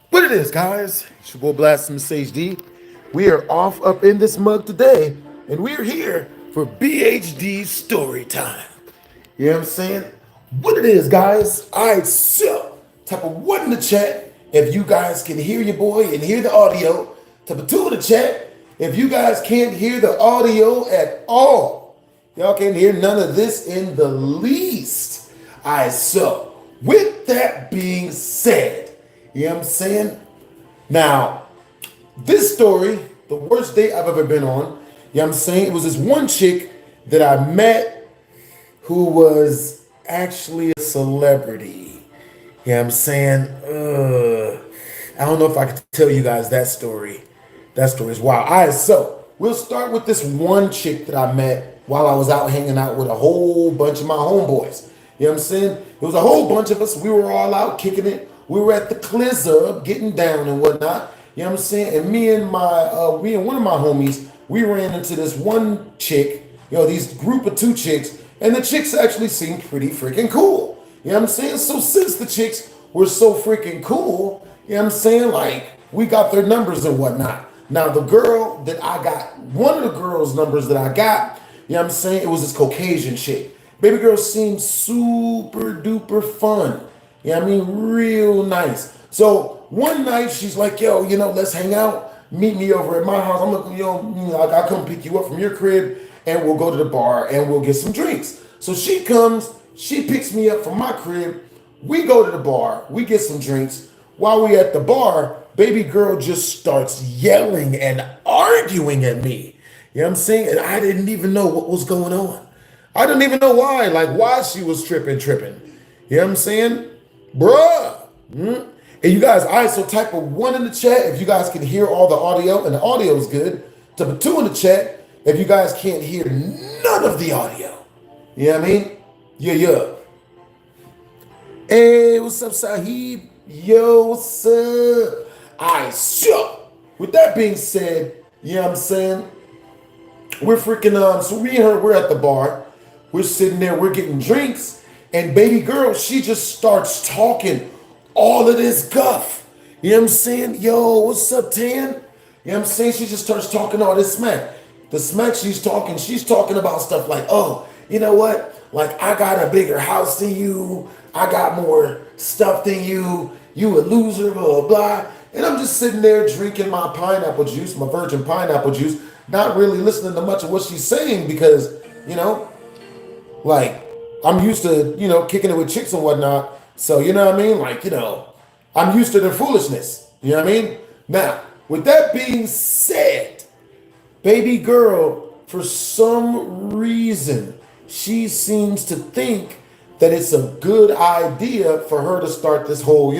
What it is, guys? It's your boy BlastphamousHD. We are off up in this mug today, and we're here for BHD Storytime. You know what I'm saying? What it is, guys? Alright, so type of one in the chat if you guys can hear your boy and hear the audio. Type of two in the chat if you guys can't hear the audio at all. Y'all can't hear none of this in the least. Alright, so with that being said, you know what I'm saying? Now, this story, the worst date I've ever been on, you know what I'm saying? It was this one chick that I met who was actually a celebrity. You know what I'm saying? I don't know if I could tell you guys that story. That story is wild. All right, so we'll start with this one chick that I met while I was out hanging out with a whole bunch of my homeboys. You know what I'm saying? It was a whole bunch of us. We were all out kicking it. We were at the Clizub getting down and whatnot. You know what I'm saying? And me and one of my homies, we ran into this one chick, these group of two chicks, and the chicks actually seemed pretty freaking cool. You know what I'm saying? So since the chicks were so freaking cool, you know what I'm saying? Like, we got their numbers and whatnot. Now, the girl that I got, one of the girls' numbers that I got, you know what I'm saying? It was this Caucasian chick. Baby girl seemed super duper fun. You know what I mean? Real nice. So one night she's like, yo, let's hang out. Meet me over at my house. I'm like, I'll come pick you up from your crib and we'll go to the bar and we'll get some drinks. So she comes, she picks me up from my crib. We go to the bar, we get some drinks. While we at the bar, baby girl just starts yelling and arguing at me. You know what I'm saying? And I didn't even know what was going on. I didn't even know why she was tripping. You know what I'm saying? Bruh. And you guys, all right, so type of one in the chat if you guys can hear all the audio, and the audio is good. Type of two in the chat if you guys can't hear none of the audio. You know what I mean? Yeah. Hey, what's up, Sahib? Yo, what's up? All right, so with that being said, you know what I'm saying? We're freaking, so me and her, we're at the bar. We're sitting there, we're getting drinks. And baby girl, she just starts talking all of this guff. You know what I'm saying? Yo, what's up, Tan? You know what I'm saying? She just starts talking all this smack. The smack she's talking about stuff like, oh, you know what? Like, I got a bigger house than you. I got more stuff than you. You a loser, blah, blah, blah. And I'm just sitting there drinking my pineapple juice, my virgin pineapple juice, not really listening to much of what she's saying because, like, I'm used to, kicking it with chicks and whatnot. So, you know what I mean? Like, I'm used to their foolishness. You know what I mean? Now, with that being said, baby girl, for some reason, she seems to think that it's a good idea for her to start this whole,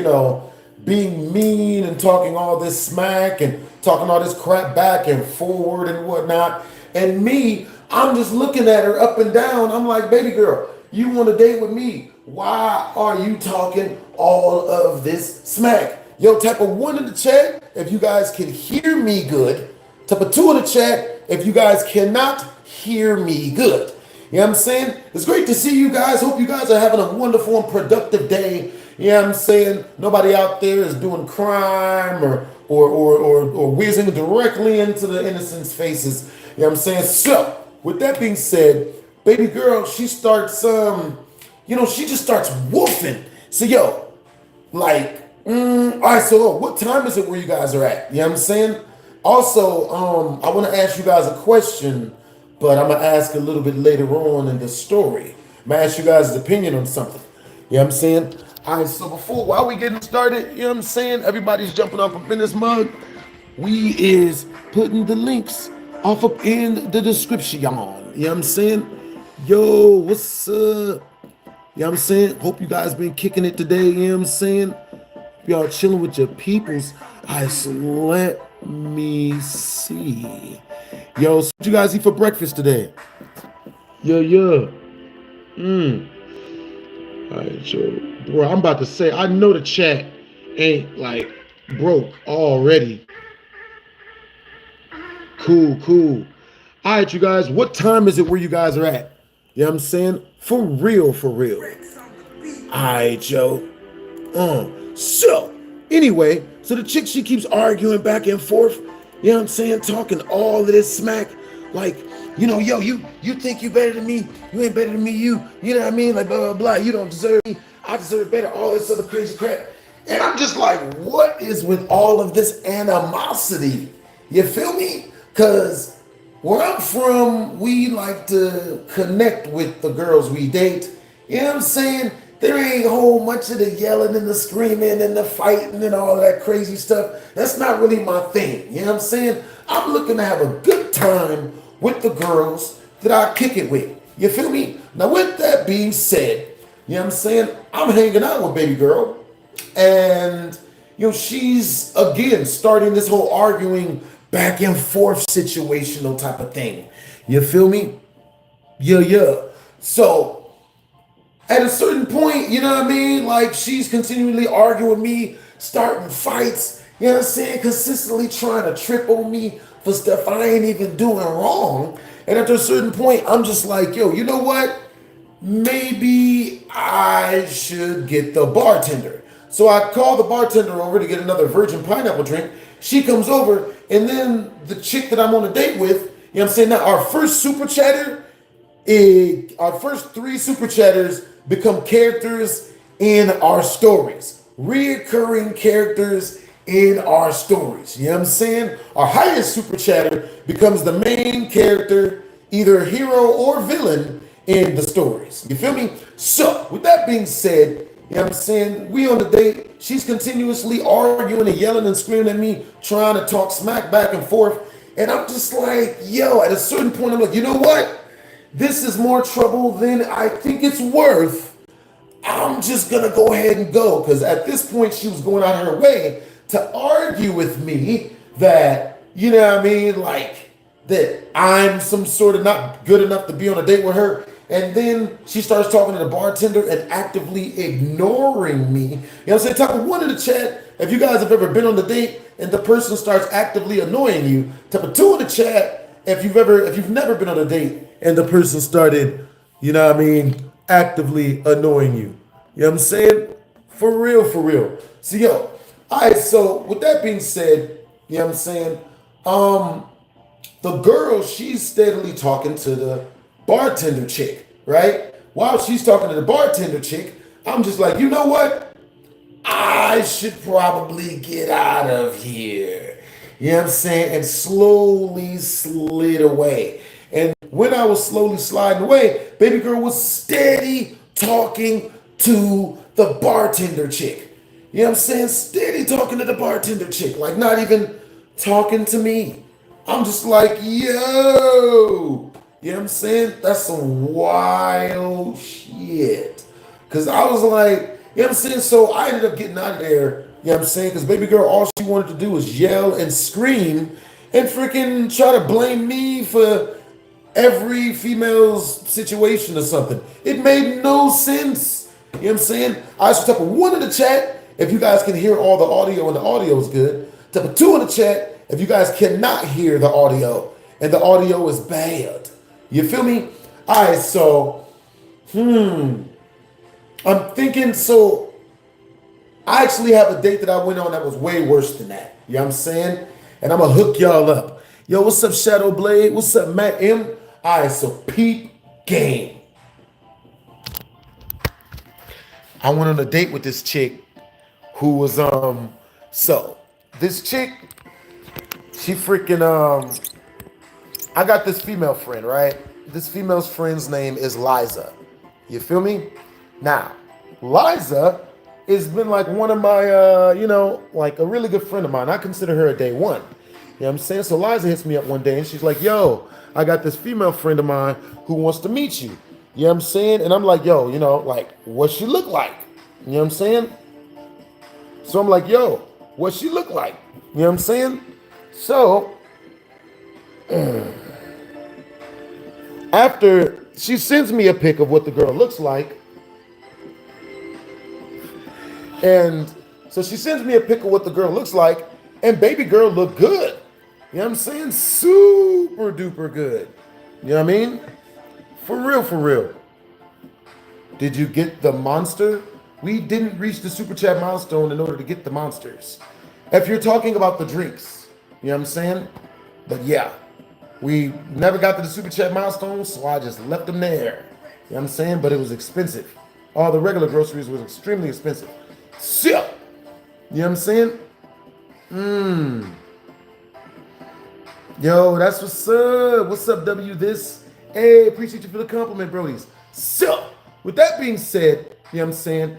being mean and talking all this smack and talking all this crap back and forward and whatnot. And me, I'm just looking at her up and down. I'm like, baby girl, you want to date with me? Why are you talking all of this smack? Yo, type of one in the chat if you guys can hear me good. Type of two in the chat if you guys cannot hear me good. You know what I'm saying? It's great to see you guys. Hope you guys are having a wonderful and productive day. You know what I'm saying? Nobody out there is doing crime or whizzing directly into the innocents' faces. You know what I'm saying? So, with that being said, baby girl, she starts, she just starts woofing. So, yo, like, all right, so what time is it where you guys are at? You know what I'm saying? Also, I want to ask you guys a question, but I'm going to ask a little bit later on in the story. I'm going to ask you guys' opinion on something. You know what I'm saying? All right, so while we getting started, you know what I'm saying? Everybody's jumping off up in this mug. We is putting the links off up in the description. You know what I'm saying? Yo, what's up? You know what I'm saying? Hope you guys been kicking it today. You know what I'm saying? Y'all chilling with your peoples. All right, so let me see. Yo, so what you guys eat for breakfast today? Yeah. All right, so, bro, I'm about to say, I know the chat ain't, like, broke already. Cool. All right, you guys, what time is it where you guys are at? You know what I'm saying? For real. All right, Joe. So, Anyway, so the chick, she keeps arguing back and forth, you know what I'm saying, talking all of this smack, like, yo, you think you better than me, you ain't better than me, you know what I mean, like blah, blah, blah, you don't deserve me, I deserve better, all this other crazy crap. And I'm just like, what is with all of this animosity? You feel me? Because where I'm from, we like to connect with the girls we date. You know what I'm saying? There ain't a whole bunch of the yelling and the screaming and the fighting and all that crazy stuff. That's not really my thing. You know what I'm saying? I'm looking to have a good time with the girls that I kick it with. You feel me? Now, with that being said, you know what I'm saying? I'm hanging out with baby girl. And, she's, again, starting this whole arguing back and forth situational type of thing. You feel me? Yeah. So, at a certain point, you know what I mean? Like, she's continually arguing with me, starting fights, you know what I'm saying? Consistently trying to trip on me for stuff I ain't even doing wrong. And at a certain point, I'm just like, yo, you know what? Maybe I should get the bartender. So I call the bartender over to get another virgin pineapple drink. She comes over, and then the chick that I'm on a date with, you know what I'm saying? Now, our first super chatter, our first 3 super chatters become characters in our stories. Reoccurring characters in our stories. You know what I'm saying? Our highest super chatter becomes the main character, either hero or villain in the stories. You feel me? So, with that being said, you know what I'm saying? We on the date. She's continuously arguing and yelling and screaming at me, trying to talk smack back and forth. And I'm just like, yo, at a certain point, I'm like, you know what? This is more trouble than I think it's worth. I'm just gonna go ahead and go. Because at this point, she was going out of her way to argue with me that, you know what I mean, like, that I'm some sort of not good enough to be on a date with her. And then she starts talking to the bartender and actively ignoring me. You know what I'm saying? Type of 1 in the chat if you guys have ever been on the date and the person starts actively annoying you. Type of 2 in the chat if you've never been on a date and the person started, you know what I mean, actively annoying you. You know what I'm saying? For real. So yo, alright, so with that being said, you know what I'm saying? The girl, she's steadily talking to the bartender chick, right? While she's talking to the bartender chick, I'm just like, you know what? I should probably get out of here. You know what I'm saying? And slowly slid away. And when I was slowly sliding away, baby girl was steady talking to the bartender chick. You know what I'm saying? Steady talking to the bartender chick, like not even talking to me. I'm just like, yo. You know what I'm saying? That's some wild shit. Because I was like, you know what I'm saying? So I ended up getting out of there, you know what I'm saying? Because baby girl, all she wanted to do was yell and scream and freaking try to blame me for every female's situation or something. It made no sense. You know what I'm saying? I should type a 1 in the chat if you guys can hear all the audio and the audio is good. Type a 2 in the chat if you guys cannot hear the audio and the audio is bad. You feel me? All right, so, I'm thinking, so I actually have a date that I went on that was way worse than that. You know what I'm saying? And I'm going to hook y'all up. Yo, what's up, Shadow Blade? What's up, Matt M? All right, so peep game. I went on a date with this chick who was, so this chick, she freaking, I got this female friend, right? This female's friend's name is Liza. You feel me? Now, Liza has been like one of my, like a really good friend of mine. I consider her a day one. You know what I'm saying? So Liza hits me up one day and she's like, yo, I got this female friend of mine who wants to meet you. You know what I'm saying? And I'm like, yo, like, what she look like? You know what I'm saying? So I'm like, yo, what she look like? You know what I'm saying? So, after she sends me a pic of what the girl looks like, and so she sends me a pic of what the girl looks like, and baby girl looked good. You know what I'm saying? Super duper good. You know what I mean? For real, for real. Did you get the monster we didn't reach the super chat milestone in order to get the monsters. If you're talking about the drinks, you know what I'm saying? But yeah, we never got to the super chat milestone, so I just left them there. You know what I'm saying? But it was expensive. All the regular groceries was extremely expensive. So, you know what I'm saying? Yo, that's what's up. What's up, W this? Hey, appreciate you for the compliment, brodies. So, with that being said, you know what I'm saying?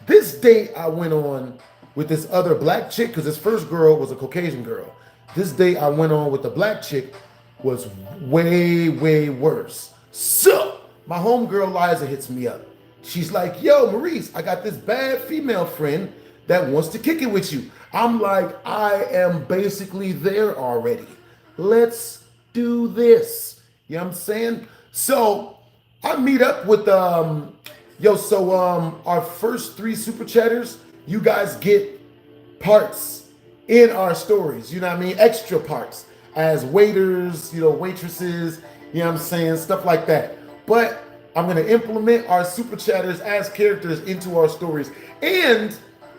This date I went on with this other black chick, because this first girl was a Caucasian girl. This date I went on with the black chick was way, way worse. So, my homegirl Liza hits me up. She's like, yo, Maurice, I got this bad female friend that wants to kick it with you. I'm like, I am basically there already. Let's do this. You know what I'm saying? So I meet up with our first 3 super chatters, you guys get parts in our stories, you know what I mean? Extra parts as waiters, waitresses, you know what I'm saying? Stuff like that. But I'm gonna implement our super chatters as characters into our stories. And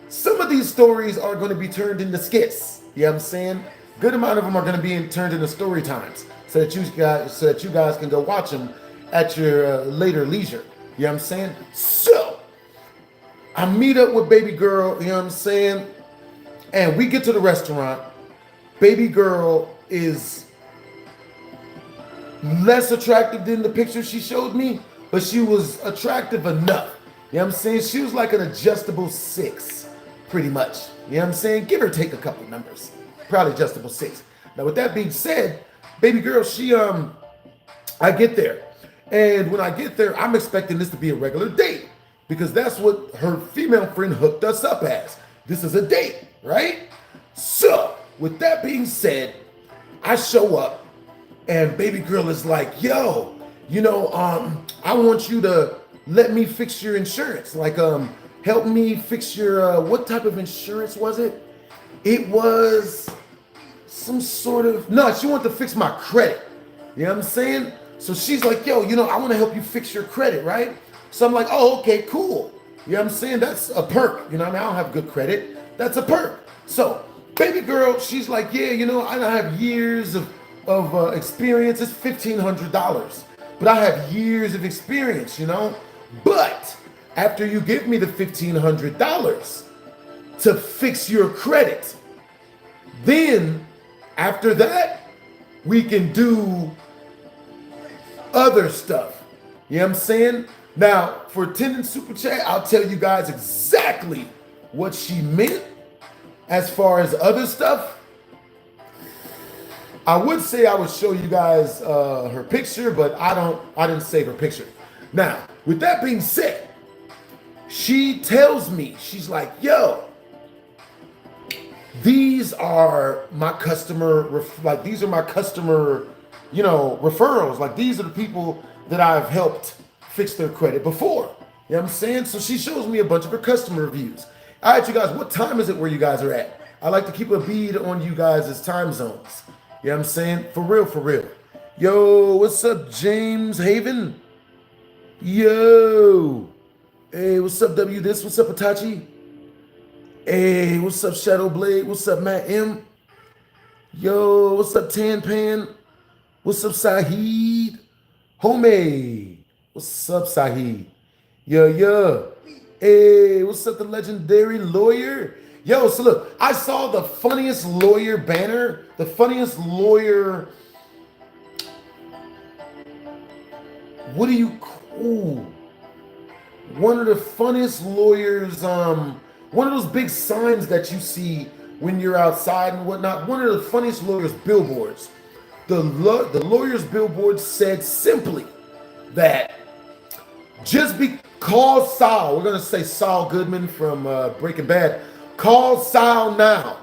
some of these stories are going to be turned into skits. You know what I'm saying? Good amount of them are going to be turned into story times so that you guys can go watch them at your later leisure. You know what I'm saying? So I meet up with baby girl, you know what I'm saying? And we get to the restaurant. Baby girl is less attractive than the picture she showed me, but she was attractive enough. You know what I'm saying? She was like an adjustable 6. Pretty much, you know what I'm saying? Give or take a couple numbers, probably adjustable 6. Now, with that being said, baby girl, I get there, and when I get there, I'm expecting this to be a regular date because that's what her female friend hooked us up as. This is a date, right? So, with that being said, I show up, and baby girl is like, yo, I want you to let me fix your insurance, like, help me fix your, what type of insurance was it? It was some sort of, no, she wanted to fix my credit. You know what I'm saying? So she's like, yo, I want to help you fix your credit, right? So I'm like, oh, okay, cool. You know what I'm saying? That's a perk. You know what I mean? I don't have good credit. That's a perk. So baby girl, she's like, yeah, I don't have years of experience. It's $1,500. But I have years of experience, But after you give me the $1,500 to fix your credit, then after that, we can do other stuff. You know what I'm saying? Now, for attending Super Chat, I'll tell you guys exactly what she meant as far as other stuff. I would say I would show you guys her picture, but I didn't save her picture. Now, with that being said, she tells me, she's like, yo, these are my customer, referrals. Like, these are the people that I've helped fix their credit before. You know what I'm saying? So she shows me a bunch of her customer reviews. All right, you guys, what time is it where you guys are at? I like to keep a bead on you guys' time zones. You know what I'm saying? For real, for real. Yo, what's up, James Haven? Yo. Hey, what's up, W this? What's up, Itachi? Hey, what's up, Shadow Blade? What's up, Matt M? Yo, what's up, Tan Pan? What's up, Sahid? Homie. What's up, Sahid? Yo. Hey, what's up, the legendary lawyer? Yo, so look, I saw the funniest lawyer banner, the funniest lawyer. What do you, ooh. One of the funniest lawyers, one of those big signs that you see when you're outside and whatnot, one of the funniest lawyers billboards. The lawyer's billboard said simply that call Saul, we're gonna say Saul Goodman from Breaking Bad, call Saul now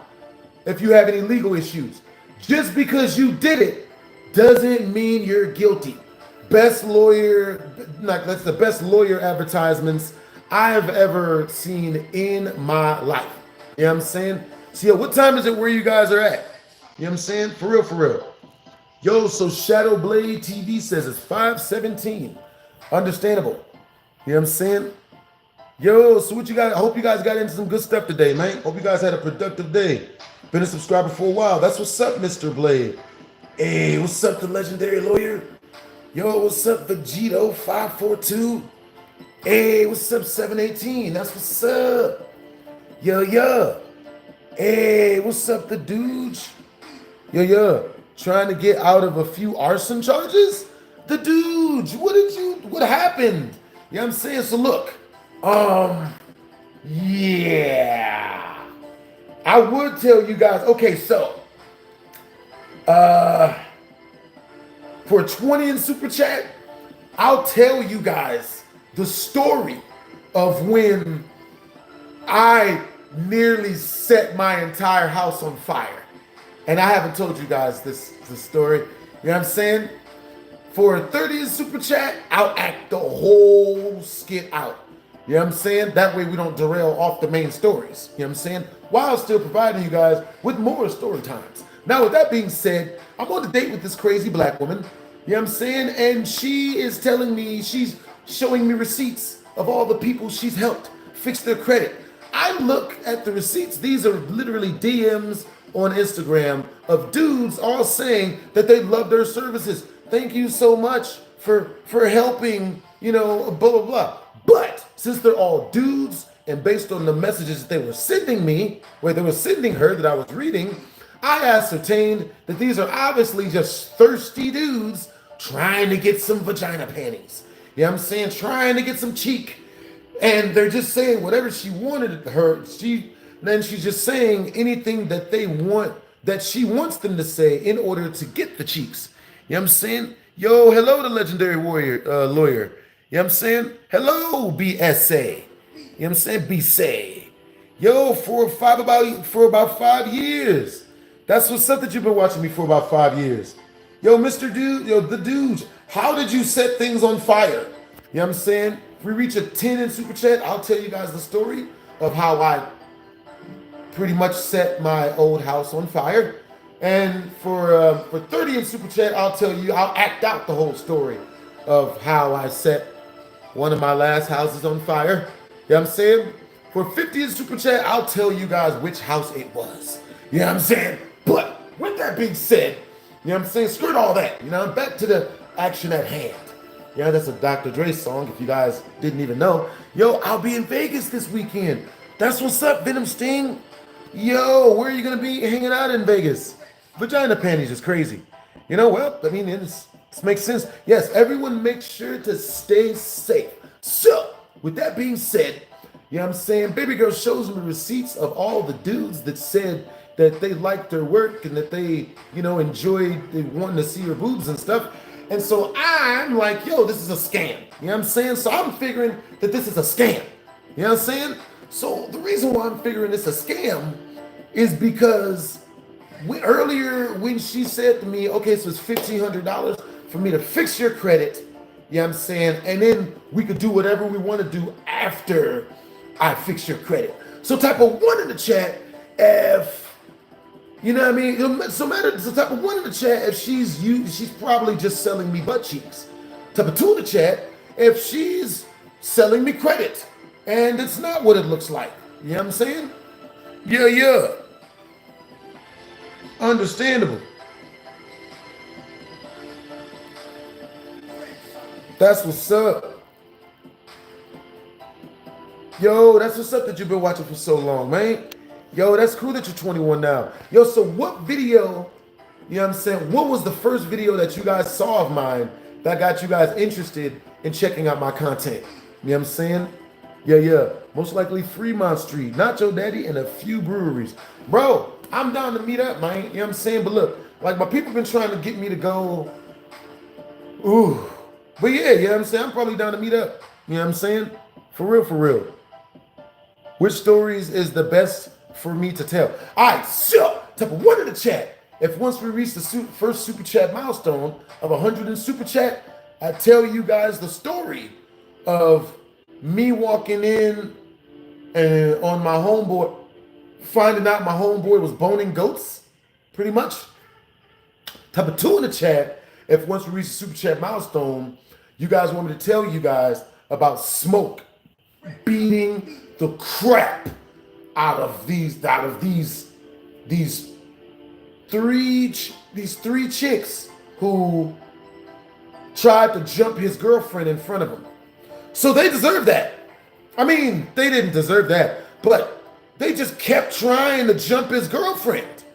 if you have any legal issues. Just because you did it doesn't mean you're guilty. Best lawyer, that's the best lawyer advertisements I've ever seen in my life. You know what I'm saying? So, yo, what time is it where you guys are at? You know what I'm saying? For real, for real. Yo, so Shadow Blade TV says it's 5:17. Understandable. You know what I'm saying? Yo, so what you guys, I hope you guys got into some good stuff today, man. Hope you guys had a productive day. Been a subscriber for a while. That's what's up, Mr. Blade. Hey, what's up, the legendary lawyer? Yo, what's up, Vegito 542? Hey, what's up, 718? That's what's up. Yo. Hey, what's up, the dude? Yo. Trying to get out of a few arson charges? The dude, what happened? You know what I'm saying? So look, yeah. I would tell you guys, okay, so, for 20 in Super Chat, I'll tell you guys the story of when I nearly set my entire house on fire. And I haven't told you guys this story. You know what I'm saying? For 30 in Super Chat, I'll act the whole skit out. You know what I'm saying? That way we don't derail off the main stories. You know what I'm saying? While still providing you guys with more story times. Now, with that being said, I'm on a date with this crazy black woman. You know what I'm saying? And she is telling me, she's showing me receipts of all the people she's helped fix their credit. I look at the receipts. These are literally DMs on Instagram of dudes all saying that they love their services. Thank you so much for helping, you know, blah, blah, blah. But since they're all dudes and based on the messages that they were sending me, where they were sending her that I was reading, I ascertained that these are obviously just thirsty dudes trying to get some vagina panties. You know what I'm saying? Trying to get some cheek. And they're just saying whatever she wanted her, then she's just saying anything that they want, that she wants them to say in order to get the cheeks. You know what I'm saying? Yo, hello, the legendary warrior, lawyer. You know what I'm saying? Hello, BSA. You know what I'm saying? BSA. Yo, for about 5 years. That's what's up that you've been watching me for about 5 years. Yo, Mr. Dude, yo, the dude, how did you set things on fire? You know what I'm saying? If we reach a 10 in Super Chat, I'll tell you guys the story of how I pretty much set my old house on fire. And for 30 in Super Chat, I'll act out the whole story of how I set one of my last houses on fire. You know what I'm saying? For 50 in Super Chat, I'll tell you guys which house it was. You know what I'm saying? But with that being said, you know what I'm saying? Screw all that. You know, back to the action at hand. Yeah, that's a Dr. Dre song, if you guys didn't even know. Yo, I'll be in Vegas this weekend. That's what's up, Venom Sting. Yo, where are you going to be hanging out in Vegas? Vagina panties is crazy. You know, well, I mean, this makes sense. Yes, everyone make sure to stay safe. So, with that being said, you know what I'm saying? Baby girl shows me receipts of all the dudes that said that they liked her work and that they, you know, enjoyed wanting to see her boobs and stuff. And so I'm like, yo, this is a scam. You know what I'm saying? So I'm figuring that this is a scam. You know what I'm saying? So the reason why I'm figuring it's a scam is because earlier when she said to me, okay, so it's $1,500 for me to fix your credit. You know what I'm saying? And then we could do whatever we want to do after I fix your credit. So type of 1 in the chat if, you know what I mean? So type of 1 in the chat if she's probably just selling me butt cheeks. Type of 2 in the chat if she's selling me credit and it's not what it looks like. You know what I'm saying? Yeah. Understandable. That's what's up. Yo, that's what's up that you've been watching for so long, man. Yo, that's cool that you're 21 now. Yo, so what video, you know what I'm saying? What was the first video that you guys saw of mine that got you guys interested in checking out my content? You know what I'm saying? Yeah. Most likely Fremont Street, Nacho Daddy, and a few breweries. Bro, I'm down to meet up, man. You know what I'm saying? But look, like my people been trying to get me to go. Ooh. But yeah, you know what I'm saying? I'm probably down to meet up. You know what I'm saying? For real. Which stories is the best for me to tell? All right, so type of 1 in the chat. If once we reach the first Super Chat milestone of 100 in Super Chat, I tell you guys the story of me walking in and on my homeboy, finding out my homeboy was boning goats, pretty much. Type of 2 in the chat. If once we reach the Super Chat milestone, you guys want me to tell you guys about smoke beating the crap out of these three chicks who tried to jump his girlfriend in front of him. So they deserve that. I mean, they didn't deserve that, but they just kept trying to jump his girlfriend.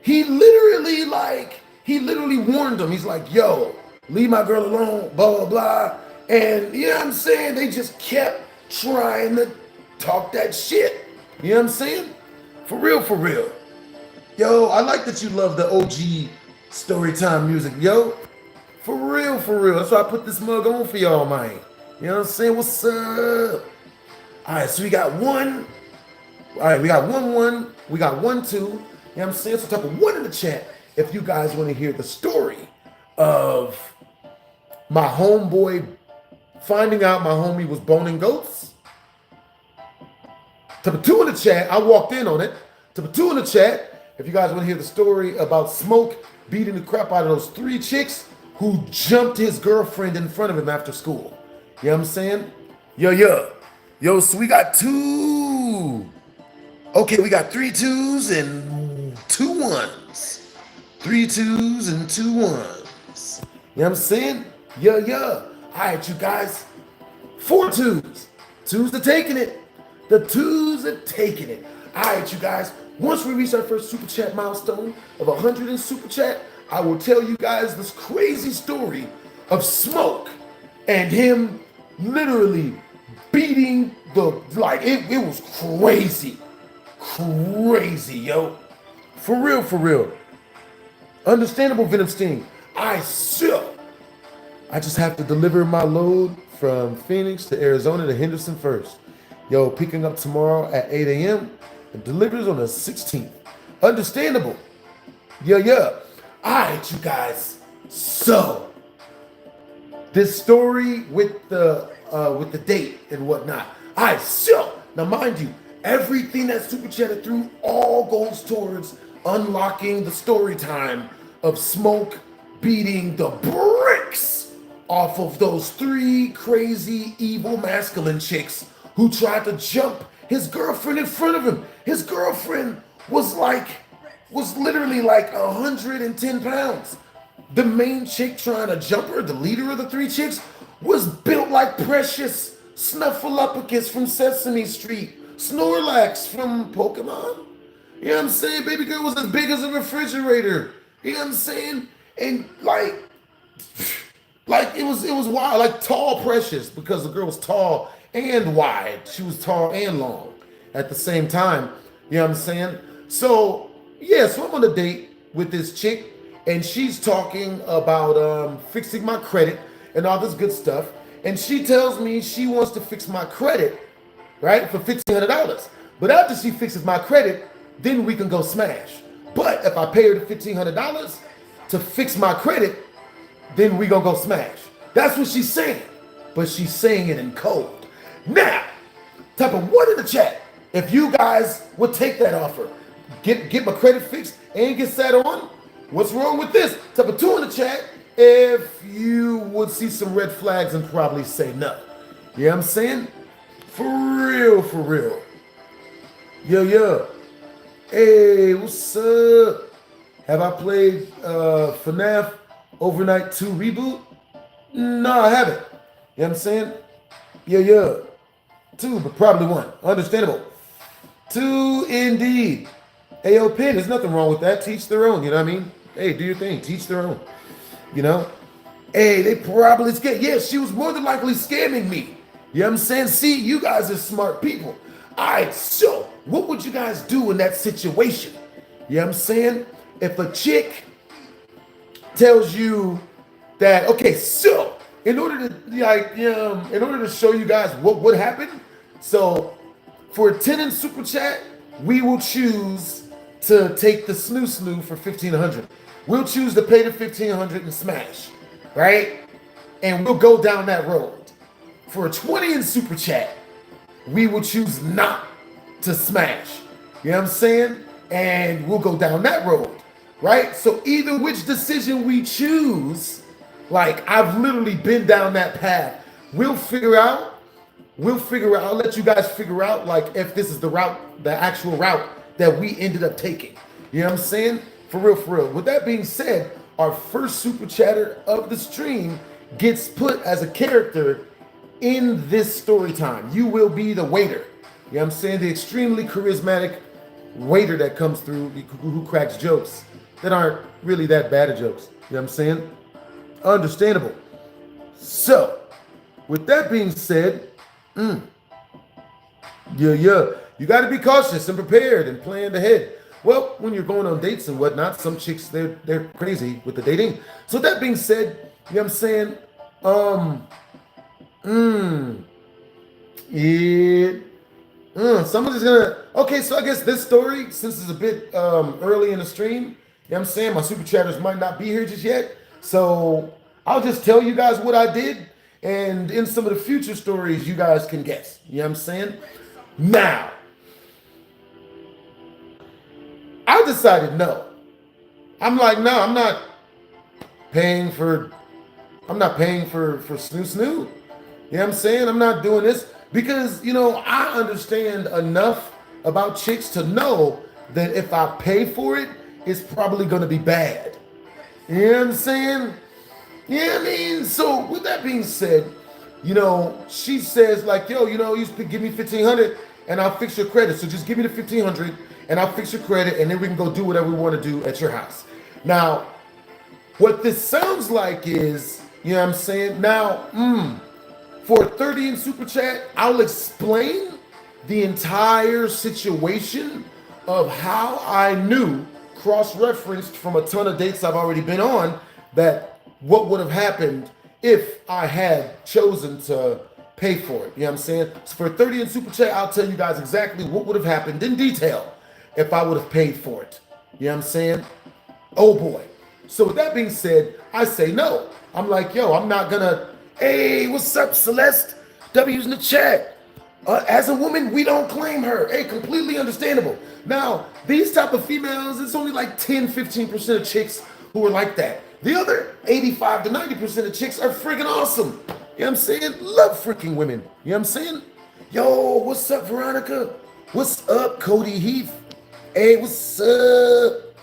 He literally warned them. He's like, yo, leave my girl alone, blah, blah, blah. And you know what I'm saying? They just kept trying to talk that shit. You know what I'm saying? For real, for real. Yo, I like that you love the OG Storytime music, yo. For real, for real. That's why I put this mug on for y'all, man. You know what I'm saying? What's up? All right, so we got one. All right, we got 1-1. We got 1-2. You know what I'm saying? So type of 1 in the chat if you guys want to hear the story of my homeboy finding out my homie was boning goats. Type of 2 in the chat. I walked in on it. Type of 2 in the chat if you guys want to hear the story about Smoke beating the crap out of those 3 chicks who jumped his girlfriend in front of him after school. You know what I'm saying? Yo, so we got 2. Okay, we got 3 2s and 2 1s. 3 2s and 2 1s. You know what I'm saying? Yeah. All right, you guys. 4 2s. 2s are taking it. The 2s are taking it. All right, you guys. Once we reach our first Super Chat milestone of 100 in Super Chat, I will tell you guys this crazy story of Smoke and him literally beating it was crazy. Crazy, yo. For real. Understandable, Venom Sting. I just have to deliver my load from Phoenix to Arizona to Henderson first. Yo, picking up tomorrow at 8 a.m. and delivers on the 16th. Understandable. Yeah. All right, you guys. So, this story with the date and whatnot. All right, so now mind you, everything that Super Chatted through all goes towards unlocking the story time of Smoke beating the bricks off of those 3 crazy evil masculine chicks who tried to jump his girlfriend in front of him. His girlfriend was literally like 110 pounds. The main chick trying to jump her, the leader of the 3 chicks, was built like Precious, Snuffleupagus from Sesame Street, Snorlax from Pokemon. You know what I'm saying? Baby girl was as big as a refrigerator. You know what I'm saying? And like it was wild, like tall Precious, because the girl was tall and wide. She was tall and long at the same time. You know what I'm saying? So yeah, so I'm on a date with this chick, and she's talking about fixing my credit and all this good stuff. And she tells me she wants to fix my credit, right, for $1,500. But after she fixes my credit, then we can go smash. But if I pay her the $1,500 to fix my credit, then we gonna go smash. That's what she's saying. But she's saying it in code. Now, type of 1 in the chat if you guys would take that offer. Get my credit fixed and get sat on. What's wrong with this? Type of 2 in the chat if you would see some red flags and probably say no. You know what I'm saying? For real. Yeah. Hey, what's up? Have I played FNAF Overnight 2 Reboot? No, I haven't. You know what I'm saying? Yeah. 2, but probably 1. Understandable. 2 indeed. Hey, yo, Pin, there's nothing wrong with that. Teach their own, you know what I mean? Hey, do your thing. Teach their own. You know? Hey, they probably scared. Yeah, she was more than likely scamming me. You know what I'm saying? See, you guys are smart people. All right, so what would you guys do in that situation? You know what I'm saying? If a chick tells you that, okay, so in order to show you guys what would happen, so for a 10 in Super Chat, we will choose to take the snoo for $1,500. We'll choose to pay the $1,500 and smash, right? And we'll go down that road. For a 20 in Super Chat, we will choose not to smash. You know what I'm saying? And we'll go down that road, right? So either which decision we choose, like I've literally been down that path. We'll figure out we'll figure out, I'll let you guys figure out like if this is the route, the actual route that we ended up taking. You know what I'm saying? For real, for real. With that being said, our first super chatter of the stream gets put as a character in this story time. You will be the waiter. You know what I'm saying? The extremely charismatic waiter that comes through who cracks jokes that aren't really that bad of jokes. You know what I'm saying? Understandable. So, with that being said, you got to be cautious and prepared and planned ahead. Well, when you're going on dates and whatnot, some chicks, they're crazy with the dating. So that being said, you know what I'm saying? Somebody's gonna, okay, so I guess this story, since it's a bit early in the stream, you know what I'm saying? My super chatters might not be here just yet. So I'll just tell you guys what I did. And in some of the future stories, you guys can guess. You know what I'm saying? Now, I decided no. I'm like, no, I'm not paying for snoo snoo. You know what I'm saying? I'm not doing this because, you know, I understand enough about chicks to know that if I pay for it, it's probably going to be bad. You know what I'm saying? Yeah, I mean, so with that being said, you know, she says like, yo, you know, you give me $1,500 and I'll fix your credit. So just give me the $1,500 and I'll fix your credit and then we can go do whatever we want to do at your house. Now, what this sounds like is, you know what I'm saying? Now, for 30 in Super Chat, I'll explain the entire situation of how I knew, cross-referenced from a ton of dates I've already been on, that what would have happened if I had chosen to pay for it. You know what I'm saying? So for 30 in Super Chat, I'll tell you guys exactly what would have happened in detail if I would have paid for it. You know what I'm saying? Oh boy. So with that being said, I say no. I'm like, yo, I'm not gonna, hey, what's up, Celeste? W's in the chat. As a woman, we don't claim her. Hey, completely understandable. Now, these type of females, it's only like 10, 15% of chicks who are like that. The other 85 to 90% of chicks are freaking awesome. You know what I'm saying? Love freaking women. You know what I'm saying? Yo, what's up, Veronica? What's up, Cody Heath? Hey, what's up?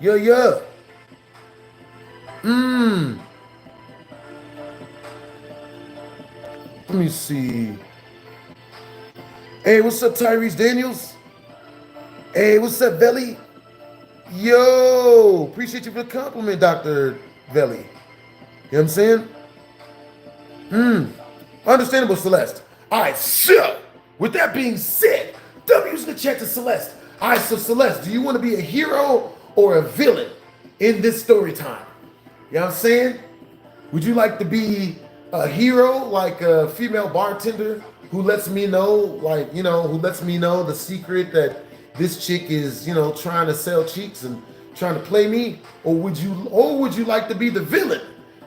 Yo. Let me see. Hey, what's up, Tyrese Daniels? Hey, what's up, Velly? Yo, appreciate you for the compliment, Dr. Velly. You know what I'm saying? Understandable, Celeste. All right, so with that being said, W's in the chat to Celeste. All right, so Celeste, do you want to be a hero or a villain in this story time? You know what I'm saying? Would you like to be a hero, like a female bartender who lets me know, like, you know, who lets me know the secret that this chick is, you know, trying to sell cheeks and trying to play me? Or would you like to be the villain,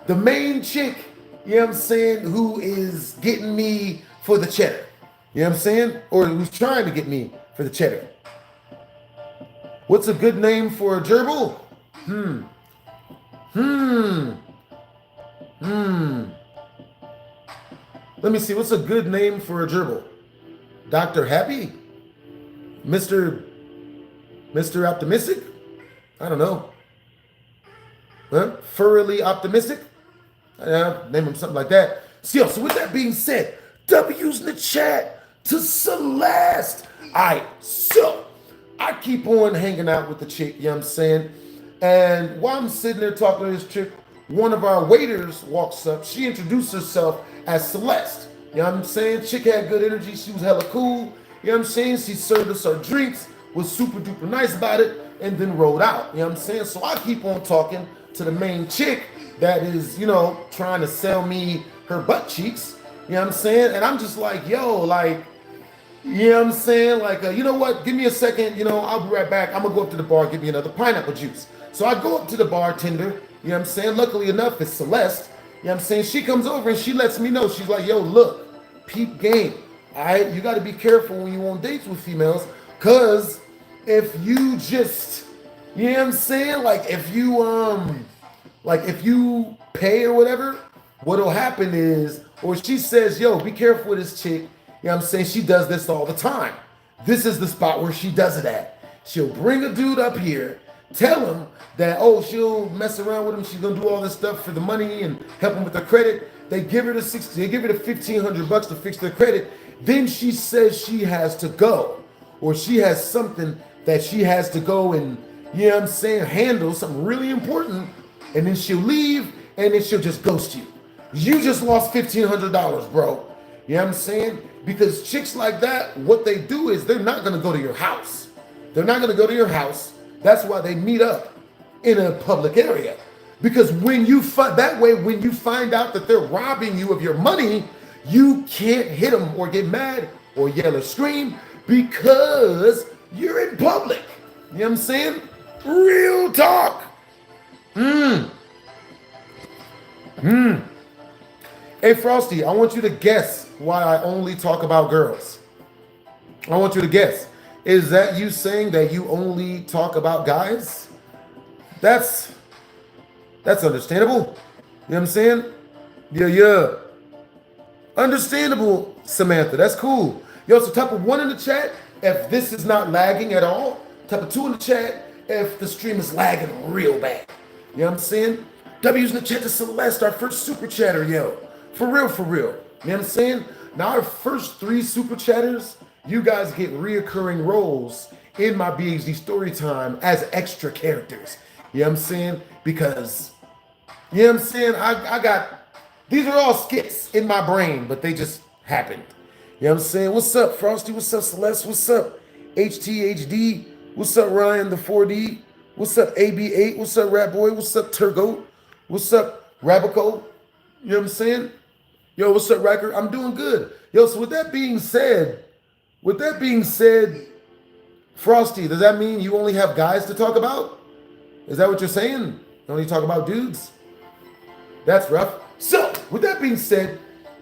the main chick, you know what I'm saying, who is getting me for the cheddar? You know what I'm saying? Or who's trying to get me for the cheddar? What's a good name for a gerbil? Let me see, what's a good name for a gerbil? Dr. Happy? Mr. Optimistic? I don't know. Huh? Furrily optimistic? Name him something like that. So with that being said, W's in the chat to Celeste. All right, so I keep on hanging out with the chick, you know what I'm saying? And while I'm sitting there talking to this chick, one of our waiters walks up. She introduced herself as Celeste. You know what I'm saying? Chick had good energy. She was hella cool. You know what I'm saying? She served us our drinks, was super duper nice about it, and then rolled out. You know what I'm saying? So I keep on talking to the main chick that is, you know, trying to sell me her butt cheeks. You know what I'm saying? And I'm just like, yo, like, you know what I'm saying? Like, you know what? Give me a second. You know, I'll be right back. I'm going to go up to the bar, get me another pineapple juice. So I go up to the bartender. You know what I'm saying? Luckily enough, it's Celeste. You know what I'm saying? She comes over and she lets me know. She's like, yo, look, peep game. All right? You got to be careful when you on dates with females. Because if you just, you know what I'm saying? Like, if you pay or whatever, what'll happen is, or she says, yo, be careful with this chick. You know what I'm saying? She does this all the time. This is the spot where she does it at. She'll bring a dude up here, tell him that, oh, she'll mess around with him. She's gonna do all this stuff for the money and help him with their credit. They give her the $1,500 to fix their credit. Then she says she has to go, or she has something that she has to go and, you know what I'm saying, handle something really important. And then she'll leave, and then she'll just ghost you. You just lost $1,500, bro. You know what I'm saying? Because chicks like that, what they do is they're not gonna go to your house. They're not gonna go to your house. That's why they meet up in a public area. Because when you when you find out that they're robbing you of your money, you can't hit them or get mad or yell or scream because you're in public. You know what I'm saying? Real talk. Hey, Frosty, I want you to guess why I only talk about girls. I want you to guess. Is that you saying that you only talk about guys? That's understandable. You know what I'm saying? Yeah. Understandable, Samantha. That's cool. Yo, so type of 1 in the chat if this is not lagging at all. Type of 2 in the chat if the stream is lagging real bad. You know what I'm saying? W's in the chat to Celeste, our first super chatter, yo. For real. You know what I'm saying? Now, our first 3 super chatters, you guys get reoccurring roles in my BHD Storytime as extra characters. You know what I'm saying? Because, you know what I'm saying? I got, these are all skits in my brain, but they just happened. You know what I'm saying? What's up, Frosty? What's up, Celeste? What's up, HTHD? What's up, Ryan, the 4D? What's up, AB8? What's up, Rat Boy? What's up, Turgo? What's up, Rabico? You know what I'm saying? Yo, what's up, Riker? I'm doing good. Yo, so with that being said, Frosty, does that mean you only have guys to talk about? Is that what you're saying? You only talk about dudes? That's rough. So, with that being said,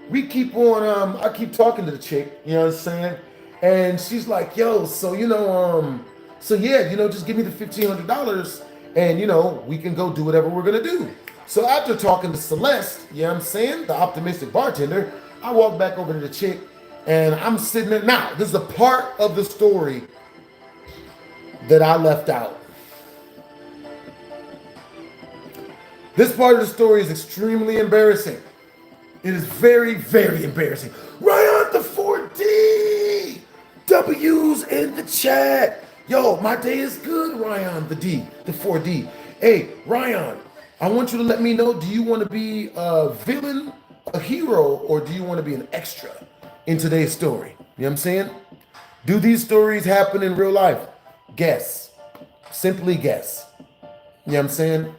we keep on, I keep talking to the chick, you know what I'm saying? And she's like, yo, so, just give me the $1,500 and, we can go do whatever we're going to do. So after talking to Celeste, you know what I'm saying, the optimistic bartender, I walk back over to the chick and I'm sitting there. Now, this is a part of the story that I left out. This part of the story is extremely embarrassing. It is very, very embarrassing. Ryan the 4D! W's in the chat. Yo, my day is good, Ryan the 4D. Hey, Ryan, I want you to let me know, do you want to be a villain, a hero, or do you want to be an extra in today's story? You know what I'm saying? Do these stories happen in real life? Guess. Simply guess. You know what I'm saying?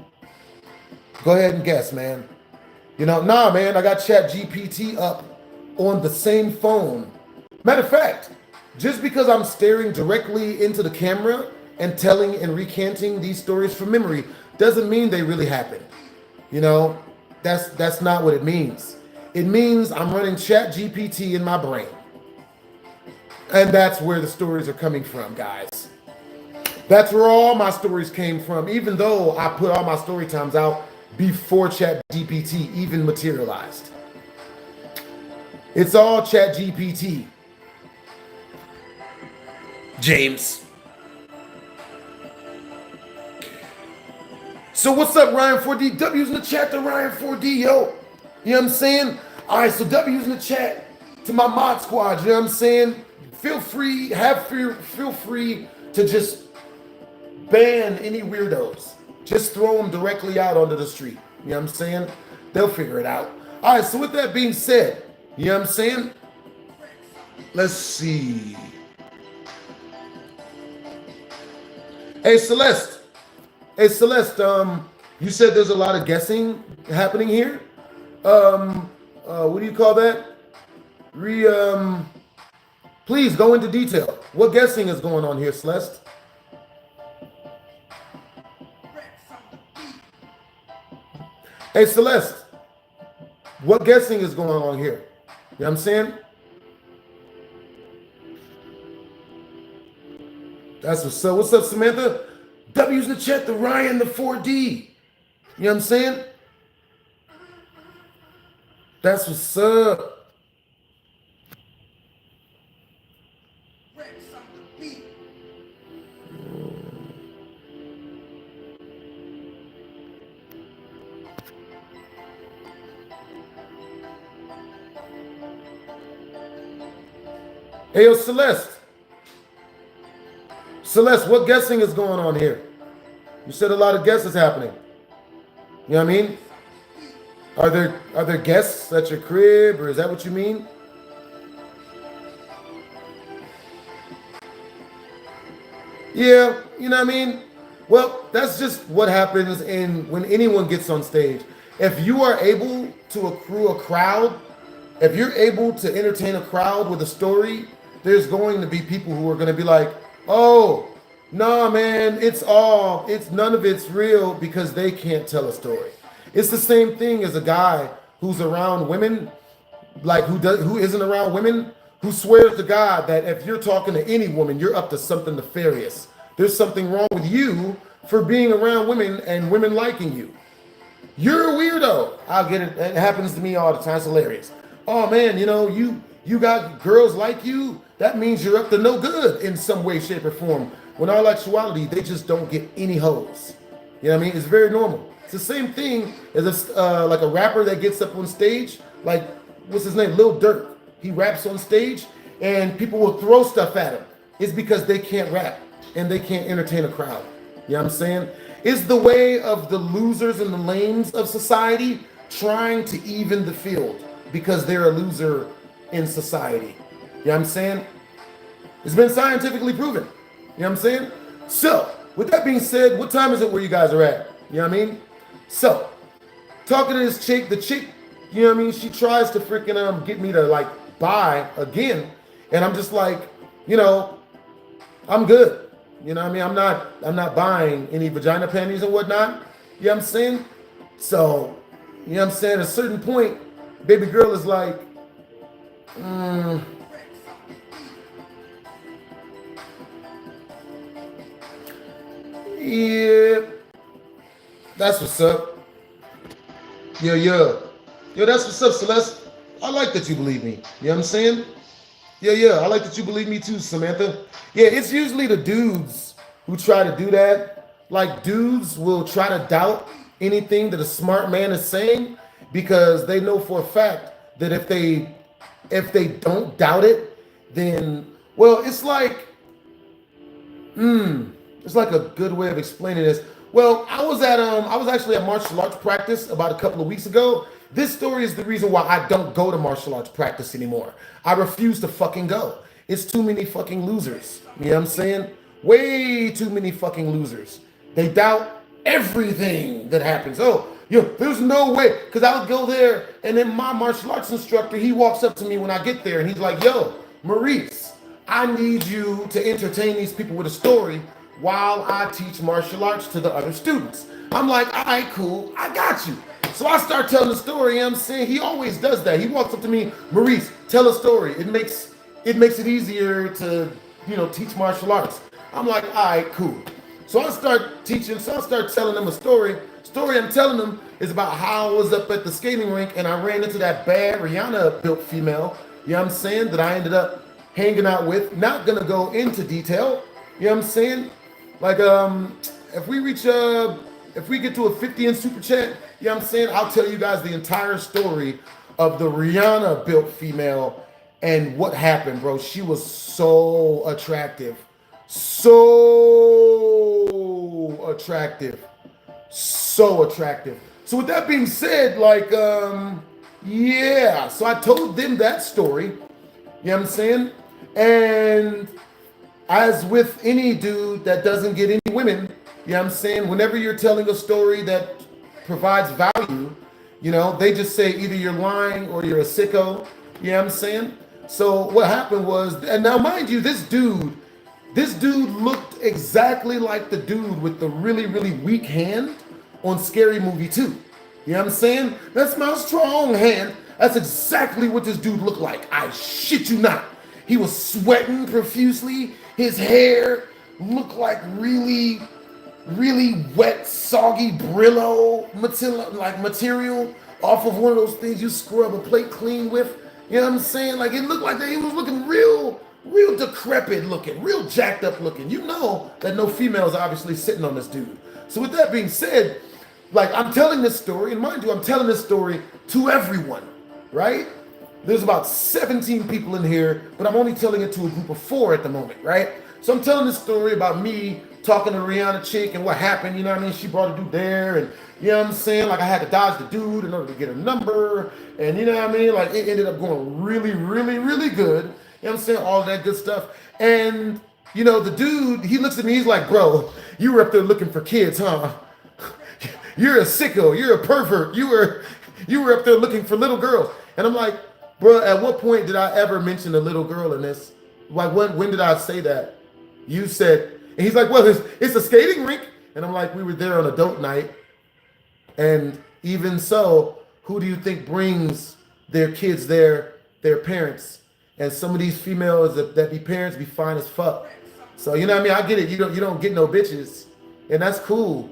Go ahead and guess, man. Nah, man, I got Chat GPT up on the same phone. Matter of fact, just because I'm staring directly into the camera and telling and recanting these stories from memory doesn't mean they really happened. That's not what it means. It means I'm running Chat GPT in my brain. And that's where the stories are coming from, guys. That's where all my stories came from, even though I put all my story times out before Chat GPT even materialized. It's all Chat GPT. James. So what's up, Ryan 4D? W's in the chat to Ryan 4D, yo. You know what I'm saying? All right, so W's in the chat to my mod squad, you know what I'm saying? Feel free to just ban any weirdos. Just throw them directly out onto the street. You know what I'm saying? They'll figure it out. All right, so with that being said, you know what I'm saying? Let's see. Hey, Celeste, you said there's a lot of guessing happening here. What do you call that? Please go into detail. What guessing is going on here, Celeste? Hey, Celeste, what guessing is going on here? You know what I'm saying? That's what's up. What's up, Samantha? W's in the chat to Ryan the 4D. You know what I'm saying? That's what's up. Hey, yo, Celeste. Celeste, what guessing is going on here? You said a lot of guesses happening. You know what I mean? Are there guests at your crib, or is that what you mean? Yeah, you know what I mean? Well, that's just what happens when anyone gets on stage. If you are able to accrue a crowd, if you're able to entertain a crowd with a story, there's going to be people who are going to be like, oh, nah, man, it's none of it's real because they can't tell a story. It's the same thing as a guy who's around women, like who isn't around women, who swears to God that if you're talking to any woman, you're up to something nefarious. There's something wrong with you for being around women and women liking you. You're a weirdo. I'll get it. It happens to me all the time. It's hilarious. Oh man, you got girls like you. That means you're up to no good in some way, shape, or form. When our actuality, they just don't get any hoes. You know what I mean? It's very normal. It's the same thing as like a rapper that gets up on stage, like what's his name, Lil Durk. He raps on stage, and people will throw stuff at him. It's because they can't rap and they can't entertain a crowd. You know what I'm saying? It's the way of the losers and the lames of society trying to even the field because they're a loser in society. You know what I'm saying? It's been scientifically proven. You know what I'm saying? So, with that being said, what time is it where you guys are at? You know what I mean? So, talking to this chick, the chick, you know what I mean? She tries to freaking get me to like buy again. And I'm just like, I'm good. You know what I mean? I'm not buying any vagina panties and whatnot. You know what I'm saying? So, you know what I'm saying? At a certain point, baby girl is like, yeah, that's what's up. Yeah. Yo, that's what's up, Celeste. I like that you believe me. You know what I'm saying? Yeah, I like that you believe me too, Samantha. Yeah, it's usually the dudes who try to do that. Like, dudes will try to doubt anything that a smart man is saying because they know for a fact that if they don't doubt it, then, well, it's like a good way of explaining this. Well, I was actually at martial arts practice about a couple of weeks ago. This story is the reason why I don't go to martial arts practice anymore. I refuse to fucking go. It's too many fucking losers. You know what I'm saying? Way too many fucking losers. They doubt everything that happens. Oh, there's no way. Because I would go there, and then my martial arts instructor, he walks up to me when I get there, and he's like, yo, Maurice, I need you to entertain these people with a story while I teach martial arts to the other students. I'm like, all right, cool, I got you. So I start telling the story, you know what I'm saying? He always does that. He walks up to me, Maurice, tell a story. It makes it easier to, teach martial arts. I'm like, all right, cool. So I start teaching, so I start telling them a story. Story I'm telling them is about how I was up at the skating rink and I ran into that bad Rihanna-built female, you know what I'm saying, that I ended up hanging out with. Not gonna go into detail, you know what I'm saying? Like, if we get to a 50 in super chat, you know what I'm saying, I'll tell you guys the entire story of the Rihanna built female and what happened, bro. She was so attractive. So attractive. So attractive. So with that being said, like, yeah. So I told them that story, you know what I'm saying? And as with any dude that doesn't get any women, you know what I'm saying? Whenever you're telling a story that provides value, they just say either you're lying or you're a sicko, you know what I'm saying? So what happened was, and now mind you, this dude looked exactly like the dude with the really, really weak hand on Scary Movie 2. You know what I'm saying? That's my strong hand. That's exactly what this dude looked like. I shit you not. He was sweating profusely. His hair looked like really, really wet, soggy Brillo material off of one of those things you scrub a plate clean with. You know what I'm saying? Like, it looked like that. He was looking real decrepit looking, real jacked up looking. You know that no female is obviously sitting on this dude. So with that being said, like, I'm telling this story, and mind you, I'm telling this story to everyone, right? There's about 17 people in here, but I'm only telling it to a group of 4 at the moment, right? So I'm telling this story about me talking to Rihanna chick and what happened, you know what I mean? She brought a dude there, and you know what I'm saying? Like I had to dodge the dude in order to get her number, and you know what I mean? Like it ended up going really, really, really good. You know what I'm saying? All of that good stuff. And you know, the dude, he looks at me, he's like, bro, you were up there looking for kids, huh? You're a sicko, you're a pervert, you were up there looking for little girls. And I'm like, bro, at what point did I ever mention a little girl in this? Like, when did I say that? You said, and he's like, well, it's a skating rink. And I'm like, we were there on adult night. And even so, who do you think brings their kids there? Their parents. And some of these females that be parents be fine as fuck. So, you know what I mean? I get it. You don't get no bitches. And that's cool.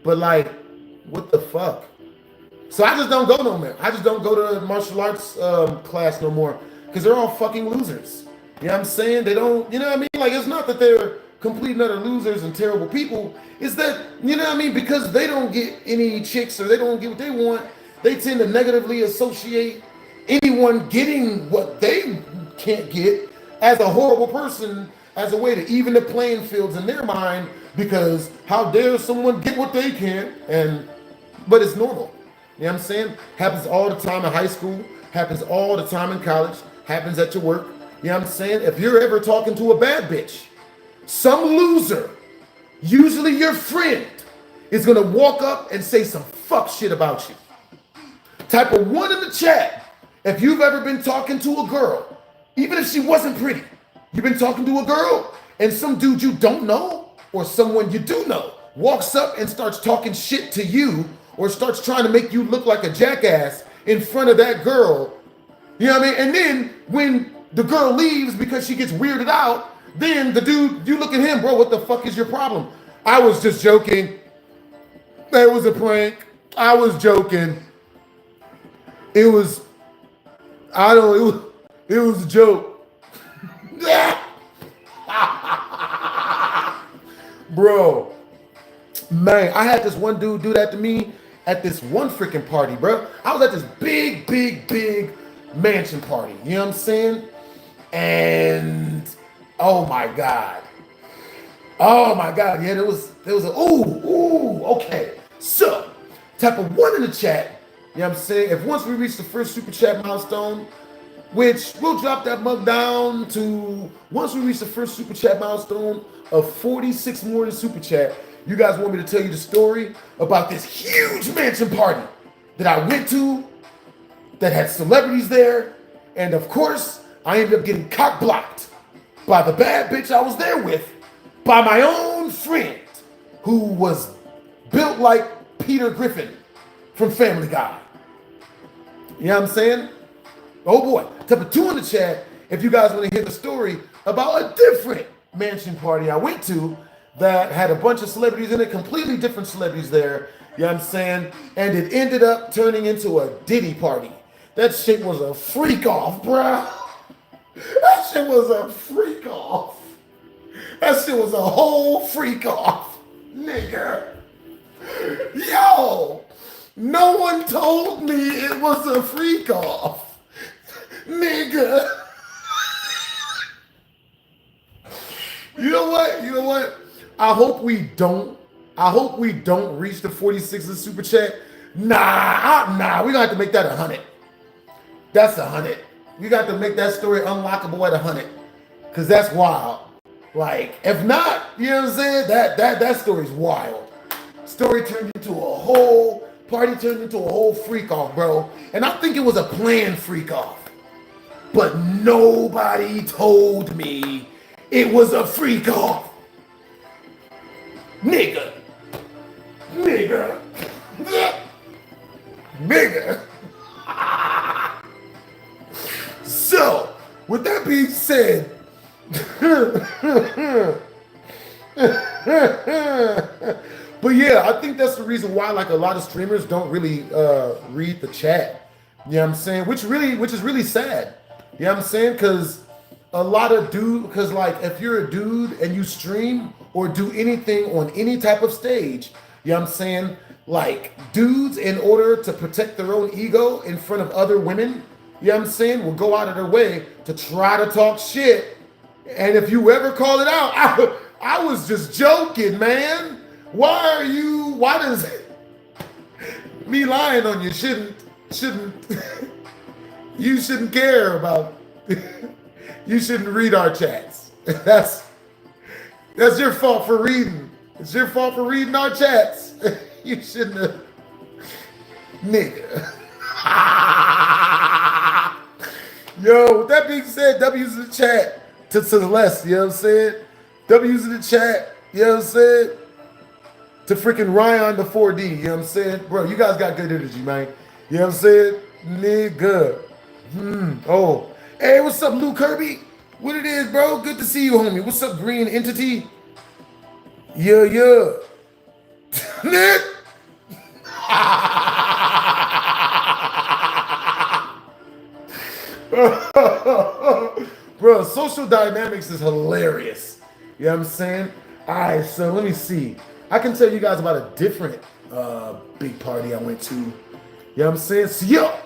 But like, what the fuck? So I just don't go no more. I just don't go to martial arts class no more. Because they're all fucking losers. You know what I'm saying? They don't, you know what I mean? Like, it's not that they're complete and utter losers and terrible people. It's that, you know what I mean? Because they don't get any chicks or they don't get what they want, they tend to negatively associate anyone getting what they can't get as a horrible person, as a way to even the playing fields in their mind, because how dare someone get what they can? But it's normal. You know what I'm saying? Happens all the time in high school, happens all the time in college, happens at your work. You know what I'm saying? If you're ever talking to a bad bitch, some loser, usually your friend, is gonna walk up and say some fuck shit about you. Type a 1 in the chat if you've ever been talking to a girl, even if she wasn't pretty. You've been talking to a girl and some dude you don't know or someone you do know walks up and starts talking shit to you or starts trying to make you look like a jackass in front of that girl. You know what I mean? And then when the girl leaves because she gets weirded out, then the dude, you look at him, bro, what the fuck is your problem? I was just joking. That was a prank. I was joking. It was a joke. Bro, man, I had this one dude do that to me at this one freaking party, bro. I was at this big mansion party, you know what I'm saying? And oh my God, yeah, there was okay. So, type of 1 in the chat, you know what I'm saying? If once we reach the first super chat milestone, which we'll drop that mug down to, once we reach the first super chat milestone of 46 more in super chat, you guys want me to tell you the story about this huge mansion party that I went to that had celebrities there. And of course, I ended up getting cock blocked by the bad bitch I was there with, by my own friend who was built like Peter Griffin from Family Guy. You know what I'm saying? Oh boy, type of 2 in the chat if you guys want to hear the story about a different mansion party I went to that had a bunch of celebrities in it, completely different celebrities there, you know what I'm saying? And it ended up turning into a Diddy party. That shit was a freak off, bro. That shit was a freak off. That shit was a whole freak off, nigga. Yo, no one told me it was a freak off, nigga. You know what? I hope we don't reach the 46 in super chat. Nah, we gonna have to make that 100. That's 100. We got to make that story unlockable at 100, cause that's wild. Like, if not, you know what I'm saying? That story's wild. Story turned into a whole freak off, bro. And I think it was a planned freak off, but nobody told me it was a freak off. Nigga. So, with that being said, but yeah, I think that's the reason why like a lot of streamers don't really read the chat. You know what I'm saying? Which is really sad. You know what I'm saying? Because a lot of because like if you're a dude and you stream or do anything on any type of stage, you know what I'm saying? Like dudes, in order to protect their own ego in front of other women, you know what I'm saying, will go out of their way to try to talk shit. And if you ever call it out, I was just joking, man. Why does me lying on you shouldn't you shouldn't care about, you shouldn't read our chats. That's your fault for reading. It's your fault for reading our chats. You shouldn't have, nigga. Yo, with that being said, W's in the chat to Celeste, you know what I'm saying? W's in the chat, you know what I'm saying? To freaking Ryan the 4D, you know what I'm saying? Bro, you guys got good energy, man. You know what I'm saying? Nigga. Oh. Hey, what's up, Lou Kirby? What it is, bro? Good to see you, homie. What's up, Green Entity? Yeah. Nick. Bro, social dynamics is hilarious. You know what I'm saying? All right, so let me see. I can tell you guys about a different big party I went to. You know what I'm saying? So, yo,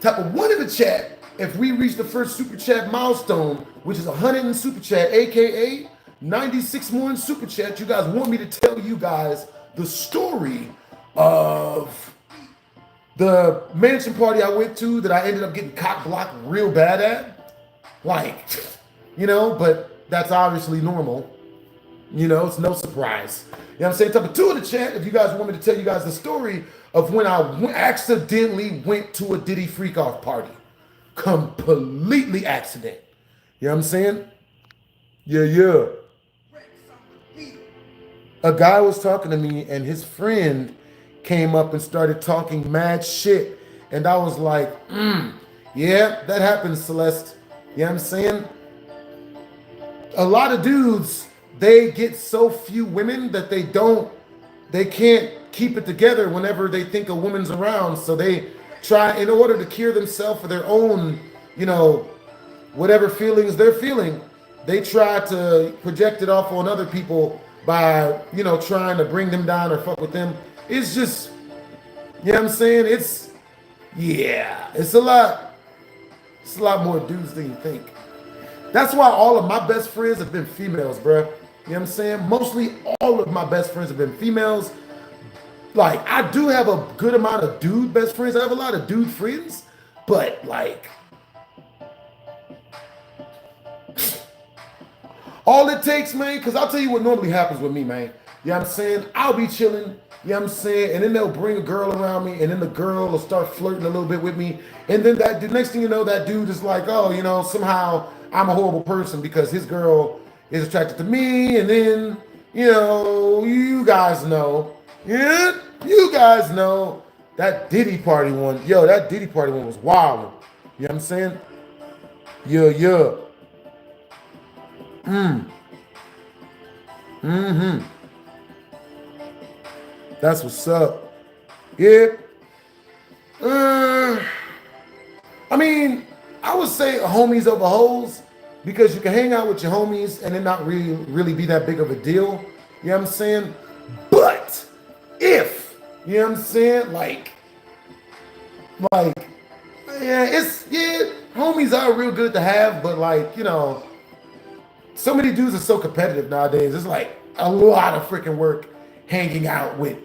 type of one in the chat if we reach the first super chat milestone, which is 100 in super chat, aka 96 more in super chat. You guys want me to tell you guys the story of the mansion party I went to that I ended up getting cock blocked real bad at? Like, you know, but that's obviously normal. You know, it's no surprise. You know what I'm saying? Type of two in the chat if you guys want me to tell you guys the story of when I accidentally went to a Diddy freak off party. Completely accident. You know what I'm saying? Yeah. A guy was talking to me and his friend came up and started talking mad shit. And I was like, yeah, that happens, Celeste. You know what I'm saying? A lot of dudes, they get so few women that they can't keep it together whenever they think a woman's around. So they try, in order to cure themselves for their own, you know, whatever feelings they're feeling, they try to project it off on other people by, you know, trying to bring them down or fuck with them. It's just, you know what I'm saying? It's a lot more dudes than you think. That's why all of my best friends have been females, bro. You know what I'm saying? Mostly all of my best friends have been females. Like, I do have a good amount of dude best friends. I have a lot of dude friends, but like, all it takes, man, because I'll tell you what normally happens with me, man. You know what I'm saying? I'll be chilling, you know what I'm saying? And then they'll bring a girl around me, and then the girl will start flirting a little bit with me. And then the next thing you know, that dude is like, oh, you know, somehow I'm a horrible person because his girl is attracted to me. And then, you know, you guys know. Yeah, you guys know that Diddy party one. Yo, that Diddy party one was wild. You know what I'm saying? Yeah. That's what's up. Yeah. I mean, I would say homies over hoes because you can hang out with your homies and it not really be that big of a deal. You know what I'm saying? But if, you know what I'm saying, like, homies are real good to have, but like, you know, so many dudes are so competitive nowadays. It's like a lot of freaking work hanging out with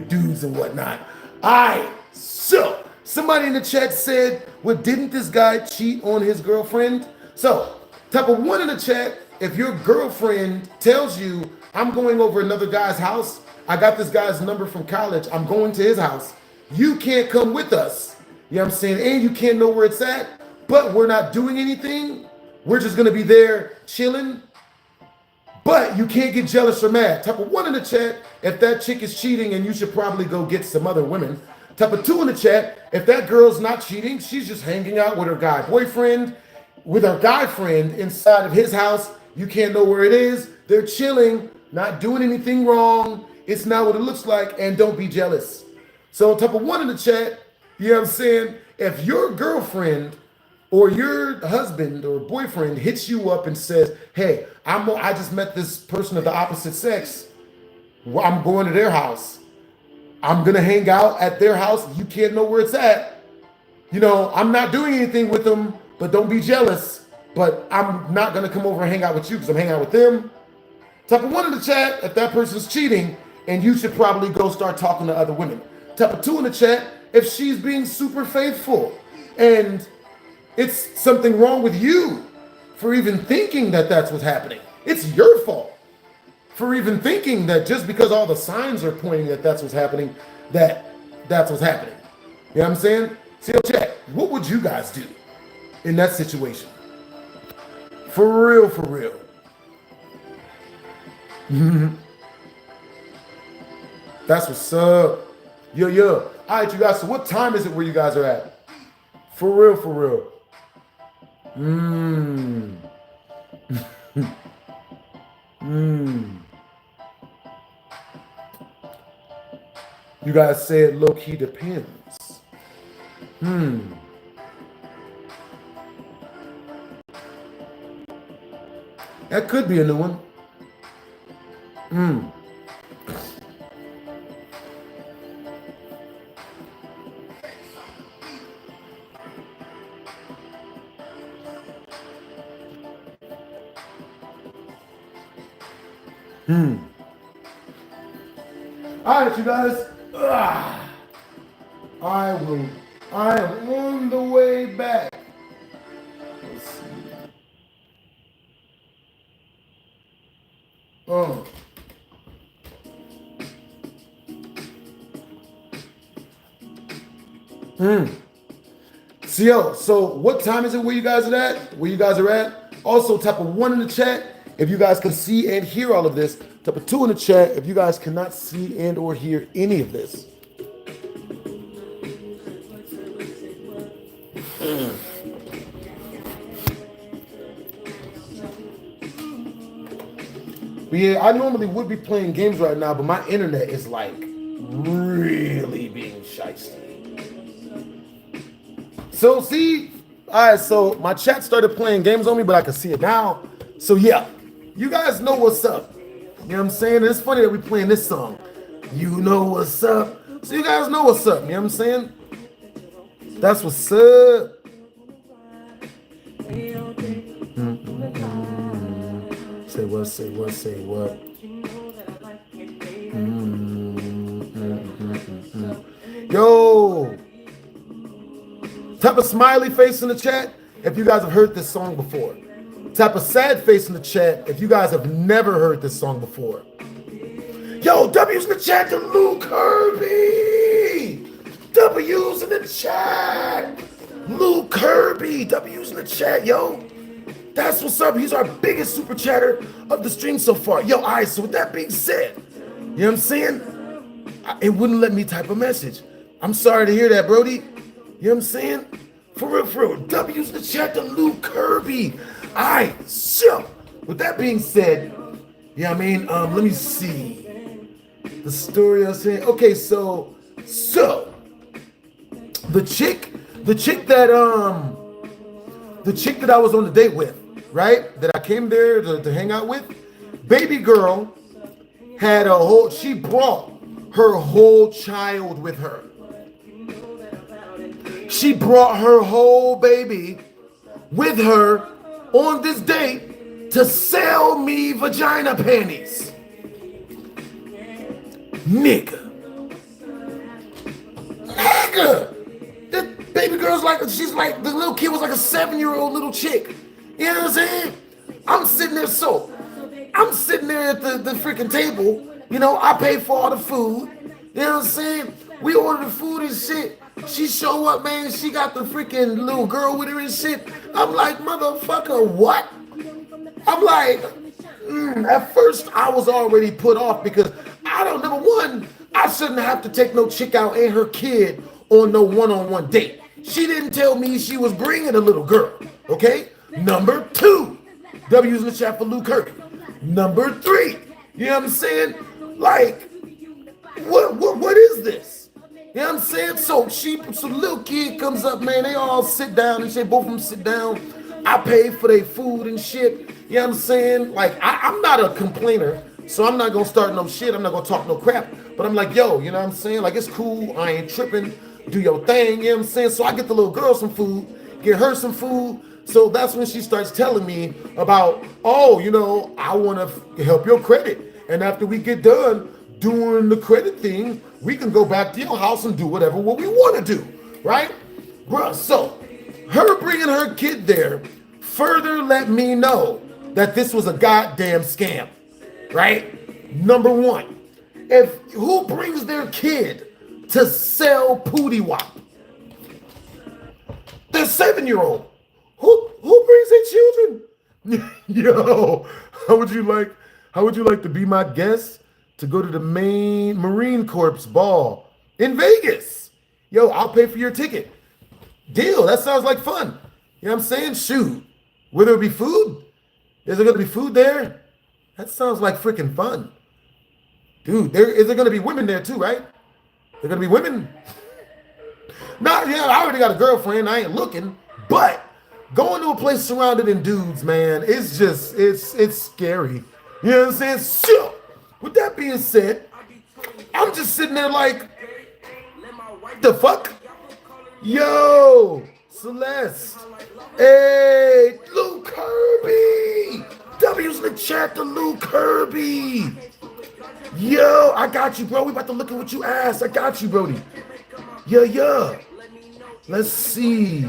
dudes and whatnot. All right, so somebody in the chat said, well, didn't this guy cheat on his girlfriend? So, type of one in the chat, if your girlfriend tells you, I'm going over another guy's house, I got this guy's number from college, I'm going to his house, you can't come with us. You know what I'm saying? And you can't know where it's at, but we're not doing anything. We're just gonna be there chilling, but you can't get jealous or mad. Type of one in the chat, if that chick is cheating and you should probably go get some other women. Type of two in the chat, if that girl's not cheating, she's just hanging out with her guy boyfriend, with her guy friend inside of his house. You can't know where it is. They're chilling, not doing anything wrong. It's not what it looks like, and don't be jealous. So type of one in the chat, you know what I'm saying? If your girlfriend or your husband or boyfriend hits you up and says, hey, I just met this person of the opposite sex. I'm going to their house. I'm going to hang out at their house. You can't know where it's at. You know, I'm not doing anything with them, but don't be jealous. But I'm not gonna come over and hang out with you because I'm hanging out with them. Type of 1 in the chat if that person's cheating and you should probably go start talking to other women. Type of 2 in the chat if she's being super faithful and it's something wrong with you for even thinking that that's what's happening. It's your fault for even thinking that just because all the signs are pointing that that's what's happening, that's what's happening. You know what I'm saying? So chat, what would you guys do in that situation? For real, for real. That's what's up. Yo. All right, you guys. So what time is it where you guys are at? For real, for real. You guys said low-key depends. That could be a new one. All right, you guys. I am on the way back. Let's see. So what time is it where you guys are at? Also, type of 1 in the chat if you guys can see and hear all of this. Type of 2 in the chat if you guys cannot see and or hear any of this. But yeah, I normally would be playing games right now, but my internet is like really being shicey. So see, all right, so my chat started playing games on me, but I can see it now. So yeah, you guys know what's up. You know what I'm saying? It's funny that we playing this song. You know what's up. So you guys know what's up. You know what I'm saying? That's what's up. Say what. Yo. Type a smiley face in the chat if you guys have heard this song before. Type a sad face in the chat if you guys have never heard this song before. Yo, W's in the chat to Luke Kirby. W's in the chat. Luke Kirby. W's in the chat, yo. That's what's up. He's our biggest super chatter of the stream so far. Yo, all right, so with that being said, you know what I'm saying? It wouldn't let me type a message. I'm sorry to hear that, Brody. You know what I'm saying? For real. W's in the chat to Luke Kirby. All right, so with that being said, yeah, I mean, let me see. The story I was saying. Okay, so the chick that I was on the date with, right? That I came there to hang out with, baby girl had she brought her whole child with her. She brought her whole baby with her on this date to sell me vagina panties. Nigga. The baby girl's like, she's like, the little kid was like a 7-year-old little chick. You know what I'm saying? I'm sitting there at the freaking table. You know, I pay for all the food. You know what I'm saying? We order the food and shit. She show up, man. She got the freaking little girl with her and shit. I'm like, motherfucker, what? I'm like, at first I was already put off because number one, I shouldn't have to take no chick out and her kid on no one-on-one date. She didn't tell me she was bringing a little girl, okay? Number 2, W's in the chat for Luke Kirby. Number 3, you know what I'm saying? Like, what is this? You know what I'm saying? So the little kid comes up, man, they all sit down and shit, both of them sit down. I pay for their food and shit, you know what I'm saying? Like, I'm not a complainer, so I'm not gonna start no shit, I'm not gonna talk no crap, but I'm like, yo, you know what I'm saying? Like, it's cool, I ain't tripping. do your thing, you know what I'm saying? So I get the little girl some food, get her some food. So that's when she starts telling me about, oh, you know, I want to help your credit. And after we get done doing the credit thing, we can go back to your house and do whatever what we want to do, right? Bruh, so her bringing her kid there further let me know that this was a goddamn scam, right? Number one, who brings their kid to sell Pootie Wop? The 7-year-old. Who brings their children? Yo, how would you like to be my guest to go to the main Marine Corps ball in Vegas? Yo, I'll pay for your ticket. Deal. That sounds like fun. You know what I'm saying? Shoot. Will there be food? Is there going to be food there? That sounds like freaking fun. Dude, is there going to be women there too, right? There going to be women? Nah, yeah, I already got a girlfriend. I ain't looking. But going to a place surrounded in dudes, man, it's scary. You know what I'm saying? So, with that being said, I'm just sitting there like, the fuck? Yo, Celeste. Hey, Lou Kirby. W's in the chat to Lou Kirby. Yo, I got you, bro. We about to look at what you asked. I got you, Brody. Yeah. Let's see.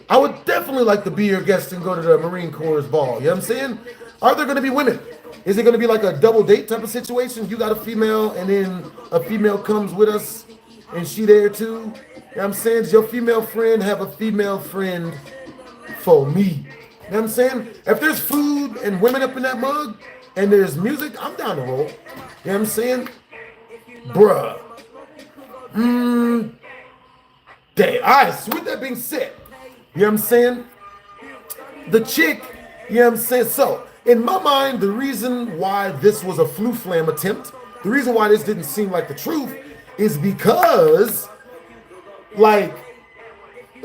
I would definitely like to be your guest and go to the Marine Corps ball. You know what I'm saying? Are there going to be women? Is it going to be like a double date type of situation? You got a female and then a female comes with us and she there too? You know what I'm saying? Does your female friend have a female friend for me? You know what I'm saying? If there's food and women up in that mug and there's music, I'm down to roll. You know what I'm saying? Bruh. Damn. All right, so with that being said, you know what I'm saying? The chick, you know what I'm saying? So, in my mind, the reason why this was a flu flam attempt, the reason why this didn't seem like the truth is because, like,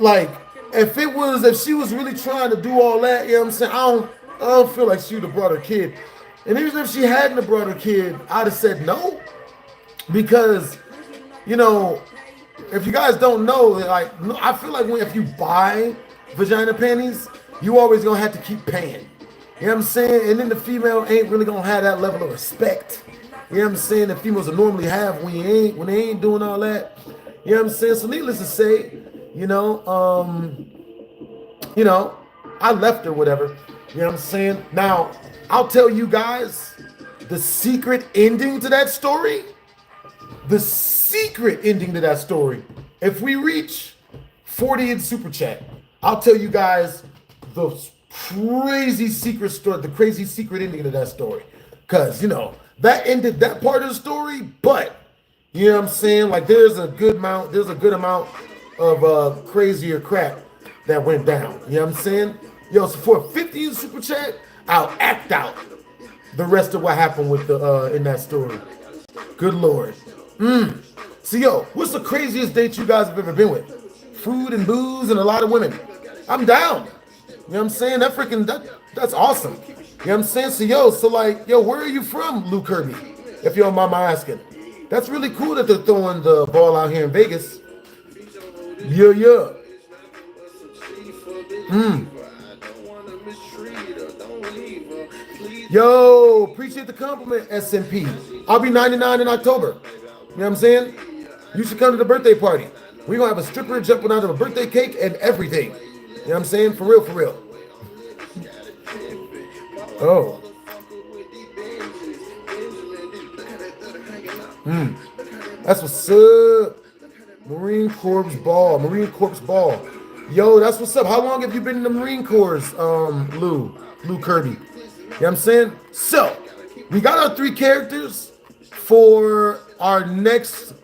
if she was really trying to do all that, you know what I'm saying? I don't feel like she would have brought her kid. And even if she hadn't have brought her kid, I'd have said no. Because, you know, if you guys don't know, like, I feel like if you buy vagina panties, you always gonna have to keep paying. You know what I'm saying? And then the female ain't really gonna have that level of respect. You know what I'm saying? That females will normally have when they ain't doing all that. You know what I'm saying? So needless to say, you know, I left her, whatever. You know what I'm saying? Now, I'll tell you guys the secret ending to that story. The secret ending to that story. If we reach 40 in Super Chat, I'll tell you guys the crazy secret story, the crazy secret ending to that story. Because, you know, that ended that part of the story, but, you know what I'm saying? Like, there's a good amount of crazier crap that went down. You know what I'm saying? Yo, so for 50 in Super Chat, I'll act out the rest of what happened with the in that story. Good Lord. So, yo, what's the craziest date you guys have ever been with? Food and booze and a lot of women. I'm down. You know what I'm saying? That's awesome. You know what I'm saying? So, where are you from, Lou Kirby? If you don't mind my asking. That's really cool that they're throwing the ball out here in Vegas. Yeah. Yo, appreciate the compliment, SMP. I'll be 99 in October. You know what I'm saying? You should come to the birthday party. We're going to have a stripper jumping out of a birthday cake and everything. You know what I'm saying? For real. Oh. That's what's up. Marine Corps ball. Yo, that's what's up. How long have you been in the Marine Corps, Lou Kirby? You know what I'm saying? So, we got our 3 characters for our next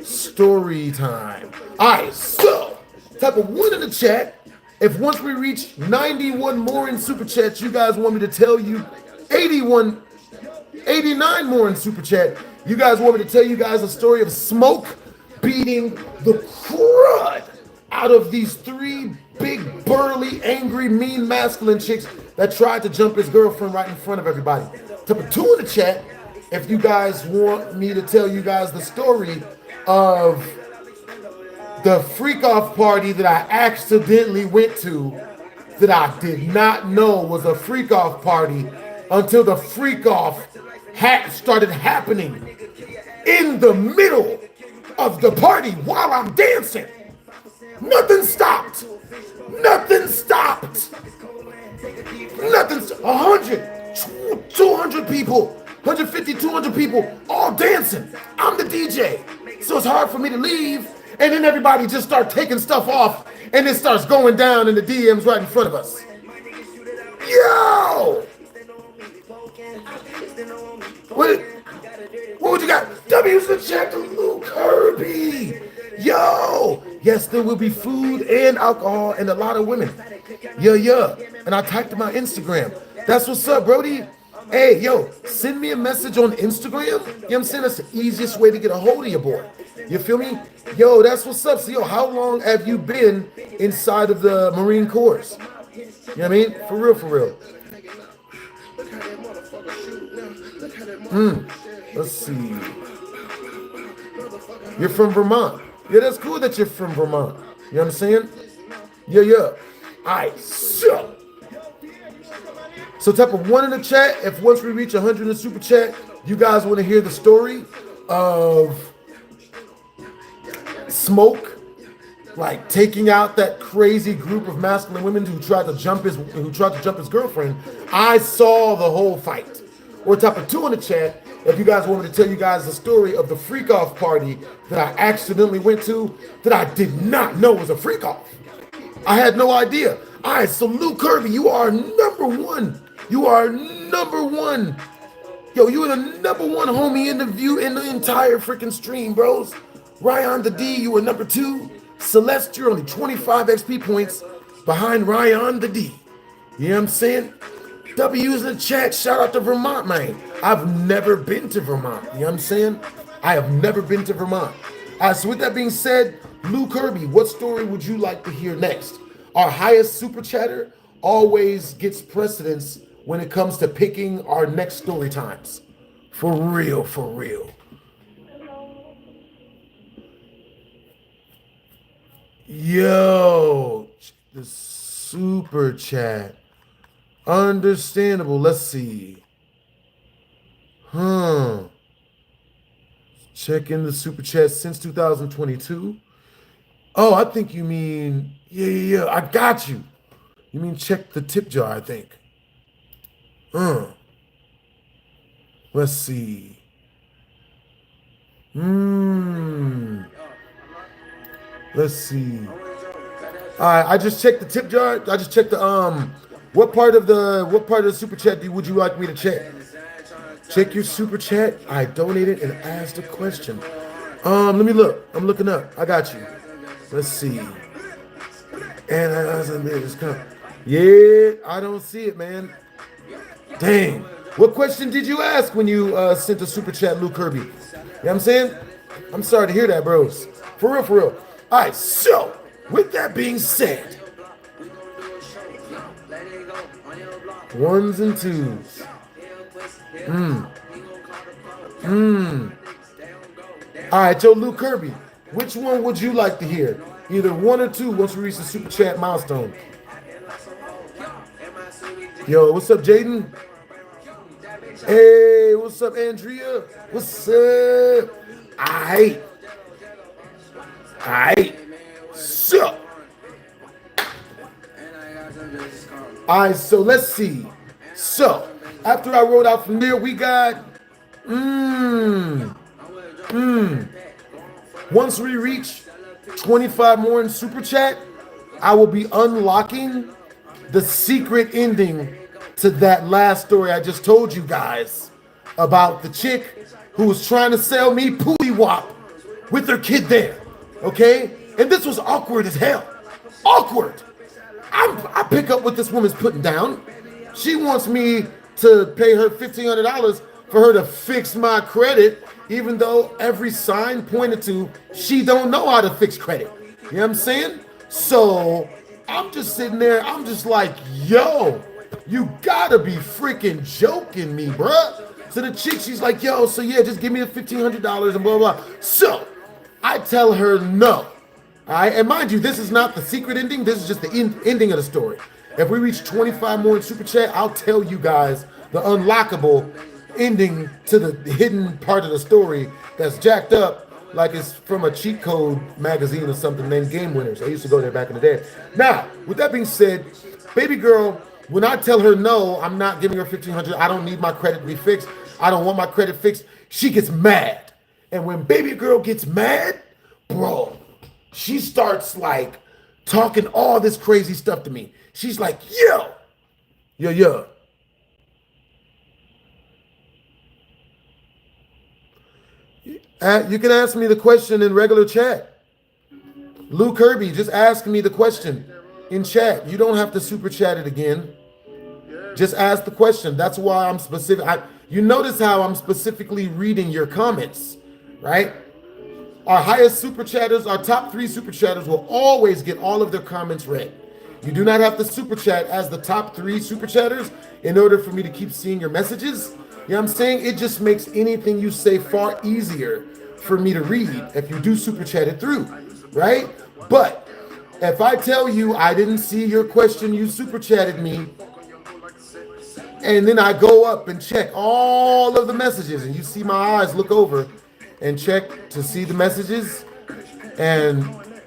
story time. All right, so type of 1 in the chat. If once we reach 91 more in Super Chat, you guys want me to tell you 89 more in Super Chat. You guys want me to tell you guys a story of Smoke beating the crud out of these 3 big, burly, angry, mean, masculine chicks that tried to jump his girlfriend right in front of everybody. Type of 2 in the chat if you guys want me to tell you guys the story of the freak off party that I accidentally went to that I did not know was a freak off party until the freak off started happening in the middle of the party while I'm dancing. Nothing stopped. Nothing stopped. Nothing. 100, 200 people, 150, 200 people all dancing. I'm the DJ. So it's hard for me to leave. And then everybody just start taking stuff off and it starts going down in the DMs right in front of us. Yo! What would you got? W's the check to Lou Kirby. Yo! Yes, there will be food and alcohol and a lot of women. Yeah. And I typed in my Instagram. That's what's up, Brody. Hey, yo, send me a message on Instagram. You know what I'm saying? That's the easiest way to get a hold of your boy. You feel me? Yo, that's what's up. So, yo, how long have you been inside of the Marine Corps? You know what I mean? For real. Let's see. You're from Vermont. Yeah, that's cool that you're from Vermont. You know what I'm saying? Yeah. All right, so type of 1 in the chat. If once we reach 100 in the super chat, you guys want to hear the story of Smoke, like taking out that crazy group of masculine women who tried to jump his girlfriend. I saw the whole fight. Or type of 2 in the chat if you guys want me to tell you guys the story of the freak off party that I accidentally went to that I did not know was a freak off. I had no idea. All right, so Lou Kirby, you are number one. You are number one. Yo, you are the number one homie in the view in the entire freaking stream, bros. Ryan the D, you are number 2. Celeste, you're only 25 XP points behind Ryan the D. You know what I'm saying? W's in the chat, shout out to Vermont, man. I've never been to Vermont. You know what I'm saying? I have never been to Vermont. All right, so with that being said, Lou Kirby, what story would you like to hear next? Our highest super chatter always gets precedence when it comes to picking our next story times. For real. Yo, the super chat. Understandable. Let's see. Checking the super chat since 2022. Oh, I think you mean, yeah, I got you. You mean check the tip jar, I think. Let's see. Let's see. All right, I just checked the tip jar. I just checked the what part of the super chat would you like me to check? Check your super chat. I donated and asked a question. Let me look. I'm looking up. I got you. Let's see. And yeah, I don't see it, man. Dang. What question did you ask when you sent a super chat, Lou Kirby? You know what I'm saying? I'm sorry to hear that, bros. For real. All right, so with that being said, 1s and 2s. All right, yo, Lou Kirby, which one would you like to hear? Either 1 or 2 once we reach the super chat milestone. Yo, what's up, Jaden? Hey, what's up, Andrea? What's up? Aight. So. All right, so let's see. So, after I wrote out from there, we got, once we reach 25 more in super chat, I will be unlocking the secret ending to that last story I just told you guys about the chick who was trying to sell me Pootie Wop with her kid there, okay? And this was awkward as hell. Awkward. I pick up what this woman's putting down. She wants me to pay her $1,500 for her to fix my credit, even though every sign pointed to she don't know how to fix credit. You know what I'm saying? So I'm just sitting there, I'm just like, yo, you gotta be freaking joking me, bruh. So the chick, she's like, yo, so yeah, just give me the $1,500 and blah, blah. So I tell her no. All right, and mind you, this is not the secret ending. This is just the ending of the story. If we reach 25 more in Super Chat, I'll tell you guys the unlockable ending to the hidden part of the story that's jacked up like it's from a cheat code magazine or something named Game Winners. I used to go there back in the day. Now, with that being said, baby girl, when I tell her no, I'm not giving her 1,500. I don't need my credit to be fixed. I don't want my credit fixed. She gets mad. And when baby girl gets mad, bro, she starts like talking all this crazy stuff to me. She's like, yo. You can ask me the question in regular chat. Lou Kirby, just ask me the question in chat. You don't have to super chat it again. Just ask the question. That's why I'm specific. You notice how I'm specifically reading your comments, right? Our highest super chatters, our top 3 super chatters will always get all of their comments read. You do not have to super chat as the top 3 super chatters in order for me to keep seeing your messages. You know what I'm saying? It just makes anything you say far easier for me to read if you do super chat it through, right? But if I tell you I didn't see your question, you super chatted me, and then I go up and check all of the messages, and you see my eyes look over and check to see the messages, and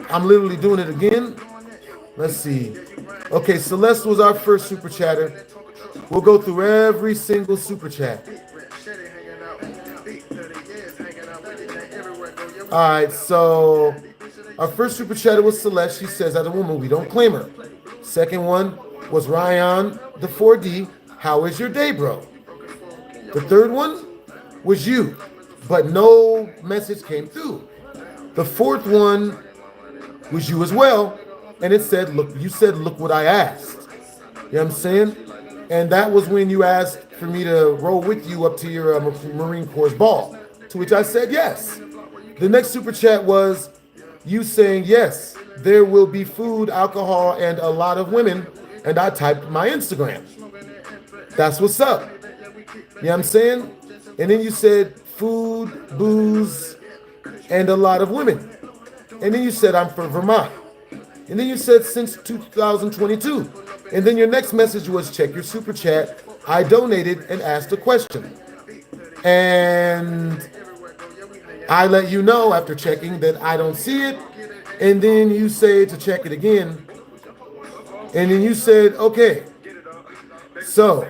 I'm literally doing it again. Let's see. Okay, Celeste was our first super chatter. We'll go through every single super chat. All right, so our first super chatter was Celeste. She says, as a woman, we don't claim her. Second one was Ryan, the 4D. How is your day, bro? The third one was you, but no message came through. The fourth one was you as well. And it said, look, you said, look what I asked. You know what I'm saying? And that was when you asked for me to roll with you up to your Marine Corps ball, to which I said yes. The next super chat was you saying, yes, there will be food, alcohol, and a lot of women. And I typed my Instagram. That's what's up. You know what I'm saying? And then you said food, booze, and a lot of women. And then you said, I'm from Vermont. And then you said since 2022. And then your next message was check your super chat. I donated and asked a question. And I let you know after checking that I don't see it. And then you say to check it again. And then you said, okay. So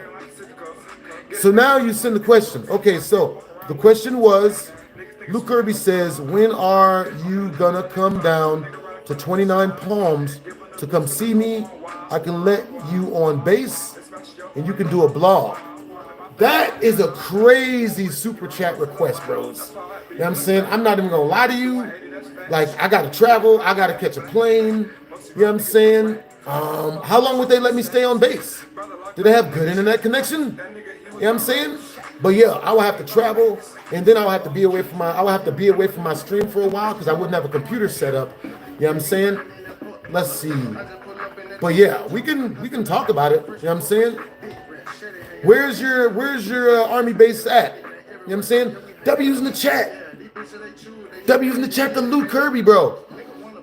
now you send the question. Okay, so the question was, Luke Kirby says, when are you gonna come down to 29 Palms to come see me? I can let you on base and you can do a blog. That is a crazy super chat request, bros. You know what I'm saying? I'm not even gonna lie to you. Like, I gotta travel, I gotta catch a plane. You know what I'm saying? How long would they let me stay on base? Do they have good internet connection? You know what I'm saying? But yeah, I will have to travel, and then I'll have to be away from my stream for a while because I wouldn't have a computer set up. You know what I'm saying? Let's see. But yeah, we can talk about it. You know what I'm saying? Where's your army base at? You know what I'm saying? W's in the chat. W's in the chat to Luke Kirby, bro.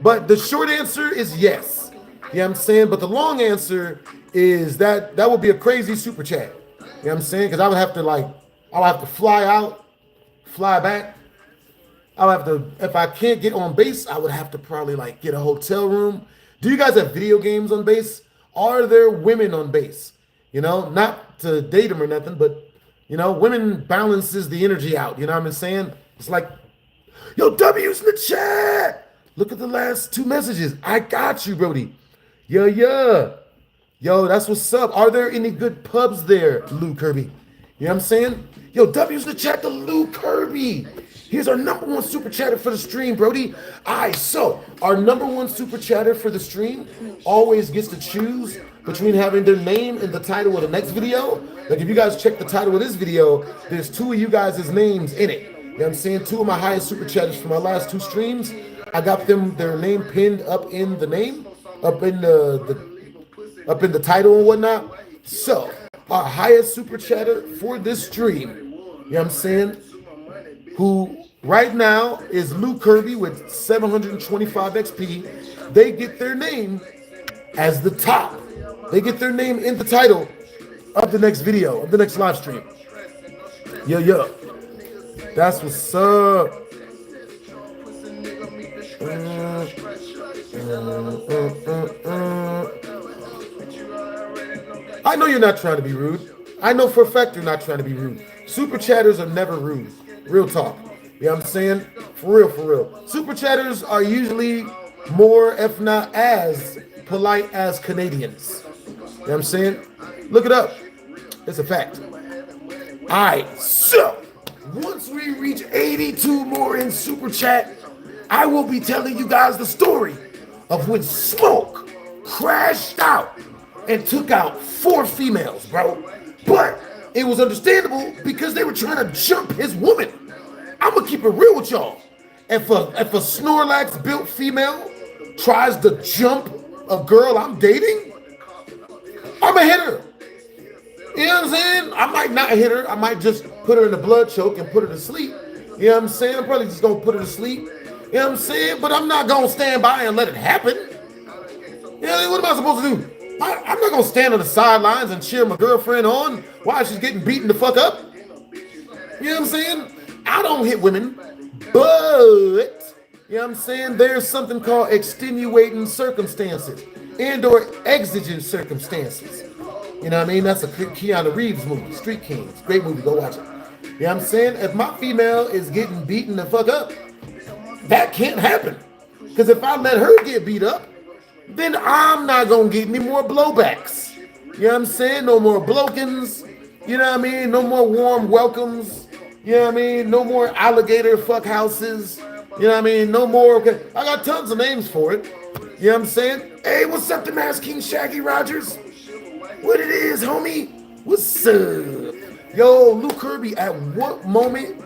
But the short answer is yes. You know what I'm saying? But the long answer is that would be a crazy super chat. You know what I'm saying? Because I would have to fly out, fly back. I would have to, if I can't get on base, I would have to probably like get a hotel room. Do you guys have video games on base? Are there women on base? You know, not to date them or nothing, but you know, women balances the energy out. You know what I'm saying? It's like, yo, W's in the chat. Look at the last 2 messages. I got you, Brody. Yeah. Yo, that's what's up. Are there any good pubs there, Lou Kirby? You know what I'm saying? Yo, W's in the chat to Lou Kirby. Here's our #1 super chatter for the stream, Brody. So our #1 super chatter for the stream always gets to choose between having their name in the title of the next video. Like if you guys check the title of this video, there's 2 of you guys' names in it. You know what I'm saying? 2 of my highest super chatters for my last 2 streams. I got their name pinned up in the name, up in the title and whatnot. So our highest super chatter for this stream, you know what I'm saying, who right now is Lou Kirby with 725 XP. They get their name as the top. They get their name in the title of the next video, of the next live stream. Yo. That's what's up. I know you're not trying to be rude. I know for a fact you're not trying to be rude. Super chatters are never rude. Real talk. You know what I'm saying? For real. Super chatters are usually more, if not as polite as Canadians. You know what I'm saying? Look it up. It's a fact. All right, so once we reach 82 more in Super Chat, I will be telling you guys the story of when Smoke crashed out and took out 4 females, bro. But it was understandable because they were trying to jump his woman. I'm gonna keep it real with y'all. If a Snorlax built female tries to jump a girl I'm dating, I'ma hit her. You know what I'm saying? I might not hit her. I might just put her in a blood choke and put her to sleep. You know what I'm saying? I'm probably just gonna put her to sleep. You know what I'm saying? But I'm not gonna stand by and let it happen. You know, what am I supposed to do? I'm not gonna stand on the sidelines and cheer my girlfriend on while she's getting beaten the fuck up. You know what I'm saying? I don't hit women, but you know what I'm saying? There's something called extenuating circumstances and/or exigent circumstances. You know what I mean? That's a Keanu Reeves movie, Street Kings. Great movie, go watch it. You know what I'm saying? If my female is getting beaten the fuck up, that can't happen. Because if I let her get beat up, then I'm not going to get any more blowbacks. You know what I'm saying? No more blokins. You know what I mean? No more warm welcomes. You know what I mean? No more alligator fuck houses. You know what I mean? No more. Okay. I got tons of names for it. You know what I'm saying? Hey, what's up, the Mass King Shaggy Rogers? What it is, homie? What's up? Yo, Luke Kirby, at what moment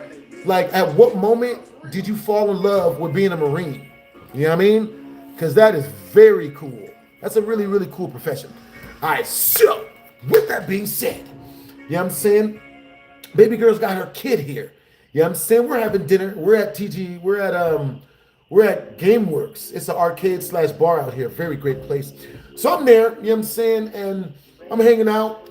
did you fall in love with being a Marine? You know what I mean? Because that is very cool. That's a really, really cool profession. All right, so with that being said, you know what I'm saying? Baby girl's got her kid here. You know what I'm saying? We're having dinner. We're at TG. We're at GameWorks. It's an arcade/bar out here. Very great place. So I'm there, you know what I'm saying? And I'm hanging out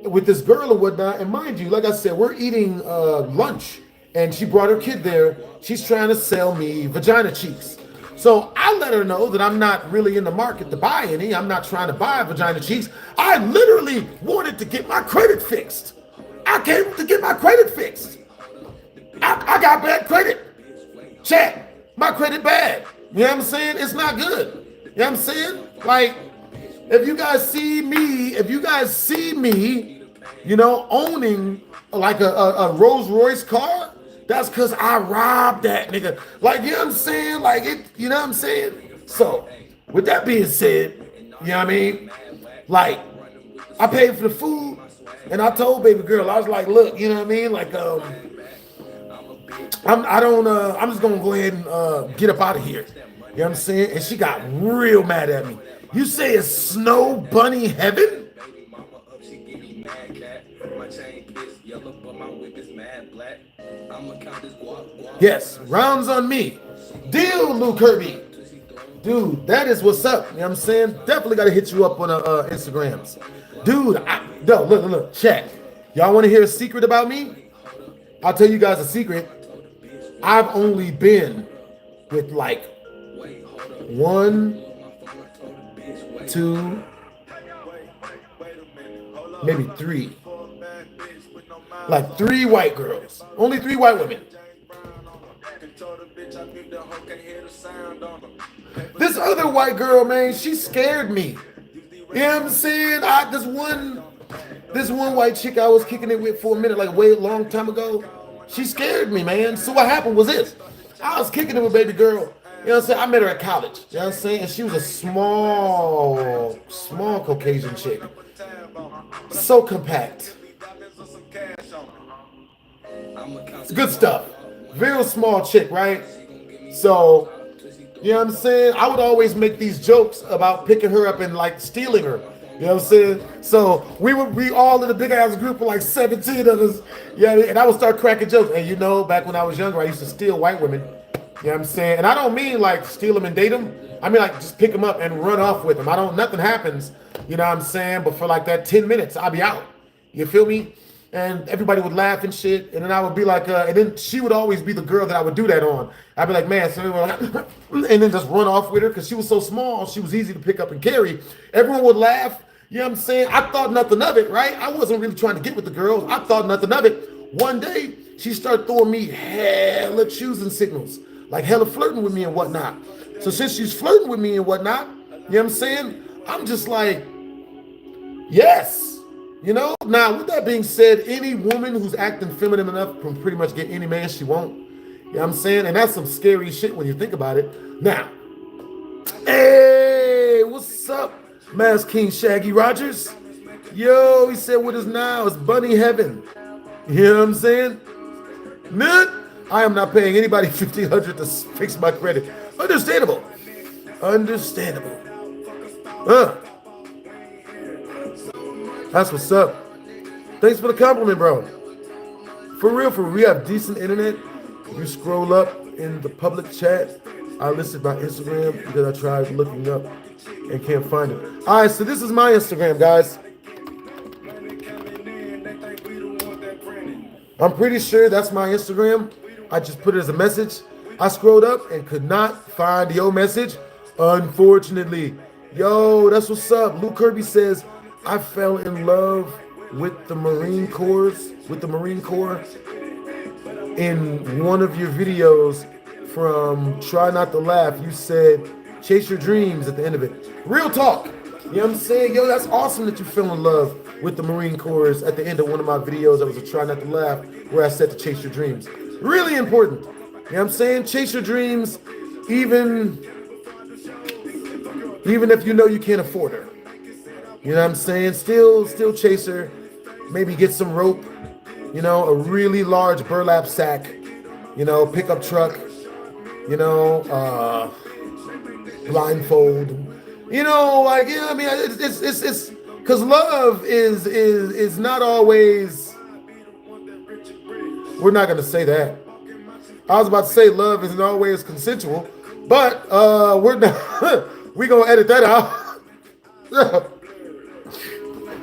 with this girl and whatnot. And mind you, like I said, we're eating lunch. And she brought her kid there. She's trying to sell me vagina cheeks. So I let her know that I'm not really in the market to buy any. I'm not trying to buy vagina cheeks. I literally wanted to get my credit fixed. I came to get my credit fixed. I got bad credit. Chat, my credit bad. You know what I'm saying? It's not good. You know what I'm saying? Like, if you guys see me, you know, owning like a Rolls Royce car, that's because I robbed that nigga. Like, you know what I'm saying? Like, it, you know what I'm saying? So, with that being said, you know what I mean? Like, I paid for the food, and I told baby girl, I was like, look, you know what I mean? Like, I'm just gonna go ahead and get up out of here. You know what I'm saying? And she got real mad at me. You say it's snow bunny heaven? Yes, rounds on me. Deal, Lou Kirby. Dude, that is what's up. You know what I'm saying? Definitely got to hit you up on Instagrams. Dude, look, chat. Y'all want to hear a secret about me? I'll tell you guys a secret. I've only been with like 1, 2, maybe 3. Like 3 white girls. Only 3 white women. This other white girl, man, she scared me. You know what I'm saying? This one white chick I was kicking it with for a minute, like a long time ago, she scared me, man. So what happened was this. I was kicking it with baby girl. You know what I'm saying? I met her at college. You know what I'm saying? And she was a small Caucasian chick. So compact. It's good stuff. Very small chick, right? So, you know what I'm saying? I would always make these jokes about picking her up and like stealing her. You know what I'm saying? So we would be all in a big ass group of like 17 of us. Yeah, and I would start cracking jokes. And you know, back when I was younger, I used to steal white women. You know what I'm saying? And I don't mean like steal them and date them. I mean like just pick them up and run off with them. I don't, nothing happens. You know what I'm saying? But for like that 10 minutes, I'll be out. You feel me? And everybody would laugh and shit. And then I would be like, and then she would always be the girl that I would do that on. I'd be like, man, so and then just run off with her because she was so small. She was easy to pick up and carry. Everyone would laugh. You know what I'm saying? I thought nothing of it, right? I wasn't really trying to get with the girls. I thought nothing of it. One day, she started throwing me hella choosing signals, like hella flirting with me and whatnot. So since she's flirting with me and whatnot, you know what I'm saying? I'm just like, yes. You know, now with that being said, any woman who's acting feminine enough can pretty much get any man she wants. You know what I'm saying? And that's some scary shit when you think about it. Now, hey, what's up, Mass King Shaggy Rogers? Yo, he said, what is now? It's bunny heaven. You know what I'm saying? Man, I am not paying anybody $1,500 to fix my credit. Understandable. Understandable. That's what's up. Thanks for the compliment, bro. For real, we have decent internet. If you scroll up in the public chat, I listed my Instagram because I tried looking up and can't find it. All right, so this is my Instagram, guys. I'm pretty sure that's my Instagram. I just put it as a message. I scrolled up and could not find your message, unfortunately. Yo, that's what's up. Luke Kirby says, I fell in love with the Marine Corps, in one of your videos from Try Not to Laugh. You said, chase your dreams at the end of it. Real talk. You know what I'm saying? Yo, that's awesome that you fell in love with the Marine Corps at the end of one of my videos. That was a Try Not to Laugh where I said to chase your dreams. Really important. You know what I'm saying? Chase your dreams even if you know you can't afford her. You know what I'm saying? Still chase her. Maybe get some rope. You know, a really large burlap sack. You know, pickup truck. You know, blindfold. You know, like, yeah, I mean, it's because love is not always. We're not gonna say that. I was about to say love isn't always consensual, but we're not. We gonna edit that out.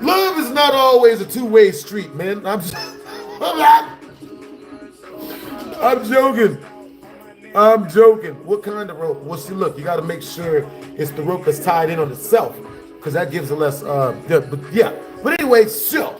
Love is not always a two-way street, man. I'm joking. What kind of rope? Well, see, look, you got to make sure it's the rope that's tied in on itself, because that gives a less. But anyway, so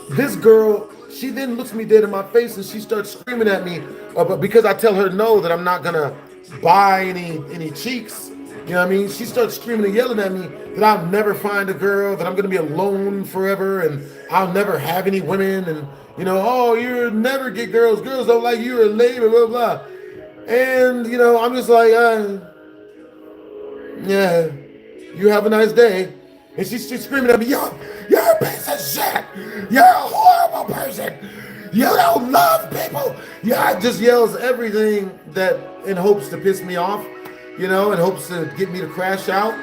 this girl, she then looks me dead in my face and she starts screaming at me, but because I tell her no, that I'm not gonna buy any cheeks. You know what I mean? She starts screaming and yelling at me that I'll never find a girl, that I'm gonna be alone forever, and I'll never have any women, and you know, oh, you'll never get girls. Girls don't like you, you're lame, blah, blah, blah. And you know, I'm just like, yeah, you have a nice day. And she's screaming at me, you're a piece of shit. You're a horrible person. You don't love people. Yeah, just yells everything that in hopes to piss me off. You know, in hopes to get me to crash out.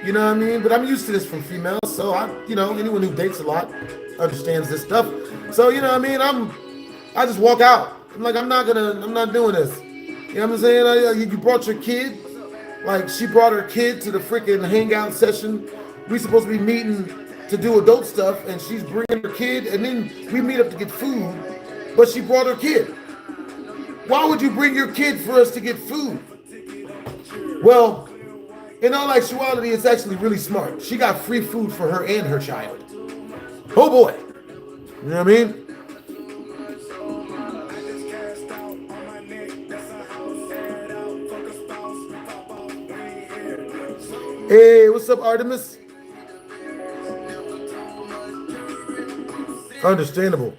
You know what I mean? But I'm used to this from females, so anyone who dates a lot understands this stuff. So, you know what I mean? I just walk out. I'm like, I'm not doing this. You know what I'm saying? You brought your kid. Like, she brought her kid to the freaking hangout session. We supposed to be meeting to do adult stuff, and she's bringing her kid, and then we meet up to get food, but she brought her kid. Why would you bring your kid for us to get food? Well, in all actuality, it's actually really smart. She got free food for her and her child. Oh boy. You know what I mean? Hey, what's up, Artemis? Understandable.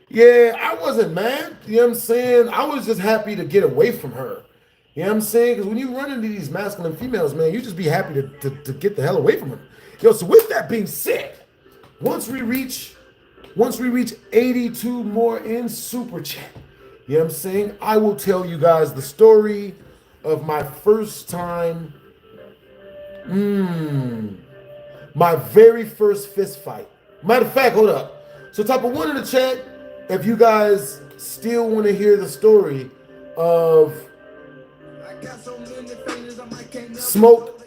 Yeah, I wasn't mad. You know what I'm saying? I was just happy to get away from her. You know what I'm saying? Because when you run into these masculine females, man, you just be happy to get the hell away from them. Yo, so with that being said, once we reach 82 more in Super Chat, you know what I'm saying? I will tell you guys the story of my first time. My very first fist fight. Matter of fact, hold up. So type a 1 in the chat if you guys still want to hear the story of Smoke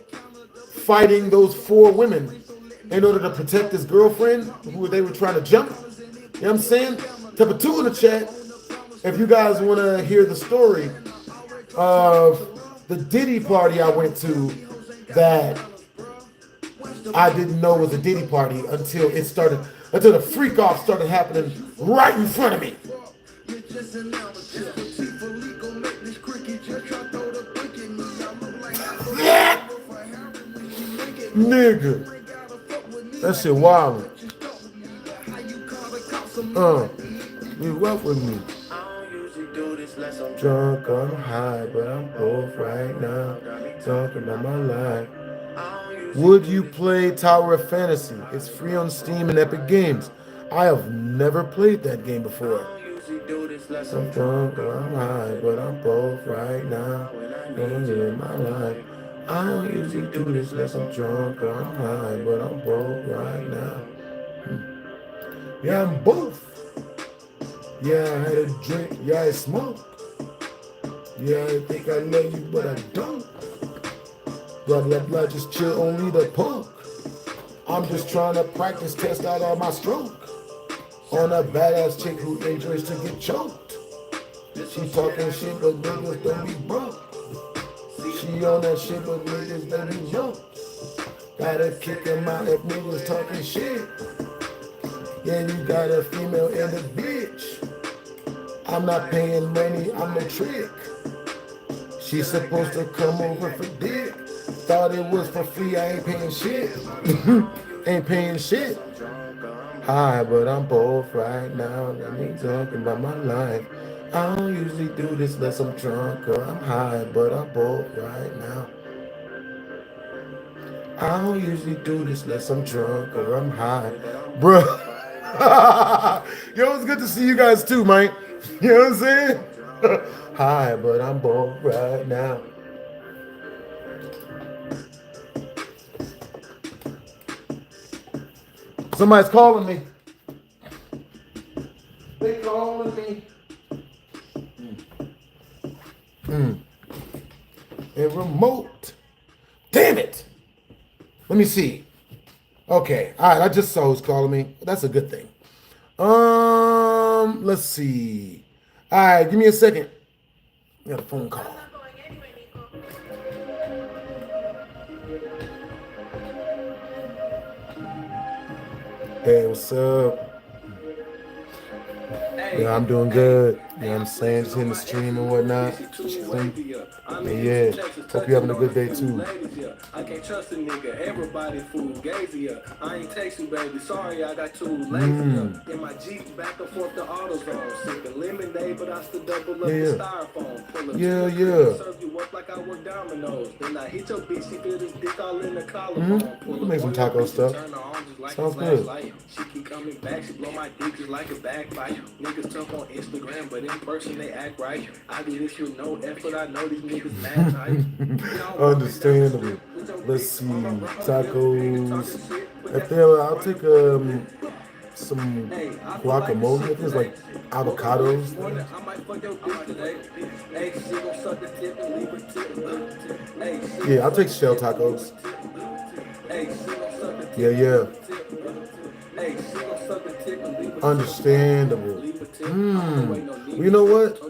fighting those 4 women in order to protect his girlfriend who they were trying to jump. You know what I'm saying? Type a 2 in the chat if you guys want to hear the story of the Diddy party I went to that I didn't know was a Diddy party until the freak off started happening right in front of me. Nigga, that shit wild. You rough with me. Drunk, I'm high, but I'm both right now. Talking about my life. Would you play Tower of Fantasy? It's free on Steam and Epic Games. I have never played that game before. I'm drunk, I'm high, but I'm both right now. In my life. I don't usually do this unless I'm drunk or I'm high, but I'm both right now. Yeah, I'm both. Yeah, I had a drink. Yeah, I smoked. Yeah, I think I love you, but I don't. Blah, blah, blah, just chill, only the poke. I'm just trying to practice, test out all my stroke. On a badass chick who enjoys to get choked. She talking shit, but niggas don't be broke. She on that shit, but niggas don't be broke. Gotta kick him out if niggas talking shit. Yeah, you got a female and a bitch. I'm not paying money, I'm a trick. She's supposed to come over for dick. Thought it was for free, I ain't paying shit. Ain't paying shit. Hi, but I'm both right now. Let me talking about my life. I don't usually do this unless I'm drunk or I'm high, but I'm both right now. I don't usually do this unless I'm drunk or I'm high. Bruh. Yo, it's good to see you guys too, Mike. You know what I'm saying? Hi, but I'm both right now. Somebody's calling me. They calling me. And remote. Damn it. Let me see. Okay. All right. I just saw who's calling me. That's a good thing. Let's see. All right. Give me a second. I got a phone call. Hey, what's up? Yeah, I'm doing good. You know what I'm saying? Just hitting the stream and whatnot. Yeah. Hope you're having a good day too. I can't trust a nigga. Everybody fool gazy. I ain't texting, baby. Sorry, I got too lazy. In my Jeep, back and forth to AutoZone. Sipping lemonade, but I still double up the styrofoam. Pull up serve you up like I work dominoes. Then I hit your bitch, she feel this dick all in the collarbone. We can make some taco stuff. Sounds good. She keep coming back, she blow my dick just like a backfire. Niggas tough on Instagram, but in person they act right. I do this with no effort, I know these niggas mad tight. Understandable. Let's see, tacos. If they're, I'll take some guacamole. I think it's like avocados. Yeah, I'll take shell tacos. Yeah. Understandable. You know what?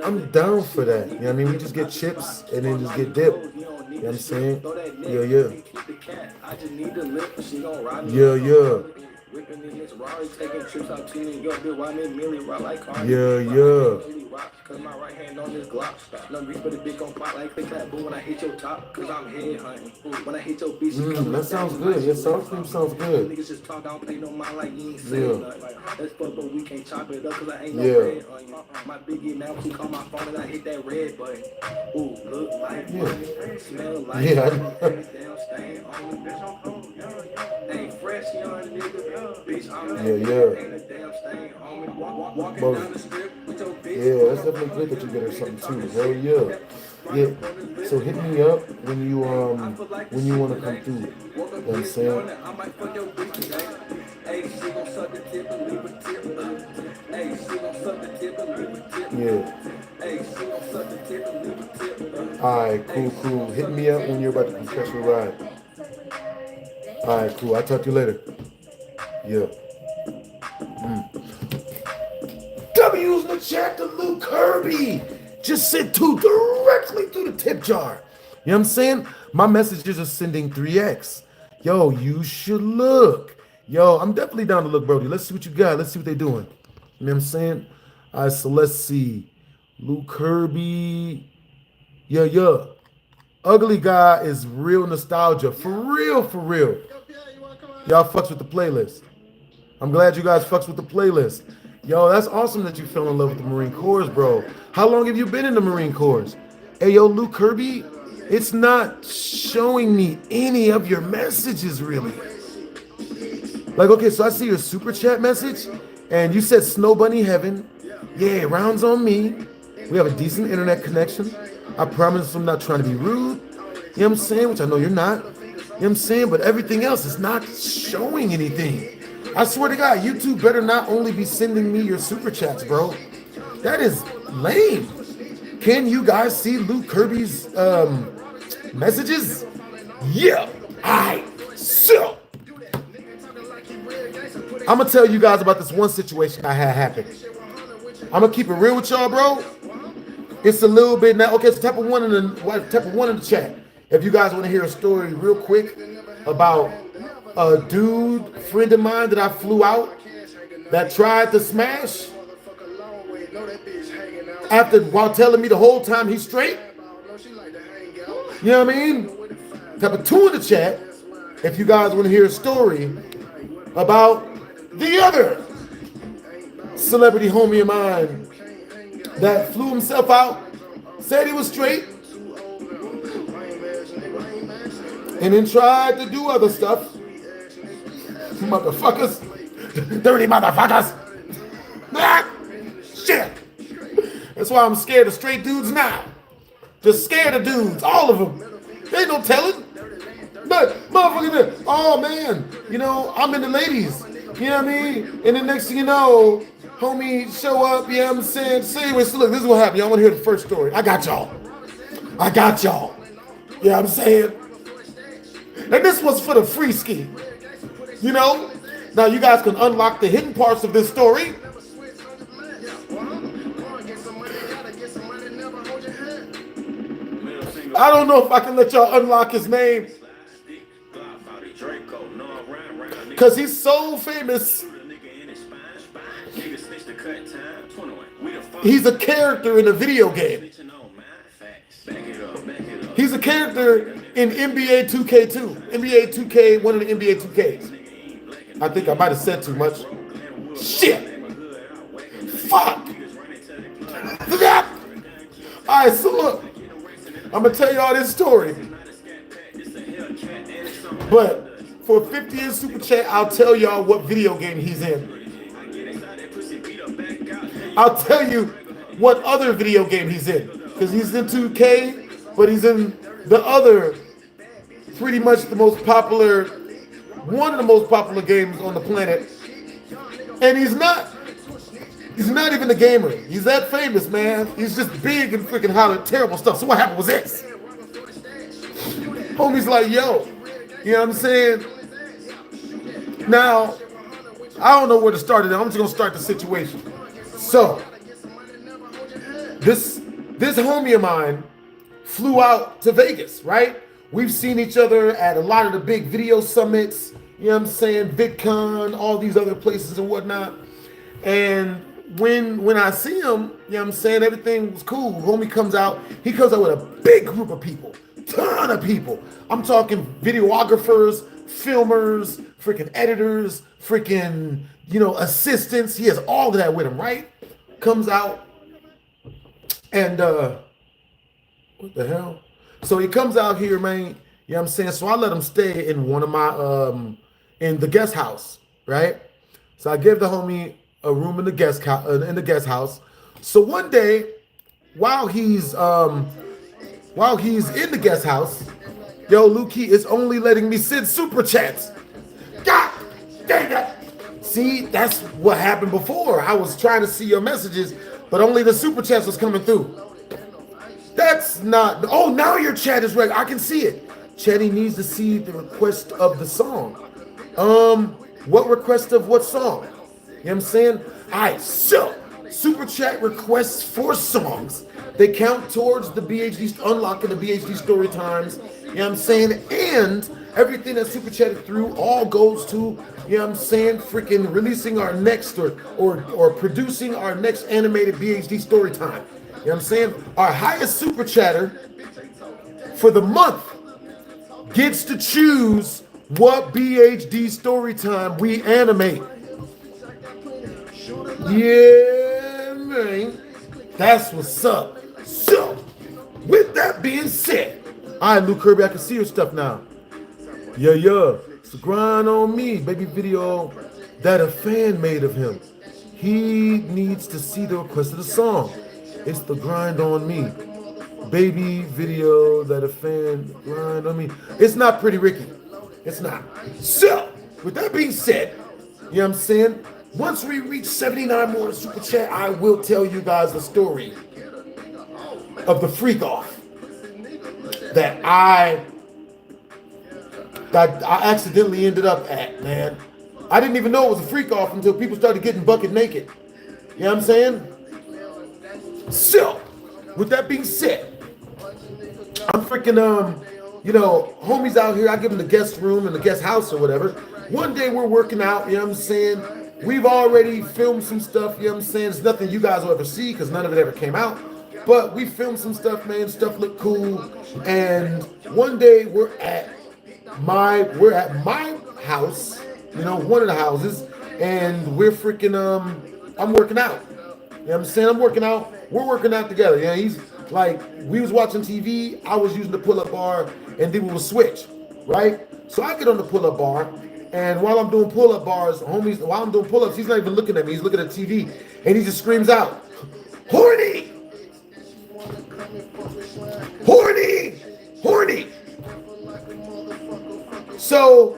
I'm down for that. You know what I mean? We just get chips and then just get dip. You know what I'm saying? Yeah. Cause my right hand on this Glock. No reach for the dick on pot like click clap, but when I hit your top, cause I'm head hunting. When I hit your bitch, that sounds good. Your sounds good. Niggas just talk, I don't pay no mind like you ain't saying nothing. Let's fuck, but we can't chop it up, cause I ain't no red on you. My biggie now, she call my phone and I hit that red button. Ooh, look like money, smell like money. Damn stain on me, bitch, I'm cold. Ain't fresh, young nigga, bitch, I'm that ain't a damn stain on me. Walking down the strip with your bitch. Yeah, that's definitely good that you get her something too. Hell yeah. So hit me up when you want to come through. what I'm saying? I might fuck your bitch. Hey, she gon' suck the tip and leave a tip. Hey, she gon' suck the tip and leave a tip. Yeah. Hey, she gon' suck the tip and leave a tip. Alright, cool. Hit me up when you're about to confess your ride. Alright, cool. I'll talk to you later. Yeah. W's in the chat to Luke Kirby. Just sent 2 directly through the tip jar. You know what I'm saying? My messages are sending 3x. Yo, you should look. Yo, I'm definitely down to look, Brody. Let's see what you got. Let's see what they're doing. You know what I'm saying? All right, so let's see. Luke Kirby. Yeah. Ugly Guy is real nostalgia. For real. Y'all fucks with the playlist. I'm glad you guys fucks with the playlist. Yo, that's awesome that you fell in love with the Marine Corps, bro. How long have you been in the Marine Corps? Hey, yo, Luke Kirby, it's not showing me any of your messages, really. Like, okay, so I see your super chat message, and you said Snow Bunny Heaven. Yeah, rounds on me. We have a decent internet connection. I promise I'm not trying to be rude. You know what I'm saying? Which I know you're not. You know what I'm saying? But everything else is not showing anything. I swear to God, YouTube better not only be sending me your super chats, bro. That is lame. Can you guys see Luke Kirby's messages? Yeah. Alright. So I'm gonna tell you guys about this one situation I had happen. I'm gonna keep it real with y'all, bro. It's a little bit now. Okay, so type of one in the chat. If you guys want to hear a story real quick about a dude friend of mine that I flew out that tried to smash while telling me the whole time he's straight. You know what I mean? Type of 2 in the chat if you guys want to hear a story about the other celebrity homie of mine that flew himself out, said he was straight, and then tried to do other stuff. Motherfuckers. Dirty motherfuckers. Ah, shit. That's why I'm scared of straight dudes now. Just scared of dudes. All of them. They ain't no telling. But motherfucker, oh man, you know, I'm into ladies. You know what I mean? And the next thing you know, homie show up, you know what I'm saying? So anyway, so look, this is what happened. Y'all want to hear the first story. I got y'all. You know what I'm saying? And this was for the free ski. You know? Now you guys can unlock the hidden parts of this story. I don't know if I can let y'all unlock his name, because he's so famous. He's a character in a video game. He's a character in NBA 2K2. NBA 2K, one of the NBA 2Ks. I think I might have said too much. Shit. Fuck. Alright, so look. I'm going to tell y'all this story. But for 50 in Super Chat, I'll tell y'all what video game he's in. I'll tell you what other video game he's in. Because he's in 2K, but he's in the other, pretty much the most popular, one of the most popular games on the planet. And he's not even a gamer. He's that famous, man. He's just big and freaking hollering terrible stuff. So what happened was this. Homie's like, yo, you know what I'm saying? Now, I don't know where to start it. I'm just going to start the situation. So, this homie of mine flew out to Vegas, right? We've seen each other at a lot of the big video summits, you know what I'm saying, VidCon, all these other places and whatnot. And when I see him, you know what I'm saying, everything was cool. Homie comes out, he comes out with a big group of people, ton of people. I'm talking videographers, filmers, freaking editors, freaking, you know, assistants. He has all of that with him, right? Comes out and what the hell? So he comes out here, man, you know what I'm saying? So I let him stay in one of my in the guest house, right? So I gave the homie a room in the guest house. So one day, while he's in the guest house, Yo, Luki is only letting me send super chats. God dang it. See, that's what happened before. I was trying to see your messages, but only the super chats was coming through. That's not, oh, now your chat is ready. I can see it. Chatty needs to see the request of the song. What request of what song? You know what I'm saying? All right, so super chat requests for songs. They count towards the BHD, unlocking the BHD story times. You know what I'm saying? And everything that super chatted through all goes to, you know what I'm saying, freaking releasing our next or producing our next animated BHD story time. You know what I'm saying? Our highest super chatter for the month gets to choose what BHD story time we animate. Yeah, man. That's what's up. So, with that being said, all right, Luke Kirby, I can see your stuff now. Yeah. It's a grind on me, baby video that a fan made of him. He needs to see the request of the song. It's the grind on me. Baby video that a fan grind on me. It's not Pretty Ricky. It's not. So, with that being said, you know what I'm saying? Once we reach 79 more super chat, I will tell you guys the story of the freak off that I accidentally ended up at, man. I didn't even know it was a freak off until people started getting bucket naked. You know what I'm saying? So, with that being said, I'm freaking, you know, homies out here, I give them the guest room and the guest house or whatever. One day we're working out, you know what I'm saying? We've already filmed some stuff, you know what I'm saying? It's nothing you guys will ever see because none of it ever came out. But we filmed some stuff, man. Stuff looked cool. And one day we're at my house, you know, one of the houses, and we're freaking, I'm working out. You know what I'm saying? I'm working out. We're working out together. Yeah, he's like, we was watching TV. I was using the pull-up bar, and then we would switch, right? So I get on the pull-up bar, and while I'm doing pull-up bars, homies, while I'm doing pull-ups, he's not even looking at me. He's looking at TV, and he just screams out, "Horny! Horny! Horny!" So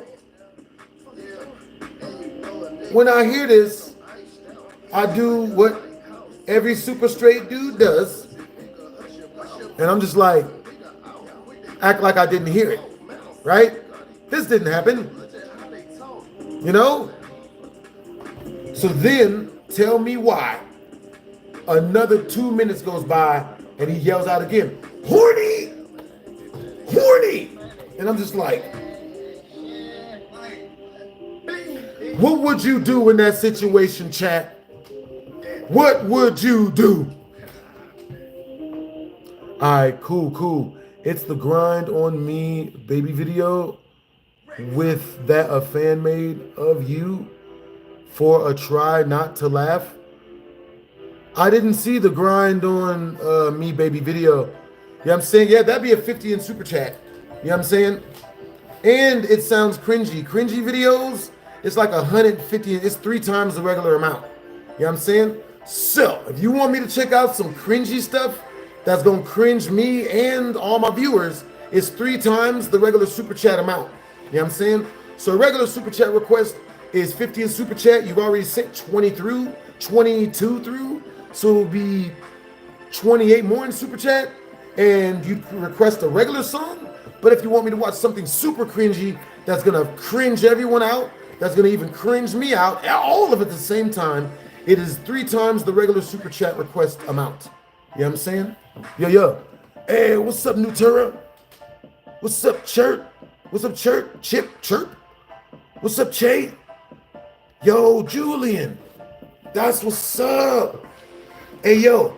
when I hear this, I do what every super straight dude does, and I'm just like, act like I didn't hear it, right? This didn't happen, you know? So then tell me why another 2 minutes goes by and he yells out again, "Horny! Horny!" And I'm just like, what would you do in that situation, chat? What would you do? All right, cool. It's the grind on me baby video with that a fan made of you for a try not to laugh. I didn't see the grind on me baby video. You know what I'm saying? Yeah, that'd be a 50 in super chat. You know what I'm saying? And it sounds cringy. Cringy videos, it's like 150. It's 3 times the regular amount. You know what I'm saying? So, if you want me to check out some cringy stuff that's going to cringe me and all my viewers, it's 3 times the regular super chat amount. You know what I'm saying? So, a regular super chat request is 50 in super chat. You've already sent 22 through. So, it'll be 28 more in super chat. And you request a regular song. But if you want me to watch something super cringy that's going to cringe everyone out, that's going to even cringe me out, all of it at the same time, it is 3 times the regular super chat request amount. You know what I'm saying? Yo. Hey, what's up, Nutura? What's up, Chirp? What's up, Chirp? Chirp? What's up, Che? Yo, Julian. That's what's up. Hey, yo,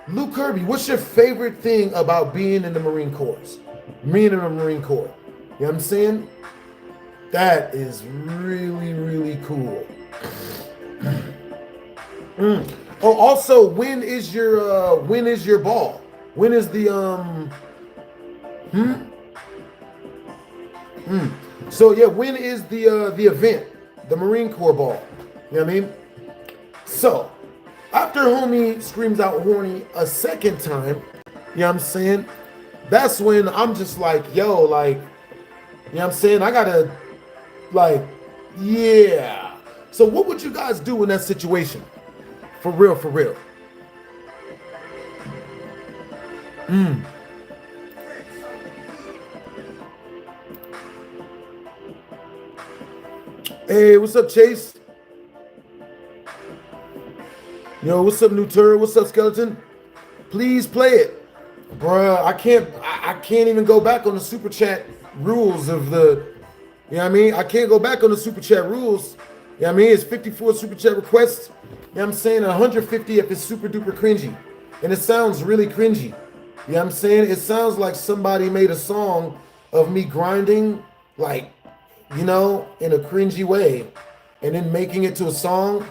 Luke Kirby, what's your favorite thing about being in the Marine Corps? Me in the Marine Corps. You know what I'm saying? That is really, really cool. Oh, also, when is your ball? When is the So yeah, when is the event? The Marine Corps ball. You know what I mean? So after homie screams out horny a second time, you know what I'm saying? that's when I'm just like, yo, like, you know what I'm saying? I gotta, like, yeah. So what would you guys do in that situation? For real, for real. Hey, what's up, Chase? Yo, what's up, New Turd? What's up, Skeleton? Please play it. Bruh, I can't even go back on the super chat rules of the, you know what I mean? I can't go back on the super chat rules. You know what I mean? It's 54 super chat requests. You know what I'm saying? 150 if it's super duper cringy. And it sounds really cringy. You know what I'm saying? It sounds like somebody made a song of me grinding, like, you know, in a cringy way, and then making it to a song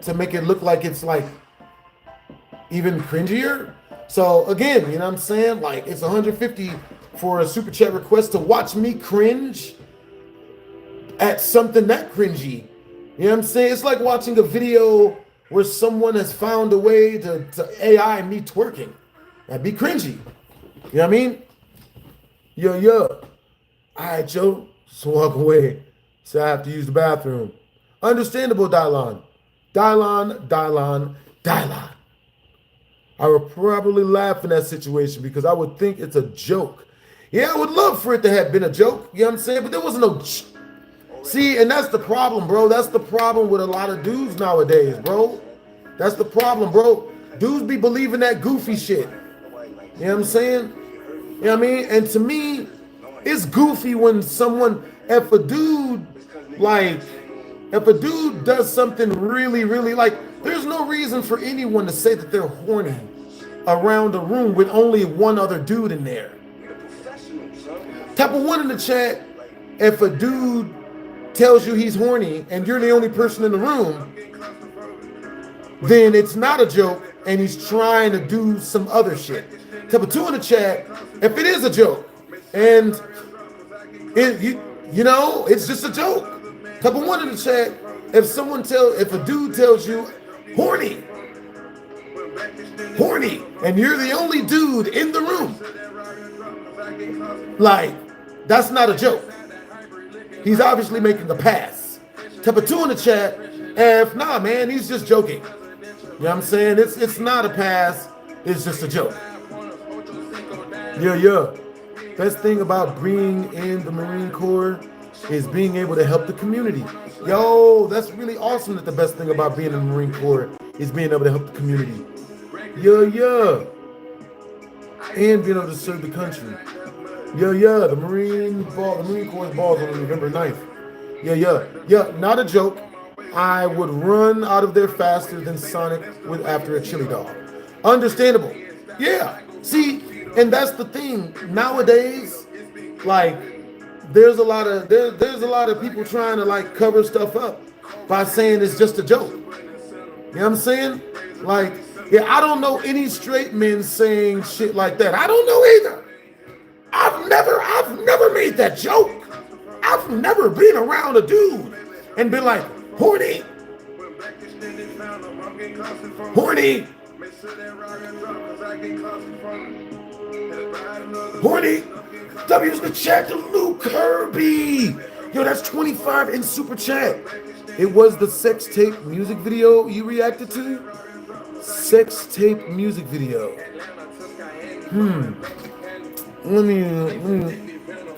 to make it look like it's like even cringier. So again, you know what I'm saying? Like, it's 150 for a super chat request to watch me cringe at something that cringy. You know what I'm saying? It's like watching a video where someone has found a way to AI me twerking. That'd be cringy. You know what I mean? Yo. All right, Joe. So walk away. So I have to use the bathroom. Understandable, Dylon. Dylon. I would probably laugh in that situation because I would think it's a joke. Yeah, I would love for it to have been a joke. You know what I'm saying? But there wasn't no... See, and that's the problem, bro. That's the problem with a lot of dudes nowadays, bro. That's the problem, bro. Dudes be believing that goofy shit. You know what I'm saying? You know what I mean? And to me, it's goofy when someone, if a dude does something really, really, like, there's no reason for anyone to say that they're horny around a room with only one other dude in there. Type of one in the chat, if a dude tells you he's horny and you're the only person in the room, then it's not a joke and he's trying to do some other shit. Type of two in the chat, if it is a joke and you know, it's just a joke. Type of one in the chat, if a dude tells you horny, and you're the only dude in the room, like, that's not a joke. He's obviously making a pass. Type of two in the chat, if nah, man, he's just joking. You know what I'm saying? It's not a pass, it's just a joke. Yeah. Best thing about being in the Marine Corps is being able to help the community. Yo, that's really awesome that the best thing about being in the Marine Corps is being able to help the community. Yeah. And being able to serve the country. Yeah. The Marine Corps balls on November 9th. Yeah. Not a joke. I would run out of there faster than Sonic after a chili dog. Understandable. Yeah. See, and that's the thing. Nowadays, like, there's a lot of people trying to, like, cover stuff up by saying it's just a joke. You know what I'm saying? Like, yeah, I don't know any straight men saying shit like that. I don't know either. I've never made that joke. I've never been around a dude and been like, horny. W's the chat to Luke Kirby. Yo, that's 25 in super chat. It was the sex tape music video you reacted to? Sex tape music video. Let me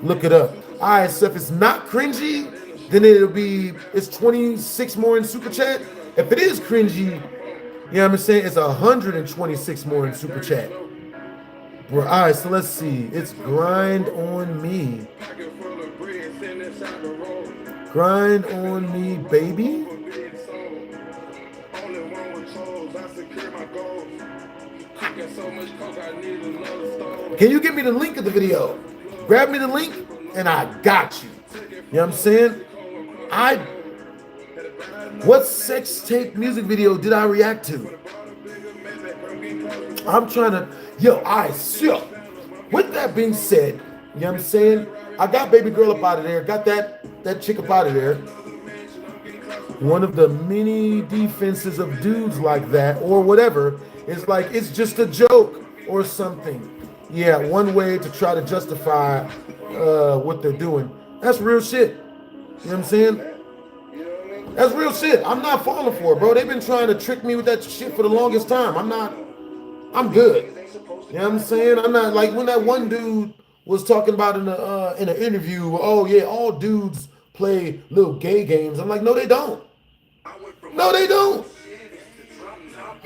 look it up. All right, so if it's not cringy, then it's 26 more in super chat. If it is cringy, you know what I'm saying? It's 126 more in super chat. Bro, all right, so let's see. It's Grind on Me. Grind on Me, baby. Can you give me the link of the video? Grab me the link and I got you. You know what I'm saying? What sex tape music video did I react to? I'm trying to, with that being said, you know what I'm saying? I got baby girl up out of there, got that chick up out of there. One of the many defenses of dudes like that or whatever is like, it's just a joke or something. yeah, one way to try to justify what they're doing. That's real shit. You know what I'm saying? That's real shit. I'm not falling for it, bro. They've been trying to trick me with that shit for the longest time. I'm good. You know what I'm saying? I'm not like when that one dude was talking about in an interview, oh yeah, all dudes play little gay games. I'm like, no, they don't. No, they don't.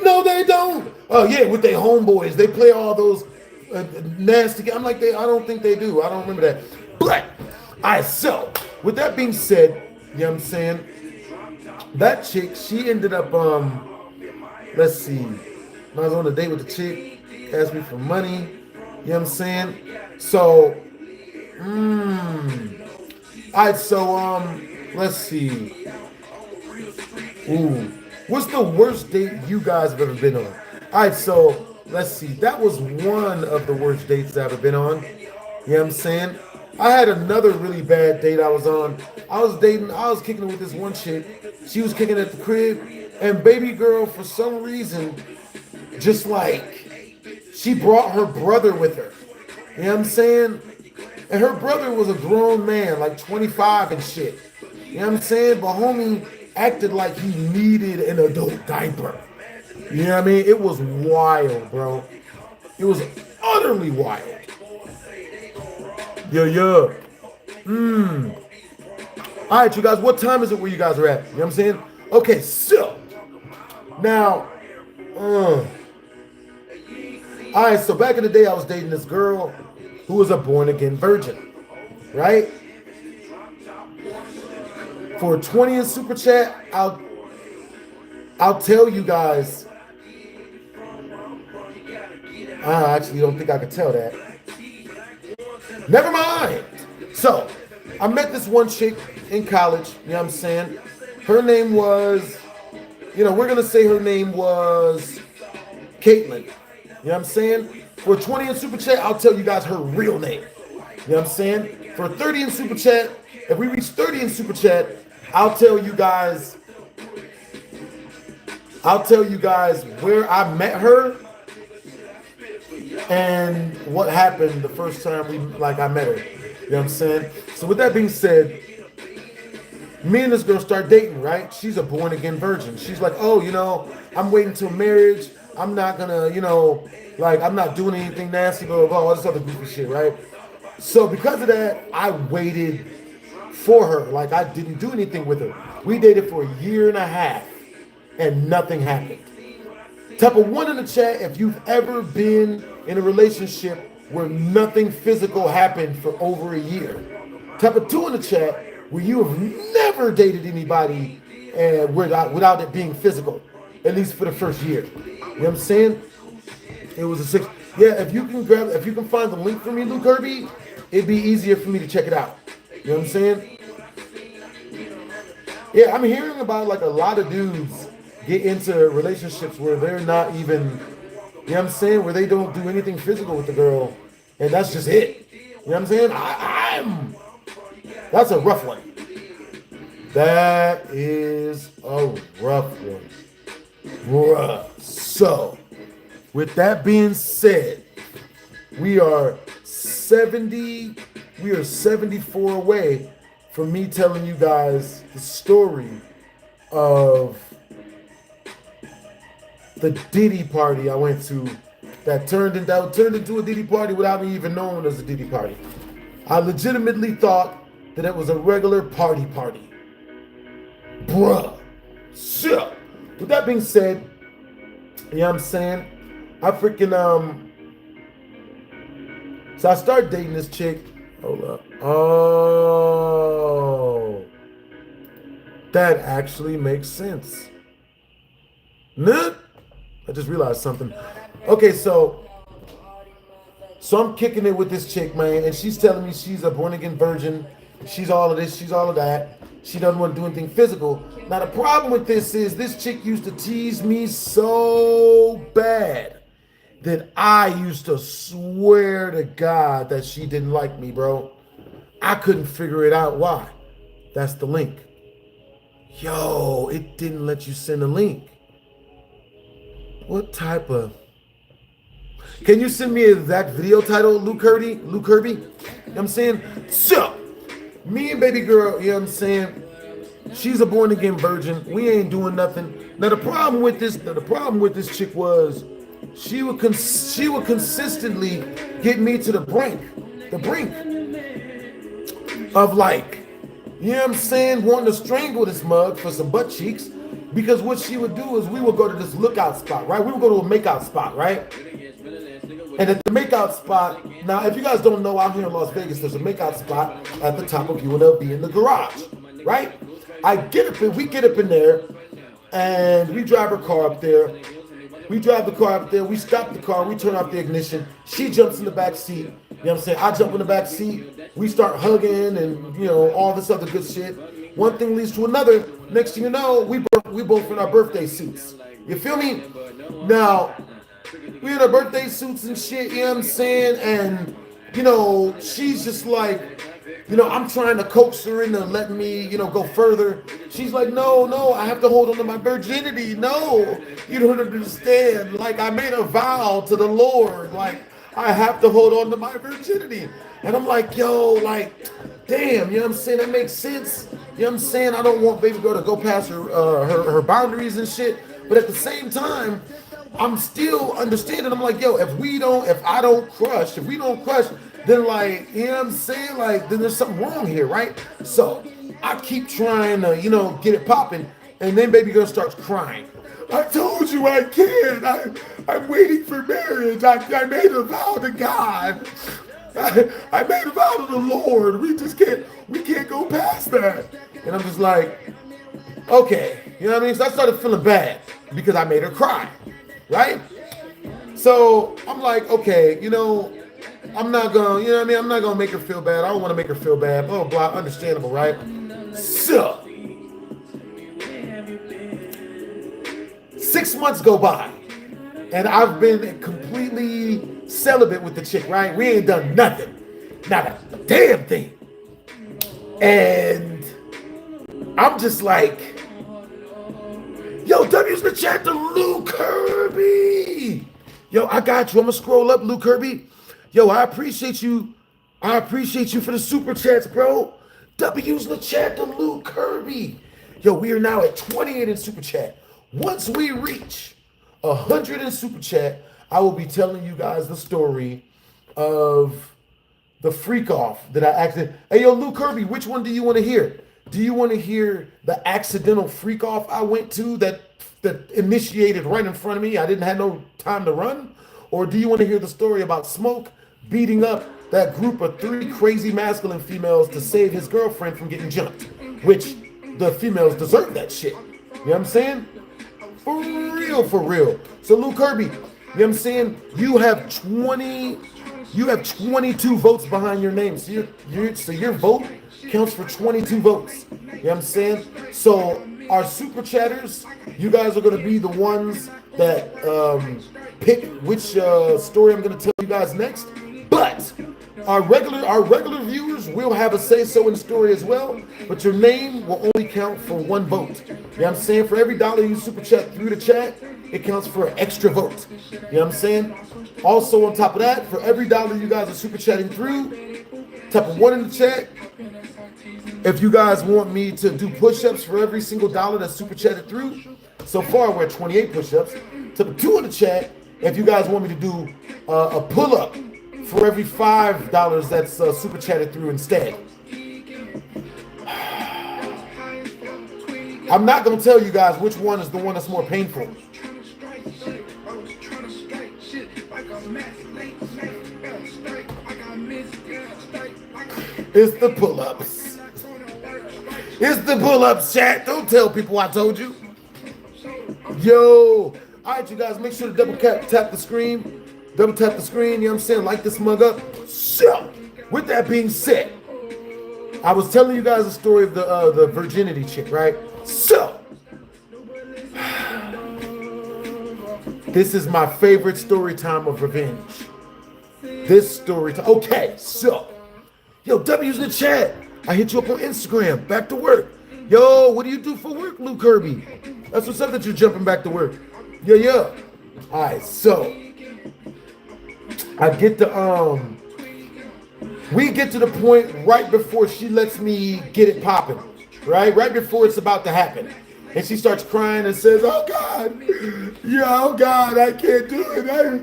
No, they don't. Oh yeah, with their homeboys, they play all those nasty. I'm like, I don't think they do. I don't remember that. But so with that being said, you know what I'm saying? That chick, she ended up let's see. I was on a date with the chick, asked me for money. You know what I'm saying? So, alright, so let's see. Ooh. What's the worst date you guys have ever been on? Alright, so let's see. That was one of the worst dates I've ever been on. You know what I'm saying? I had another really bad date I was on. I was kicking it with this one chick. She was kicking at the crib. And baby girl, for some reason, just like, she brought her brother with her. You know what I'm saying? And her brother was a grown man, like 25 and shit. You know what I'm saying? But homie acted like he needed an adult diaper. You know what I mean? It was wild, bro. It was utterly wild. Yeah. All right, you guys, what time is it where you guys are at? You know what I'm saying? Okay, so now, all right, so back in the day, I was dating this girl who was a born-again virgin, right? For 20 in Super Chat, I'll tell you guys. I actually don't think I could tell that. Never mind. So, I met this one chick in college, you know what I'm saying? Her name was, we're going to say her name was Caitlin. You know what I'm saying? For 20 in Super Chat, I'll tell you guys her real name. You know what I'm saying? For 30 in Super Chat, if we reach 30 in Super Chat, I'll tell you guys where I met her and what happened the first time I met her. You know what I'm saying? So with that being said, me and this girl start dating, right? She's a born-again virgin. She's like, oh, I'm waiting till marriage. I'm not gonna, I'm not doing anything nasty, blah, blah, blah, all this other goofy shit, right? So because of that, I waited for her. Like, I didn't do anything with her. We dated for a year and a half, and nothing happened. Type of 1 in the chat if you've ever been in a relationship where nothing physical happened for over a year. Type of 2 in the chat where you have never dated anybody without it being physical, at least for the first year. You know what I'm saying? It was a 6. Yeah, if you can find the link for me, Luke Kirby, it'd be easier for me to check it out. You know what I'm saying? Yeah, I'm hearing about a lot of dudes get into relationships where they're not even, you know what I'm saying, where they don't do anything physical with the girl, and that's just it. You know what I'm saying? That's a rough one. That is a rough one. Rough. So, with that being said, we are 74 away from me telling you guys the story of the Diddy party I went to that turned into a Diddy party without me even knowing it was a Diddy party. I legitimately thought that it was a regular party. Bruh. So, with that being said, you know what I'm saying? I freaking, so I started dating this chick. Hold up. Oh. That actually makes sense. Nah. I just realized something. Okay, so I'm kicking it with this chick, man, and she's telling me she's a born-again virgin. She's all of this, she's all of that. She doesn't want to do anything physical. Now, the problem with this is this chick used to tease me so bad that I used to swear to God that she didn't like me, bro. I couldn't figure it out why. That's the link. Yo, it didn't let you send a link. What type of... Can you send me that video title, Luke Kirby? Luke Kirby? You know what I'm saying? So, me and baby girl, you know what I'm saying? She's a born again virgin. We ain't doing nothing. Now the problem with this chick was she would consistently get me to the brink of like, you know what I'm saying, wanting to strangle this mug for some butt cheeks. Because what she would do is we would go to this lookout spot, right? We would go to a makeout spot, right? And at the makeout spot, now if you guys don't know, out here in Las Vegas, there's a makeout spot at the top of UNLV in the garage, right? We get up in there, and we drive her car up there. We drive the car up there, we stop the car, we turn off the ignition. She jumps in the back seat, you know what I'm saying? I jump in the back seat, we start hugging and, you know, all this other good shit. One thing leads to another. Next thing you know, we both in our birthday suits. You feel me? Now, we in our birthday suits and shit, you know what I'm saying? And, you know, she's just like, you know, I'm trying to coax her into letting me, you know, go further. She's like, no, I have to hold on to my virginity. No, you don't understand. Like, I made a vow to the Lord. Like, I have to hold on to my virginity. And I'm like, yo, like, damn, you know what I'm saying? That makes sense. You know what I'm saying? I don't want baby girl to go past her boundaries and shit. But at the same time, I'm still understanding. I'm like, yo, if we don't crush, then like, you know what I'm saying? Like, then there's something wrong here, right? So I keep trying to, you know, get it popping. And then baby girl starts crying. I told you I can't. I'm waiting for marriage. I made a vow to God. I made a vow to the Lord. We can't go past that. And I'm just like, okay. You know what I mean? So I started feeling bad because I made her cry, right? So I'm like, okay, you know, I'm not gonna, you know what I mean? I'm not gonna make her feel bad. I don't want to make her feel bad. Blah, blah, blah. Understandable, right? So 6 months go by, and I've been completely celibate with the chick, right? We ain't done nothing. Not a damn thing. And I'm just like, yo, W's in the chat to Luke Kirby. Yo, I got you. I'm gonna scroll up, Luke Kirby. Yo, I appreciate you. I appreciate you for the super chats, bro. W's in the chat to Luke Kirby. Yo, we are now at 28 in super chat. Once we reach 100 in super chat, I will be telling you guys the story of the freak off that I accidentally. Hey, yo, Luke Kirby, which one do you want to hear? Do you want to hear the accidental freak off I went to that initiated right in front of me? I didn't have no time to run. Or do you want to hear the story about Smoke beating up that group of 3 crazy masculine females to save his girlfriend from getting jumped? Which the females deserve that shit. You know what I'm saying? For real, for real. So Luke Kirby, you know what I'm saying? You have 22 votes behind your name. So your vote counts for 22 votes. You know what I'm saying? So our super chatters, you guys are going to be the ones that pick which story I'm going to tell you guys next. But our regular viewers will have a say-so in the story as well. But your name will only count for 1 vote. You know what I'm saying? For every dollar you super chat through the chat, it counts for an extra vote. You know what I'm saying? Also on top of that, for every dollar you guys are super chatting through, type of 1 in the chat. If you guys want me to do push-ups for every single dollar that's super chatted through, so far we're at 28 push-ups. Type of 2 in the chat if you guys want me to do a pull-up for every $5 that's super chatted through instead. I'm not going to tell you guys which one is the one that's more painful. It's the pull-ups. It's the pull-ups, chat. Don't tell people I told you. Yo. All right, you guys, make sure to double tap the screen. Double tap the screen, you know what I'm saying? Light this mug up. So, with that being said, I was telling you guys the story of the virginity chick, right? So, this is my favorite story time of revenge. This story time. Okay, so, yo, W's in the chat. I hit you up on Instagram. Back to work. Yo, what do you do for work, Luke Kirby? That's what's up that you're jumping back to work. Yeah. All right, so I get to we get to the point right before she lets me get it popping, right before it's about to happen, and she starts crying and says, "Oh God, yeah, oh God, I can't do it. I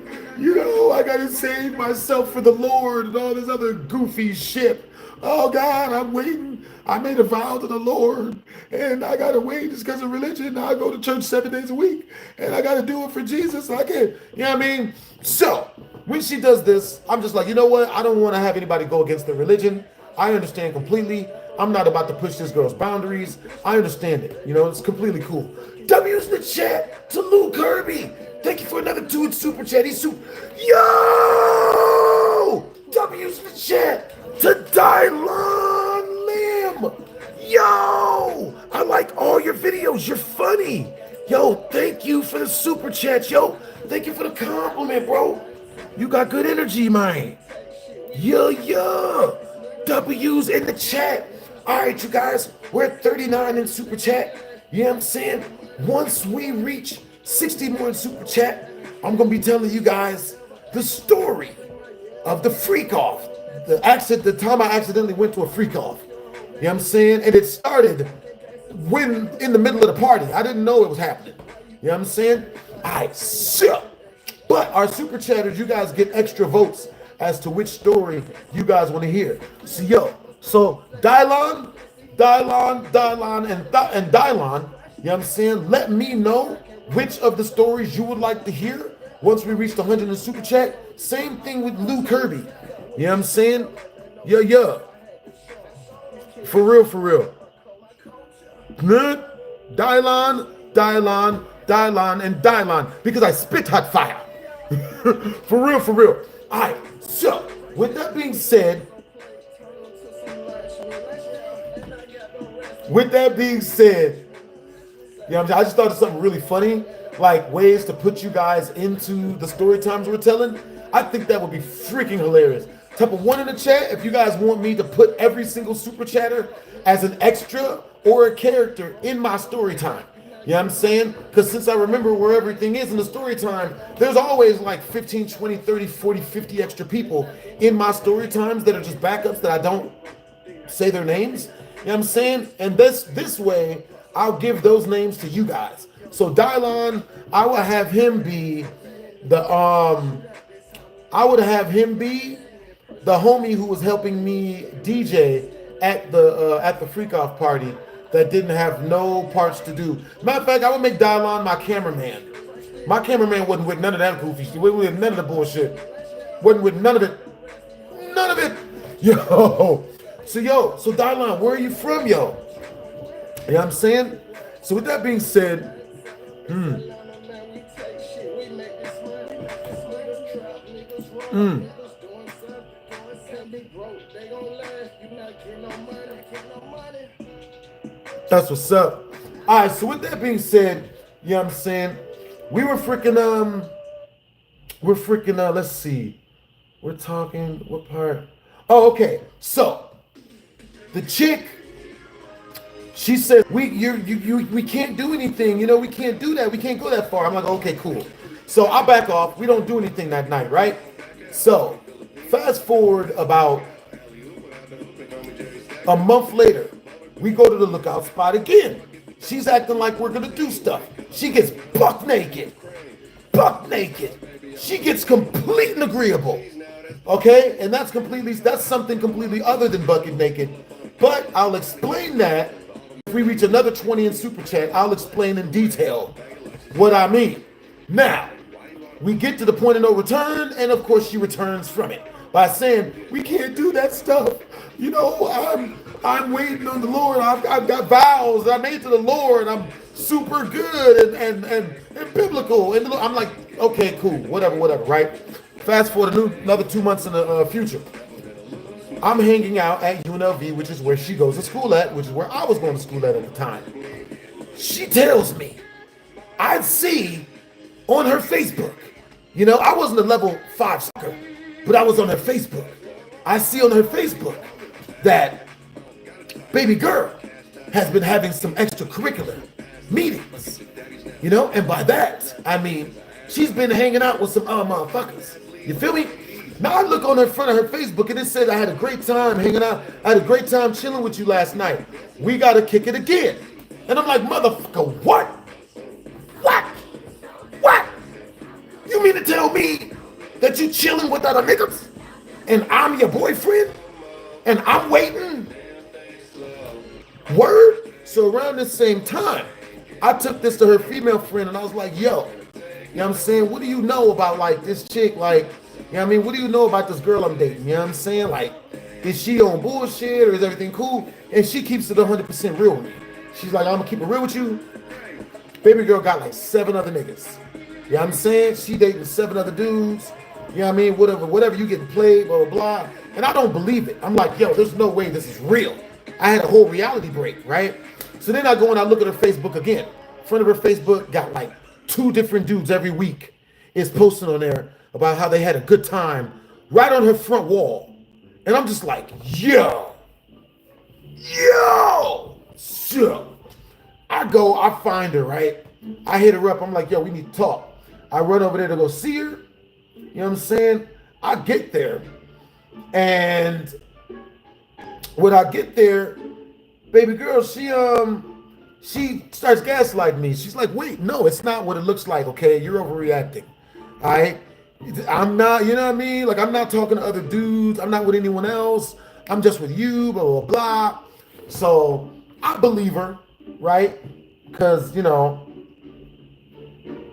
gotta save myself for the Lord and all this other goofy shit. Oh God, I'm waiting. I made a vow to the Lord, and I gotta wait just because of religion. I go to church 7 days a week, and I gotta do it for Jesus. I can't, you know what I mean?" So when she does this, I'm just like, you know what? I don't want to have anybody go against the religion. I understand completely. I'm not about to push this girl's boundaries. I understand it. It's completely cool. W's in the chat to Lou Kirby. Thank you for another 2 in super chat. He's super. Yo! W's in the chat to Dylon Lim. Yo! I like all your videos. You're funny. Yo, thank you for the super chat. Yo, thank you for the compliment, bro. You got good energy, man. Yeah. W's in the chat. All right, you guys, we're at 39 in super chat. You know what I'm saying? Once we reach 60 more in super chat, I'm gonna be telling you guys the story of the freak off. The time I accidentally went to a freak off. You know what I'm saying? And it started when in the middle of the party. I didn't know it was happening. You know what I'm saying? All right, so. But our super chatters, you guys get extra votes as to which story you guys want to hear. So Dylon, and Dylon, you know what I'm saying? Let me know which of the stories you would like to hear once we reach the 100 in super chat. Same thing with Lou Kirby. You know what I'm saying? Yeah. For real. Dylon, and Dylon, because I spit hot fire. For real. All right, so with that being said, I just thought of something really funny, like ways to put you guys into the story times we're telling. I think that would be freaking hilarious. Type of 1 in the chat if you guys want me to put every single super chatter as an extra or a character in my story time. You know what I'm saying? Because since I remember where everything is in the story time, there's always like 15, 20, 30, 40, 50 extra people in my story times that are just backups that I don't say their names. You know what I'm saying? And this way, I'll give those names to you guys. So Dylon, I will have him be the homie who was helping me DJ at the freak off party that didn't have no parts to do. Matter of fact, I would make Dylon my cameraman. My cameraman wasn't with none of that goofy shit. Wasn't with none of the bullshit. Wasn't with none of it. None of it. So Dylon, where are you from, yo? You know what I'm saying? So with that being said, that's what's up. All right, so with that being said, you know what I'm saying? Let's see. We're talking, what part? Oh, okay. So, the chick, she said, we can't do anything. We can't do that. We can't go that far. I'm like, okay, cool. So I back off. We don't do anything that night, right? So, fast forward about a month later, we go to the lookout spot again. She's acting like we're gonna do stuff. She gets buck naked. She gets complete and agreeable. Okay? And that's something completely other than bucket naked. But I'll explain that. If we reach another 20 in super chat, I'll explain in detail what I mean. Now, we get to the point of no return, and of course she returns from it by saying, we can't do that stuff. I'm waiting on the Lord. I've got vows that I made to the Lord. I'm super good and biblical. And I'm like, okay, cool, whatever, right? Fast forward another 2 months in the future. I'm hanging out at UNLV, which is where she goes to school at, which is where I was going to school at the time. She tells me, I'd see on her Facebook, I wasn't a level 5 sucker, but I was on her Facebook. I see on her Facebook that baby girl has been having some extracurricular meetings, and by that, I mean, she's been hanging out with some other motherfuckers. You feel me? Now I look on the front of her Facebook and it said, I had a great time hanging out. I had a great time chilling with you last night. We got to kick it again. And I'm like, motherfucker, what? What? What? You mean to tell me that you chilling with other niggas and I'm your boyfriend and I'm waiting? Word? So around the same time, I took this to her female friend and I was like, yo, you know what I'm saying? What do you know about like this chick? Like, you know what I mean? What do you know about this girl I'm dating? You know what I'm saying? Like, is she on bullshit or is everything cool? And she keeps it 100% real with me. She's like, I'm gonna keep it real with you. Baby girl got like 7 other niggas. You know what I'm saying? She dating 7 other dudes. You know what I mean? Whatever you getting played, blah, blah, blah. And I don't believe it. I'm like, yo, there's no way this is real. I had a whole reality break, right? So then I go and I look at her Facebook again. Front of her Facebook got like 2 different dudes every week is posting on there about how they had a good time right on her front wall. And I'm just like, yo. So I go, I find her, right? I hit her up. I'm like, yo, we need to talk. I run over there to go see her. You know what I'm saying? I get there. And when I get there, baby girl, she starts gaslighting me. She's like, wait, no, it's not what it looks like, okay? You're overreacting. All right? I'm not, you know what I mean? Like, I'm not talking to other dudes. I'm not with anyone else. I'm just with you, blah, blah, blah. So I believe her, right? Because, you know,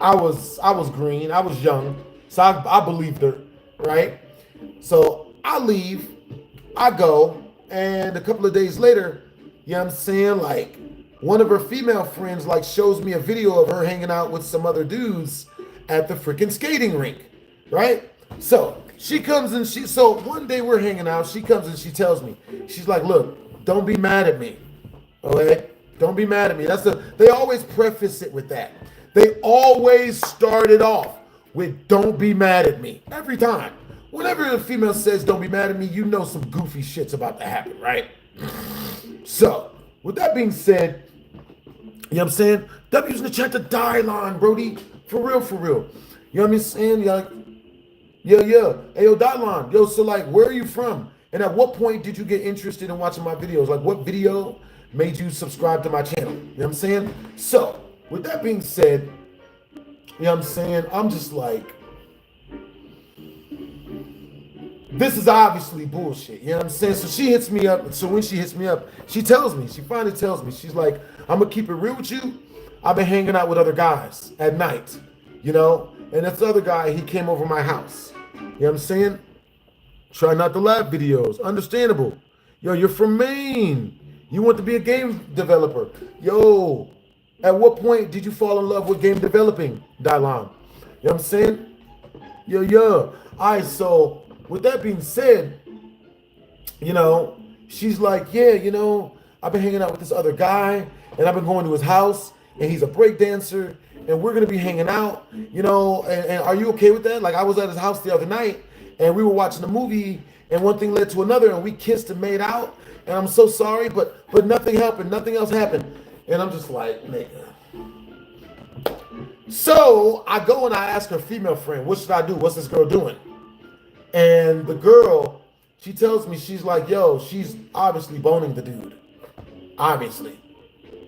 I was green. I was young. So I believed her, right? So I leave. I go. And a couple of days later, you know what I'm saying? Like, one of her female friends, like, shows me a video of her hanging out with some other dudes at the freaking skating rink, right? So she comes and so one day we're hanging out. She comes and she tells me, she's like, look, don't be mad at me, okay? Don't be mad at me. They always preface it with that. They always start it off with don't be mad at me. Every time. Whenever a female says don't be mad at me, you know some goofy shit's about to happen, right? So, with that being said, you know what I'm saying? W's in the chat to die line, Brody. For real, for real. You know what I'm saying? You're like, yeah. Hey, yo, die line. Yo, so like, where are you from? And at what point did you get interested in watching my videos? Like, what video made you subscribe to my channel? You know what I'm saying? So, with that being said, you know what I'm saying? I'm just like, this is obviously bullshit. You know what I'm saying? So she hits me up. So when she hits me up, she finally tells me, she's like, I'm going to keep it real with you. I've been hanging out with other guys at night, you know? And this other guy, he came over my house. You know what I'm saying? Try not to laugh videos. Understandable. Yo, you're from Maine. You want to be a game developer. Yo, at what point did you fall in love with game developing, Dylon? You know what I'm saying? Yo. All right, so with that being said, you know, she's like, yeah, you know, I've been hanging out with this other guy and I've been going to his house and he's a break dancer and we're going to be hanging out, you know, and are you okay with that? Like, I was at his house the other night and we were watching a movie and one thing led to another and we kissed and made out and I'm so sorry, but nothing happened. Nothing else happened. And I'm just like, nigga. So I go and I ask her female friend, what should I do? What's this girl doing? And the girl, she tells me, she's like, yo, she's obviously boning the dude. Obviously.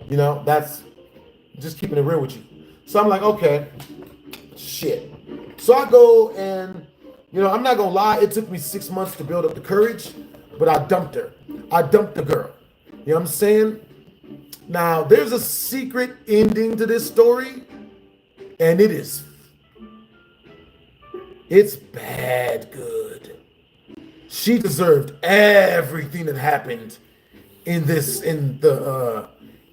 You know, that's just keeping it real with you. So I'm like, okay, shit. So I go and, you know, I'm not going to lie. It took me 6 months to build up the courage, but I dumped her. I dumped the girl. You know what I'm saying? Now, there's a secret ending to this story, and it's bad good. She deserved everything that happened in the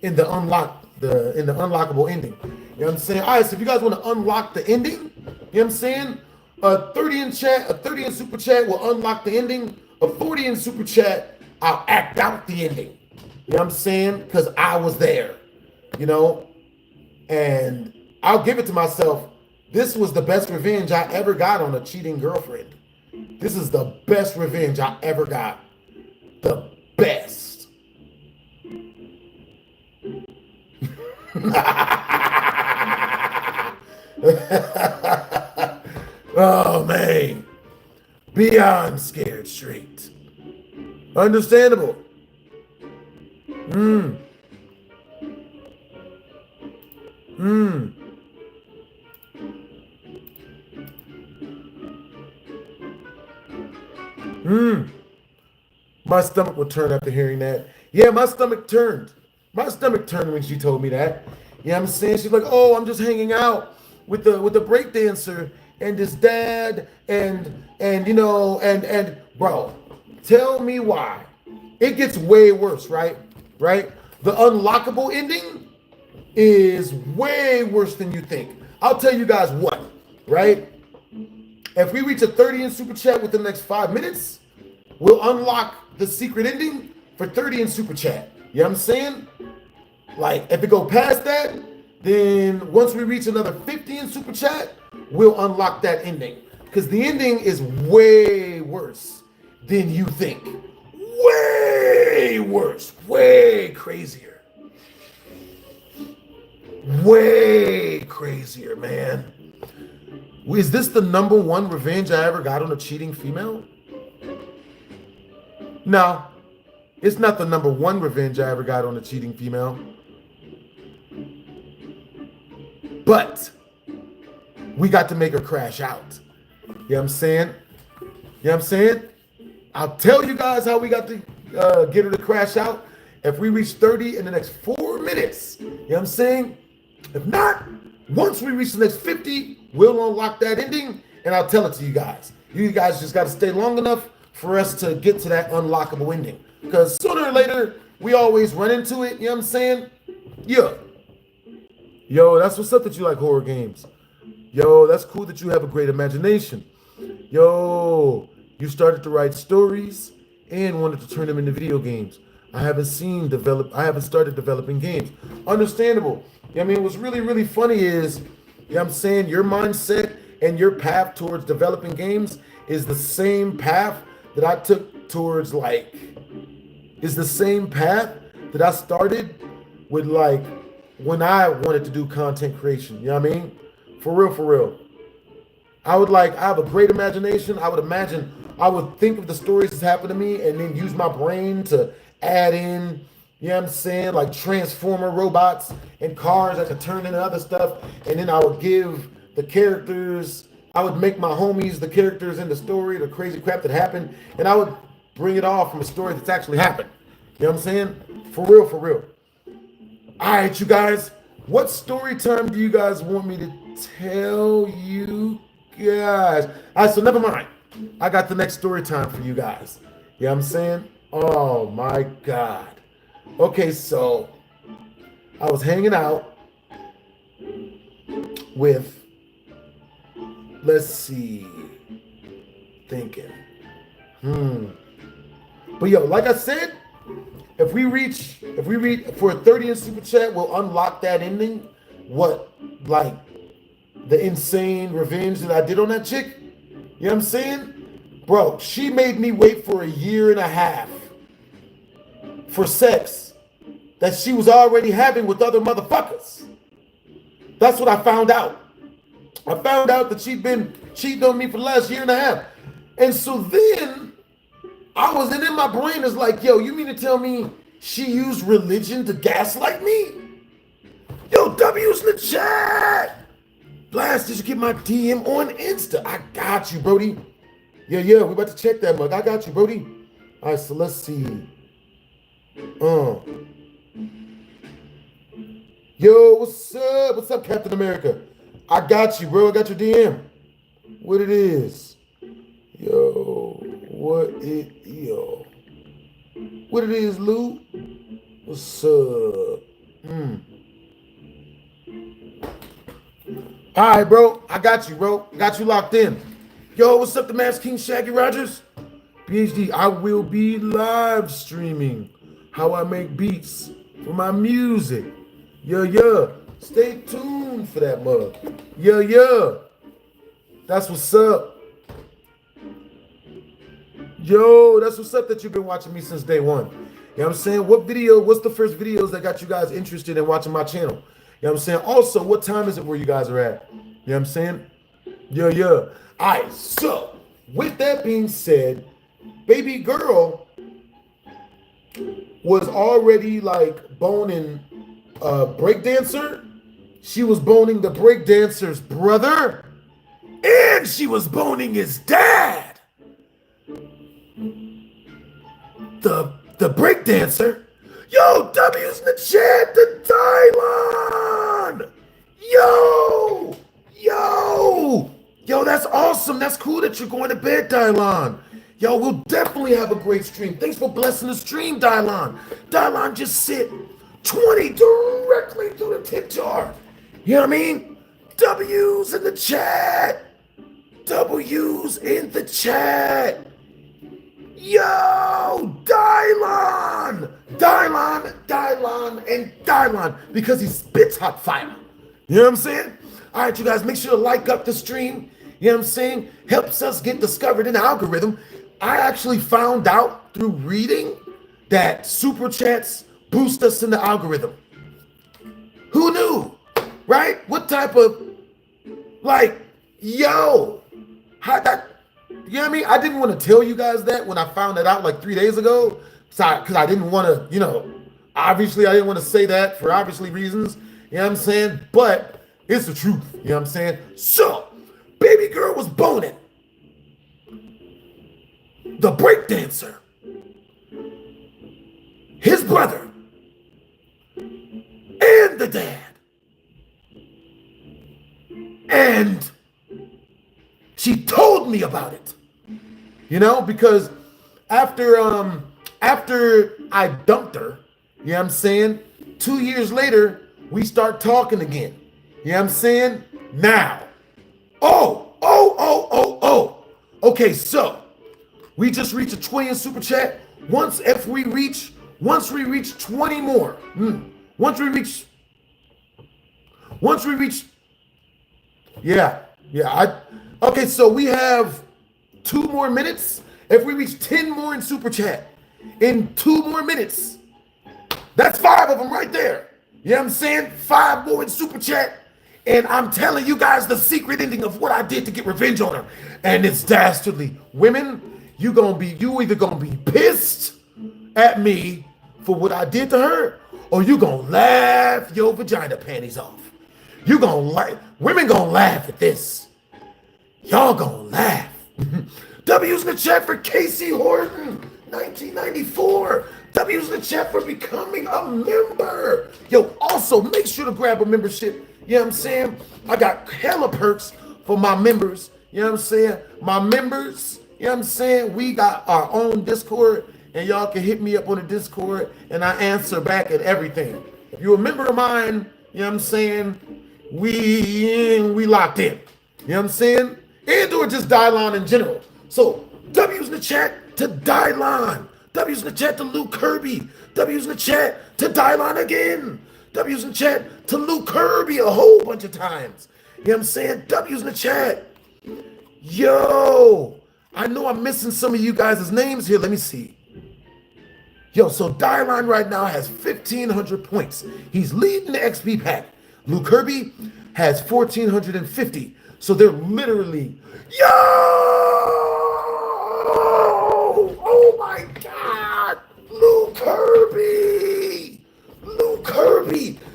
unlockable ending. You know what I'm saying? All right, so if you guys want to unlock the ending, you know what I'm saying? A 30 in super chat will unlock the ending. A 40 in super chat, I'll act out the ending. You know what I'm saying? Because I was there, you know? And I'll give it to myself. This was the best revenge I ever got on a cheating girlfriend. This is the best revenge I ever got. The best. Oh, man. beyond scared straight. Understandable. My stomach would turn after hearing that. Yeah, my stomach turned. My stomach turned when she told me that. You know what I'm saying? She's like, oh, I'm just hanging out with the break dancer and his dad and you know and bro, tell me why. It gets way worse, right? Right? The unlockable ending is way worse than you think. I'll tell you guys what, right? If we reach a 30 in super chat within the next 5 minutes, we'll unlock the secret ending for 30 in super chat. You know what I'm saying? Like, if it go past that, then once we reach another 50 in super chat, we'll unlock that ending. Because the ending is way worse than you think. Way worse. Way crazier. Way crazier, man. Is this the #1 revenge I ever got on a cheating female? No, it's not the #1 revenge I ever got on a cheating female. But we got to make her crash out. You know what I'm saying? You know what I'm saying? I'll tell you guys how we got to get her to crash out if we reach 30 in the next 4 minutes. You know what I'm saying? If not, once we reach the next 50, we'll unlock that ending and I'll tell it to you guys. You guys just got to stay long enough for us to get to that unlockable ending. Because sooner or later, we always run into it. You know what I'm saying? Yeah. Yo, that's what's up that you like horror games. Yo, that's cool that you have a great imagination. Yo, you started to write stories and wanted to turn them into video games. I haven't started developing games. Understandable. I mean, what's really, really funny is, you know what I'm saying, your mindset and your path towards developing games is the same path that I took towards, like, is the same path that I started with, like, when I wanted to do content creation. You know what I mean? For real, for real. I have a great imagination. I would think of the stories that's happened to me and then use my brain to add in, you know what I'm saying, like transformer robots and cars that could turn into other stuff. And then I would give the characters, I would make my homies the characters in the story, the crazy crap that happened. And I would bring it all from a story that's actually happened. You know what I'm saying? For real, for real. All right, you guys, what story time do you guys want me to tell you guys? All right, so never mind. I got the next story time for you guys. You know what I'm saying? Oh my God. Okay, so I was hanging out with, let's see, thinking. But yo, like I said, if we reach for a 30 in super chat, we'll unlock that ending. What, like the insane revenge that I did on that chick? You know what I'm saying? Bro, she made me wait for 1.5 years for sex that she was already having with other motherfuckers. That's what I found out. I found out that she'd been cheating on me for the last 1.5 years. And so then I was in my brain is like, yo, you mean to tell me she used religion to gaslight me? Yo, W's in the chat. Blast, did you get my DM on Insta? I got you, Brody. Yeah, we about to check that mug. I got you, Brody. All right, so let's see. Yo, what's up? What's up, Captain America? I got you, bro. I got your DM. What it is? Yo, what it is, Lou? What's up? All right, bro. I got you, bro. Got you locked in. Yo, what's up, the Masked King Shaggy Rogers? BHD, I will be live streaming how I make beats for my music. Yeah. Stay tuned for that mug. Yeah. That's what's up. Yo, that's what's up that you've been watching me since day one. You know what I'm saying? What's the first videos that got you guys interested in watching my channel? You know what I'm saying? Also, what time is it where you guys are at? You know what I'm saying? Yeah. All right, so with that being said, baby girl was already like boning a breakdancer. She was boning the breakdancer's brother, and she was boning his dad. The breakdancer. Yo, W's in the chat to Dylan. Yo, that's awesome. That's cool that you're going to bed, Dylan. Yo, we'll definitely have a great stream. Thanks for blessing the stream, Dylan. Dylan just sent 20 directly to the tip jar. You know what I mean? W's in the chat. W's in the chat. Yo, Dylan, and Dylan, because he spits hot fire. You know what I'm saying? All right, you guys, make sure to like up the stream. You know what I'm saying? Helps us get discovered in the algorithm. I actually found out through reading that super chats boost us in the algorithm. Who knew, right? What type of, like, yo, how that, you know what I mean? I didn't want to tell you guys that when I found it out like 3 days ago, because I didn't want to, you know, obviously I didn't want to say that for obviously reasons, you know what I'm saying? But it's the truth, you know what I'm saying? So, baby girl was boning the breakdancer, his brother, and the dad. And she told me about it, you know, because after I dumped her, you know what I'm saying? 2 years later, we start talking again. You know what I'm saying? Now, okay, so we just reached a 20 in super chat. Once we reach 20 more, okay, so we have 2 more minutes. If we reach 10 more in super chat in 2 more minutes, that's 5 of them right there. You know what I'm saying? 5 more in super chat. And I'm telling you guys the secret ending of what I did to get revenge on her. And it's dastardly. Women, you either gonna be pissed at me for what I did to her, or you gonna laugh your vagina panties off. Women gonna laugh at this. Y'all gonna laugh. W's in the chat for Casey Horton, 1994. W's in the chat for becoming a member. Yo, also make sure to grab a membership. You know what I'm saying? I got hella perks for my members. You know what I'm saying? My members, you know what I'm saying? We got our own Discord, and y'all can hit me up on the Discord, and I answer back at everything. If you're a member of mine, you know what I'm saying? We locked in. You know what I'm saying? And or just Dylan in general. So W's in the chat to Dylan. W's in the chat to Luke Kirby. W's in the chat to Dylan again. W's in the chat to Luke Kirby a whole bunch of times. You know what I'm saying? W's in the chat. Yo, I know I'm missing some of you guys' names here. Let me see. Yo, so Dylan right now has 1,500 points. He's leading the XP pack. Luke Kirby has 1,450. So they're literally, yo! Oh my God! Luke Kirby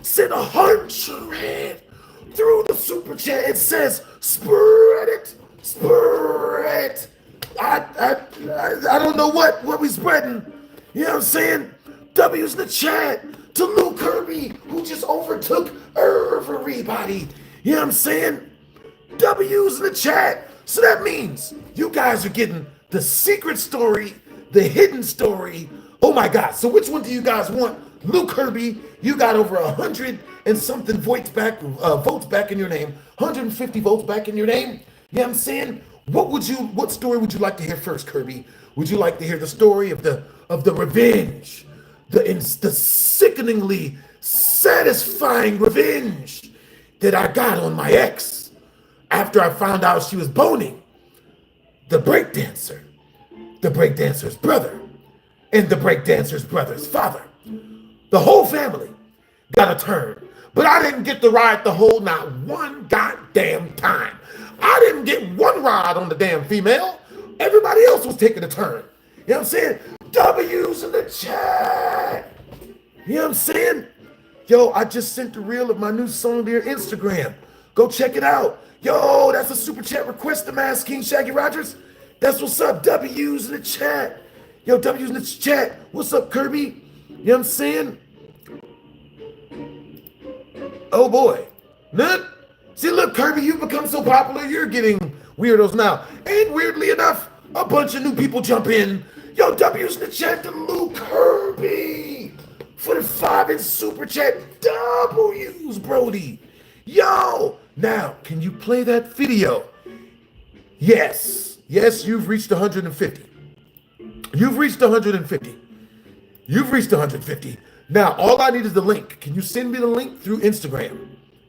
sent 100 through the super chat. It says, spread it. I don't know what we spreading. You know what I'm saying? W's in the chat to Luke Kirby, who just overtook everybody. You know what I'm saying? W's in the chat. So that means you guys are getting the secret story, the hidden story. Oh my God. So which one do you guys want? Luke Kirby, you got over 100 and something votes back in your name. 150 votes back in your name. You know what I'm saying? What story would you like to hear first, Kirby? Would you like to hear the story of the revenge? The sickeningly satisfying revenge that I got on my ex after I found out she was boning the breakdancer, the breakdancer's brother, and the breakdancer's brother's father. The whole family got a turn, but I didn't get to ride the whole not one goddamn time. I didn't get one ride on the damn female. everybody else was taking a turn. You know what I'm saying? W's in the chat. You know what I'm saying? Yo, I just sent the reel of my new song to your Instagram. Go check it out. Yo, that's a super chat request to Mass King Shaggy Rogers. That's what's up. W's in the chat. Yo, W's in the chat. What's up, Kirby? You know what I'm saying? Oh boy. Nut. See, look, Kirby, you've become so popular, you're getting weirdos now. And weirdly enough, a bunch of new people jump in. Yo, W's in the chat to Luke Kirby for the 5 in super chat. W's, Brody. Yo, now, can you play that video? Yes. Yes, you've reached 150. You've reached 150. You've reached 150. Now, all I need is the link. Can you send me the link through Instagram?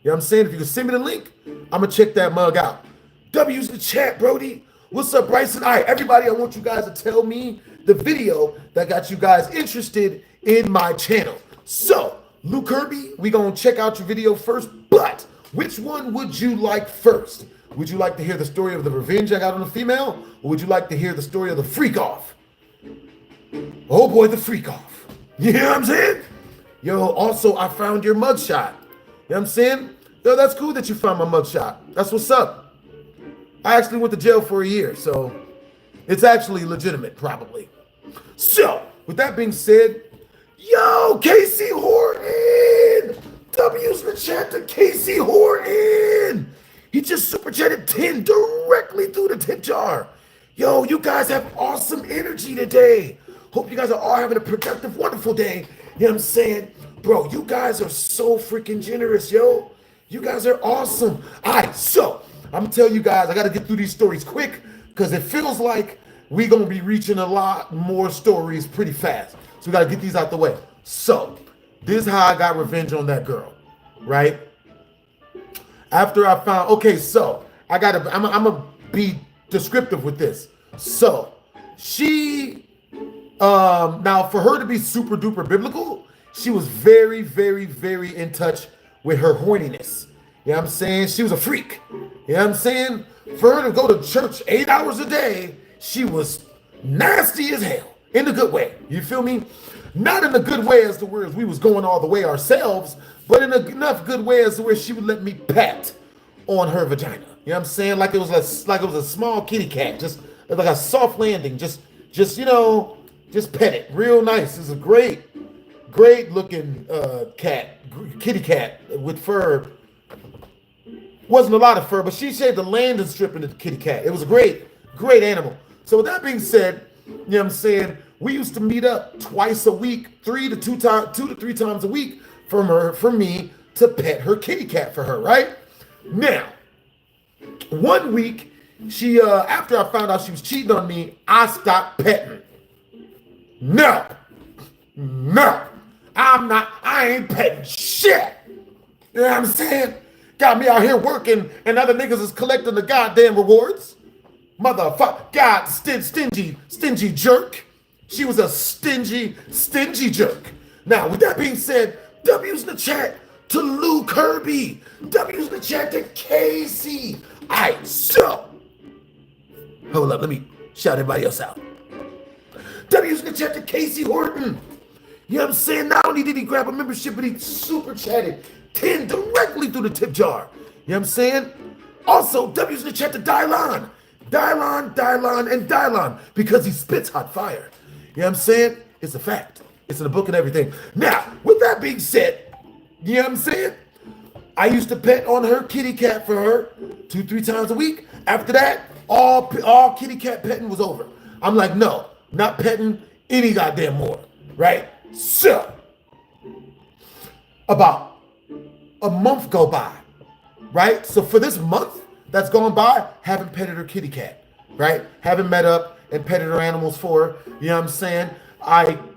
You know what I'm saying? If you can send me the link, I'm going to check that mug out. W's in the chat, Brody. What's up, Bryson? All right, everybody, I want you guys to tell me the video that got you guys interested in my channel. So, Luke Kirby, we're going to check out your video first, but which one would you like first? Would you like to hear the story of the revenge I got on a female? Or would you like to hear the story of the freak off? Oh boy, the freak off. You know what I'm saying? Yo, also, I found your mugshot. You know what I'm saying? Yo, that's cool that you found my mugshot. That's what's up. I actually went to jail for a year, so it's actually legitimate, probably. So, with that being said, yo, Casey Horton! W's in the chat to Casey Horton! He just super chatted 10 directly through the tip jar. Yo, you guys have awesome energy today. Hope you guys are all having a productive, wonderful day. You know what I'm saying? Bro, you guys are so freaking generous, yo. You guys are awesome. All right, so I'm gonna tell you guys, I gotta get through these stories quick because it feels like we're gonna be reaching a lot more stories pretty fast. So we gotta get these out the way. So, this is how I got revenge on that girl, right? After I found, okay, so I'm gonna be descriptive with this. So she, now for her to be super duper biblical, she was very, very, very in touch with her horniness. You know what I'm saying? She was a freak. You know what I'm saying? For her to go to church 8 hours a day, she was nasty as hell in a good way. You feel me? Not in a good way as to where we was going all the way ourselves, but in enough good way as to where she would let me pat on her vagina. You know what I'm saying? Like it was a small kitty cat, just like a soft landing, just you know, just pet it real nice. It's a great looking kitty cat with fur. Wasn't a lot of fur, but she shaved the landing strip in the kitty cat. It was a great animal. So with that being said, you know what I'm saying? We used to meet up twice a week, 2 to 3 times a week for me to pet her kitty cat for her, right? Now, one week, she after I found out she was cheating on me, I stopped petting. No, I ain't petting shit. You know what I'm saying? Got me out here working and other niggas is collecting the goddamn rewards. Motherfucker, God, stingy jerk. She was a stingy jerk. Now, with that being said, W's in the chat to Lou Kirby. W's in the chat to Casey. All right, so, hold up, let me shout everybody else out. W's in the chat to Casey Horton. You know what I'm saying? Not only did he grab a membership, but he super chatted 10 directly through the tip jar. You know what I'm saying? Also, W's in the chat to Dylon, and Dylon, because he spits hot fire. You know what I'm saying? It's a fact. It's in the book and everything. Now, with that being said, you know what I'm saying? I used to pet on her kitty cat for her 2-3 times a week. After that, all kitty cat petting was over. I'm like, no, not petting any goddamn more, right? So, about a month go by, right? So for this month that's gone by, haven't petted her kitty cat, right? Haven't met up and petted her animals for her. You know what I'm saying?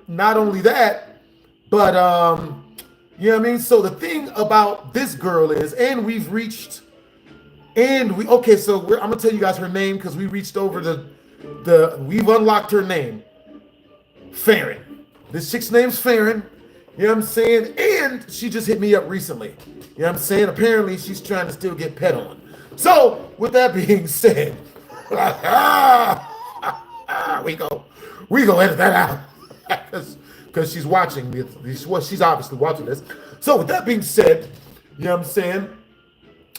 Not only that, but you know what I mean? So the thing about this girl is, so I'm gonna tell you guys her name because we reached over we've unlocked her name. Farron. This chick's name's Farron. You know what I'm saying? And she just hit me up recently. You know what I'm saying? Apparently she's trying to still get pet on. So with that being said, we go edit that out because she's watching. She's obviously watching this. So with that being said, you know what I'm saying?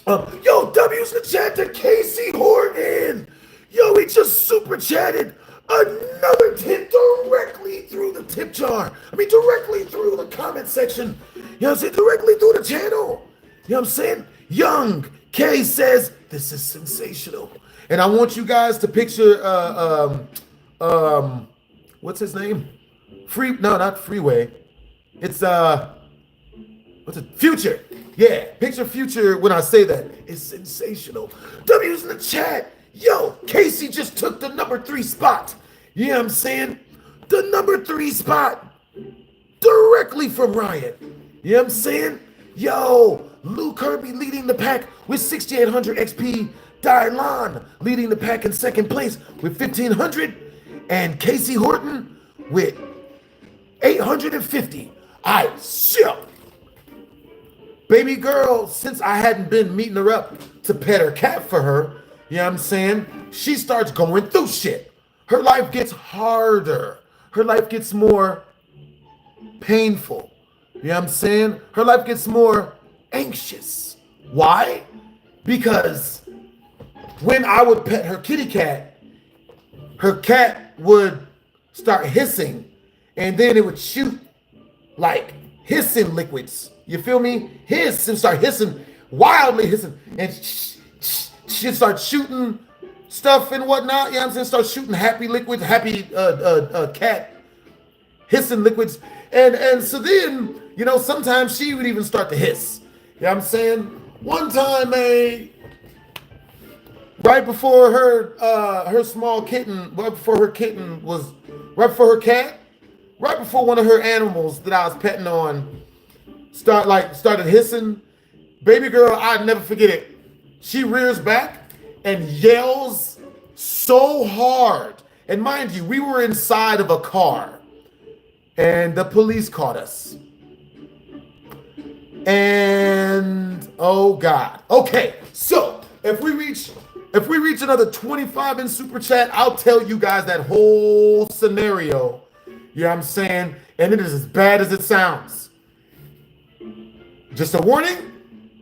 Yo, W's in the chat to Casey Horton. Yo, he just super chatted another tip directly through the tip jar. I mean, directly through the comment section. You know what I'm saying? Directly through the channel. You know what I'm saying? Young K says, this is sensational. And I want you guys to picture, what's his name? No, not Freeway. It's, what's it? Future. Yeah, picture Future when I say that. It's sensational. W's in the chat. Yo, Casey just took the number 3 spot. You know what I'm saying? The number 3 spot directly from Ryan. You know what I'm saying? Yo, Lou Kirby leading the pack with 6,800 XP. Dylan leading the pack in second place with 1,500. And Casey Horton with 850. Shit. Baby girl, since I hadn't been meeting her up to pet her cat for her, you know what I'm saying? She starts going through shit. Her life gets harder. Her life gets more painful. You know what I'm saying? Her life gets more anxious. Why? Because when I would pet her kitty cat, her cat would start hissing, and then it would shoot like hissing liquids. You feel me? Hiss and start hissing, wildly hissing, and she'd start shooting stuff and whatnot. You know what I'm saying? Start shooting happy liquids, happy cat hissing liquids. And so then, you know, sometimes she would even start to hiss. You know what I'm saying? One time, right before her small kitten, right before her cat, right before one of her animals that I was petting on started hissing, baby girl, I'd never forget it. She rears back and yells so hard. And mind you, we were inside of a car and the police caught us. And oh God. Okay, so if we reach another 25 in super chat, I'll tell you guys that whole scenario. You know what I'm saying? And it is as bad as it sounds. Just a warning,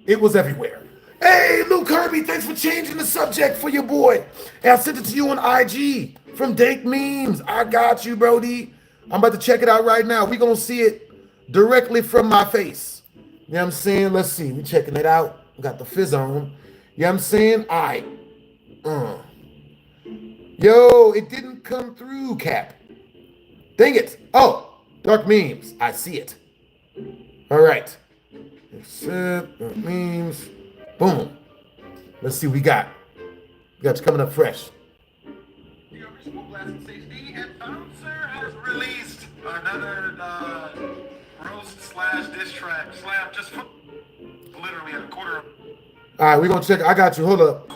it was everywhere. Hey, Lou Kirby, thanks for changing the subject for your boy. And I sent it to you on IG from Dank Memes. I got you, Brody. I'm about to check it out right now. We're going to see it directly from my face. You know what I'm saying? Let's see. We're checking it out. Got the fizz on. You know what I'm saying? All right. Yo, it didn't come through, Cap. Dang it. Oh, Dark Memes. I see it. All right. Accept memes. Boom. Let's see what we got. We got you coming up fresh. BHD and Bouncer has released another roast/diss track. Slam just literally at a quarter. All right, we're going to check. I got you. Hold up.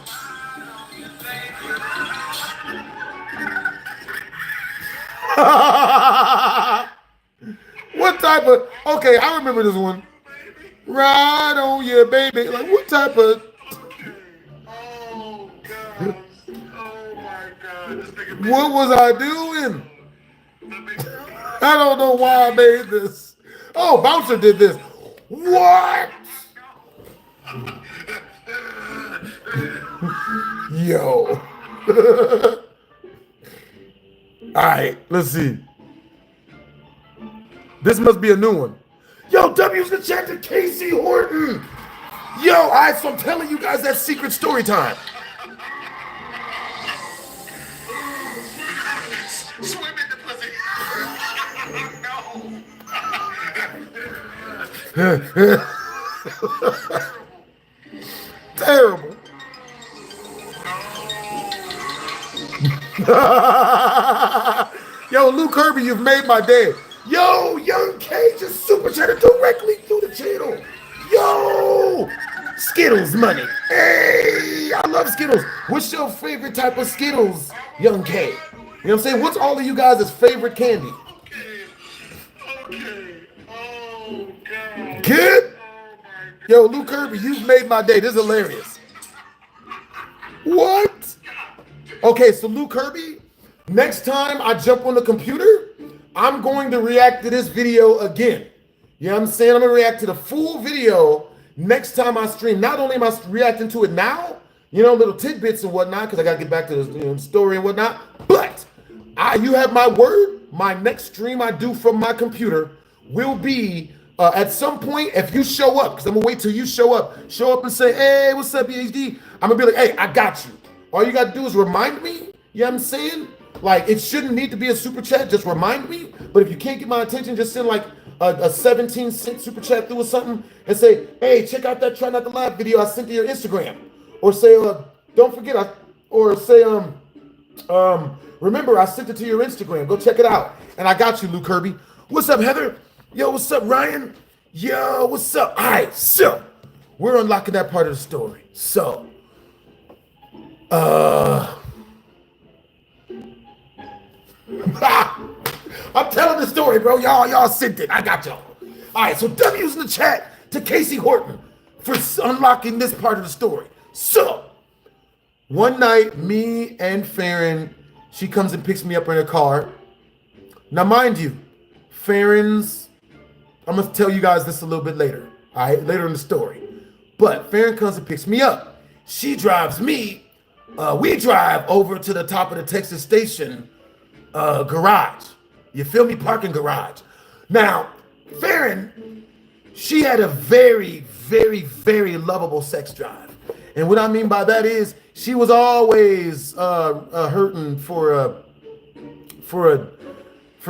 What type of... Okay, I remember this one. Ride on you, baby. Like, what type of... Oh, God. Oh, my God. This nigga What was I doing? I don't know why I made this. Oh, Bouncer did this. What? Yo. All right, let's see. This must be a new one. Yo, W's the chat to Casey Horton. Yo, all right, so I'm telling you guys that secret story time. Swim in the pussy. No. Terrible. Yo, Lou Kirby, you've made my day. Yo, Young K just super chatted directly through the channel. Yo, Skittles money. Hey, I love Skittles. What's your favorite type of Skittles, Young K? You know what I'm saying? What's all of you guys' favorite candy? Okay. Oh, God. Kid? Oh, my God. Yo, Lou Kirby, you've made my day. This is hilarious. What? Okay, so Lou Kirby, Next time I jump on the computer, I'm going to react to this video again. You know what I'm saying? I'm going to react to the full video next time I stream. Not only am I reacting to it now, you know, little tidbits and whatnot, because I got to get back to the story and whatnot, but you have my word, my next stream I do from my computer will be at some point, if you show up, because I'm going to wait till you show up and say, hey, what's up, BHD? I'm going to be like, hey, I got you. All you got to do is remind me, you know what I'm saying? Like, it shouldn't need to be a super chat, just remind me. But if you can't get my attention, just send like a 17-cent super chat through or something and say, hey, check out that Try Not to Laugh video I sent to your Instagram. Or say, don't forget, remember, I sent it to your Instagram. Go check it out. And I got you, Lou Kirby. What's up, Heather? Yo, what's up, Ryan? Yo, what's up? All right, so we're unlocking that part of the story. So, I'm telling the story, bro. Y'all sent it. I got y'all. All right, so W's in the chat to Casey Horton for unlocking this part of the story. So, one night, me and Farron, she comes and picks me up in her car. Now, mind you, Farron's, I'm going to tell you guys this a little bit later, all right, later in the story. But Farron comes and picks me up. She drives me. We drive over to the top of the Texas Station garage. You feel me? Parking garage. Now, Farron, she had a very, very, very lovable sex drive. And what I mean by that is she was always hurting for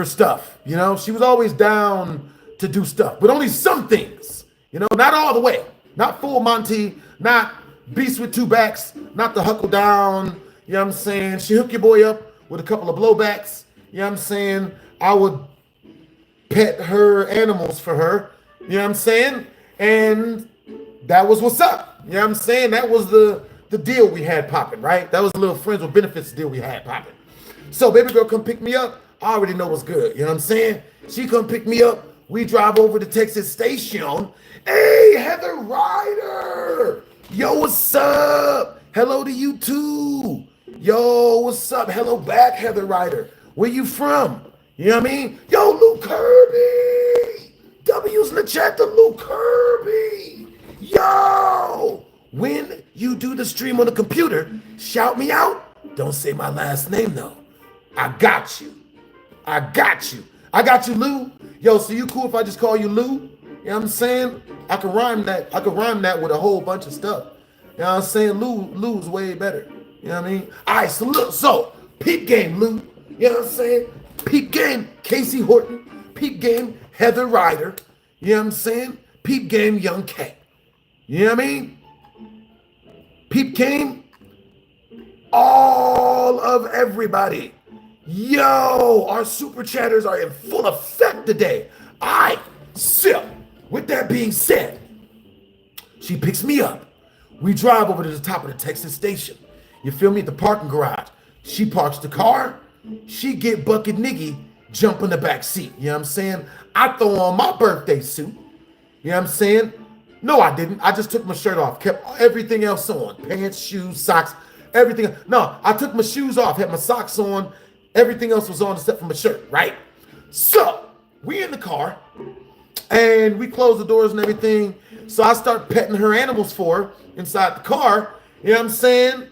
stuff. You know, she was always down to do stuff, but only some things. You know, not all the way. Not full Monty, not beast with two backs, not the huckle down. You know what I'm saying? She hooked your boy up with a couple of blowbacks. You know what I'm saying? I would pet her animals for her. You know what I'm saying? And that was what's up. You know what I'm saying? That was the deal we had popping, right? That was a little friends with benefits deal we had popping. So baby girl come pick me up. I already know what's good. You know what I'm saying? She come pick me up. We drive over to Texas Station. Hey, Heather Ryder. Yo, what's up? Hello to you too. Yo, what's up? Hello back, Heather Ryder. Where you from? You know what I mean? Yo, Lou Kirby. W's in the chat to Lou Kirby. Yo, when you do the stream on the computer, shout me out. Don't say my last name though. I got you. I got you. I got you, Lou. Yo, so you cool if I just call you Lou? You know what I'm saying? I can rhyme that with a whole bunch of stuff. You know what I'm saying? Lou's way better. You know what I mean? All right, so look, so peep game, Lou. You know what I'm saying? Peep game, Casey Horton. Peep game, Heather Ryder. You know what I'm saying? Peep game, Young K. You know what I mean? Peep game, all of everybody. Yo, our super chatters are in full effect today. All right, so with that being said, she picks me up. We drive over to the top of the Texas Station. You feel me? At the parking garage. She parks the car. She get bucket niggy, jump in the back seat. You know what I'm saying? I throw on my birthday suit. You know what I'm saying? No, I didn't. I just took my shirt off, kept everything else on. Pants, shoes, socks, everything. No, I took my shoes off, had my socks on. Everything else was on except for my shirt, right? So we in the car and we close the doors and everything. So I start petting her animals for her inside the car. You know what I'm saying?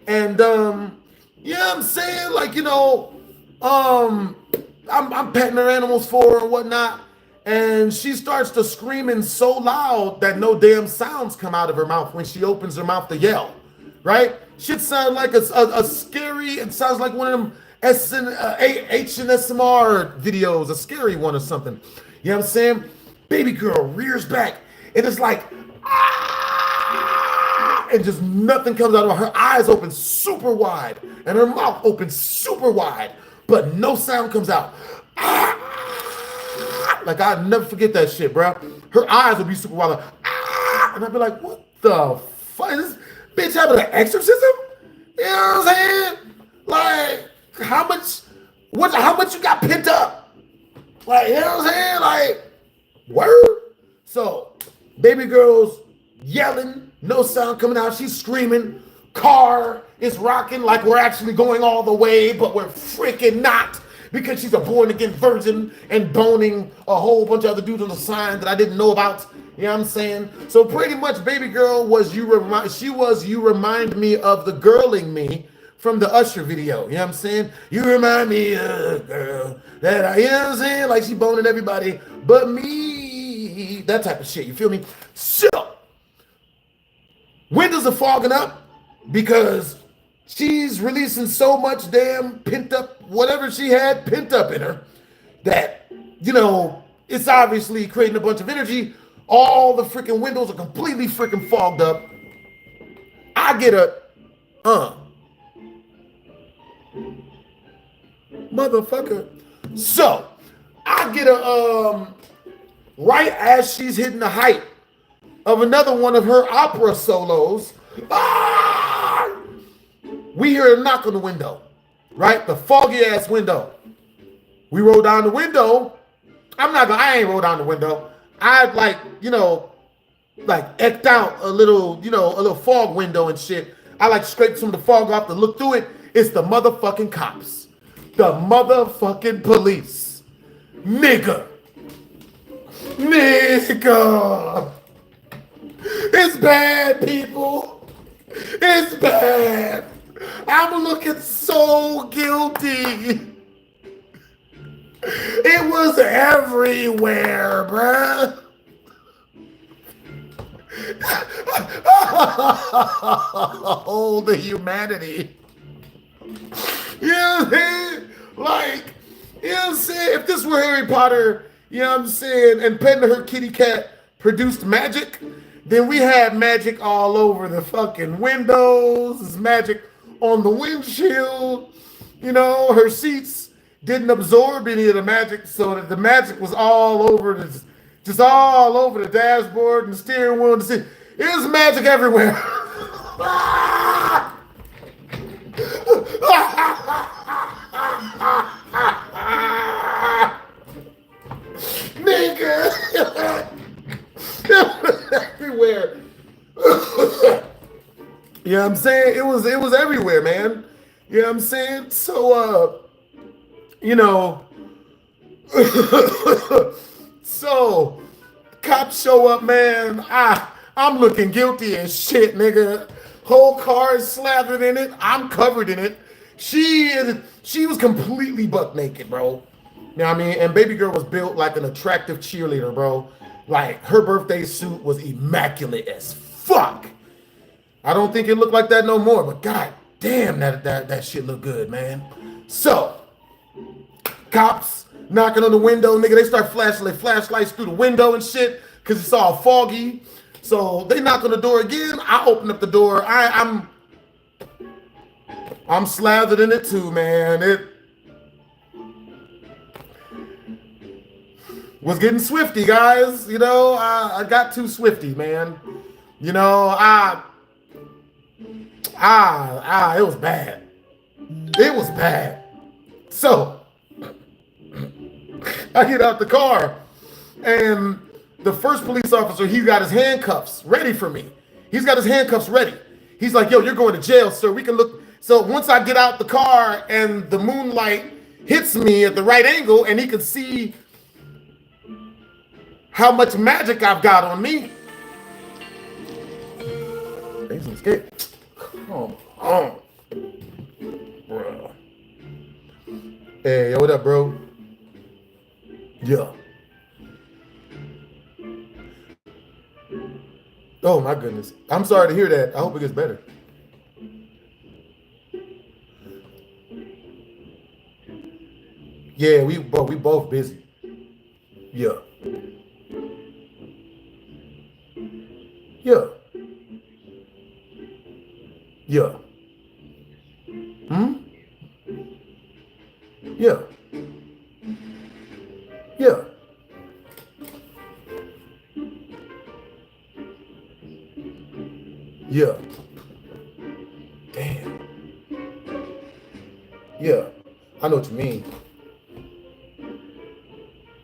And you know what I'm saying? Like, you know, I'm petting her animals for her and whatnot. And she starts to screaming so loud that no damn sounds come out of her mouth when she opens her mouth to yell, right? Shit sounds like a scary, it sounds like one of them HNSMR videos, a scary one or something. You know what I'm saying? Baby girl rears back and it's like, ah, and just nothing comes out of her. Her eyes open super wide and her mouth opens super wide, but no sound comes out. Ah, like I'd never forget that shit, bro. Her eyes would be super wide, like, ah, and I'd be like, what the fuck? Is this bitch having an exorcism? You know what I'm saying? Like, how much you got pent up? Like, you know what I'm saying? Like, word? So, baby girl's yelling, no sound coming out. She's screaming, car is rocking like we're actually going all the way, but we're freaking not, because she's a born-again virgin and boning a whole bunch of other dudes on the sign that I didn't know about. You know what I'm saying? So pretty much, baby girl was you remind me of the girling me from the Usher video. You know what I'm saying? You remind me of a girl that I, you know what I'm saying? Like she boning everybody but me. That type of shit. You feel me? So, windows are fogging up because she's releasing so much damn pent up, whatever she had pent up in her, that, you know, it's obviously creating a bunch of energy. All the freaking windows are completely freaking fogged up. I get a, motherfucker. So, I get a, right as she's hitting the height of another one of her opera solos, we hear a knock on the window, right? The foggy ass window. We roll down the window. I ain't roll down the window. I like, you know, like eked out a little, you know, a little fog window and shit. I like scraped some of the fog off to look through it. It's the motherfucking cops. The motherfucking police. Nigga. It's bad, people. It's bad. I'm looking so guilty. It was everywhere, bruh. Oh, the humanity. You know what I'm saying? Like, you know what I'm saying? If this were Harry Potter, you know what I'm saying, and petting her kitty cat produced magic, then we had magic all over the fucking windows. There's magic on the windshield. You know, her seats didn't absorb any of the magic, so that the magic was all over the, just all over the dashboard and the steering wheel. It was magic everywhere. Nigga. Everywhere. You know what I'm saying? It was everywhere, man. You know what I'm saying? So you know, so cops show up, man. I'm looking guilty as shit, nigga. Whole car is slathered in it. I'm covered in it. She was completely buck naked, bro. You know what I mean? And baby girl was built like an attractive cheerleader, bro. Like her birthday suit was immaculate as fuck. I don't think it looked like that no more, but god damn, that shit looked good, man. So, cops knocking on the window, nigga. They start flashing their flashlights through the window and shit because it's all foggy. So they knock on the door again. I open up the door. I'm slathered in it too, man. It was getting swifty, guys. You know, I got too swifty, man. You know, it was bad. It was bad. So I get out the car, and the first police officer, he got his handcuffs ready for me. He's got his handcuffs ready. He's like, yo, you're going to jail, sir. We can look. So once I get out the car and the moonlight hits me at the right angle and he can see how much magic I've got on me. He's scared. Come on, bro. Hey, yo, what up, bro? Yeah. Oh my goodness. I'm sorry to hear that. I hope it gets better. Yeah, we both busy. Yeah. Yeah. Yeah. Yeah. Yeah. Yeah. Damn. Yeah. I know what you mean.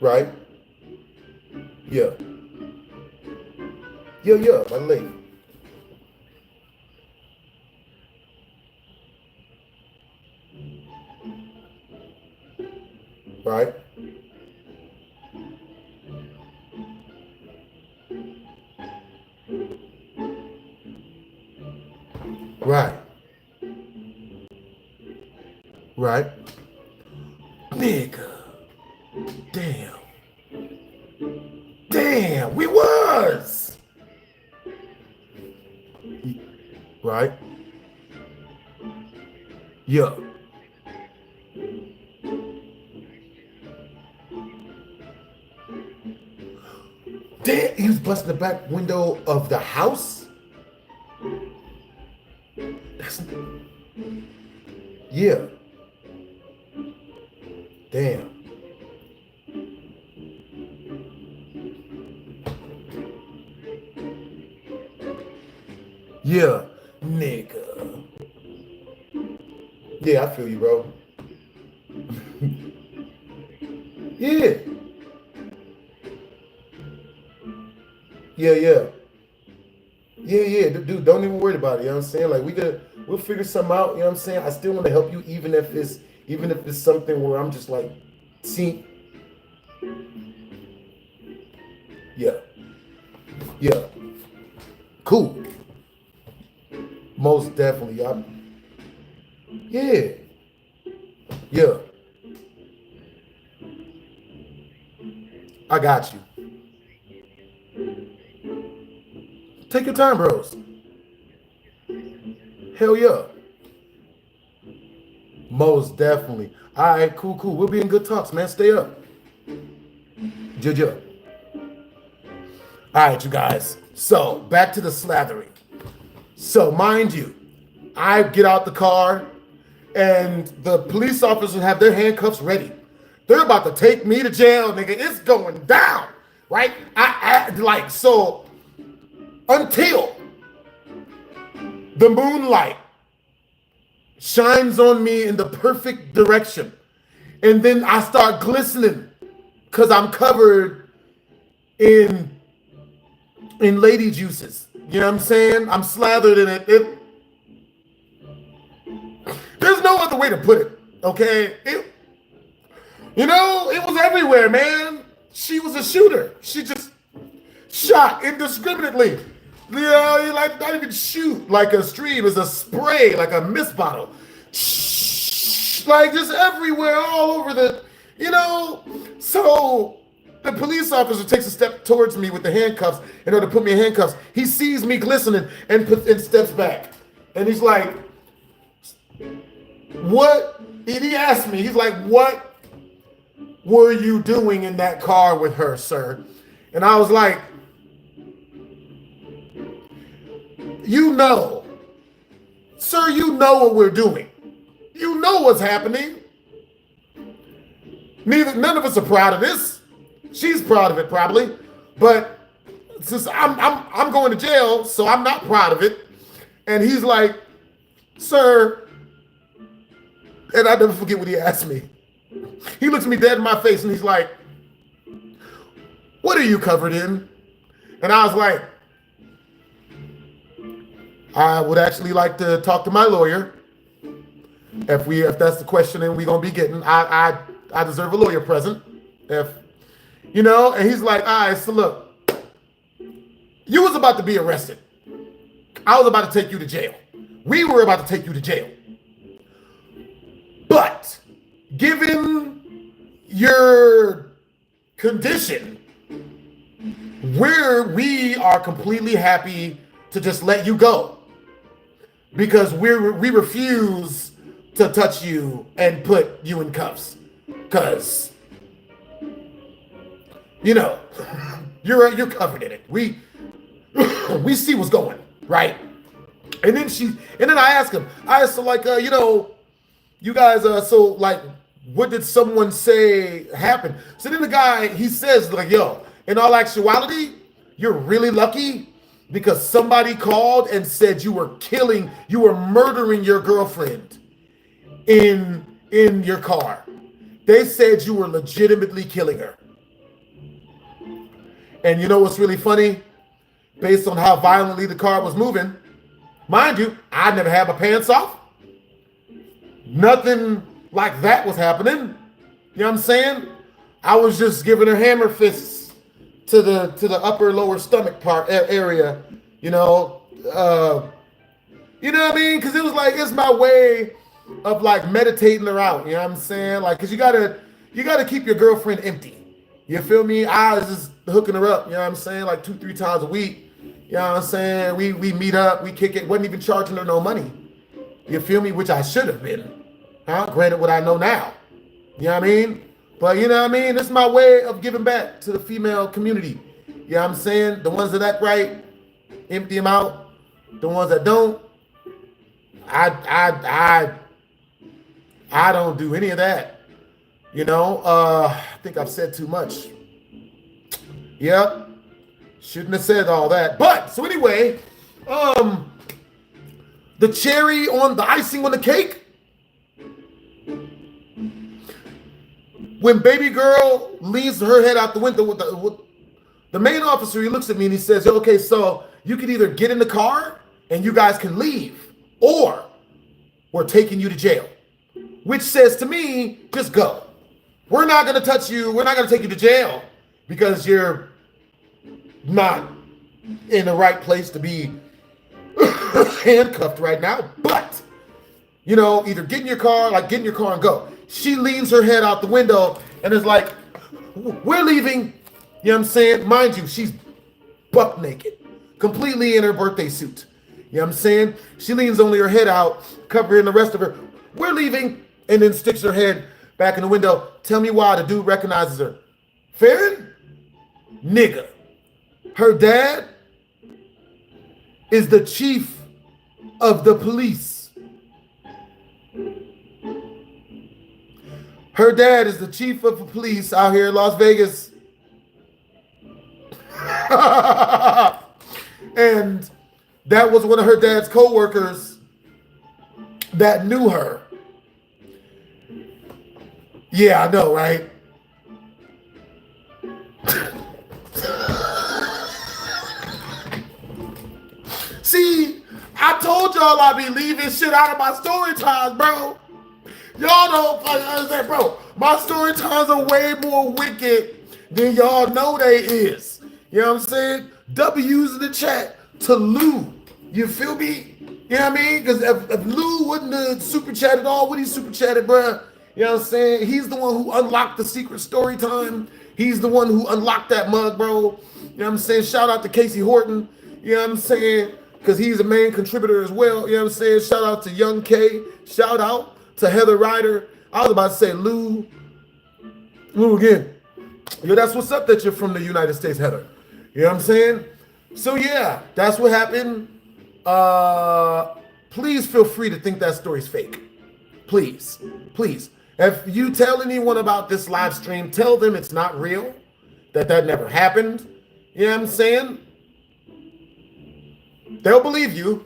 Right? Yeah. Yeah, by the lake. Right. Right. Right. Nigga. Damn. Damn, we was. Right. Yeah. Damn, he was busting the back window of the house? That's... Yeah. Damn. Yeah, nigga. Yeah, I feel you, bro. Yeah. Yeah. Yeah, dude, don't even worry about it, you know what I'm saying? Like we'll figure something out, you know what I'm saying? I still want to help you even if it's something where I'm just like, see. Yeah. Cool. Most definitely. Yeah. I got you. Take your time, bros. Hell yeah. Most definitely. All right, cool. We'll be in good talks, man. Stay up. All right, you guys. So, back to the slathering. So, mind you, I get out the car, and the police officers have their handcuffs ready. They're about to take me to jail, nigga. It's going down, right? So until the moonlight shines on me in the perfect direction, and then I start glistening because I'm covered in lady juices. You know what I'm saying? I'm slathered in it. There's no other way to put it, okay? It was everywhere, man. She was a shooter. She just shot indiscriminately. You know, you like not even shoot like a stream, it's a spray, like a mist bottle. Like just everywhere, all over the, So the police officer takes a step towards me with the handcuffs in order to put me in handcuffs. He sees me glistening and steps back. And he's like, what? And he asked me, he's like, what were you doing in that car with her, sir? And I was like, sir, you know what we're doing. You know what's happening. None of us are proud of this. She's proud of it probably, but since I'm going to jail, so I'm not proud of it. And he's like, sir, and I never forget what he asked me. He looks me dead in my face and he's like, what are you covered in? And I was like, I would actually like to talk to my lawyer. If that's the question and we're gonna be getting, I deserve a lawyer present. And he's like, all right, so look, you was about to be arrested. I was about to take you to jail. We were about to take you to jail. But given your condition, we are completely happy to just let you go because we refuse to touch you and put you in cuffs because you're covered in it. We see what's going right. And then I asked him, you guys, what did someone say happened? So then the guy, he says, like, yo, in all actuality, you're really lucky because somebody called and said you were murdering your girlfriend in your car. They said you were legitimately killing her. And you know what's really funny? Based on how violently the car was moving, mind you, I never had my pants off. Nothing like that was happening. You know what I'm saying? I was just giving her hammer fists to the upper lower stomach part area, you know. You know what I mean? Because it was like, it's my way of like meditating her out. You know what I'm saying? Like, because you gotta keep your girlfriend empty. You feel me? I was just hooking her up. You know what I'm saying? Like 2-3 times a week. You know what I'm saying? We meet up, we kick it. Wasn't even charging her no money. You feel me? Which I should have been. Huh? Granted, what I know now. You know what I mean? But you know what I mean? This is my way of giving back to the female community. You know what I'm saying? The ones that act right, empty them out. The ones that don't, I don't do any of that. You know, I think I've said too much. Yep. Shouldn't have said all that. But so anyway, the cherry on the icing on the cake. When baby girl leans her head out the window with the main officer, he looks at me and he says, okay, so you can either get in the car and you guys can leave, or we're taking you to jail. Which says to me, just go. We're not going to touch you. We're not going to take you to jail because you're not in the right place to be handcuffed right now. But, you know, either get in your car and go. She leans her head out the window and is like, we're leaving. You know what I'm saying? Mind you, she's buck naked, completely in her birthday suit. You know what I'm saying? She leans only her head out, covering the rest of her. We're leaving. And then sticks her head back in the window. Tell me why the dude recognizes her. Farron? Nigga. Her dad is the chief of the police. Her dad is the chief of the police out here in Las Vegas. And that was one of her dad's co-workers that knew her. Yeah, I know, right? See, I told y'all I'd be leaving shit out of my story times, bro. Y'all don't fucking understand, bro. My story times are way more wicked than y'all know they is. You know what I'm saying? W's in the chat to Lou. You feel me? You know what I mean? Because if Lou wouldn't have super chatted all what he super chatted, bro. You know what I'm saying? He's the one who unlocked the secret story time. He's the one who unlocked that mug, bro. You know what I'm saying? Shout out to Casey Horton. You know what I'm saying? Because he's a main contributor as well. You know what I'm saying? Shout out to Young K. Shout out to Heather Ryder. I was about to say Lou. Lou again. Yo, that's what's up that you're from the United States, Heather. You know what I'm saying? So yeah, that's what happened. Please feel free to think that story's fake. Please, please. If you tell anyone about this live stream, tell them it's not real, that never happened. You know what I'm saying? They'll believe you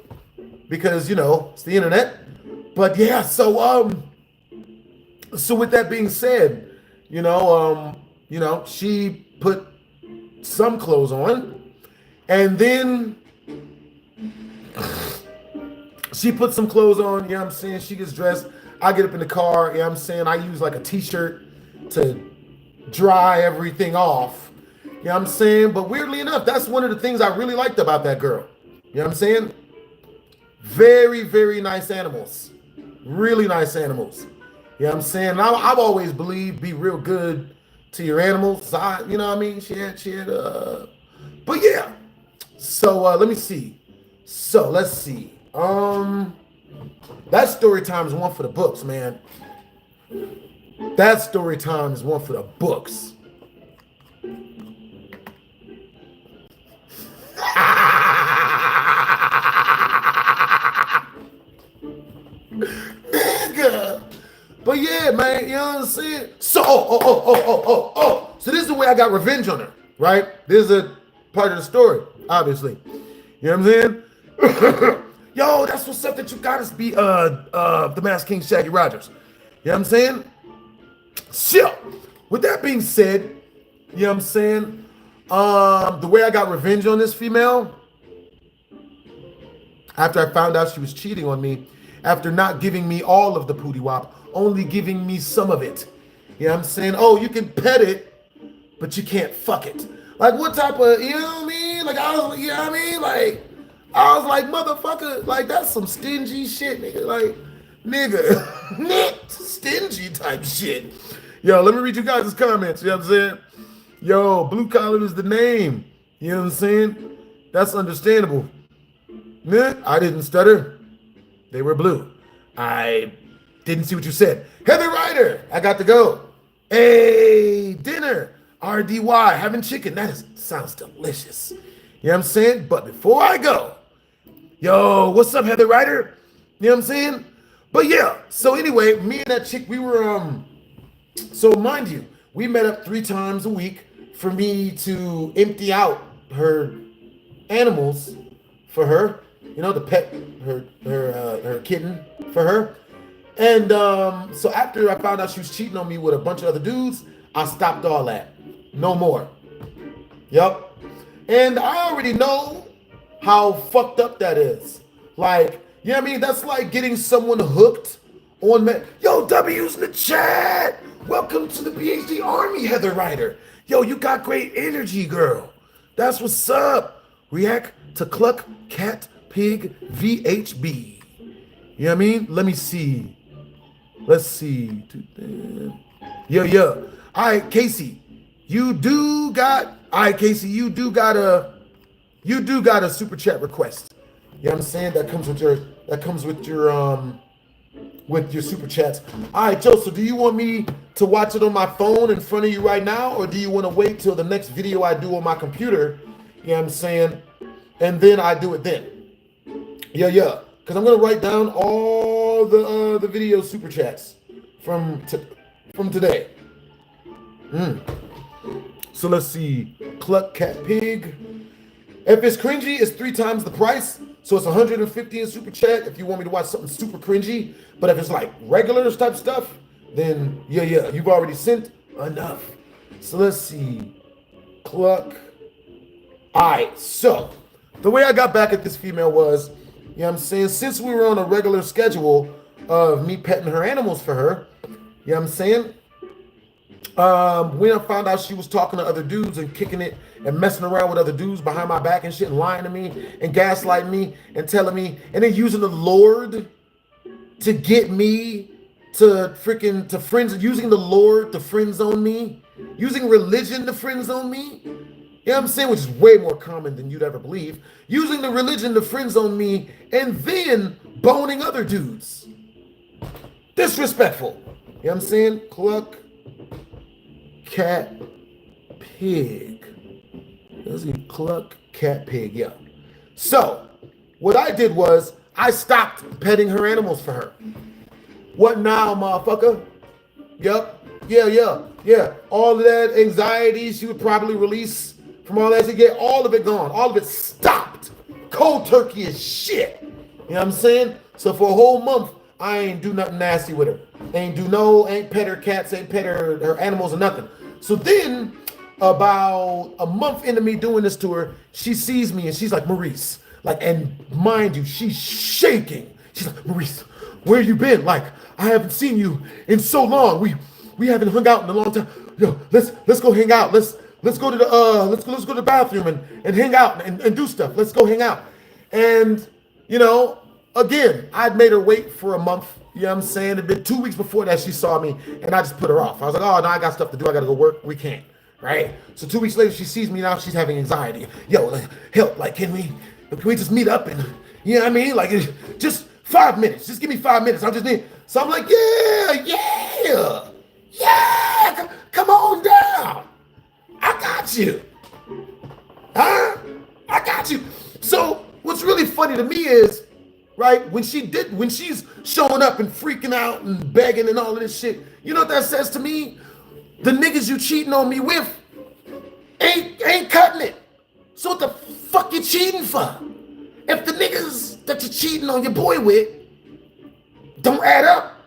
because, you know, it's the internet. But yeah, so with that being said, you know, she put some clothes on and then she put some clothes on, you know what I'm saying? She gets dressed. I get up in the car, you know what I'm saying? I use like a t-shirt to dry everything off. You know what I'm saying? But weirdly enough, that's one of the things I really liked about that girl. You know what I'm saying? Very, very nice animals. Really nice animals. You know what I'm saying? I've always believed be real good to your animals. So you know what I mean? She had but yeah. So let me see. So let's see. That story time is one for the books, man. That story time is one for the books. But yeah, man, you know what I'm saying? So, so this is the way I got revenge on her, right? This is a part of the story, obviously. You know what I'm saying? Yo, that's what's up that you got us be the Masked King Shaggy Rogers. You know what I'm saying? So, with that being said, you know what I'm saying? The way I got revenge on this female, after I found out she was cheating on me, after not giving me all of the pootie wop, only giving me some of it. You know what I'm saying? Oh, you can pet it, but you can't fuck it. Like what type of, you know what I mean? Like I was, you know what I mean? Like I was like, motherfucker, like that's some stingy shit, nigga. Like, nigga, stingy type shit. Yo, let me read you guys' comments. You know what I'm saying? Yo, blue collar is the name. You know what I'm saying? That's understandable. Nah, I didn't stutter. They were blue. I didn't see what you said. Heather Ryder, I got to go. Hey, dinner. RDY, having chicken. Sounds delicious. You know what I'm saying? But before I go, yo, what's up, Heather Ryder? You know what I'm saying? But yeah, so anyway, me and that chick, we were, so mind you, we met up 3 times a week for me to empty out her animals for her, you know, the pet, her kitten for her. And so after I found out she was cheating on me with a bunch of other dudes, I stopped all that. No more. Yep. And I already know how fucked up that is. Like, you know what I mean? That's like getting someone hooked on Yo, W's in the chat. Welcome to the BHD Army, Heather Ryder. Yo, you got great energy, girl. That's what's up. React to Cluck Cat Pig VHB. You know what I mean? Let me see. Let's see. Yeah. All right, Casey. You do got a super chat request. You know what I'm saying? That comes with your super chats. All right, Joe, so do you want me to watch it on my phone in front of you right now, or do you want to wait till the next video I do on my computer? You know what I'm saying? And then I do it then. Yeah. Because I'm going to write down all the video super chats from today. So let's see. Cluck Cat Pig. If it's cringy, it's 3 times the price. So it's 150 in super chat if you want me to watch something super cringy. But if it's like regular type stuff, then yeah, you've already sent enough. So let's see. Cluck. All right, so the way I got back at this female was, you know what I'm saying, since we were on a regular schedule of me petting her animals for her, you know what I'm saying, when I found out she was talking to other dudes and kicking it and messing around with other dudes behind my back and shit and lying to me and gaslighting me and telling me and then using the Lord to get me to friends, using the Lord to friend zone me, using religion to friend zone me. You know what I'm saying? Which is way more common than you'd ever believe. Using the religion to friend zone me and then boning other dudes. Disrespectful. You know what I'm saying? Cluck Cat Pig. Let's see. Cluck Cat Pig. Yeah. So, what I did was I stopped petting her animals for her. What now, motherfucker? Yep. Yeah. All of that anxiety she would probably release from all that to get all of it gone. All of it stopped. Cold turkey as shit. You know what I'm saying? So for a whole month, I ain't do nothing nasty with her. Ain't pet her cats, ain't pet her animals or nothing. So then, about a month into me doing this to her, she sees me and she's like, Maurice. Like, and mind you, she's shaking. She's like, Maurice, where you been? Like, I haven't seen you in so long. We haven't hung out in a long time. Yo, let's go hang out. Let's go to the let's go to the bathroom and hang out and do stuff. Let's go hang out. And you know, again, I'd made her wait for a month. You know what I'm saying? It'd been 2 weeks before that she saw me, and I just put her off. I was like, oh no, I got stuff to do. I gotta go work. We can't. Right? So 2 weeks later, she sees me now. She's having anxiety. Yo, like, help! Like, can we just meet up and you know what I mean? Like, just 5 minutes. Just give me 5 minutes. I just need. So I'm like, yeah. Come on down. I got you. Huh? I got you. So what's really funny to me is, right, when she's showing up and freaking out and begging and all of this shit, you know what that says to me? The niggas you cheating on me with ain't cutting it. So what the fuck you cheating for? If the niggas that you're cheating on your boy with don't add up,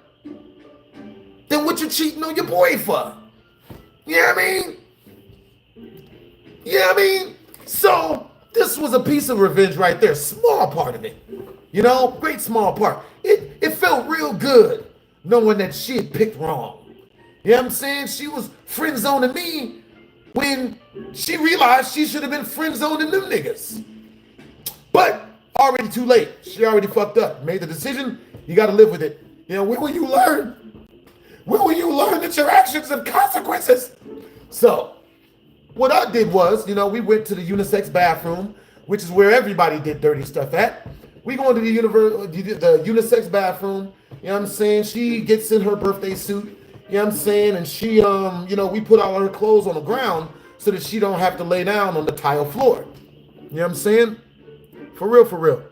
then what you cheating on your boy for? You know what I mean? Yeah, I mean, so this was a piece of revenge right there. Small part of it. You know, great small part. It felt real good knowing that she had picked wrong. You know what I'm saying? She was friend zoning me when she realized she should have been friend zoning them niggas. But already too late. She already fucked up. Made the decision. You got to live with it. You know, when will you learn? When will you learn that your actions have consequences? So what I did was, you know, we went to the unisex bathroom, which is where everybody did dirty stuff at. We go into the unisex bathroom. You know what I'm saying? She gets in her birthday suit. You know what I'm saying? And she, you know, we put all her clothes on the ground so that she don't have to lay down on the tile floor. You know what I'm saying? For real, for real.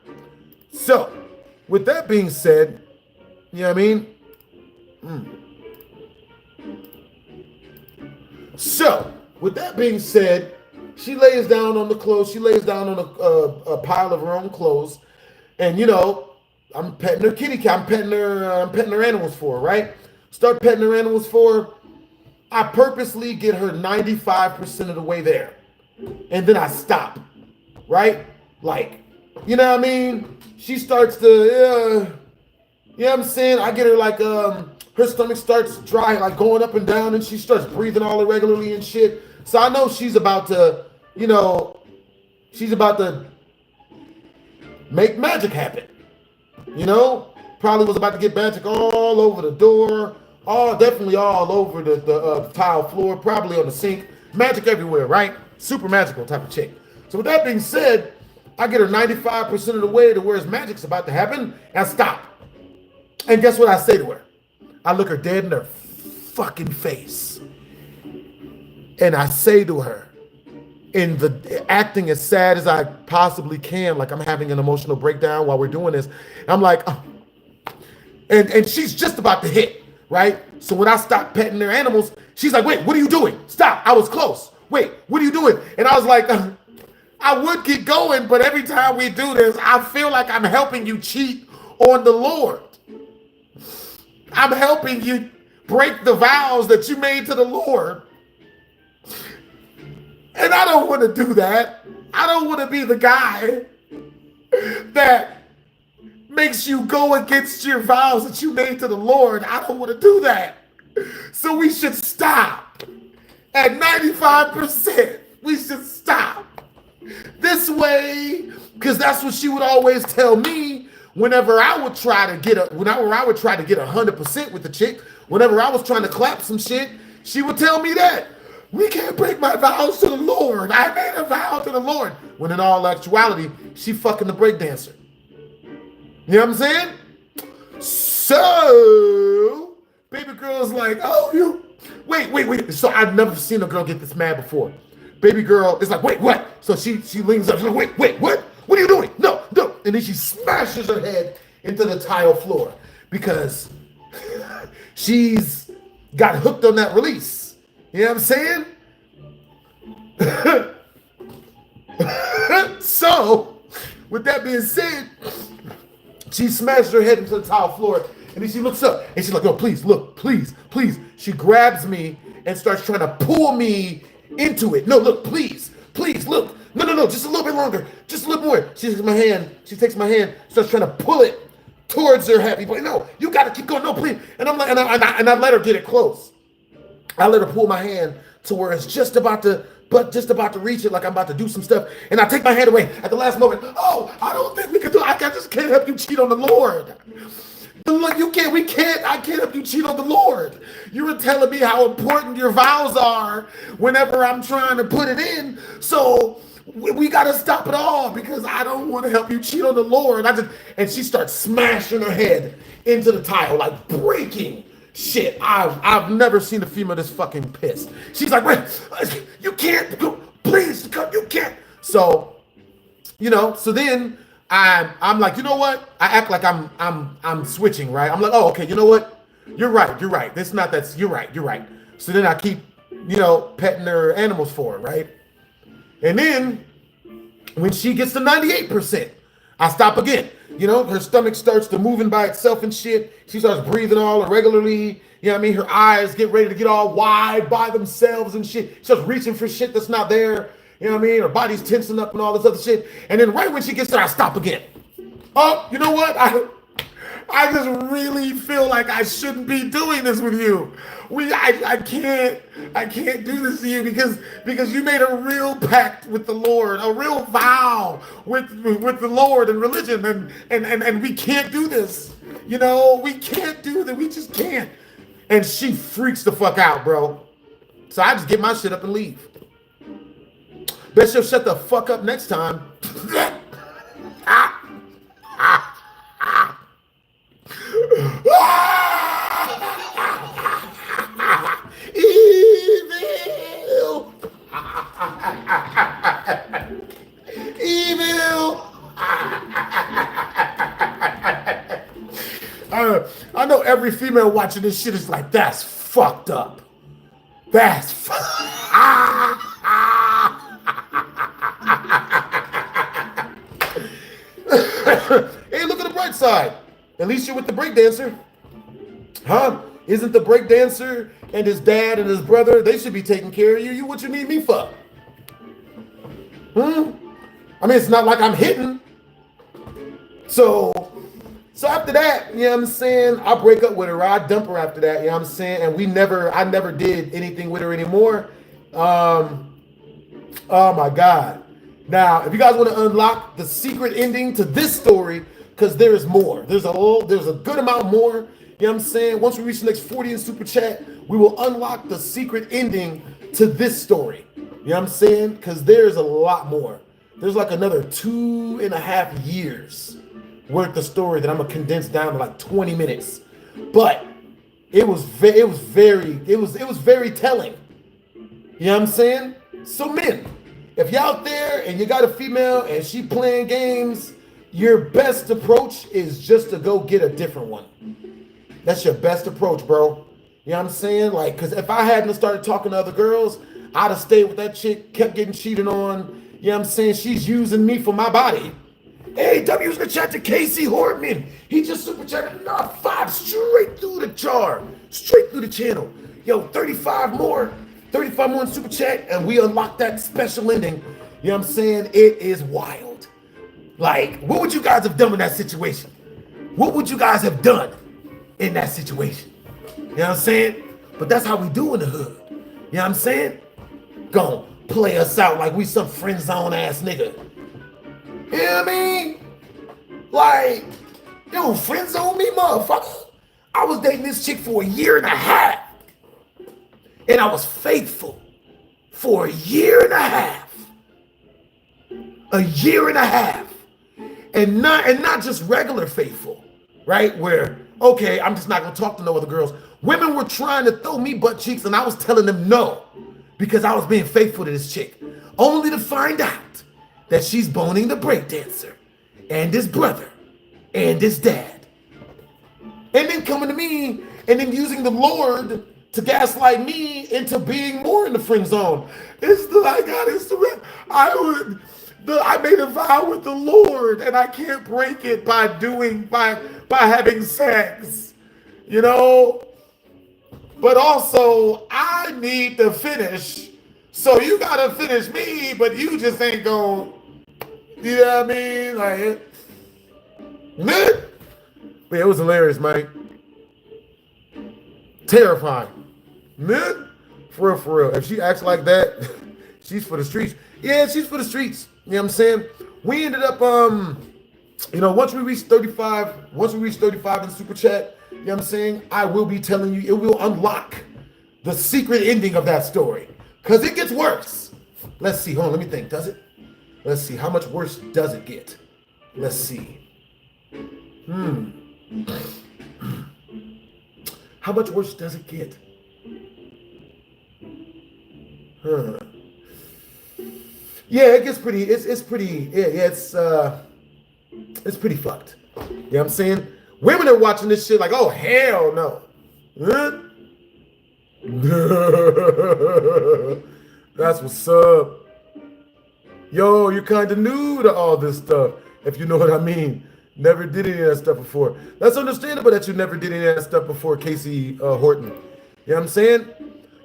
So, with that being said, you know what I mean? So, with that being said, she lays down on the clothes. She lays down on a pile of her own clothes. And, you know, I'm petting her kitty cat. I'm petting her animals for her, right? Start petting her animals for her. I purposely get her 95% of the way there. And then I stop, right? Like, you know what I mean? She starts to, you know what I'm saying? I get her like, her stomach starts dry, like going up and down, and she starts breathing all irregularly and shit. So I know she's about to, you know, she's about to make magic happen. You know? Probably was about to get magic all over the door, definitely all over the tile floor, probably on the sink. Magic everywhere, right? Super magical type of chick. So with that being said, I get her 95% of the way to where magic's about to happen, and I stop. And guess what I say to her? I look her dead in her fucking face. And I say to her, in the acting as sad as I possibly can, like I'm having an emotional breakdown while we're doing this. I'm like, oh. And she's just about to hit, right? So when I stop petting their animals, she's like, wait, what are you doing? Stop, I was close. Wait, what are you doing? And I was like, I would keep going, but every time we do this, I feel like I'm helping you cheat on the Lord. I'm helping you break the vows that you made to the Lord. And I don't want to do that. I don't want to be the guy that makes you go against your vows that you made to the Lord. I don't want to do that. So we should stop. At 95%, we should stop. This way, because that's what she would always tell me whenever I would try to get 100% with the chick. Whenever I was trying to clap some shit, she would tell me that. We can't break my vows to the Lord. I made a vow to the Lord. When in all actuality, she fucking the breakdancer. You know what I'm saying? So, baby girl's like, oh, you, wait. So I've never seen a girl get this mad before. Baby girl is like, wait, what? So she leans up, she's like, wait, what? What are you doing? No. And then she smashes her head into the tile floor because she's got hooked on that release. You know what I'm saying? So, with that being said, she smashed her head into the tile floor, and then she looks up, and she's like, oh, please, look, please. She grabs me and starts trying to pull me into it. No, look, please, look. No, just a little bit longer, just a little more. She takes my hand, starts trying to pull it towards her happy boy. No, you gotta keep going, no, please. And I'm like, and I let her get it close. I let her pull my hand to where it's just about to reach it, like I'm about to do some stuff. And I take my hand away at the last moment. Oh, I don't think we can do it. I just can't help you cheat on the Lord. I can't help you cheat on the Lord. You were telling me how important your vows are whenever I'm trying to put it in. So we got to stop it all because I don't want to help you cheat on the Lord. And she starts smashing her head into the tile, like breaking shit. I've never seen a female this fucking pissed. She's like, wait, you can't go, please, you can't. So, you know, so then I'm like, you know what? I act like I'm switching, right? I'm like, oh, okay, you know what? You're right. You're right. So then I keep, you know, petting her animals for her, right? And then when she gets to 98%, I stop again. You know, her stomach starts to moving by itself and shit. She starts breathing all irregularly. You know what I mean? Her eyes get ready to get all wide by themselves and shit. She starts reaching for shit that's not there. You know what I mean? Her body's tensing up and all this other shit. And then right when she gets there, I stop again. Oh, you know what? I just really feel like I shouldn't be doing this with you. I can't do this to you because you made a real pact with the Lord, a real vow with the Lord and religion, and we can't do this. You know, we can't do that. We just can't. And she freaks the fuck out, bro. So I just get my shit up and leave. Bet she'll shut the fuck up next time. Evil. Evil. I know every female watching this shit is like, that's fucked up. That's Hey, look at the bright side. At least you're with the breakdancer. Huh? Isn't the breakdancer and his dad and his brother, they should be taking care of you. What you need me for? I mean, it's not like I'm hitting. So after that, you know what I'm saying, I break up with her, I dump her after that, you know what I'm saying, and I never did anything with her anymore. Oh my God. Now, if you guys want to unlock the secret ending to this story, because there is more. There's a good amount more. You know what I'm saying? Once we reach the next 40 in Super Chat, we will unlock the secret ending to this story. You know what I'm saying? Because there's a lot more. There's like another 2.5 years worth of story that I'm gonna condense down to like 20 minutes. But it was very telling. You know what I'm saying? So men, if you're out there and you got a female and she playing games, your best approach is just to go get a different one. That's your best approach, bro. You know what I'm saying? Like, because if I hadn't started talking to other girls, I'd have stayed with that chick, kept getting cheated on. You know what I'm saying? She's using me for my body. Hey, W's in the chat to Casey Hortman. He just super chatted enough 5 straight through the jar, straight through the channel. Yo, 35 more in super chat, and we unlock that special ending. You know what I'm saying? It is wild. Like, what would you guys have done in that situation? What would you guys have done in that situation? You know what I'm saying? But that's how we do in the hood. You know what I'm saying? Gon' play us out like we some friend zone ass nigga. You know what I mean? Like, yo, friend zone me, motherfucker. I was dating this chick for 1.5 years. And I was faithful for 1.5 years. 1.5 years. And not just regular faithful, right? Where, okay, I'm just not gonna talk to no other girls. Women were trying to throw me butt cheeks and I was telling them no because I was being faithful to this chick. Only to find out that she's boning the breakdancer and his brother and his dad. And then coming to me and then using the Lord to gaslight me into being more in the friend zone. I made a vow with the Lord and I can't break it by having sex, you know? But also I need to finish. So you gotta finish me, but you just ain't gonna, you know what I mean? Like, but it was hilarious, Mike. Terrifying. For real. If she acts like that, she's for the streets. Yeah, she's for the streets. You know what I'm saying? We ended up, you know, once we reach 35 in Super Chat, you know what I'm saying? I will be telling you, it will unlock the secret ending of that story. Because it gets worse. Let's see. Hold on, let me think. Does it? Let's see. How much worse does it get? Let's see. How much worse does it get? Yeah, it gets pretty, it's pretty, it's pretty fucked. You know what I'm saying? Women are watching this shit like, oh, hell no. That's what's up. Yo, you're kind of new to all this stuff, if you know what I mean. Never did any of that stuff before. That's understandable that you never did any of that stuff before, Casey Horton. You know what I'm saying?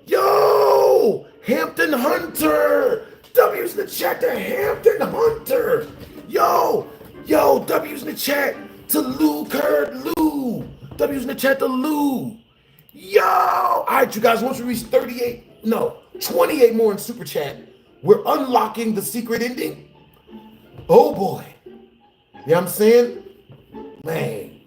Yo, Hampton Hunter. W's in the chat to Hampton Hunter. Yo, W's in the chat to Lou Curd Lou. W's in the chat to Lou. Yo! All right, you guys, once we reach 28 more in Super Chat, we're unlocking the secret ending. Oh, boy. You know what I'm saying? Man.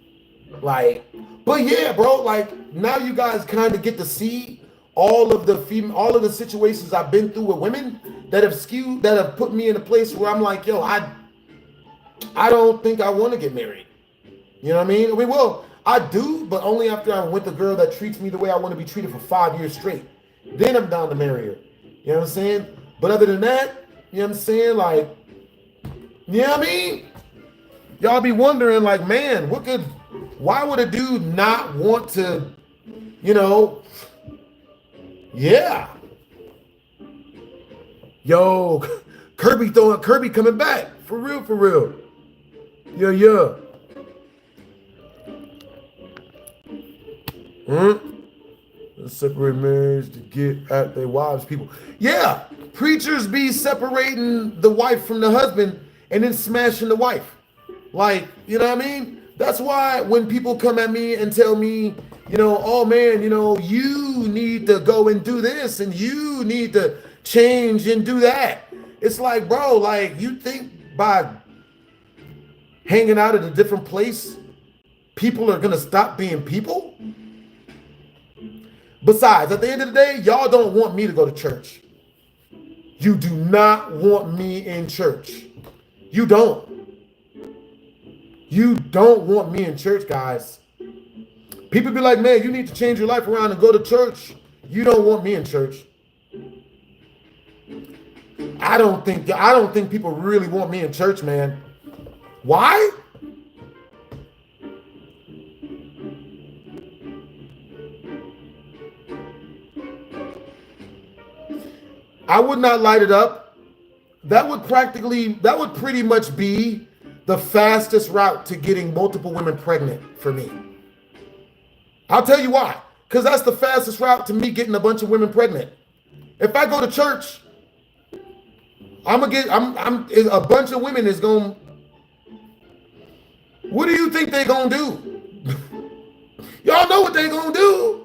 Like, but yeah, bro, like, now you guys kind of get to see all of the situations I've been through with women that have put me in a place where I'm like, yo, I don't think I want to get married. You know what I mean? I mean, well, I do, but only after I'm with a girl that treats me the way I want to be treated for 5 years straight. Then I'm down to marry her. You know what I'm saying? But other than that, you know what I'm saying? Like, you know what I mean? Y'all be wondering, like, man, why would a dude not want to, you know, yeah. Yo, Kirby coming back. For real, for real. Yeah. Separate marriage to get at their wives, people. Yeah, preachers be separating the wife from the husband and then smashing the wife. Like, you know what I mean? That's why when people come at me and tell me, you know, oh man, you know, you need to go and do this and you need to change and do that. It's like, bro, like, you think by hanging out at a different place, people are gonna stop being people? Besides, at the end of the day, y'all don't want me to go to church. You do not want me in church. You don't. You don't want me in church, guys. People be like, man, you need to change your life around and go to church. You don't want me in church. I don't think people really want me in church, man. Why? I would not light it up. That would pretty much be the fastest route to getting multiple women pregnant for me. I'll tell you why. Because that's the fastest route to me getting a bunch of women pregnant. If I go to church, a bunch of women is going, what do you think they're going to do? Y'all know what they're going to do.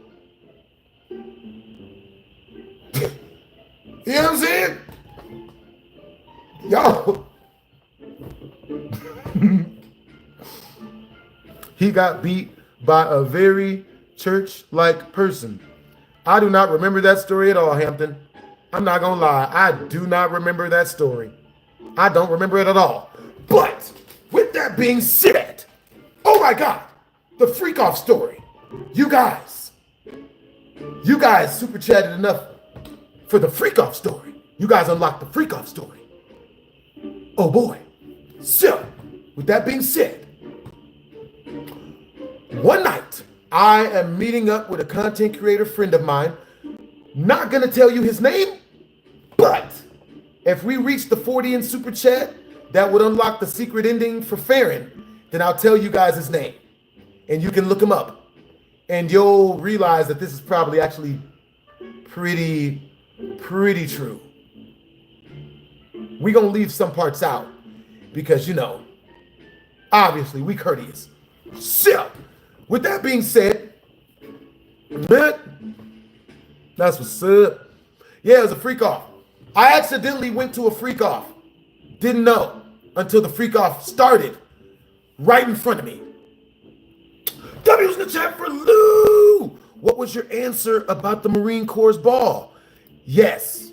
You know what I'm saying? Yo. He got beat by a very church-like person. I do not remember that story at all, Hampton. I'm not gonna lie. I do not remember that story. I don't remember it at all. But with that being said, oh my God, the freak off story. You guys super chatted enough for the freak off story. You guys unlocked the freak off story. Oh boy. So, with that being said, one night I am meeting up with a content creator friend of mine. Not gonna tell you his name, but if we reach the 40 in super chat, that would unlock the secret ending for Farron. Then I'll tell you guys his name, and you can look him up, and you'll realize that this is probably actually pretty true. We gonna leave some parts out because, you know, obviously we courteous. So, with that being said, that's what's up. Yeah, it was a freak off. I accidentally went to a freak off. Didn't know until the freak off started right in front of me. W's in the chat for Lou. What was your answer about the Marine Corps ball? Yes.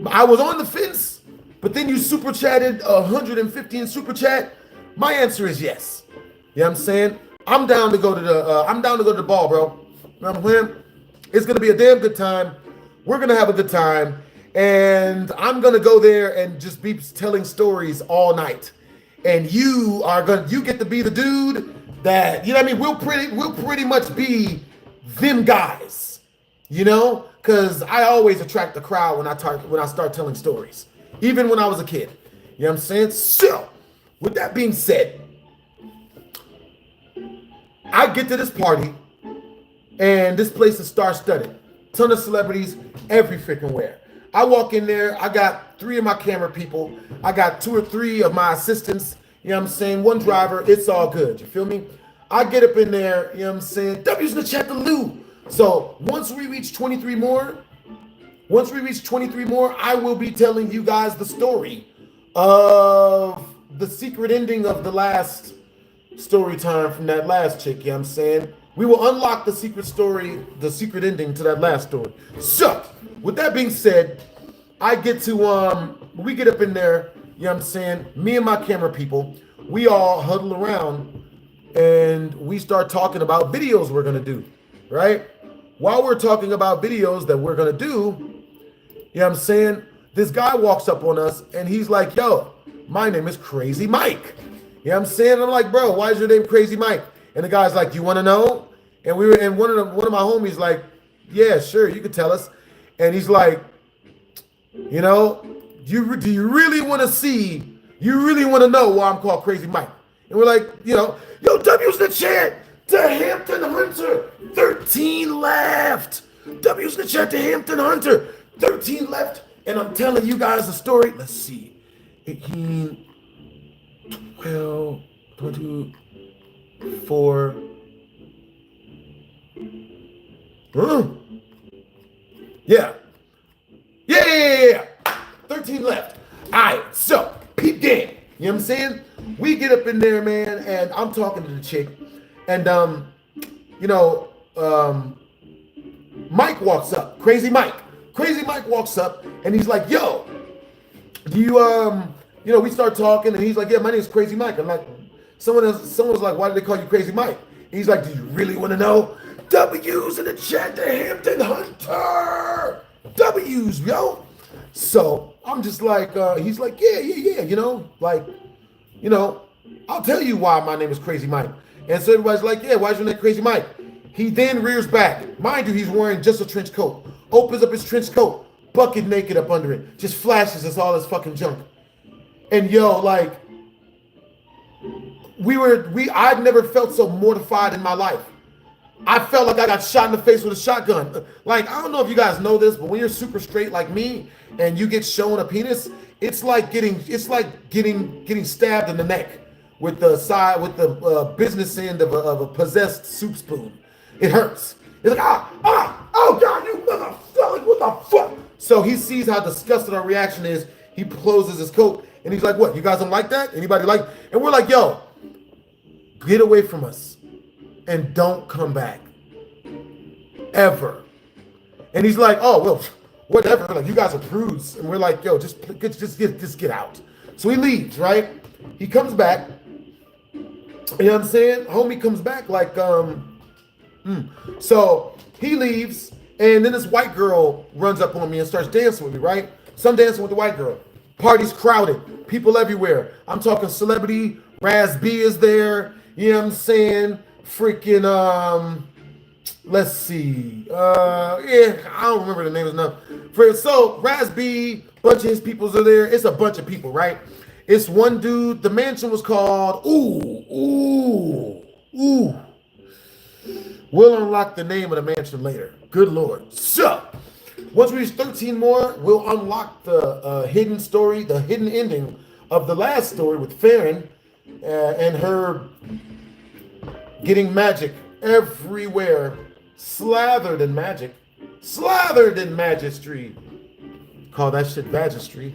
I was on the fence, but then you super chatted 150 in super chat. My answer is yes. You know what I'm saying? I'm down to go to the ball, bro. You know what I'm saying? It's gonna be a damn good time. We're gonna have a good time, and I'm gonna go there and just be telling stories all night. And you get to be the dude that, you know what I mean? We'll pretty much be them guys, you know? Because I always attract the crowd when I start telling stories, even when I was a kid. You know what I'm saying? So, with that being said, I get to this party, and this place is star-studded. Ton of celebrities every freaking where. I walk in there, I got 3 of my camera people, I got 2 or 3 of my assistants, you know what I'm saying? 1 driver, it's all good, you feel me? I get up in there, you know what I'm saying? W's in the chat to Lou. So once we reach 23 more, I will be telling you guys the story of the secret ending of the last story time from that last chick, you know what I'm saying? We will unlock the secret story, the secret ending to that last story. So, with that being said, I get to, we get up in there, you know what I'm saying? Me and my camera people, we all huddle around and we start talking about videos we're gonna do, right? While we're talking about videos that we're gonna do, you know what I'm saying? This guy walks up on us and he's like, yo, my name is Crazy Mike. You know what I'm saying? I'm like, bro, why is your name Crazy Mike? And the guy's like, you want to know? And we were, and one of my homies like, yeah, sure, you can tell us. And he's like, you know, do you really want to see? You really want to know why I'm called Crazy Mike? And we're like, you know, yo, W's the chat to Hampton Hunter, 13 left. W's the chat to Hampton Hunter, 13 left. And I'm telling you guys the story. Let's see, 18, 12, 22, 4. Yeah. 13 left. All right, so peep game. You know what I'm saying? We get up in there, man, and I'm talking to the chick, and you know, Mike walks up. Crazy Mike walks up, and he's like, "Yo, do you you know?" We start talking, and he's like, "Yeah, my name's Crazy Mike." I'm like, someone was like, "Why did they call you Crazy Mike?" And he's like, "Do you really want to know?" W's in the chat to Hampton Hunter. W's, yo. So I'm just like, he's like, yeah, you know, like, you know, I'll tell you why my name is Crazy Mike. And so everybody's like, yeah, why is your name Crazy Mike? He then rears back. Mind you, he's wearing just a trench coat. Opens up his trench coat, bucket naked up under it. Just flashes us all his fucking junk. And yo, like, I'd never felt so mortified in my life. I felt like I got shot in the face with a shotgun. Like, I don't know if you guys know this, but when you're super straight like me and you get shown a penis, it's like getting stabbed in the neck with the business end of a possessed soup spoon. It hurts. It's like, oh God, you motherfucker, what the fuck? So he sees how disgusted our reaction is. He closes his coat and he's like, what, you guys don't like that? Anybody like? And we're like, yo, get away from us and don't come back ever. And he's like, oh, well, whatever, like, you guys are prudes. And we're like, yo, just get out. So he leaves, right? He comes back, you know what I'm saying? Homie comes back like, so he leaves, and then this white girl runs up on me and starts dancing with me, right? So I'm dancing with the white girl. Party's crowded, people everywhere. I'm talking celebrity, Raz B is there, you know what I'm saying? Freaking, let's see, yeah, I don't remember the names enough. So Raz B, bunch of his peoples are there. It's a bunch of people, right? It's one dude. The mansion was called, ooh. We'll unlock the name of the mansion later. Good Lord. So, once we reach 13 more, we'll unlock the hidden story, the hidden ending of the last story with Farron and her getting magic everywhere, slathered in magic, slathered in magistry. Call that shit magistry.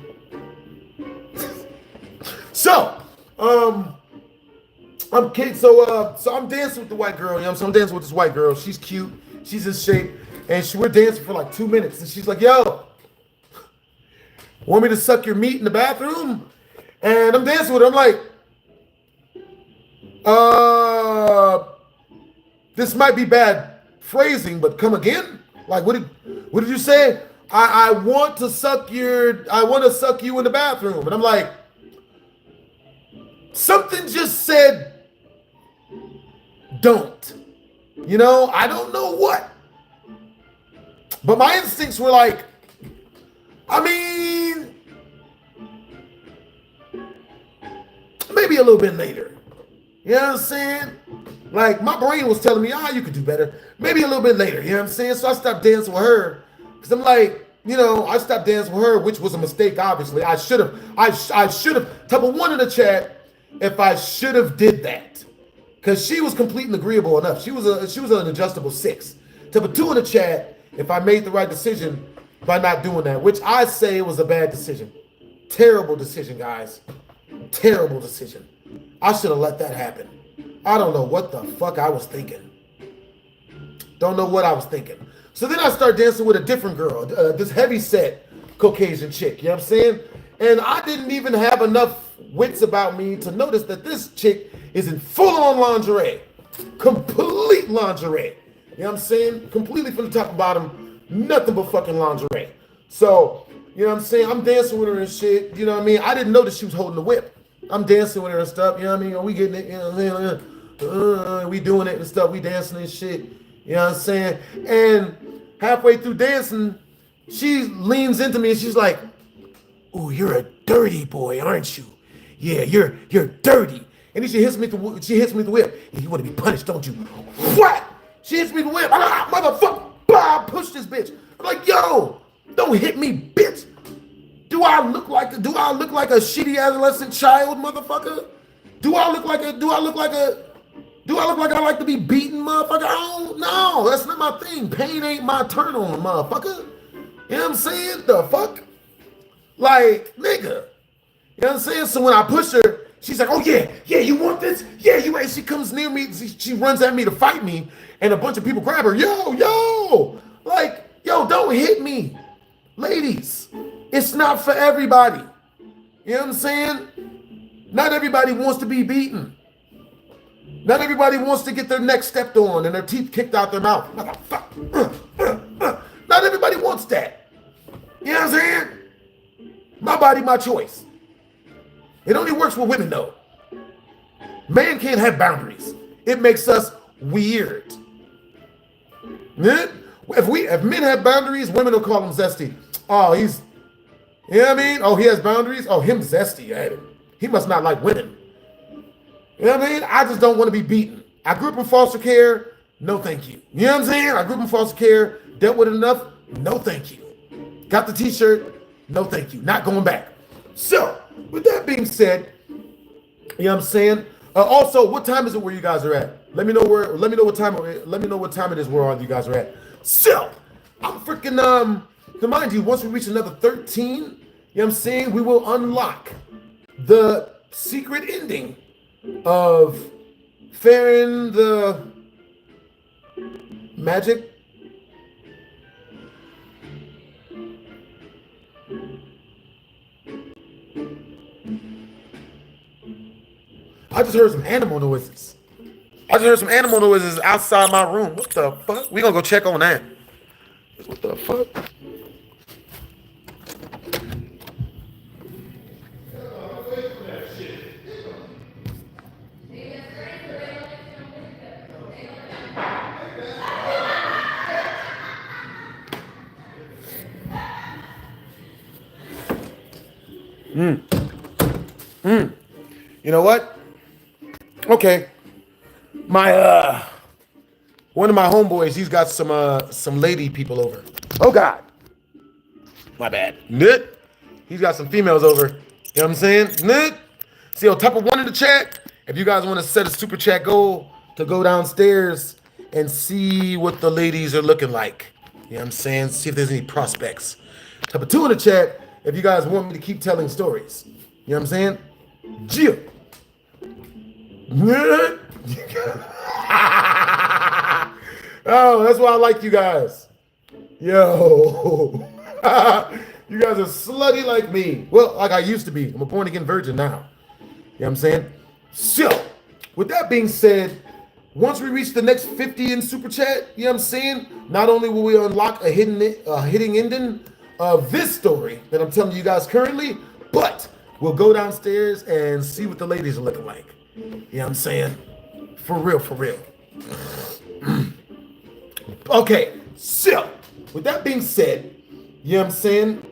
So, I'm kidding. So I'm dancing with the white girl. You know what I'm saying? I'm dancing with this white girl. She's cute. She's in shape. And we're dancing for like 2 minutes. And she's like, yo, want me to suck your meat in the bathroom? And I'm dancing with her. I'm like, this might be bad phrasing, but come again? Like, what did you say? I want to suck you in the bathroom. And I'm like, something just said, don't. You know, I don't know what. But my instincts were like, I mean, maybe a little bit later. You know what I'm saying? Like, my brain was telling me, you could do better. Maybe a little bit later, you know what I'm saying? So I stopped dancing with her. Because I'm like, you know, I stopped dancing with her, which was a mistake, obviously. I should have, type of one in the chat, if I should have did that. because she was complete and agreeable enough. She was an adjustable 6. To put 2 in the chat if I made the right decision by not doing that, which I say was a bad decision. Terrible decision, guys. Terrible decision. I should have let that happen. I don't know what the fuck I was thinking. Don't know what I was thinking. So then I start dancing with a different girl, this heavy set Caucasian chick, you know what I'm saying? And I didn't even have enough wits about me to notice that this chick is in full-on lingerie. Complete lingerie. You know what I'm saying? Completely from the top and bottom, nothing but fucking lingerie. So, you know what I'm saying? I'm dancing with her and shit, you know what I mean? I didn't know that she was holding the whip. I'm dancing with her and stuff, you know what I mean? We getting it, you know what I'm saying? We doing it and stuff, we dancing and shit, you know what I'm saying? And halfway through dancing, she leans into me and she's like, "Ooh, you're a dirty boy, aren't you? Yeah, you're dirty." And then she hits me with the whip. "Yeah, you want to be punished, don't you?" What? She hits me with the whip. Motherfucker, bah, push this bitch. I'm like, "Yo, don't hit me, bitch. Do I look like a shitty adolescent child, motherfucker? Do I look like I like to be beaten, motherfucker? I don't know. That's not my thing. Pain ain't my turn on, motherfucker. You know what I'm saying? The fuck? Like, nigga. You know what I'm saying? So when I push her, she's like, "Oh yeah, you want this? Yeah, you ain't." She comes near me, she runs at me to fight me, and a bunch of people grab her. Yo, like, yo, don't hit me. Ladies, it's not for everybody. You know what I'm saying? Not everybody wants to be beaten. Not everybody wants to get their neck stepped on and their teeth kicked out their mouth. Not everybody wants that. You know what I'm saying? My body, my choice. It only works with women, though. Man can't have boundaries. It makes us weird. If men have boundaries, women will call him zesty. Oh, he's, you know what I mean? Oh, he has boundaries? Oh, him zesty. He must not like women. You know what I mean? I just don't want to be beaten. I grew up in foster care. No, thank you. You know what I'm saying? I grew up in foster care. Dealt with it enough. No, thank you. Got the t-shirt. No, thank you. Not going back. So, with that being said, you know what I'm saying? Also, what time is it where you guys are at? Let me know what time it is where all you guys are at. So, I'm freaking to mind you, once we reach another 13, you know what I'm saying, we will unlock the secret ending of Farron the Magic. I just heard some animal noises. Outside my room. What the fuck? We gonna go check on that. What the fuck? You know what? Okay. My one of my homeboys, he's got some lady people over. Oh God. My bad. Nit. He's got some females over. You know what I'm saying? Nit. See, on top of one in the chat, if you guys want to set a super chat goal to go downstairs and see what the ladies are looking like. You know what I'm saying? See if there's any prospects. Type of 2 in the chat if you guys want me to keep telling stories. You know what I'm saying? Jill. Oh, that's why I like you guys. Yo. You guys are slutty like me. Well, like I used to be. I'm a born again virgin now. You know what I'm saying? So, with that being said, once we reach the next 50 in super chat, you know what I'm saying? Not only will we unlock a hidden ending of this story that I'm telling you guys currently, but we'll go downstairs and see what the ladies are looking like. You know what I'm saying? For real, for real. Okay, so with that being said, you know what I'm saying?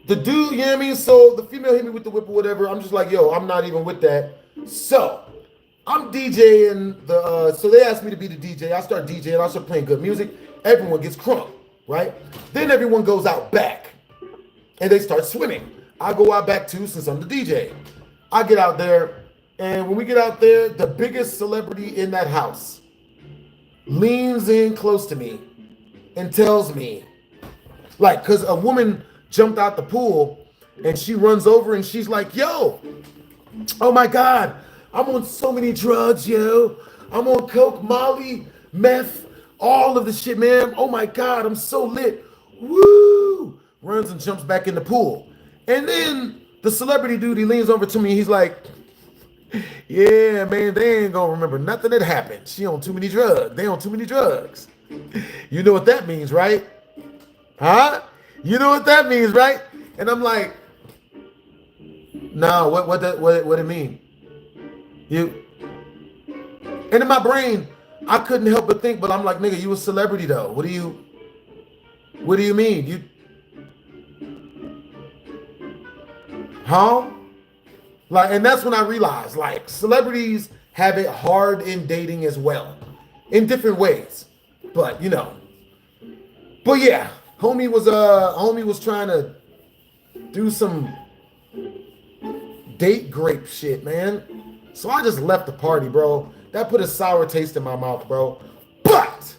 The dude, you know what I mean? So the female hit me with the whip or whatever. I'm just like, yo, I'm not even with that. So I'm DJing so they asked me to be the DJ. I start DJing, I start playing good music. Everyone gets crunk, right? Then everyone goes out back and they start swimming. I go out back too since I'm the DJ. I get out there And when we get out there, the biggest celebrity in that house leans in close to me and tells me, like, because a woman jumped out the pool and she runs over and she's like, yo, oh my God, I'm on so many drugs, yo. I'm on coke, molly, meth, all of the shit, man. Oh my God, I'm so lit. Woo! Runs and jumps back in the pool. And then the celebrity dude, he leans over to me. He's like, yeah, man, they ain't gonna remember nothing that happened. She on too many drugs. They on too many drugs. You know what that means, right? Huh? You know what that means, right? And I'm like, no, what it mean? You. And in my brain, I couldn't help but think, but I'm like, nigga, you a celebrity though. What do you mean? You, huh? Like, and that's when I realized, like, celebrities have it hard in dating as well, in different ways. But you know, but yeah, homie was trying to do some date grape shit, man. So I just left the party, bro. That put a sour taste in my mouth, bro. But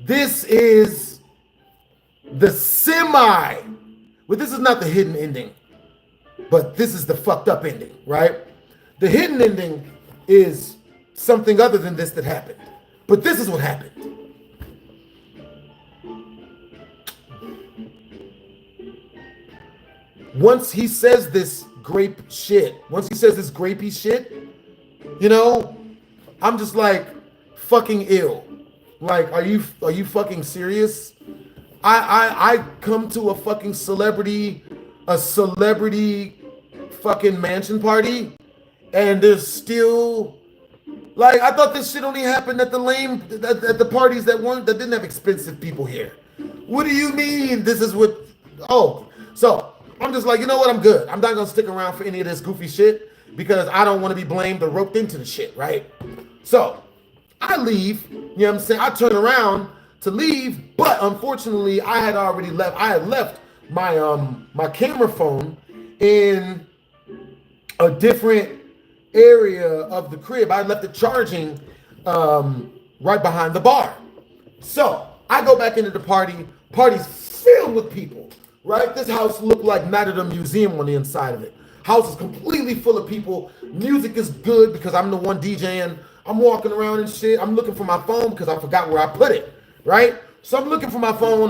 this is the semi. Well, this is not the hidden ending, but this is the fucked up ending, right? The hidden ending is something other than this that happened. But this is what happened. Once he says this grape shit, once he says this grapey shit, you know, I'm just like fucking ill. Like, are you fucking serious? I come to a fucking celebrity fucking mansion party, and there's still, like, I thought this shit only happened at the parties that didn't have expensive people here. What do you mean? This is what? Oh, so I'm just like, you know what? I'm good. I'm not gonna stick around for any of this goofy shit because I don't want to be blamed or roped into the shit, right? So I leave. You know what I'm saying? I turn around to leave, but unfortunately, I had already left. I had left my camera phone in a different area of the crib. I left it charging right behind the bar. So I go back into the party. Party's filled with people, right? This house looked like Night at a Museum on the inside of it. House is completely full of people. Music is good because I'm the one DJing. I'm walking around and shit. I'm looking for my phone because I forgot where I put it, right? So I'm looking for my phone.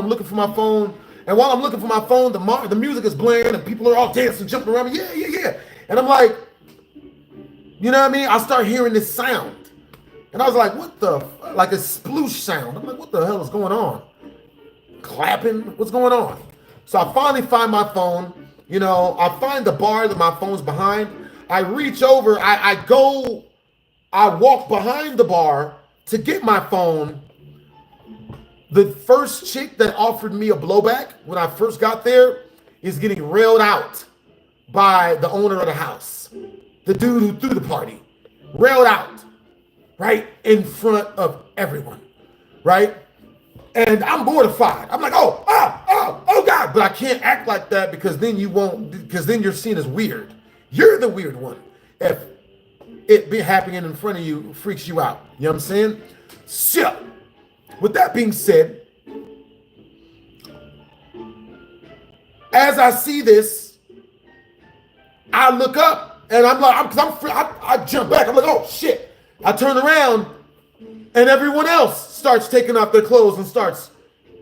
And while I'm looking for my phone, the music is blaring and people are all dancing, jumping around. Yeah. And I'm like, you know what I mean? I start hearing this sound. And I was like, what the, like a sploosh sound. I'm like, what the hell is going on? Clapping? What's going on? So I finally find my phone. You know, I find the bar that my phone's behind. I reach over, I walk behind the bar to get my phone. The first chick that offered me a blowback when I first got there is getting railed out by the owner of the house. The dude who threw the party. Railed out, right in front of everyone, right? And I'm mortified. I'm like, oh God. But I can't act like that because then you're seen as weird. You're the weird one if it be happening in front of you freaks you out. You know what I'm saying? So, with that being said, as I see this, I look up and I'm like, I jump back. I'm like, oh shit. I turn around and everyone else starts taking off their clothes and starts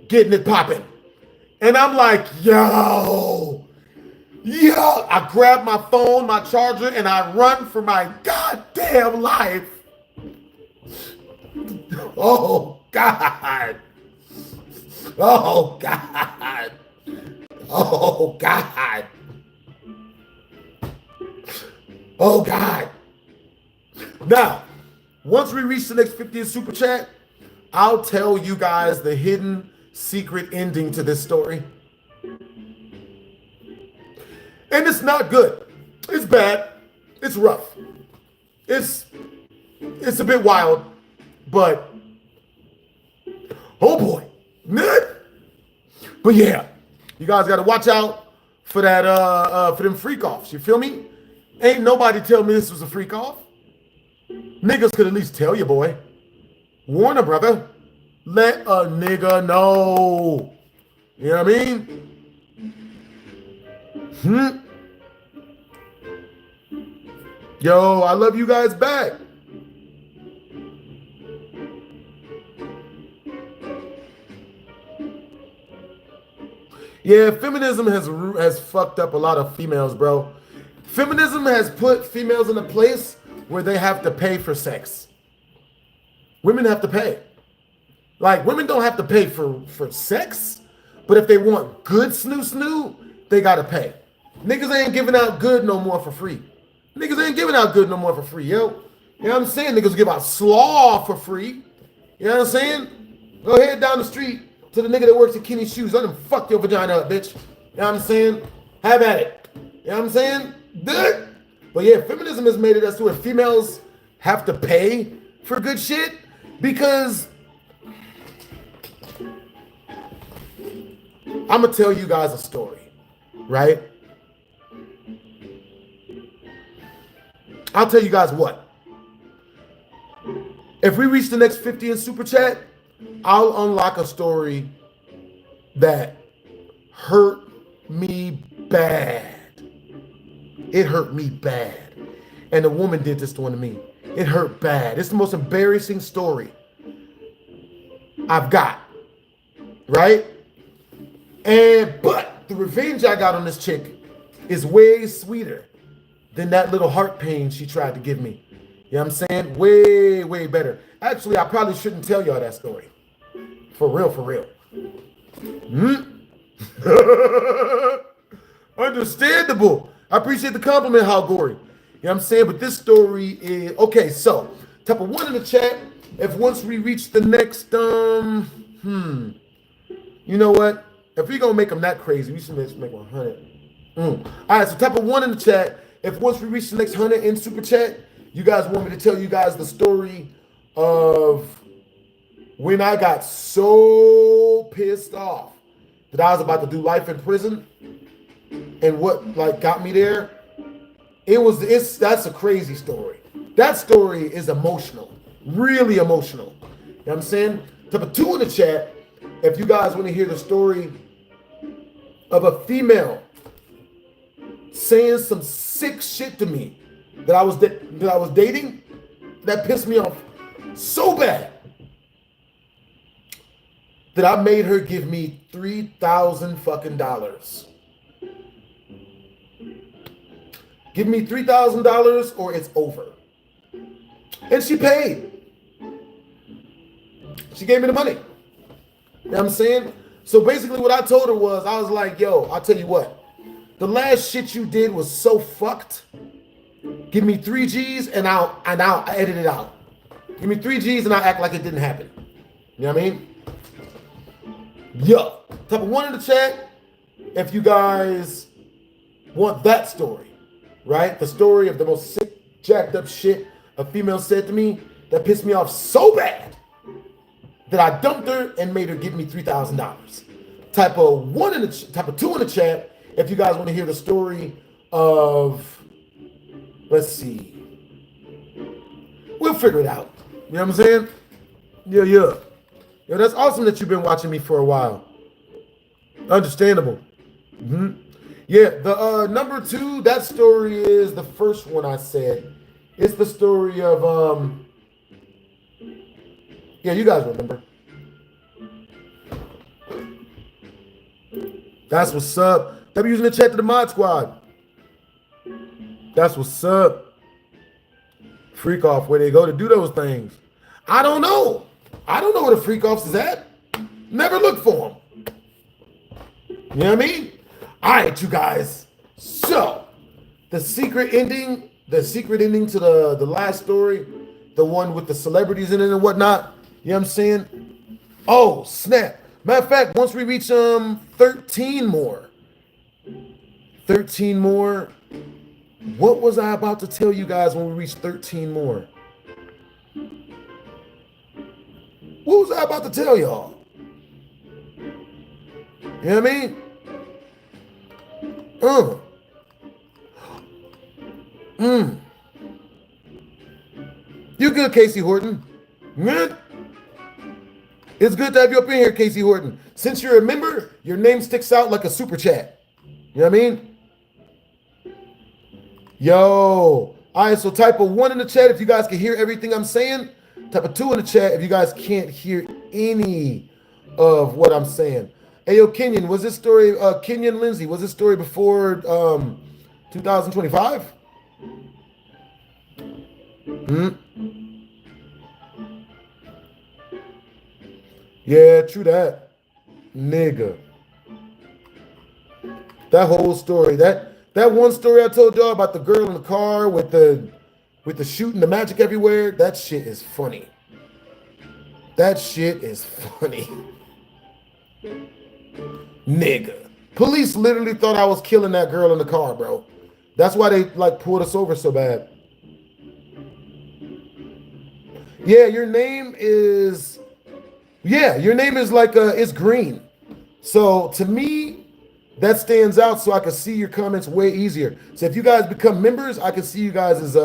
getting it popping. And I'm like, yo. I grab my phone, my charger, and I run for my goddamn life. Oh, God. Oh, God. Oh, God. Oh, God. Now, once we reach the next 50th super chat, I'll tell you guys the hidden secret ending to this story. And it's not good. It's bad. It's rough. It's a bit wild, but oh boy. But yeah, you guys got to watch out for that for them freak offs. You feel me? Ain't nobody tell me this was a freak off. Niggas could at least tell you, boy. Warn a brother. Let a nigga know. You know what I mean? Yo, I love you guys back. Yeah, feminism has fucked up a lot of females, bro. Feminism has put females in a place where they have to pay for sex. Women have to pay. Like, women don't have to pay for sex, but if they want good snoo, they gotta pay. Niggas ain't giving out good no more for free. Niggas ain't giving out good no more for free, yo. You know what I'm saying? Niggas give out slaw for free. You know what I'm saying? Go ahead down the street to the nigga that works at Kenny's Shoes. Let him fuck your vagina up, bitch. You know what I'm saying? Have at it. You know what I'm saying? Good. But yeah, feminism has made it as to where females have to pay for good shit because I'm gonna tell you guys a story, right? I'll tell you guys what. If we reach the next 50 in Super Chat, I'll unlock a story that hurt me bad. It hurt me bad. And the woman did this one to me. It hurt bad. It's the most embarrassing story I've got, right? But the revenge I got on this chick is way sweeter than that little heart pain she tried to give me. You know what I'm saying? Way, way better. Actually, I probably shouldn't tell y'all that story. For real, for real. Understandable. I appreciate the compliment, How Gory. You know what I'm saying? But this story is... Okay, so, type of 1 in the chat. If once we reach the next... You know what? If we're going to make them that crazy, we should make 100. All right, so type of 1 in the chat. If once we reach the next 100 in Super Chat, you guys want me to tell you guys the story of when I got so pissed off that I was about to do life in prison and what like got me there. That's a crazy story. That story is emotional, really emotional. You know what I'm saying? Type of 2 in the chat if you guys want to hear the story of a female saying some sick shit to me that I was dating that pissed me off so bad that I made her give me $3,000 fucking dollars. Give me $3,000 or it's over. And she paid. She gave me the money. You know what I'm saying? So basically what I told her was, I was like, yo, I'll tell you what. The last shit you did was so fucked. Give me 3 G's and I'll edit it out. Give me 3 G's and I'll act like it didn't happen. You know what I mean? Yo, type of 1 in the chat if you guys want that story, right? The story of the most sick, jacked up shit a female said to me that pissed me off so bad that I dumped her and made her give me $3,000. Type of 2 in the chat if you guys want to hear the story of, let's see. We'll figure it out. You know what I'm saying? Yeah. Yo, that's awesome that you've been watching me for a while. Understandable. Yeah, the number 2, that story is the first one I said. It's the story of, yeah, you guys remember. That's what's up. W using the chat to the mod squad. That's what's up. Freak off where they go to do those things. I don't know. I don't know where the freak offs is at. Never look for them. You know what I mean? All right, you guys. So the secret ending to the last story, the one with the celebrities in it and whatnot. You know what I'm saying? Oh, snap. Matter of fact, once we reach 13 more. What was I about to tell you guys when we reach 13 more? What was I about to tell y'all? You know what I mean? You good, Casey Horton? Good. It's good to have you up in here, Casey Horton. Since you're a member, your name sticks out like a super chat. You know what I mean? Yo. All right, so type a 1 in the chat if you guys can hear everything I'm saying. Type a 2 in the chat if you guys can't hear any of what I'm saying. Hey, yo, Kenyon, was this story, Kenyon Lindsay, was this story before 2025? Yeah, true that. Nigga. That whole story, that one story I told y'all about the girl in the car with the shooting the magic everywhere, that shit is funny. That shit is funny. Nigga. Police literally thought I was killing that girl in the car, bro. That's why they like pulled us over so bad. Yeah, your name is like it's green. So to me, that stands out so I can see your comments way easier. So if you guys become members, I can see you guys'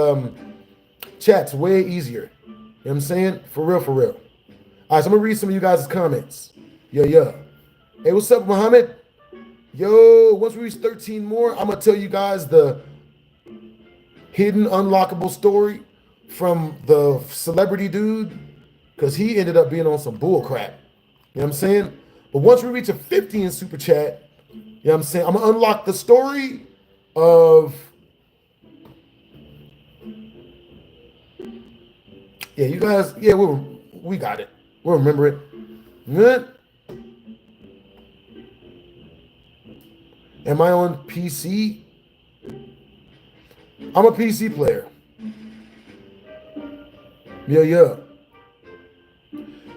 chats way easier. You know what I'm saying? For real, for real. All right, so I'm gonna read some of you guys' comments. Yeah. Hey, what's up, Muhammad? Yo, once we reach 13 more, I'm gonna tell you guys the hidden unlockable story from the celebrity dude, because he ended up being on some bull crap. You know what I'm saying? But once we reach a 50 in super chat, you know what I'm saying, I'm gonna unlock the story of, yeah, you guys, yeah, we got it. We'll remember it. Good. Am I on PC? I'm a PC player. Yeah.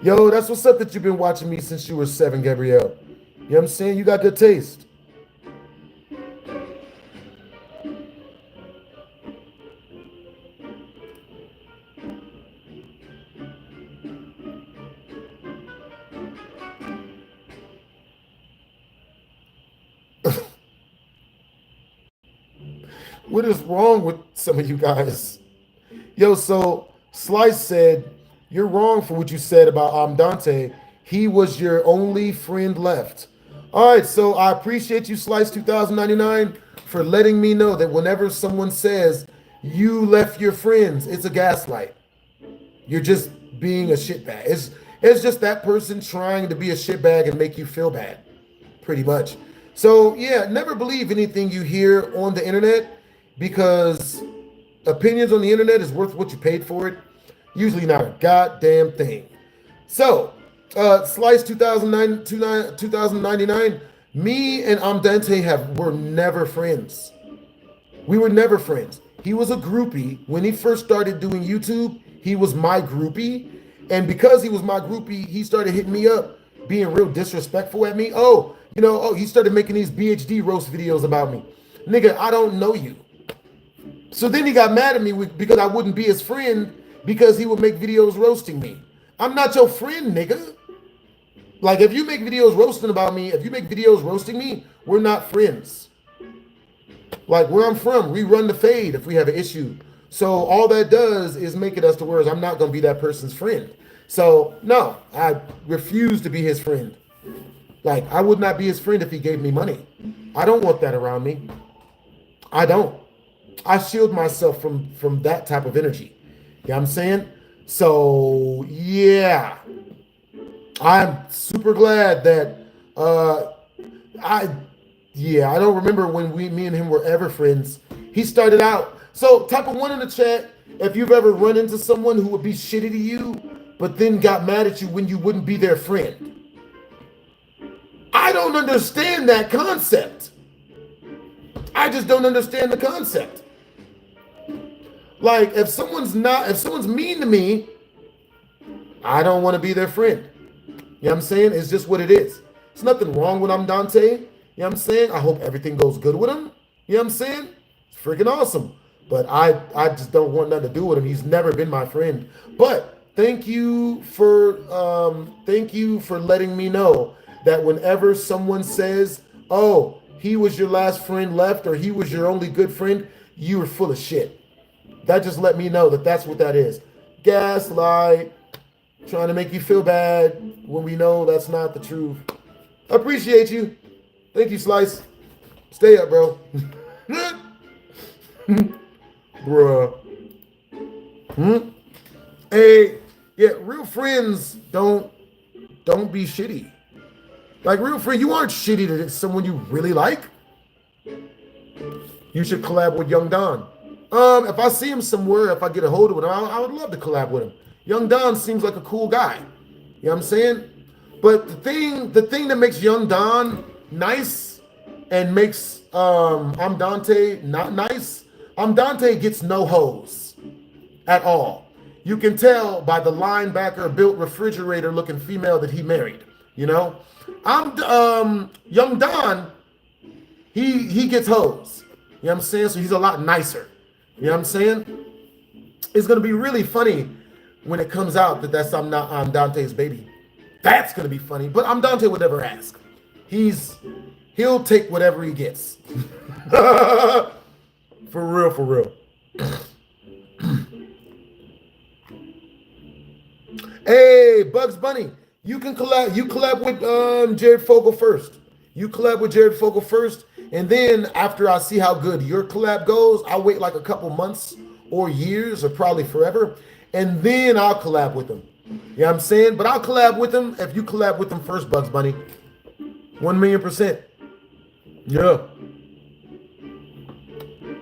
Yo, that's what's up that you've been watching me since you were 7, Gabrielle. You know what I'm saying? You got good taste. What is wrong with some of you guys? Yo, so Slice said, you're wrong for what you said about Dante. He was your only friend left. All right, so I appreciate you, Slice 2099, for letting me know that whenever someone says you left your friends, it's a gaslight. You're just being a shitbag. It's just that person trying to be a shitbag and make you feel bad, pretty much. So yeah, never believe anything you hear on the internet, because opinions on the internet is worth what you paid for it. Usually not a goddamn thing. So, Slice 2099, me and Dante were never friends. We were never friends. He was a groupie. When he first started doing YouTube, he was my groupie. And because he was my groupie, he started hitting me up, being real disrespectful at me. He started making these BHD roast videos about me. Nigga, I don't know you. So then he got mad at me because I wouldn't be his friend, because he would make videos roasting me. I'm not your friend, nigga. Like, if you make videos roasting about me, if you make videos roasting me, we're not friends. Like, where I'm from, we run the fade if we have an issue. So all that does is make it as to where I'm not going to be that person's friend. So no, I refuse to be his friend. Like, I would not be his friend if he gave me money. I don't want that around me. I don't. I shield myself from that type of energy. You know what I'm saying? So yeah, I'm super glad that I don't remember when me and him were ever friends. He started out. So type a 1 in the chat if you've ever run into someone who would be shitty to you, but then got mad at you when you wouldn't be their friend. I don't understand that concept. I just don't understand the concept. Like, if someone's mean to me, I don't want to be their friend. You know what I'm saying? It's just what it is. There's nothing wrong with Dante. You know what I'm saying? I hope everything goes good with him. You know what I'm saying? It's freaking awesome. But I just don't want nothing to do with him. He's never been my friend. But thank you for letting me know that whenever someone says, oh, he was your last friend left, or he was your only good friend, you were full of shit. That just let me know that that's what that is. Gaslight, trying to make you feel bad when we know that's not the truth. Appreciate you. Thank you, Slice. Stay up, bro. Bruh. Hey, yeah, real friends don't be shitty. Like, real friend, you aren't shitty to someone you really like. You should collab with Young Don. If I see him somewhere, if I get a hold of him, I would love to collab with him. Young Don seems like a cool guy. You know what I'm saying? But the thing that makes Young Don nice and makes I'm Dante not nice, I'm Dante gets no hoes at all. You can tell by the linebacker built refrigerator looking female that he married, you know? I'm Young Don, he gets hoes. You know what I'm saying? So he's a lot nicer. You know what I'm saying? It's gonna be really funny when it comes out that I'm Dante's baby. That's gonna be funny. But I'm Dante would never ask. He'll take whatever he gets. For real, for real. Hey, Bugs Bunny, you can collab. You collab with Jared Fogle first. You collab with Jared Fogle first, and then after I see how good your collab goes, I'll wait like a couple months or years or probably forever, and then I'll collab with him. You know what I'm saying? But I'll collab with him if you collab with him first, Bugs Bunny. 1,000,000%. Yeah.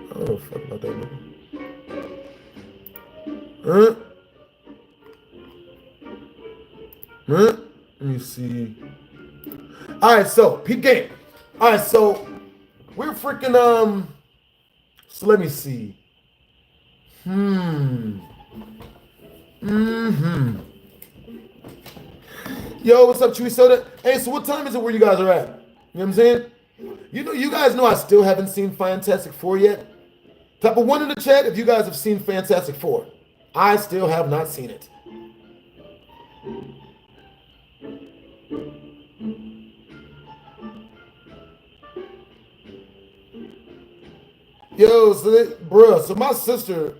I don't know fuck about that, man. Let me see. All right, so peep game. All right, so we're freaking so let me see. Yo, what's up, Chewy Soda? Hey, so what time is it where you guys are at? You know what I'm saying? You guys know I still haven't seen Fantastic Four yet. Type of 1 in the chat if you guys have seen Fantastic Four. I still have not seen it. Yo, so my sister,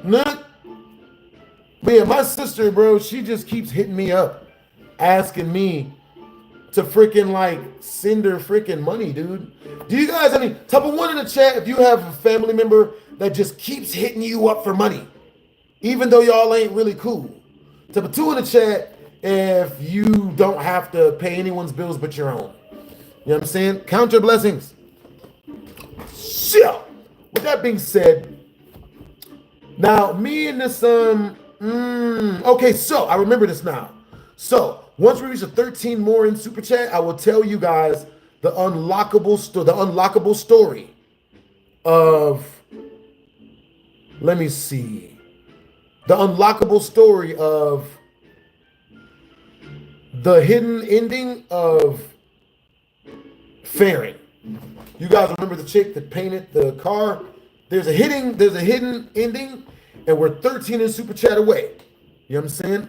my sister, bro, she just keeps hitting me up, asking me to freaking like send her freaking money, dude. Do you guys, type of 1 in the chat if you have a family member that just keeps hitting you up for money, even though y'all ain't really cool. Type of 2 in the chat if you don't have to pay anyone's bills but your own. You know what I'm saying? Count your blessings. So, with that being said, now me and this, okay, so I remember this now. So, once we reach 13 more in Super Chat, I will tell you guys the unlockable story of, let me see, the unlockable story of the hidden ending of Farron. You guys remember the chick that painted the car? There's a hidden ending, and we're 13 in Super Chat away. You know what I'm saying?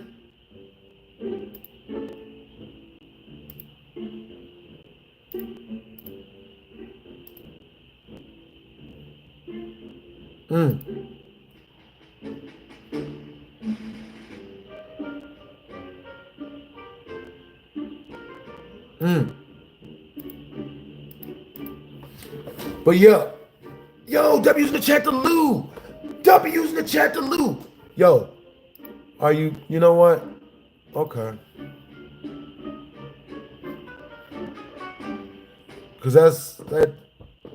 But yo, W's in the chat to Lou. W's in the chat to Lou. Yo, are you know what? Okay. Cause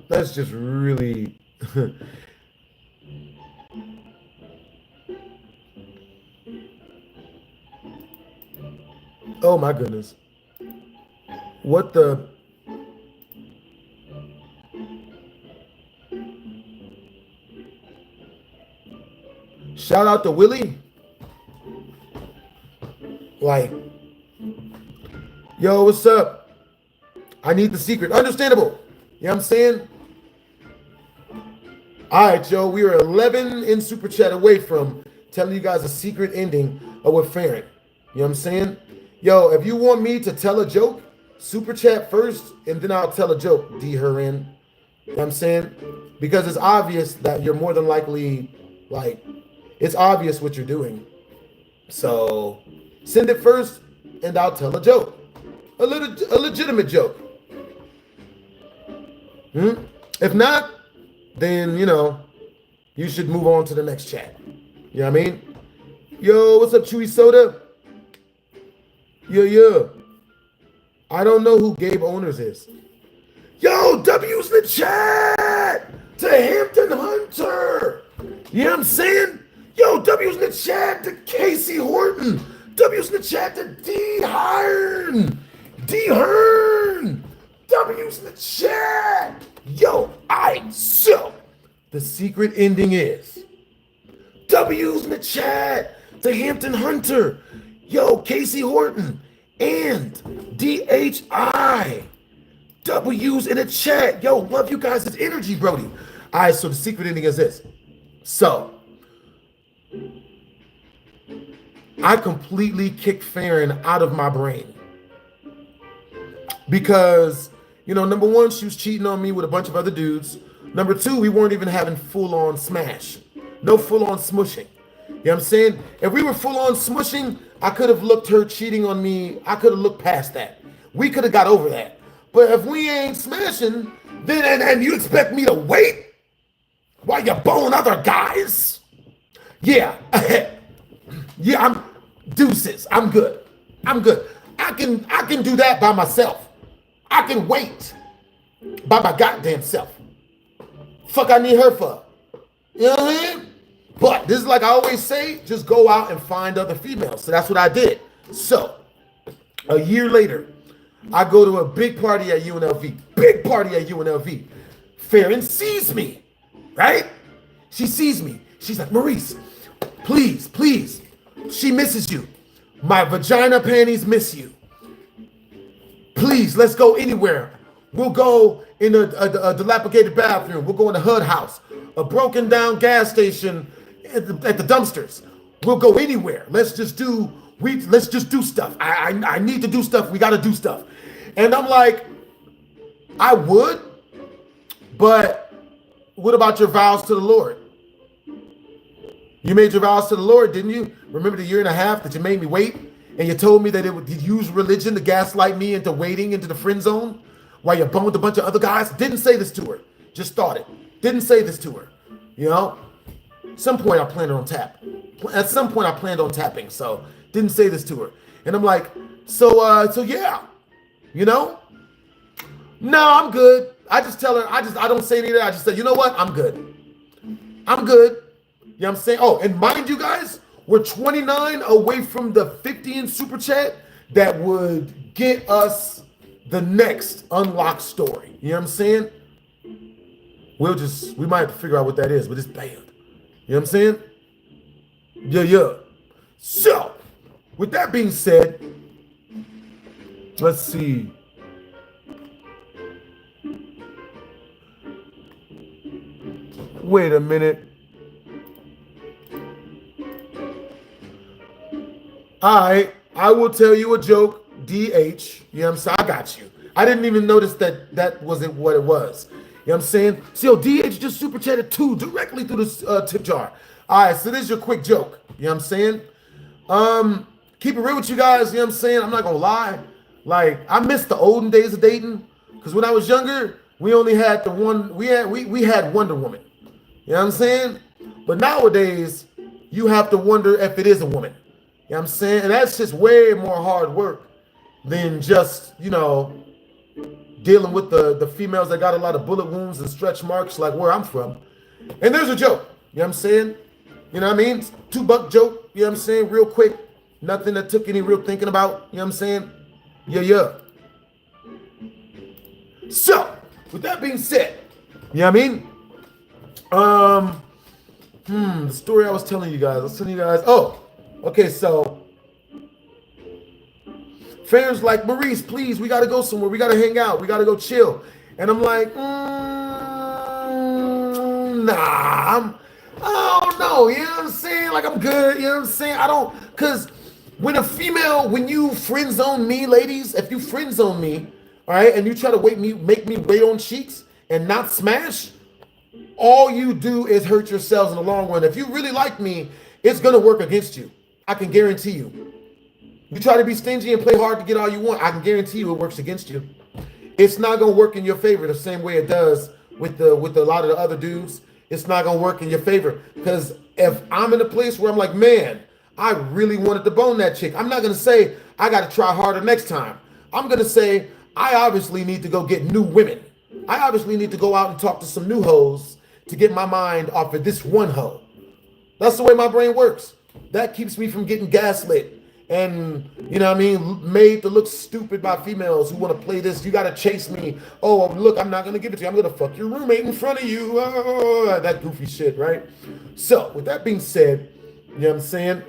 that's just really oh my goodness. What the shout out to Willie. Like, yo, what's up? I need the secret. Understandable. You know what I'm saying? All right, yo, we are 11 in Super Chat away from telling you guys a secret ending of what Farron. You know what I'm saying? Yo, if you want me to tell a joke, Super Chat first, and then I'll tell a joke, D her in. You know what I'm saying? Because it's obvious that you're more than likely, like, it's obvious what you're doing. So send it first and I'll tell a joke. A legitimate joke. If not, then, you know, you should move on to the next chat. You know what I mean? Yo, what's up, Chewy Soda? Yeah. I don't know who Gabe Owners is. Yo, W's in the chat to Hampton Hunter. You know what I'm saying? Yo, W's in the chat to Casey Horton. W's in the chat to D Hearn. W's in the chat. Yo, so the secret ending is W's in the chat to Hampton Hunter. Yo, Casey Horton and DHI. W's in the chat. Yo, love you guys' energy, Brody. All right, so the secret ending is this. So, I completely kicked Farron out of my brain. Because, you know, number one, she was cheating on me with a bunch of other dudes. Number two, we weren't even having full-on smash. No full-on smushing. You know what I'm saying? If we were full-on smushing, I could have looked her cheating on me. I could have looked past that. We could have got over that. But if we ain't smashing, then and you expect me to wait while you bone other guys? Yeah. Yeah, I'm deuces. I'm good. I can do that by myself. I can wait by my goddamn self. Fuck I need her for. You know what I mean? But this is like I always say, just go out and find other females. So that's what I did. So a year later, I go to a big party at UNLV. Farron sees me, right? She sees me. She's like, Maurice, please. She misses you. My vagina panties miss you. Please, let's go anywhere. We'll go in a dilapidated bathroom. We'll go in a HUD house, a broken down gas station at the dumpsters. We'll go anywhere. Let's just do stuff. I need to do stuff. We got to do stuff. And I'm like, I would, but what about your vows to the Lord? You made your vows to the Lord, didn't you? Remember the year and a half that you made me wait? And you told me that it would use religion to gaslight me into waiting into the friend zone while you boned a bunch of other guys? Didn't say this to her. Just thought it. Didn't say this to her. You know? At some point I planned on tapping. So didn't say this to her. And I'm like, so yeah. You know? No, I'm good. I just tell her, I don't say anything. I just say, you know what? I'm good. You know what I'm saying? Oh, and mind you guys, we're 29 away from the 50 in super chat that would get us the next unlocked story. You know what I'm saying? We might have to figure out what that is, but it's bad. You know what I'm saying? Yeah. So, with that being said, let's see. Wait a minute. I will tell you a joke, DH. You know what I'm saying? I got you. I didn't even notice that wasn't what it was. You know what I'm saying? So DH just super chatted 2 directly through the tip jar. All right, so this is your quick joke. You know what I'm saying? Keep it real with you guys. You know what I'm saying? I'm not gonna lie. Like, I miss the olden days of dating, because when I was younger, we only had the one. We had Wonder Woman. You know what I'm saying? But nowadays, you have to wonder if it is a woman. You know what I'm saying? And that's just way more hard work than just, you know, dealing with the females that got a lot of bullet wounds and stretch marks like where I'm from. And there's a joke. You know what I'm saying? You know what I mean? $2 joke. You know what I'm saying? Real quick. Nothing that took any real thinking about. You know what I'm saying? Yeah. So, with that being said, you know what I mean? The story I was telling you guys. Oh, okay, so Farron's like, Maurice, please, we gotta go somewhere. We gotta hang out. We gotta go chill. And I'm like, I don't know. You know what I'm saying? Like, I'm good. You know what I'm saying? Because when you friend zone me, ladies, if you friend zone me, all right, and you try to make me wait on cheeks, and not smash, all you do is hurt yourselves in the long run. If you really like me, it's gonna work against you. I can guarantee you. You try to be stingy and play hard to get all you want, I can guarantee you it works against you. It's not gonna work in your favor the same way it does with a lot of the other dudes. It's not gonna work in your favor, because if I'm in a place where I'm like, man, I really wanted to bone that chick, I'm not gonna say I gotta try harder next time. I'm gonna say I obviously need to go get new women. I obviously need to go out and talk to some new hoes to get my mind off of this one hoe. That's the way my brain works. That keeps me from getting gaslit and, you know what I mean, made to look stupid by females who want to play this. You got to chase me. Oh, look, I'm not going to give it to you. I'm going to fuck your roommate in front of you. Oh, that goofy shit, right? So with that being said, you know what I'm saying?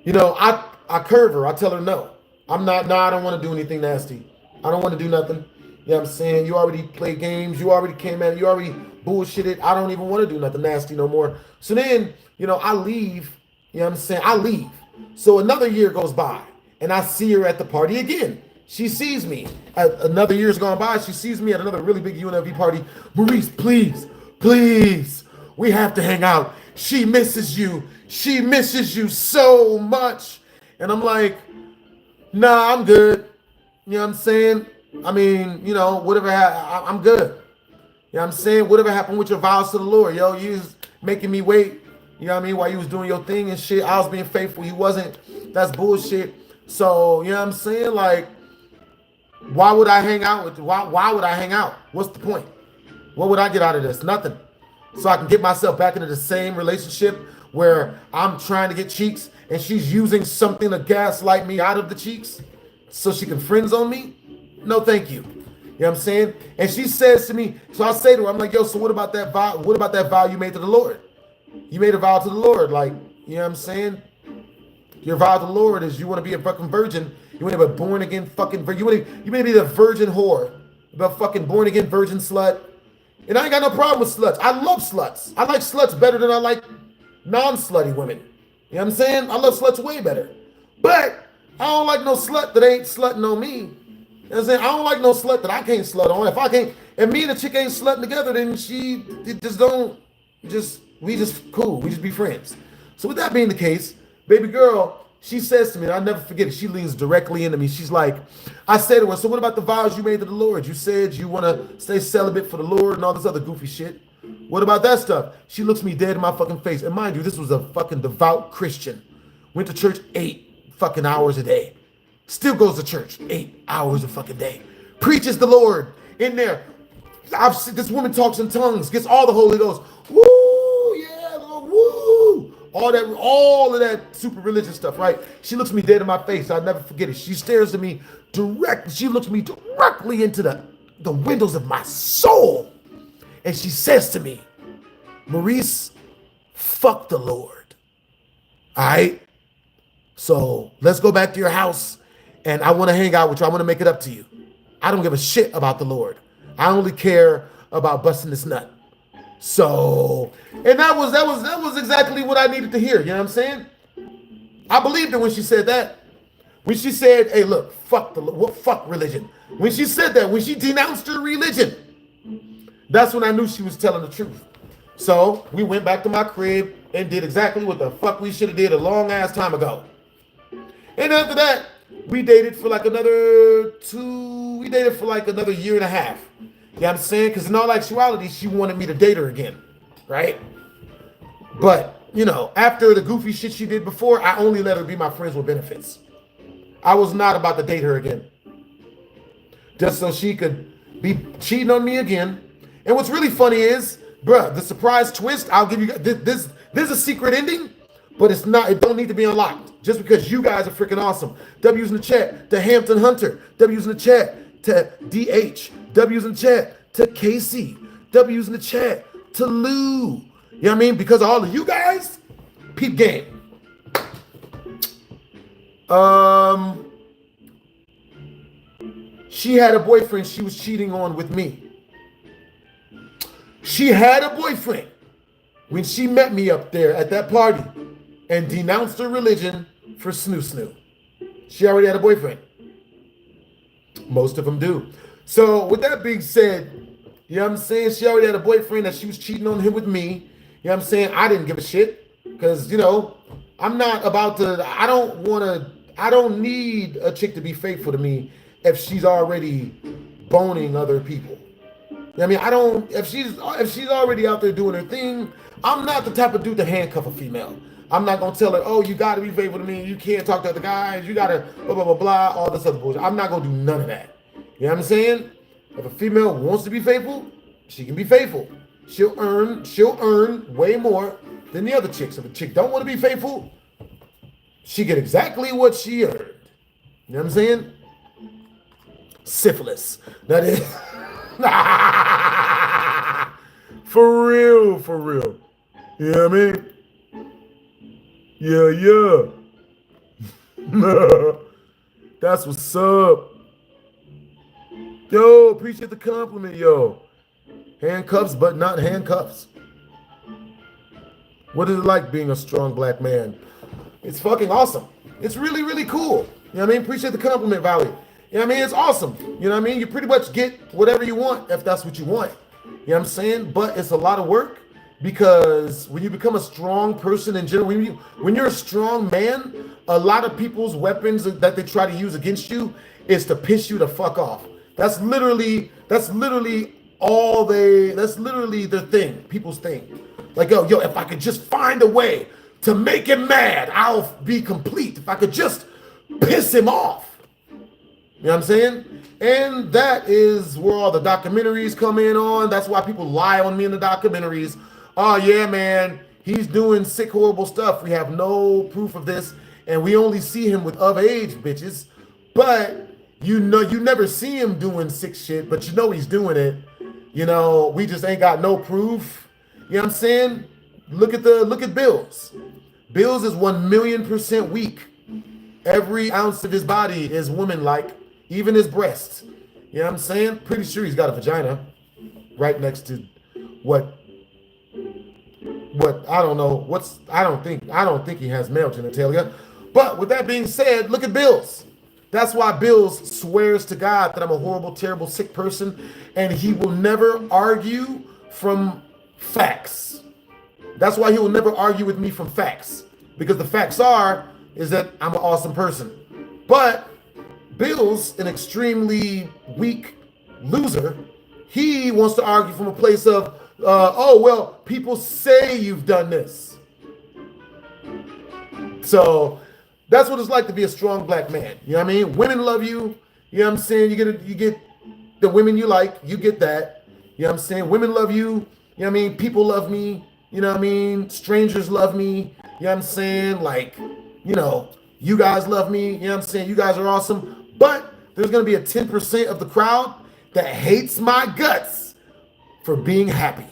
You know, I curve her. I tell her no. I don't want to do anything nasty. I don't want to do nothing. You know what I'm saying? You already played games. You already came at it. You already bullshitted. I don't even want to do nothing nasty no more. So then, you know, I leave. You know what I'm saying? I leave. So another year goes by, and I see her at the party again. She sees me. Another year's gone by. She sees me at another really big UNLV party. Maurice, please, please, we have to hang out. She misses you. She misses you so much. And I'm like, nah, I'm good. You know what I'm saying? I mean, you know, whatever, I'm good. You know what I'm saying? Whatever happened with your vows to the Lord, yo, you was making me wait. You know what I mean? While you was doing your thing and shit, I was being faithful. You wasn't. That's bullshit. So, you know what I'm saying? Like, why would I hang out with you? Why would I hang out? What's the point? What would I get out of this? Nothing. So I can get myself back into the same relationship where I'm trying to get cheeks and she's using something to gaslight me out of the cheeks so she can friend zone me? No, thank you. You know what I'm saying? And she says to me, so I say to her, I'm like, yo, so what about that vow? What about that vow you made to the Lord? You made a vow to the Lord, like, you know what I'm saying? Your vow to the Lord is you want to be a fucking virgin. You want to be a born again fucking virgin. You may be the virgin whore, the fucking born again virgin slut. And I ain't got no problem with sluts. I love sluts. I like sluts better than I like non-slutty women. You know what I'm saying? I love sluts way better. But I don't like no slut that ain't slutting on me. You know what I'm saying? I don't like no slut that I can't slut on. If I can't, and me and the chick ain't slutting together, then we just cool. We just be friends. So with that being the case, baby girl, she says to me, and I'll never forget it, she leans directly into me. She's like, I say to her, so what about the vows you made to the Lord? You said you want to stay celibate for the Lord and all this other goofy shit. What about that stuff? She looks me dead in my fucking face. And mind you, this was a fucking devout Christian. Went to church 8 fucking hours a day. Still goes to church 8 hours a fucking day. Preaches the Lord in there. This woman talks in tongues, gets all the Holy Ghost. Woo, yeah, Lord, woo. All of that super religious stuff, right? She looks me dead in my face. I'll never forget it. She stares at me directly. She looks me directly into the windows of my soul. And she says to me, Maurice, fuck the Lord. All right? So let's go back to your house and I want to hang out with you. I want to make it up to you. I don't give a shit about the Lord. I only care about busting this nut. So, and that was exactly what I needed to hear. You know what I'm saying? I believed her when she said that. When she said, hey, look, fuck religion. When she said that, when she denounced her religion, that's when I knew she was telling the truth. So we went back to my crib and did exactly what the fuck we should have did a long ass time ago. And after that, we dated for like another year and a half. You know what I'm saying? Because in all actuality, she wanted me to date her again, right? But, you know, after the goofy shit she did before, I only let her be my friends with benefits. I was not about to date her again. Just so she could be cheating on me again. And what's really funny is, bruh, the surprise twist, I'll give you, this is a secret ending, but it's not, it don't need to be unlocked. Just because you guys are freaking awesome. W's in the chat to Hampton Hunter. W's in the chat to DH. W's in the chat to Casey. W's in the chat to Lou. You know what I mean? Because of all of you guys, peep game. She had a boyfriend she was cheating on with me. She had a boyfriend when she met me up there at that party and denounced her religion for snoo. She already had a boyfriend. Most of them do. So with that being said, you know what I'm saying? She already had a boyfriend that she was cheating on him with me. You know what I'm saying? I didn't give a shit because, you know, I'm not about to, I don't need a chick to be faithful to me if she's already boning other people. You know what I mean? I don't, if she's already out there doing her thing, I'm not the type of dude to handcuff a female. I'm not gonna tell her, oh, you gotta be faithful to me, you can't talk to other guys, you gotta blah blah blah blah, all this other bullshit. I'm not gonna do none of that. You know what I'm saying? If a female wants to be faithful, she can be faithful. She'll earn way more than the other chicks. If a chick don't want to be faithful, she get exactly what she earned. You know what I'm saying? Syphilis. That is for real, for real. You know what I mean? Yeah. That's what's up. Yo, appreciate the compliment, yo. Handcuffs, but not handcuffs. What is it like being a strong black man? It's fucking awesome. It's really, really cool. You know what I mean? Appreciate the compliment, Valley. You know what I mean? It's awesome. You know what I mean? You pretty much get whatever you want if that's what you want. You know what I'm saying? But it's a lot of work because when you become a strong person in general, when you're a strong man, a lot of people's weapons that they try to use against you is to piss you the fuck off. That's literally all that's literally their thing, people's thing. Like, yo, if I could just find a way to make him mad, I'll be complete. If I could just piss him off. You know what I'm saying? And that is where all the documentaries come in on. That's why people lie on me in the documentaries. Oh, yeah, man, he's doing sick, horrible stuff. We have no proof of this. And we only see him with of age bitches. But you know, you never see him doing sick shit, but you know he's doing it. You know, we just ain't got no proof. You know what I'm saying? Look at Bills. Bills is 1,000,000% weak. Every ounce of his body is woman-like, even his breasts. You know what I'm saying? Pretty sure he's got a vagina right next to what I don't know. I don't think he has male genitalia. But with that being said, look at Bills. That's why Bills swears to God that I'm a horrible, terrible, sick person, and he will never argue from facts. That's why he will never argue with me from facts, because the facts is that I'm an awesome person. But Bills, an extremely weak loser, he wants to argue from a place of, oh, well, people say you've done this. So that's what it's like to be a strong black man. You know what I mean? Women love you. You know what I'm saying? You get the women you like. You get that. You know what I'm saying? Women love you. You know what I mean? People love me. You know what I mean? Strangers love me. You know what I'm saying? Like, you know, you guys love me. You know what I'm saying? You guys are awesome. But there's going to be a 10% of the crowd that hates my guts for being happy.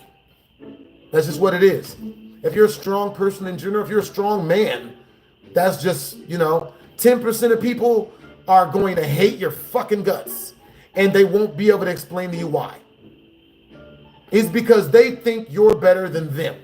That's just what it is. If you're a strong person in general, if you're a strong man, that's just, you know, 10% of people are going to hate your fucking guts, and they won't be able to explain to you why. It's because they think you're better than them,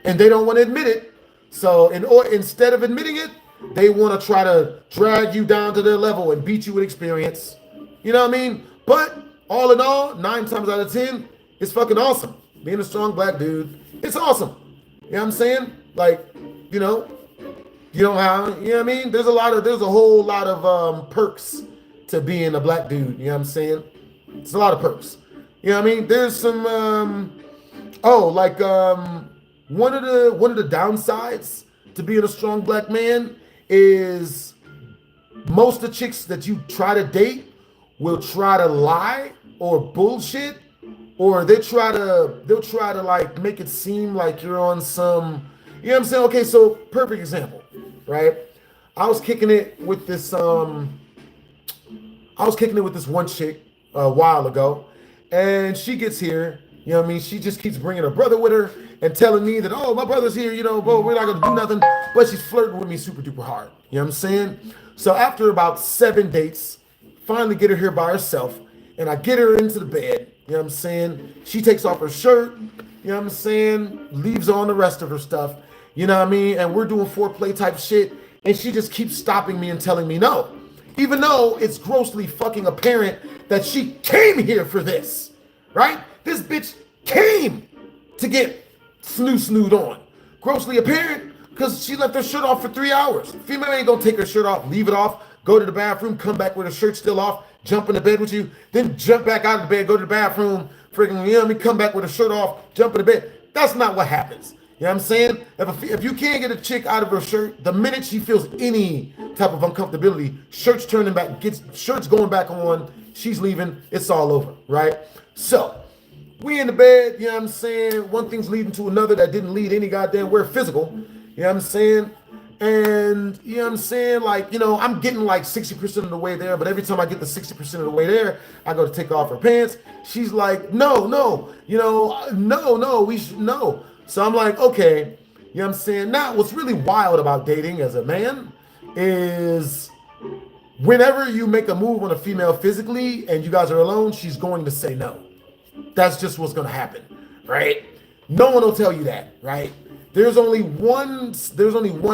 and they don't want to admit it. So instead of admitting it, they want to try to drag you down to their level and beat you with experience. You know what I mean? But all in all, 9 times out of 10, it's fucking awesome. Being a strong black dude, it's awesome. You know what I'm saying? Like, you know how, you know what I mean? There's a whole lot of perks to being a black dude. You know what I'm saying? It's a lot of perks. You know what I mean? There's some, one of the downsides to being a strong black man is most of the chicks that you try to date will try to lie or bullshit, or they'll try to like make it seem like you're on some, you know what I'm saying? Okay, so perfect example, right? I was kicking it with this one chick a while ago, and she gets here, you know what I mean? She just keeps bringing her brother with her and telling me that, oh, my brother's here, you know, bro, we're not gonna do nothing, but she's flirting with me super duper hard, you know what I'm saying? So after about 7 dates, finally get her here by herself, and I get her into the bed, you know what I'm saying? She takes off her shirt, you know what I'm saying? Leaves on the rest of her stuff, you know what I mean? And we're doing foreplay type shit, and she just keeps stopping me and telling me no. even though it's grossly fucking apparent that she came here for this, right? This bitch came to get snood on. Grossly apparent because she left her shirt off for 3 hours. Female ain't gonna take her shirt off, leave it off, go to the bathroom, come back with her shirt still off, jump in the bed with you, then jump back out of the bed, go to the bathroom, freaking, you know what I mean, come back with her shirt off, jump in the bed. That's not what happens. You know what I'm saying? If you can't get a chick out of her shirt, the minute she feels any type of uncomfortability, shirts turning back, shirts going back on, she's leaving, it's all over, right? So, we in the bed, you know what I'm saying? One thing's leading to another that didn't lead any goddamn where physical, you know what I'm saying? And, you know what I'm saying? Like, you know, I'm getting like 60% of the way there, but every time I get the 60% of the way there, I go to take off her pants. She's like, no, you know, no, no. So I'm like, okay, you know what I'm saying? Now, what's really wild about dating as a man is whenever you make a move on a female physically and you guys are alone, she's going to say no. That's just what's going to happen, right? No one will tell you that, right? There's only one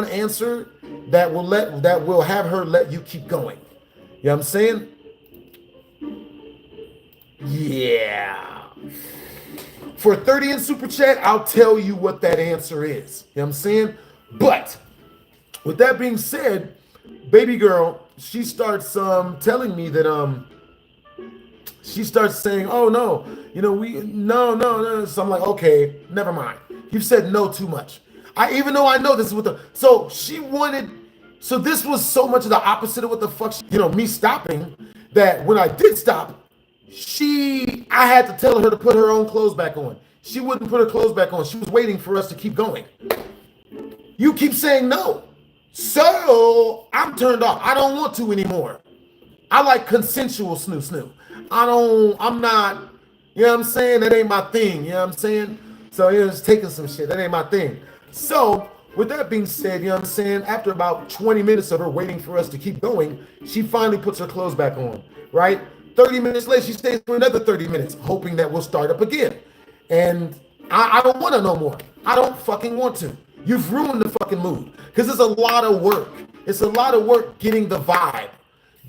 answer that will have her let you keep going. You know what I'm saying? Yeah. For 30 in super chat, I'll tell you what that answer is. You know what I'm saying? But with that being said, baby girl, she starts telling me that she starts saying, oh no, you know, no. So I'm like, okay, never mind. You've said no too much. Even though I know this is what so this was so much of the opposite of what the fuck, me stopping, that when I did stop, I had to tell her to put her own clothes back on. She wouldn't put her clothes back on. She was waiting for us to keep going. You keep saying no. So I'm turned off. I don't want to anymore. I like consensual snoo. I'm not, you know what I'm saying? That ain't my thing, you know what I'm saying? So it's taking some shit. That ain't my thing. So with that being said, you know what I'm saying? After about 20 minutes of her waiting for us to keep going, she finally puts her clothes back on, right? 30 minutes later, she stays for another 30 minutes, hoping that we'll start up again. And I don't want to no more. I don't fucking want to. You've ruined the fucking mood. Because it's a lot of work. It's a lot of work getting the vibe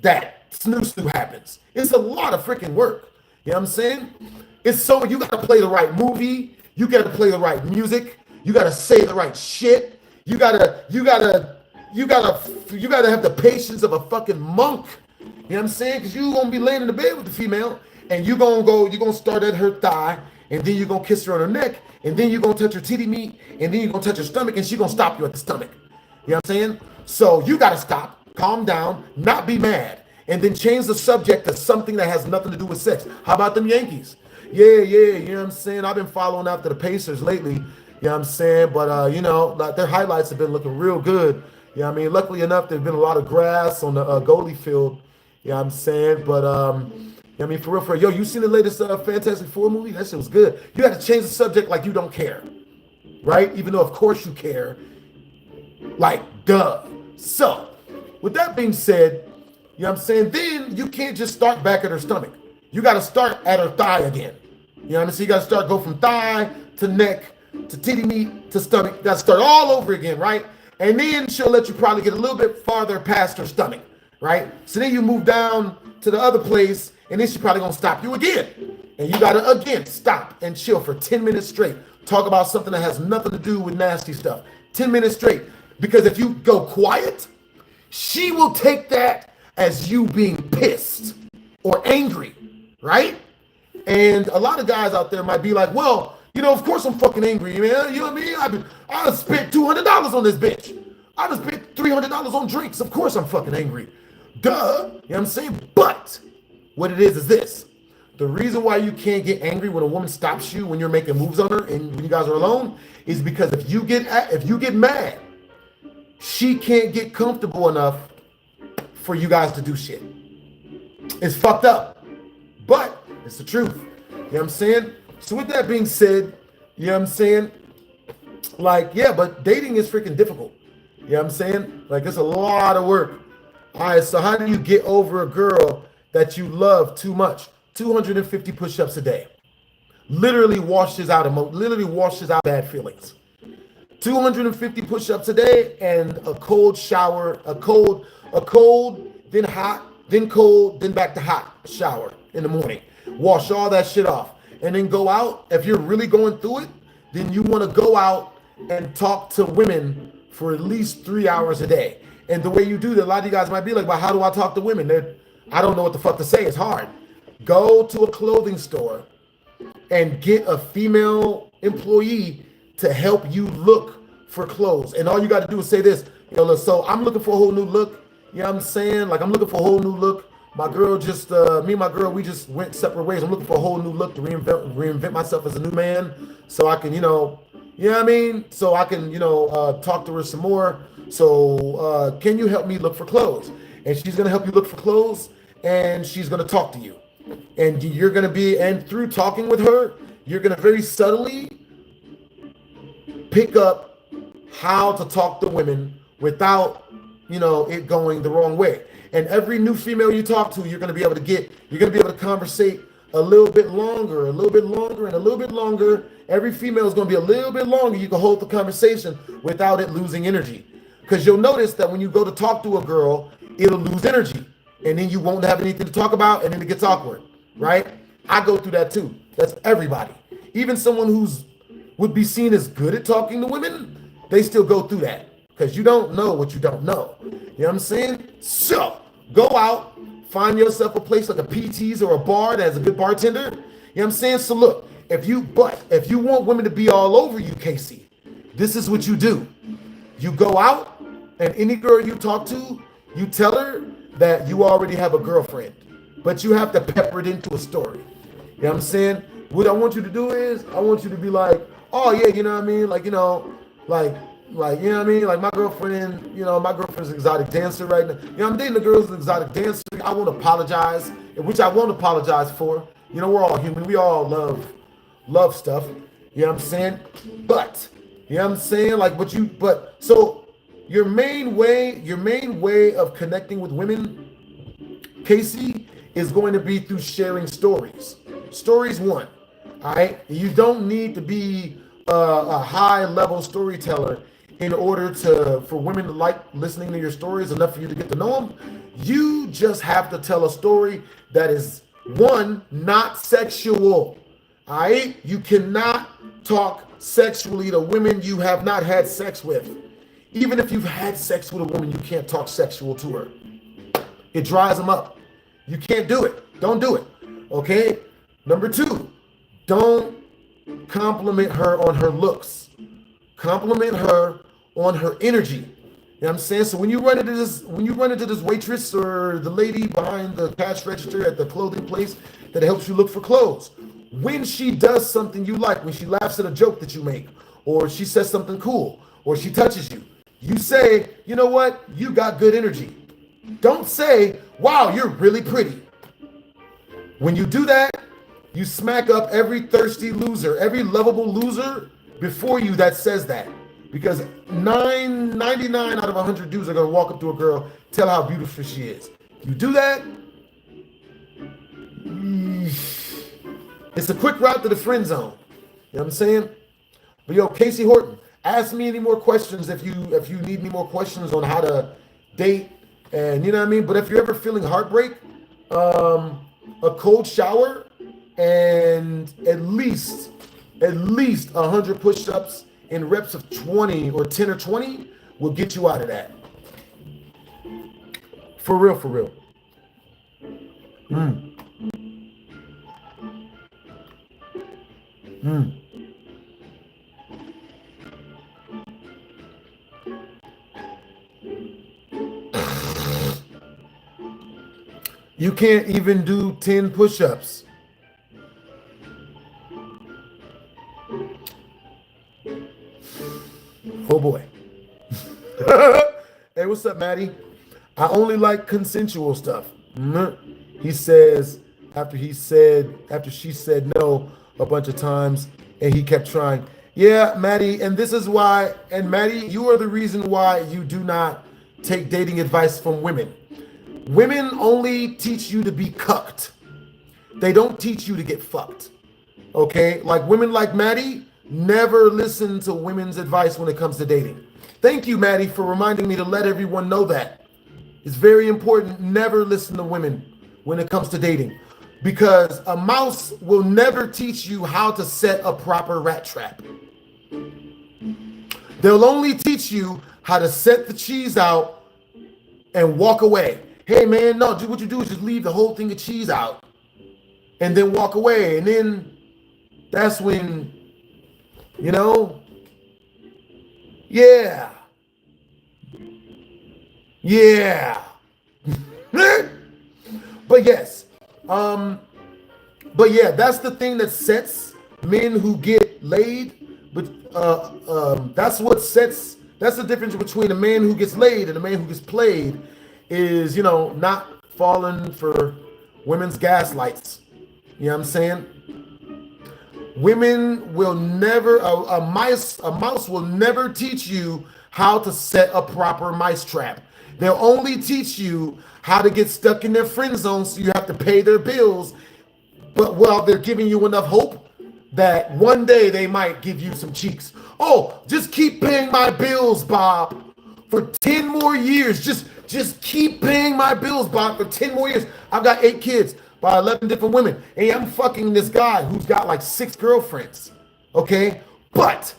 that snoo happens. It's a lot of freaking work. You know what I'm saying? You got to play the right movie. You got to play the right music. You got to say the right shit. You got to have the patience of a fucking monk. You know what I'm saying? Because you're going to be laying in the bed with the female, and you're going to start at her thigh, and then you're going to kiss her on her neck, and then you're going to touch her titty meat, and then you're going to touch her stomach, and she's going to stop you at the stomach. You know what I'm saying? So you got to stop, calm down, not be mad, and then change the subject to something that has nothing to do with sex. How about them Yankees? Yeah, you know what I'm saying? I've been following after the Pacers lately, you know what I'm saying? But, like their highlights have been looking real good. You know what I mean? Luckily enough, there's been a lot of grass on the goalie field. You know what I'm saying? But, I mean, for real, yo, you seen the latest Fantastic Four movie? That shit was good. You got to change the subject like you don't care, right? Even though, of course, you care. Like, duh. So, with that being said, you know what I'm saying? Then you can't just start back at her stomach. You got to start at her thigh again. You know what I mean? So you got to go from thigh to neck to titty meat to stomach. You got to start all over again, right? And then she'll let you probably get a little bit farther past her stomach, right? So then you move down to the other place, and then she's probably gonna stop you again. And you gotta again stop and chill for 10 minutes straight. Talk about something that has nothing to do with nasty stuff. 10 minutes straight. Because if you go quiet, she will take that as you being pissed or angry, right? And a lot of guys out there might be like, well, of course I'm fucking angry, man. You know what I mean? I just spent $200 on this bitch. I just spent $300 on drinks. Of course I'm fucking angry. Duh. You know what I'm saying? But what it is this. The reason why you can't get angry when a woman stops you when you're making moves on her and when you guys are alone is because if you get mad, she can't get comfortable enough for you guys to do shit. It's fucked up. But it's the truth. You know what I'm saying? So with that being said, you know what I'm saying? Like, yeah, but dating is freaking difficult. You know what I'm saying? Like, it's a lot of work. All right, so how do you get over a girl that you love too much? 250 push-ups a day. Literally washes out bad feelings. 250 push-ups a day and a cold shower, a cold then hot, then cold, then back to hot. Shower in the morning. Wash all that shit off. And then go out. If you're really going through it, then you want to go out and talk to women for at least 3 hours a day. And the way you do that, a lot of you guys might be like, well, how do I talk to women? I don't know what the fuck to say. It's hard. Go to a clothing store and get a female employee to help you look for clothes. And all you got to do is say this, so I'm looking for a whole new look. You know what I'm saying? Like, I'm looking for a whole new look. My girl just, me and my girl, we just went separate ways. I'm looking for a whole new look to reinvent myself as a new man, so I can, you know what I mean? So I can, talk to her some more. So can you help me look for clothes? And she's going to help you look for clothes, and she's going to talk to you. And you're going to be, and through talking with her, you're going to very subtly pick up how to talk to women without, it going the wrong way. And every new female you talk to, you're going to be able to conversate a little bit longer, and a little bit longer. Every female is going to be a little bit longer. You can hold the conversation without it losing energy. Because you'll notice that when you go to talk to a girl, it'll lose energy. And then you won't have anything to talk about, and then it gets awkward, right? I go through that too. That's everybody. Even someone who's would be seen as good at talking to women, they still go through that. Because you don't know what you don't know. You know what I'm saying? So, go out, find yourself a place like a PT's or a bar that has a good bartender. You know what I'm saying? So look, if you want women to be all over you, Casey, this is what you do. You go out, and any girl you talk to, you tell her that you already have a girlfriend, but you have to pepper it into a story. You know what I'm saying? What I want you to do is, I want you to be like, oh yeah, you know what I mean? Like, you know what I mean? Like my girlfriend, my girlfriend's an exotic dancer right now. I'm dating a girl who's an exotic dancer. I won't apologize, which I won't apologize for. We're all human. We all love stuff. You know what I'm saying? But, you know what I'm saying? So your main way of connecting with women, Casey, is going to be through sharing stories. Stories one, all right? You don't need to be a high-level storyteller in order for women to like listening to your stories enough for you to get to know them. You just have to tell a story that is, one, not sexual. All right? You cannot talk sexually to women you have not had sex with. Even if you've had sex with a woman, you can't talk sexual to her. It dries them up. You can't do it. Don't do it. Okay? Number two, don't compliment her on her looks. Compliment her on her energy. You know what I'm saying? So when you run into this waitress or the lady behind the cash register at the clothing place that helps you look for clothes, when she does something you like, when she laughs at a joke that you make, or she says something cool, or she touches you, you say, you know what? You got good energy. Don't say, wow, you're really pretty. When you do that, you smack up every thirsty loser, every lovable loser before you that says that. Because 99 out of 100 dudes are going to walk up to a girl, tell how beautiful she is. You do that, it's a quick route to the friend zone. You know what I'm saying? But yo, Casey Horton, ask me any more questions if you need any more questions on how to date, and you know what I mean? But if you're ever feeling heartbreak, a cold shower and at least 100 push-ups in reps of 20 or 10 or 20 will get you out of that. For real. You can't even do 10 push-ups. Oh boy. Hey, what's up, Maddie? I only like consensual stuff. He says after she said no a bunch of times and he kept trying. Yeah, Maddie, and this is why, and Maddie, you are the reason why you do not take dating advice from women. Women only teach you to be cucked. They don't teach you to get fucked. Okay? Like women like Maddie never listen to women's advice when it comes to dating. Thank you, Maddie, for reminding me to let everyone know that. It's very important. Never listen to women when it comes to dating, because a mouse will never teach you how to set a proper rat trap. They'll only teach you how to set the cheese out and walk away. Hey man, no, what you do is just leave the whole thing of cheese out and then walk away. And then that's when, you know, yeah. But yes, but yeah, that's the thing that sets men who get laid. But that's the difference between a man who gets laid and a man who gets played, is, you know, not falling for women's gaslights. You know what I'm saying? Women will never, a mouse will never teach you how to set a proper mice trap. They'll only teach you how to get stuck in their friend zone so you have to pay their bills. But while they're giving you enough hope that one day they might give you some cheeks. Oh, just keep paying my bills, Bob, for 10 more years. Just keep paying my bills, Bob, for 10 more years. I've got 8 kids by 11 different women. Hey, I'm fucking this guy who's got like 6 girlfriends. Okay? But,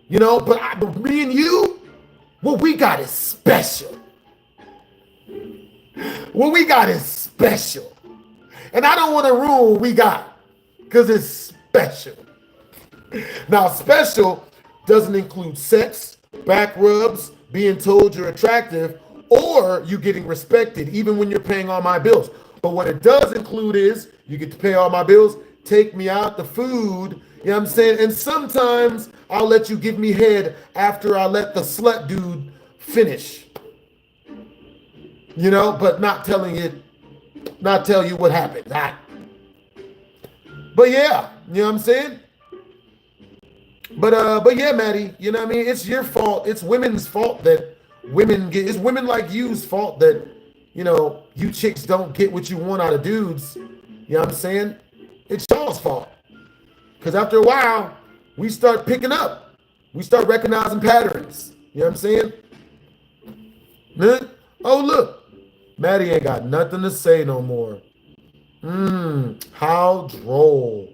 you know, but me and you, what we got is special. What we got is special. And I don't want to ruin what we got, because it's special. Now, special doesn't include sex, back rubs, being told you're attractive, or you getting respected even when you're paying all my bills. But what it does include is you get to pay all my bills, take me out, the food, you know what I'm saying? And sometimes I'll let you give me head after I let the slut dude finish. You know, but not tell you what happened. But yeah, you know what I'm saying? But yeah, Maddie, you know what I mean? It's your fault. It's women's fault that it's women like you's fault that, you know, you chicks don't get what you want out of dudes. You know what I'm saying? It's y'all's fault. Because after a while, we start picking up. We start recognizing patterns. You know what I'm saying? Huh? Oh, look. Maddie ain't got nothing to say no more. How droll.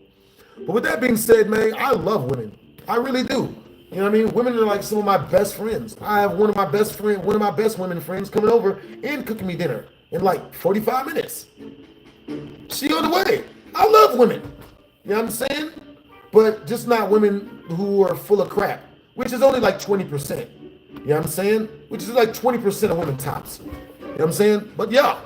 But with that being said, man, I love women. I really do. You know what I mean? Women are like some of my best friends. I have one of my best women friends coming over and cooking me dinner in like 45 minutes. She on the way. I love women. You know what I'm saying? But just not women who are full of crap, which is only like 20%. You know what I'm saying? Which is like 20% of women tops. You know what I'm saying? But yeah.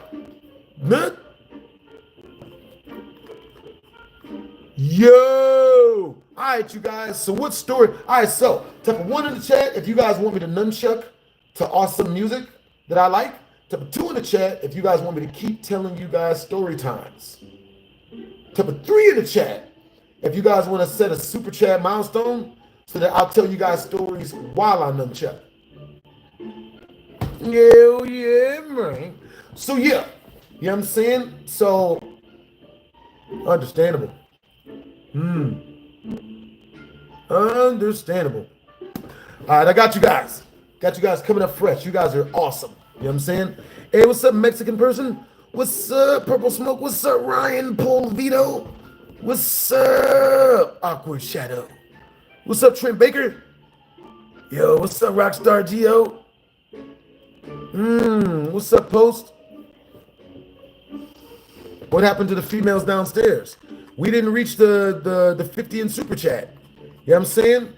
Yo! All right, you guys. So what story? All right, so type of 1 in the chat if you guys want me to nunchuck to awesome music that I like. Type of 2 in the chat if you guys want me to keep telling you guys story times. Type of 3 in the chat if you guys want to set a super chat milestone so that I'll tell you guys stories while I nunchuck. Yeah, man. So yeah, you know what I'm saying? So understandable. Understandable. All right, I got you guys. Got you guys coming up fresh. You guys are awesome. You know what I'm saying? Hey, what's up, Mexican person? What's up, Purple Smoke? What's up, Ryan Polvito? What's up, Awkward Shadow? What's up, Trent Baker? Yo, what's up, Rockstar Geo? What's up, Post? What happened to the females downstairs? We didn't reach the 50 in super chat. You know what I'm saying?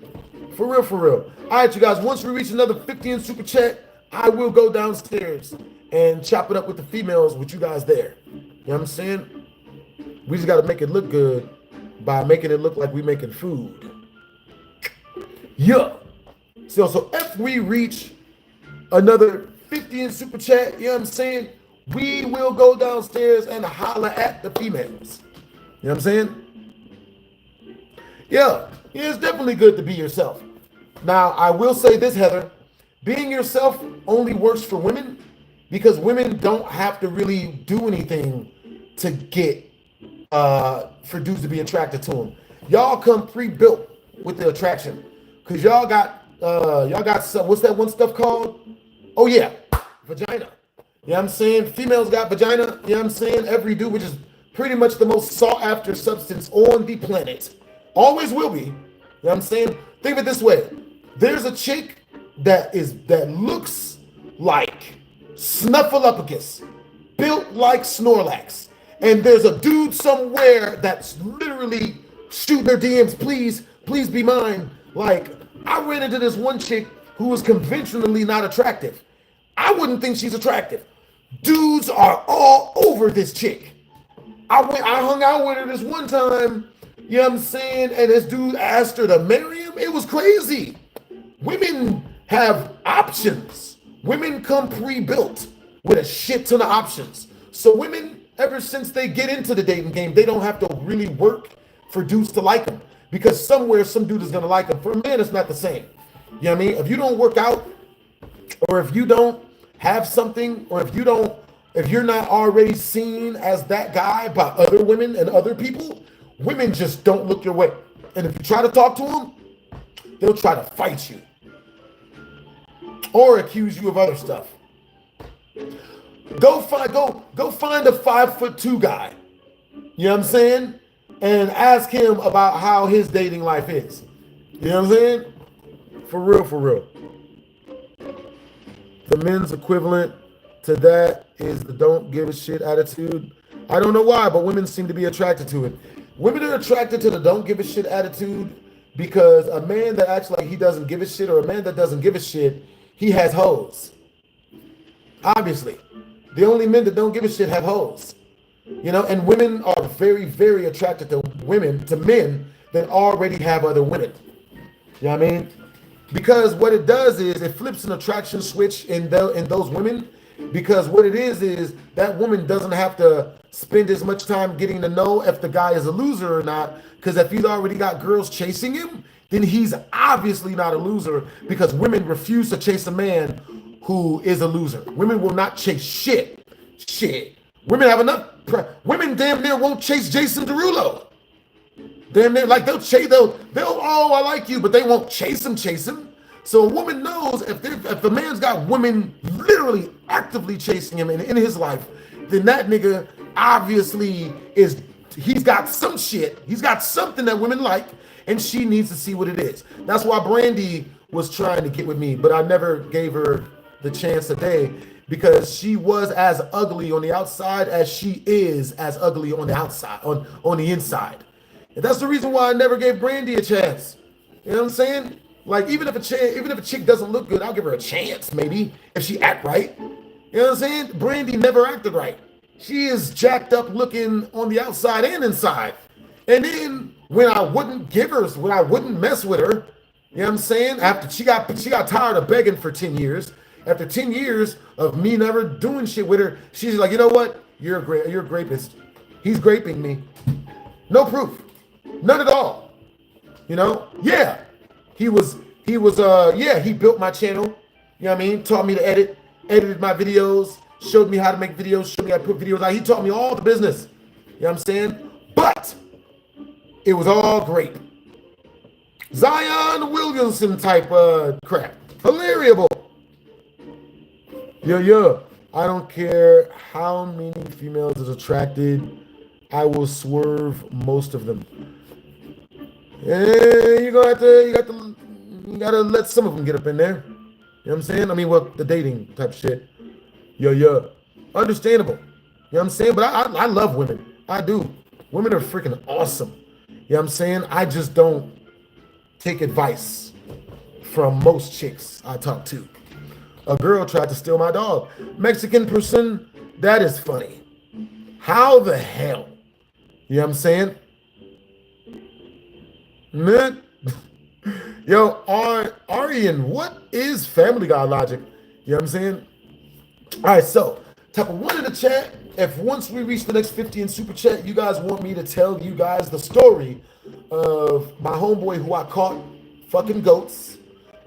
For real, for real. All right, you guys, once we reach another 50 in super chat, I will go downstairs and chop it up with the females with you guys there. You know what I'm saying? We just got to make it look good by making it look like we making food. Yeah. So if we reach another 50 in super chat, you know what I'm saying? We will go downstairs and holler at the females. You know what I'm saying? Yeah, it's definitely good to be yourself. Now, I will say this, Heather. Being yourself only works for women because women don't have to really do anything to get, for dudes to be attracted to them. Y'all come pre-built with the attraction because y'all got some, what's that one stuff called? Oh yeah, vagina. You know what I'm saying? Females got vagina, you know what I'm saying? Every dude, which is pretty much the most sought after substance on the planet. Always will be. You know what I'm saying? Think of it this way. There's a chick that looks like Snuffleupagus, built like Snorlax. And there's a dude somewhere that's literally shooting her DMs, please be mine. Like, I ran into this one chick who was conventionally not attractive. I wouldn't think she's attractive. Dudes are all over this chick. I hung out with her this one time, you know what I'm saying? And this dude asked her to marry him. It was crazy. Women have options. Women come pre-built with a shit ton of options. So women, ever since they get into the dating game, they don't have to really work for dudes to like them. Because somewhere, some dude is gonna like them. For a man, it's not the same. You know what I mean? If you don't work out, or if you don't have something, or if you're not already seen as that guy by other women and other people, women just don't look your way. And if you try to talk to them, they'll try to fight you or accuse you of other stuff. Go find a 5'2" guy, you know what I'm saying, and ask him about how his dating life is. You know what I'm saying? For real. The men's equivalent to that is the don't give a shit attitude. I don't know why, but women seem to be attracted to it. Women are attracted to the don't give a shit attitude because a man that acts like he doesn't give a shit, or a man that doesn't give a shit, he has hoes. Obviously. The only men that don't give a shit have hoes. You know, and women are very, very attracted to men that already have other women. You know what I mean? Because what it does is it flips an attraction switch in those women. Because what it is that woman doesn't have to spend as much time getting to know if the guy is a loser or not. Because if he's already got girls chasing him, then he's obviously not a loser, because women refuse to chase a man who is a loser. Women will not chase shit. Women have enough. Women damn near won't chase Jason Derulo. Damn near, like they'll, oh, I like you, but they won't chase him. So a woman knows if the man's got women literally actively chasing him in his life, then that nigga obviously he's got some shit. He's got something that women like, and she needs to see what it is. That's why Brandy was trying to get with me, but I never gave her the chance today, because she was as ugly on the outside as she is as ugly on the outside, on the inside. And that's the reason why I never gave Brandy a chance. You know what I'm saying? Like, even if a chick doesn't look good, I'll give her a chance, maybe, if she act right. You know what I'm saying? Brandy never acted right. She is jacked up looking on the outside and inside. And then when I wouldn't mess with her, you know what I'm saying? After she got tired of begging for 10 years, after 10 years of me never doing shit with her, she's like, you know what? You're a rapist. He's raping me. No proof. None at all. You know? Yeah. He built my channel. You know what I mean? Taught me to edited my videos, showed me how to make videos, showed me how to put videos out. He taught me all the business. You know what I'm saying? But it was all great. Zion Williamson type crap. Hilarious. Yeah. I don't care how many females is attracted. I will swerve most of them. And you gotta let some of them get up in there. You know what I'm saying? I mean, well, the dating type shit. Yeah. Understandable. You know what I'm saying? But I love women. I do. Women are freaking awesome. You know what I'm saying? I just don't take advice from most chicks I talk to. A girl tried to steal my dog. Mexican person, that is funny. How the hell? You know what I'm saying? Man. Yo, Arian, what is Family Guy logic? You know what I'm saying? All right, so type of 1 in the chat. If once we reach the next 50 in super chat, you guys want me to tell you guys the story of my homeboy who I caught fucking goats.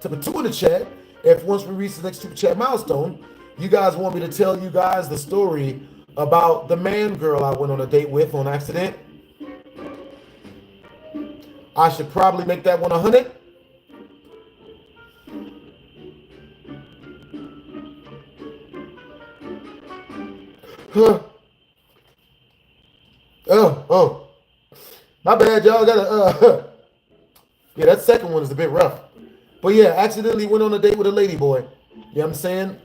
Type of 2 in the chat. If once we reach the next super chat milestone, you guys want me to tell you guys the story about the man girl I went on a date with on accident. I should probably make that one 100. Huh. Oh. My bad, y'all. Gotta, yeah, that second one is a bit rough. But yeah, accidentally went on a date with a lady boy. You know what I'm saying?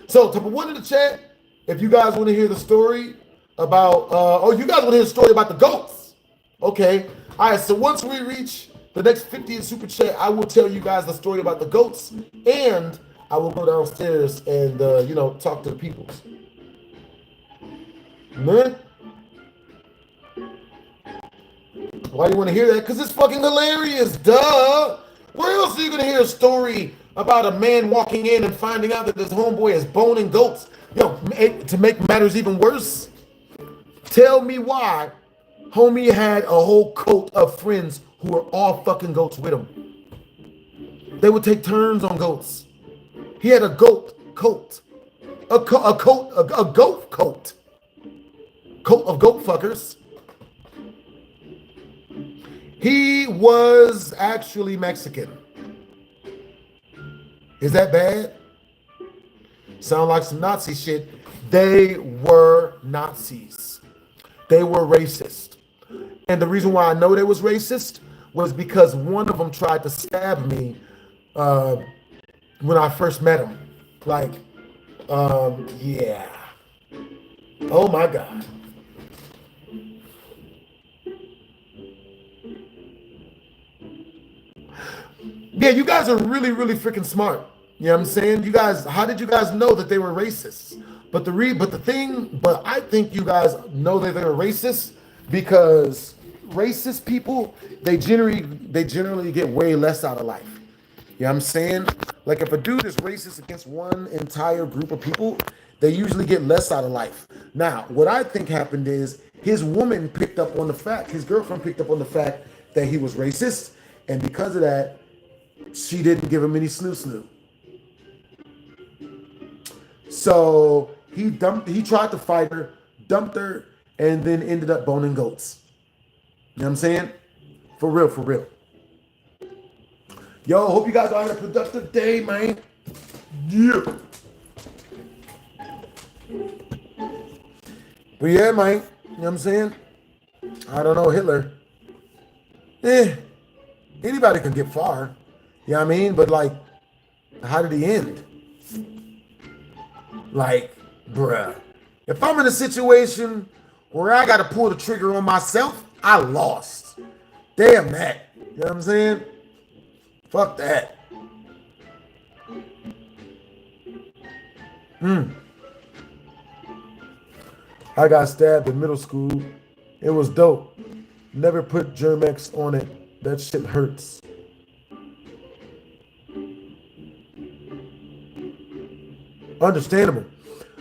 So, to put one in the chat, if you guys want to hear the story about, you guys want to hear the story about the goats. Okay. All right, so once we reach the next 50 in Super Chat, I will tell you guys the story about the goats, and I will go downstairs and, talk to the peoples. Man. Why do you want to hear that? Because it's fucking hilarious, duh. Where else are you going to hear a story about a man walking in and finding out that his homeboy is boning goats? To make matters even worse, tell me why homie had a whole coat of friends who were all fucking goats with him. They would take turns on goats. He had a goat coat. A goat coat. Coat of goat fuckers. He was actually Mexican. Is that bad? Sound like some Nazi shit. They were Nazis. They were racist. And the reason why I know they was racist was because one of them tried to stab me when I first met him. Yeah. Oh my God. Yeah, you guys are really, really freaking smart. You know what I'm saying? You guys, how did you guys know that they were racist? But I think you guys know that they were racist because racist people, they generally get way less out of life. You know what I'm saying? Like if a dude is racist against one entire group of people, they usually get less out of life. Now, what I think happened is his girlfriend picked up on the fact that he was racist, and because of that, she didn't give him any snoo. So he tried to fight her, dumped her, and then ended up boning goats. You know what I'm saying? For real. Yo, hope you guys are having a productive day, man. Yeah. But yeah, man. You know what I'm saying? I don't know, Hitler. Anybody can get far. You know what I mean? But how did he end? Bruh. If I'm in a situation where I got to pull the trigger on myself, I lost. Damn that. You know what I'm saying? Fuck that. I got stabbed in middle school. It was dope. Never put Germ-X on it. That shit hurts. Understandable.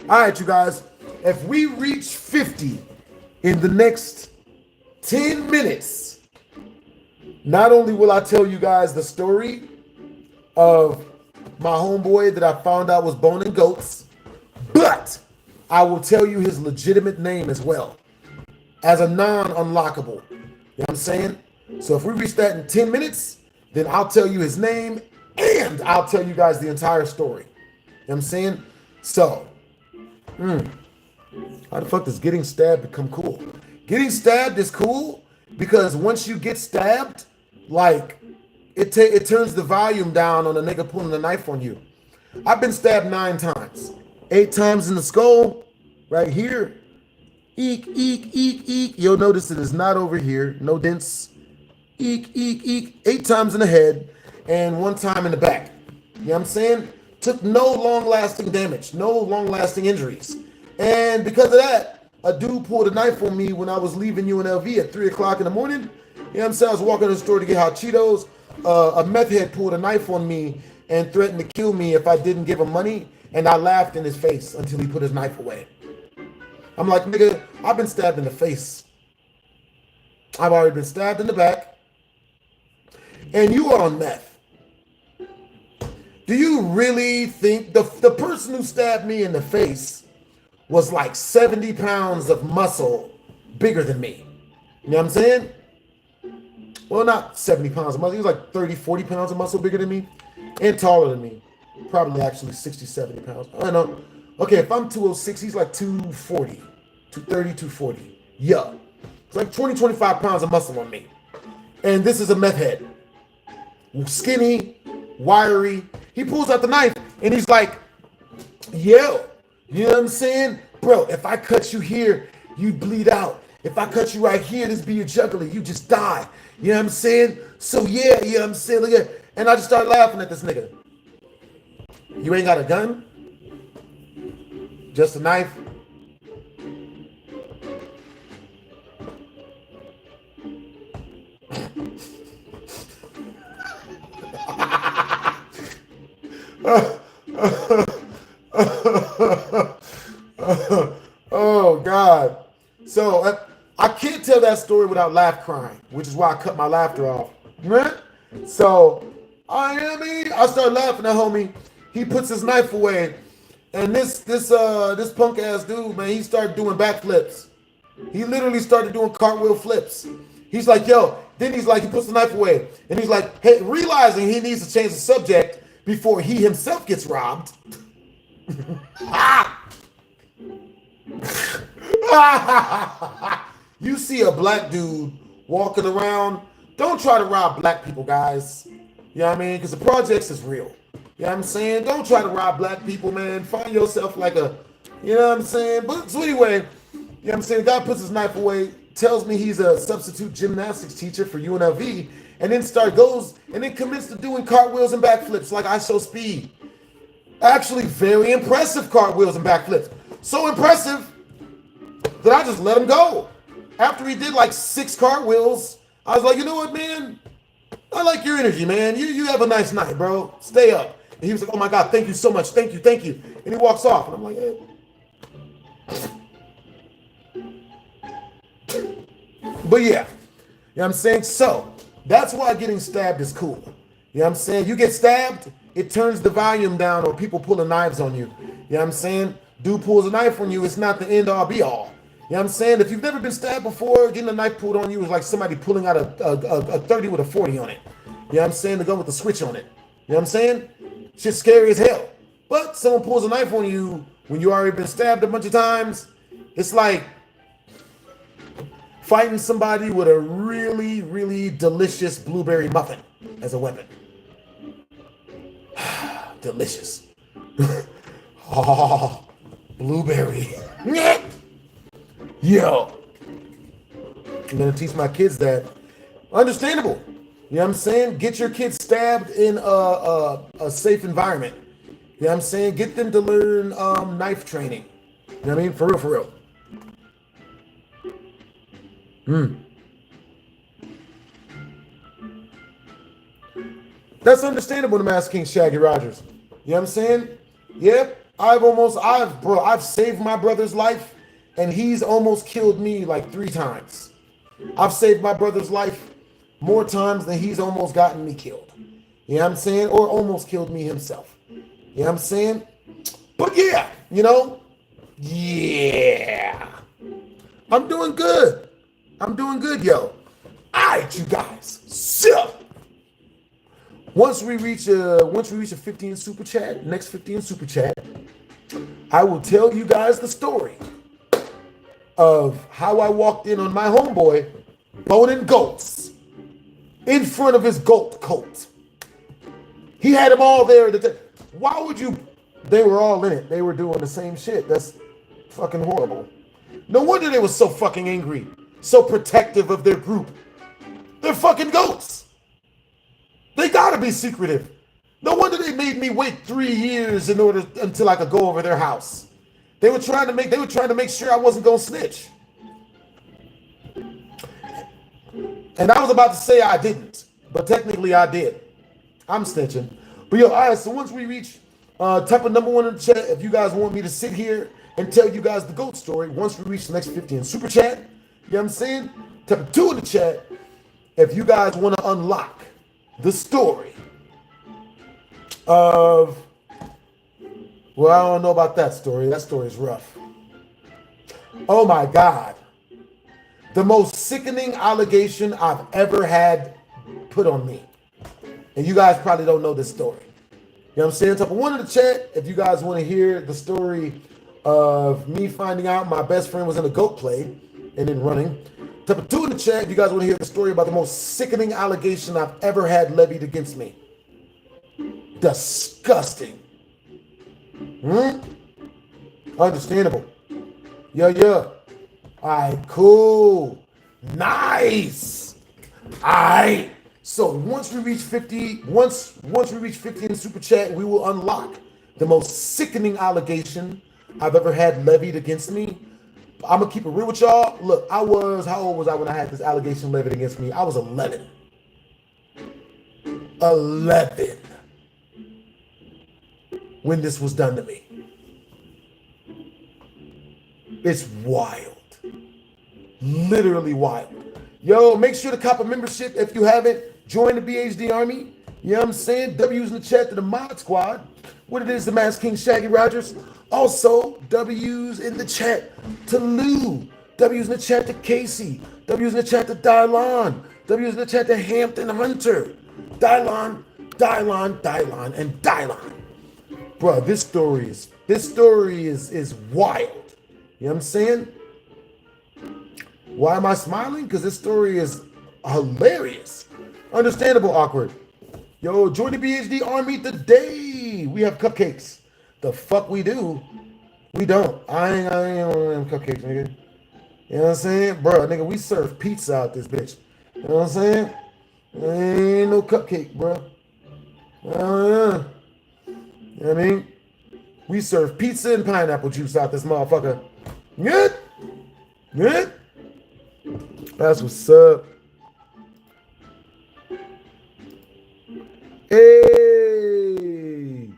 All right, you guys. If we reach 50 in the next 10 minutes, not only will I tell you guys the story of my homeboy that I found out was boning goats, but I will tell you his legitimate name as well as a non-unlockable. You know what I'm saying? So if we reach that in 10 minutes, then I'll tell you his name and I'll tell you guys the entire story. You know what I'm saying? So, how the fuck does getting stabbed become cool? Getting stabbed is cool because once you get stabbed, it turns the volume down on a nigga pulling a knife on you. I've been stabbed 9 times. 8 times in the skull, right here. Eek, eek, eek, eek. You'll notice it is not over here. No dents. Eek, eek, eek. 8 times in the head and 1 time in the back. You know what I'm saying? Took no long-lasting damage, no long-lasting injuries. And because of that, a dude pulled a knife on me when I was leaving UNLV at 3 o'clock in the morning. You know what I'm saying? I was walking to the store to get hot Cheetos. A meth head pulled a knife on me and threatened to kill me if I didn't give him money. And I laughed in his face until he put his knife away. I'm like, nigga, I've been stabbed in the face. I've already been stabbed in the back. And you are on meth. Do you really think the person who stabbed me in the face was like 70 pounds of muscle bigger than me? You know what I'm saying? Well, not 70 pounds of muscle. He was like 30, 40 pounds of muscle bigger than me and taller than me. Probably actually 60, 70 pounds. I don't know. Okay, if I'm 206, he's like 240, 230, 240. Yeah. It's like 20, 25 pounds of muscle on me. And this is a meth head. Skinny, wiry. He pulls out the knife and he's like, yo, you know what I'm saying? Bro, if I cut you here, you bleed out. If I cut you right here, this be your jugular, you just die. You know what I'm saying? So yeah, you know what I'm saying? Look at, and I just started laughing at this nigga. You ain't got a gun? Just a knife? Oh God. So I can't tell that story without laugh crying, which is why I cut my laughter off. Right? So I started laughing at homie. He puts his knife away, and this punk ass dude, man, he started doing backflips. He literally started doing cartwheel flips. He's like, yo, then he's like, he puts the knife away, and he's like, hey, realizing he needs to change the subject before he himself gets robbed. You see a black dude walking around, don't try to rob black people, guys. You know what I mean? Because the projects is real. You know what I'm saying? Don't try to rob black people, man. Find yourself like a, you know what I'm saying? But so anyway, you know what I'm saying? Guy puts his knife away, tells me he's a substitute gymnastics teacher for UNLV, and then commits to doing cartwheels and backflips like I Show Speed. Actually, very impressive cartwheels and backflips. So impressive that I just let him go. After he did like 6 cartwheels, I was like, you know what, man? I like your energy, man. You have a nice night, bro. Stay up. And he was like, oh my God, thank you so much. Thank you, thank you. And he walks off. And I'm like, hey. But yeah, you know what I'm saying? So that's why getting stabbed is cool. You know what I'm saying? You get stabbed, it turns the volume down, or people pulling knives on you. You know what I'm saying? Dude pulls a knife on you, it's not the end all be all. You know what I'm saying? If you've never been stabbed before, getting a knife pulled on you is like somebody pulling out a 30 with a 40 on it. You know what I'm saying? The gun with the switch on it. You know what I'm saying? Shit's scary as hell. But someone pulls a knife on you when you already been stabbed a bunch of times, it's like fighting somebody with a really, really delicious blueberry muffin as a weapon. Delicious. Oh, blueberry. Yo. I'm gonna teach my kids that. Understandable. You know what I'm saying? Get your kids stabbed in a safe environment. You know what I'm saying? Get them to learn knife training. You know what I mean? For real, for real. That's understandable to Master King Shaggy Rogers. You know what I'm saying? Yep. I've saved my brother's life, and he's almost killed me like 3 times. I've saved my brother's life more times than he's almost gotten me killed. You know what I'm saying? Or almost killed me himself. You know what I'm saying? But yeah, you know? Yeah. I'm doing good. I'm doing good, yo. All right, you guys. So, once we reach a 15 super chat, next 15 super chat, I will tell you guys the story of how I walked in on my homeboy boning goats in front of his goat coat. He had them all there. Why would you? They were all in it. They were doing the same shit. That's fucking horrible. No wonder they were so fucking angry, so protective of their group. They're fucking goats. They gotta be secretive. No wonder they made me wait 3 years until I could go over their house. They were trying to make sure I wasn't gonna snitch. And I was about to say I didn't, but technically I did. I'm snitching. But yo, all right, so once we reach type of number 1 in the chat, if you guys want me to sit here and tell you guys the GOAT story, once we reach the next 50 in super chat, you know what I'm saying? Type of 2 in the chat, if you guys want to unlock the story of, well, I don't know about that story. That story is rough. Oh my God. The most sickening allegation I've ever had put on me. And you guys probably don't know this story. You know know what I'm saying? Type of 1 in the chat if you guys want to hear the story of me finding out my best friend was in a goat play and then running. Type of 2 in the chat if you guys want to hear the story about the most sickening allegation I've ever had levied against me. Disgusting. Understandable. Yeah. All right, cool. Nice. All right. So once we reach 50, once we reach 50 in the super chat, we will unlock the most sickening allegation I've ever had levied against me. I'm gonna keep it real with y'all. Look, how old was I when I had this allegation levied against me? I was 11. 11 when this was done to me. It's wild. Literally wild. Yo, make sure to cop a membership if you haven't. Join the BHD Army. You know what I'm saying? W's in the chat to the mod squad. What it is, the Mass King Shaggy Rogers. Also, W's in the chat to Lou. W's in the chat to Casey. W's in the chat to Dylon. W's in the chat to Hampton Hunter. Dylon, and Dylon. Bro, this story is wild. You know what I'm saying? Why am I smiling? Because this story is hilarious. Understandable, awkward. Yo, join the BHD Army today. We have cupcakes. The fuck we do? We don't. I ain't on cupcakes, nigga. You know what I'm saying? Bro, nigga, we serve pizza out this bitch. You know what I'm saying? Ain't no cupcake, bro. You know what I mean? We serve pizza and pineapple juice out this motherfucker. Good? Good? That's what's up. Hey.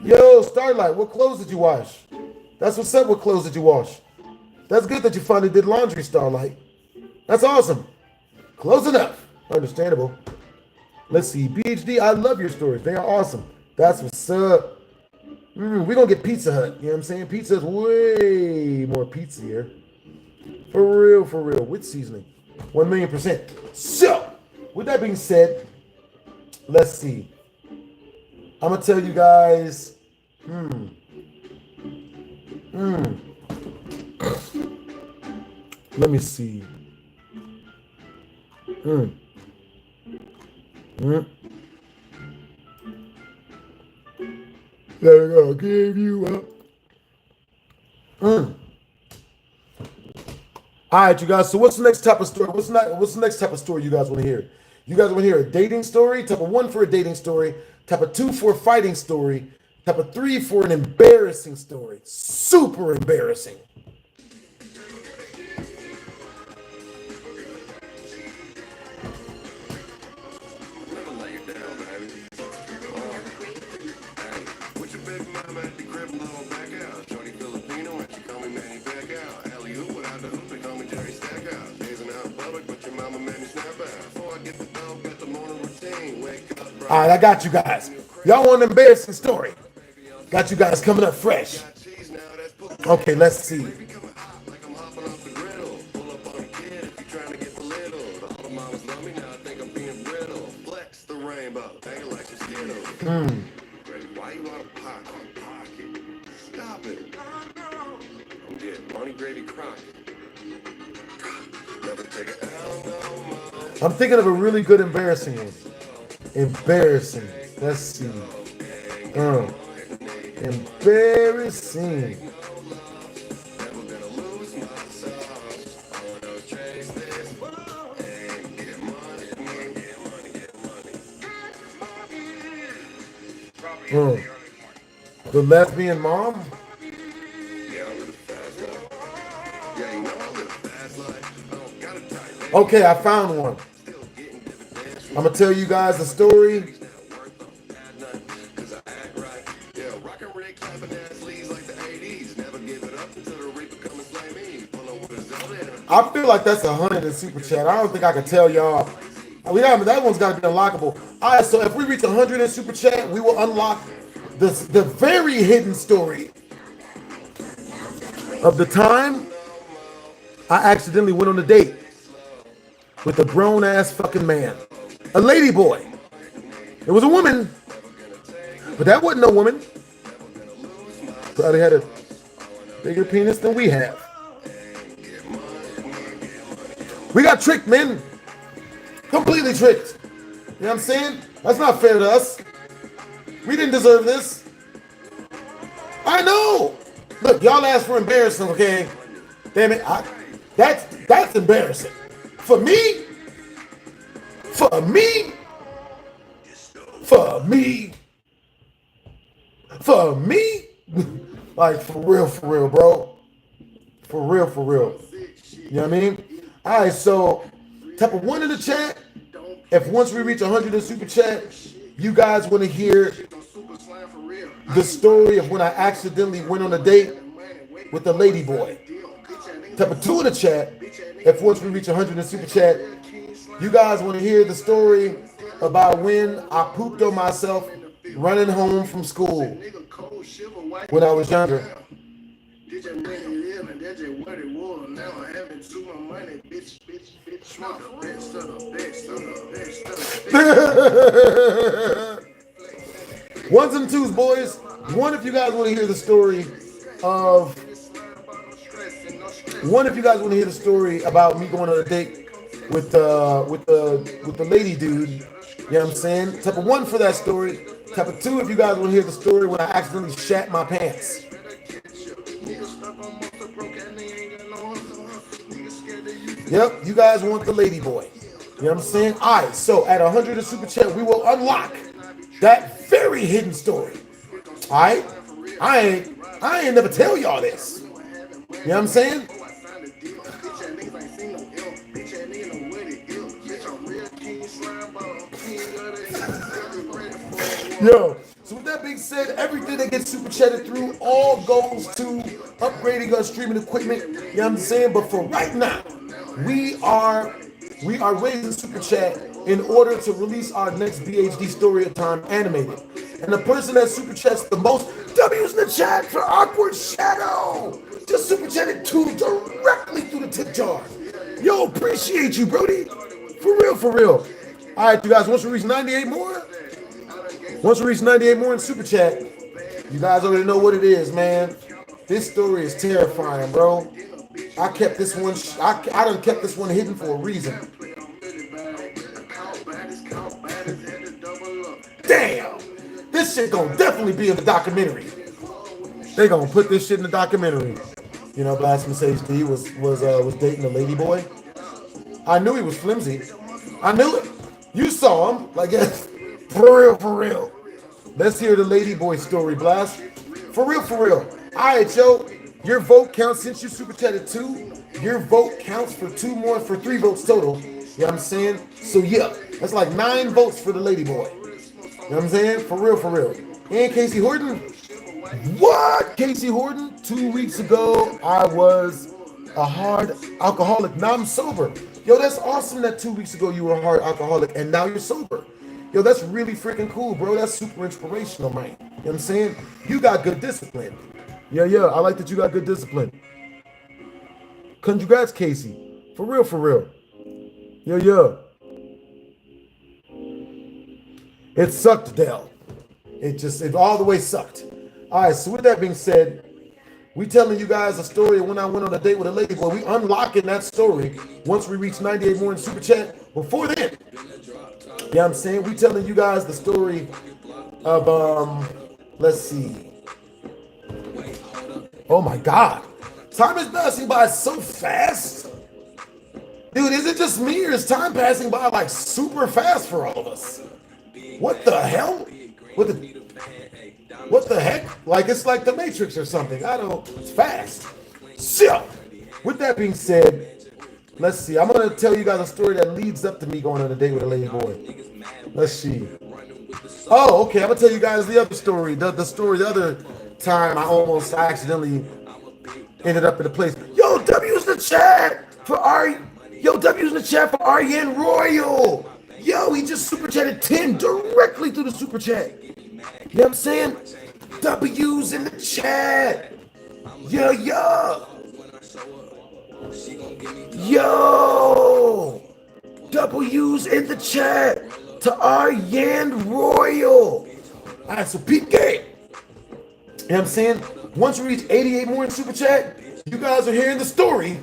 Yo, Starlight, what clothes did you wash? That's what's up. What clothes did you wash? That's good that you finally did laundry, Starlight. That's awesome. Close enough. Understandable. Let's see. BHD, I love your stories. They are awesome. That's what's up. We're going to get Pizza Hut. You know what I'm saying? Pizza is way more pizza here. For real. With seasoning. 1,000,000%. So, with that being said, let's see. I'm going to tell you guys. Let me see. There we go. Give you up. All right, you guys. So what's the next type of story? What's the next type of story you guys want to hear? You guys want to hear a dating story? Type of 1 for a dating story. Type of 2 for a fighting story. Type of 3 for an embarrassing story. Super embarrassing. All right, I got you guys. Y'all want an embarrassing story? Got you guys coming up fresh. Okay, let's see. I'm thinking of a really good embarrassing one. Embarrassing. Let's see. Embarrassing. The lesbian mom? Okay, I found one. I'm going to tell you guys a story. I feel like that's 100 in Super Chat. I don't think I can tell y'all. That one's got to be unlockable. All right, so if we reach 100 in Super Chat, we will unlock the very hidden story of the time I accidentally went on a date with a grown-ass fucking man. A lady boy. It was a woman, But that wasn't no woman. Probably had a bigger penis than we have. We got tricked, men. Completely tricked. You know what I'm saying? That's not fair to us. We didn't deserve this. I know. Look, y'all asked for embarrassing, okay? Damn it. That's embarrassing. For me? For me? For me? For me? Like, for real, bro. For real. You know what I mean? All right, so type of 1 in the chat. If once we reach 100 in super chat, you guys want to hear the story of when I accidentally went on a date with the lady boy. Type of 2 in the chat. If once we reach 100 in super chat, you guys want to hear the story about when I pooped on myself running home from school when I was younger. Ones and twos, boys. 1 if you guys want to hear the story of. 1 if you guys want to hear the story about me going on a date with the lady dude. You know what I'm saying? Type of 1 for that story. Type of 2 if you guys want to hear the story when I accidentally shat my pants. Yep, you guys want the lady boy. You know what I'm saying? All right, so at 100 in super chat, we will unlock that very hidden story. All right? I ain't never tell y'all this. You know what I'm saying? Yo, so with that being said, everything that gets super chatted through all goes to upgrading our streaming equipment. You know what I'm saying? But for right now, we are raising super chat in order to release our next BHD Storytime animated. And the person that super chats the most, W's in the chat for Awkward Shadow. Just super chatted 2 directly through the tip jar. Yo, appreciate you, Brody. For real. All right, you guys, once we reach 98 more, in super chat, you guys already know what it is, man. This story is terrifying, bro. I kept this one. I done kept this one hidden for a reason. Damn, this shit gonna definitely be in the documentary. They gonna put this shit in the documentary. You know, BlastphamousHD was dating a lady boy. I knew he was flimsy. I knew it. You saw him, like, for real. Let's hear the lady boy story, Blast. For real. All right, yo. Your vote counts since you super chatted 2. Your vote counts for 2 more, for 3 votes total. You know what I'm saying? So yeah, that's like 9 votes for the lady boy. You know what I'm saying? For real. And Casey Horton. What? Casey Horton? 2 weeks ago, I was a hard alcoholic. Now I'm sober. Yo, that's awesome that 2 weeks ago you were a hard alcoholic and now you're sober. Yo, that's really freaking cool, bro. That's super inspirational, man. You know what I'm saying? You got good discipline. Yeah, I like that you got good discipline. Congrats, Casey. For real. Yeah. It sucked, Dell. It all the way sucked. All right, so with that being said, we telling you guys a story of when I went on a date with a lady boy. We unlocking that story once we reach 98 more in super chat. Before then, you know what I'm saying? We telling you guys the story of, let's see. Oh my God. Time is passing by so fast. Dude, is it just me or is time passing by like super fast for all of us? What the hell? What the heck? Like it's like the Matrix or something. It's fast. So, with that being said, let's see. I'm going to tell you guys a story that leads up to me going on a date with a lady boy. Let's see. Oh, okay. I'm going to tell you guys the other story. The story the other time I accidentally ended up in a place. Yo, W's in the chat for W's in the chat for Aryan Royal. Yo, he just super chatted 10 directly through the super chat. You know what I'm saying? W's in the chat. Yo. W's in the chat to Aryan Royal. All right, so peep game. You know what I'm saying? Once we reach 88 more in Super Chat, you guys are hearing the story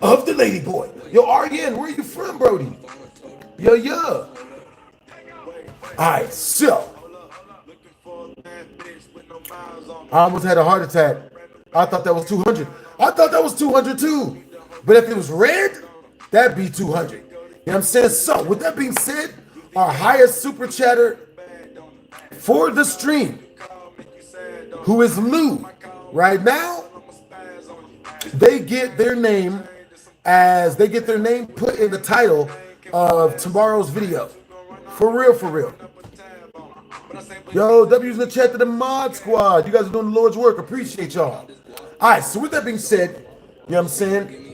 of the lady boy. Yo, RN, where are you from, Brody? Yo, yo. All right, so. I almost had a heart attack. I thought that was 200. I thought that was 200 too. But if it was red, that'd be 200. You know what I'm saying? So, with that being said, our highest Super Chatter for the stream, who is Lou, right now, they get their name put in the title of tomorrow's video. For real, for real. Yo, W's in the chat to the mod squad. You guys are doing the Lord's work. Appreciate y'all. All right, so with that being said, you know what I'm saying?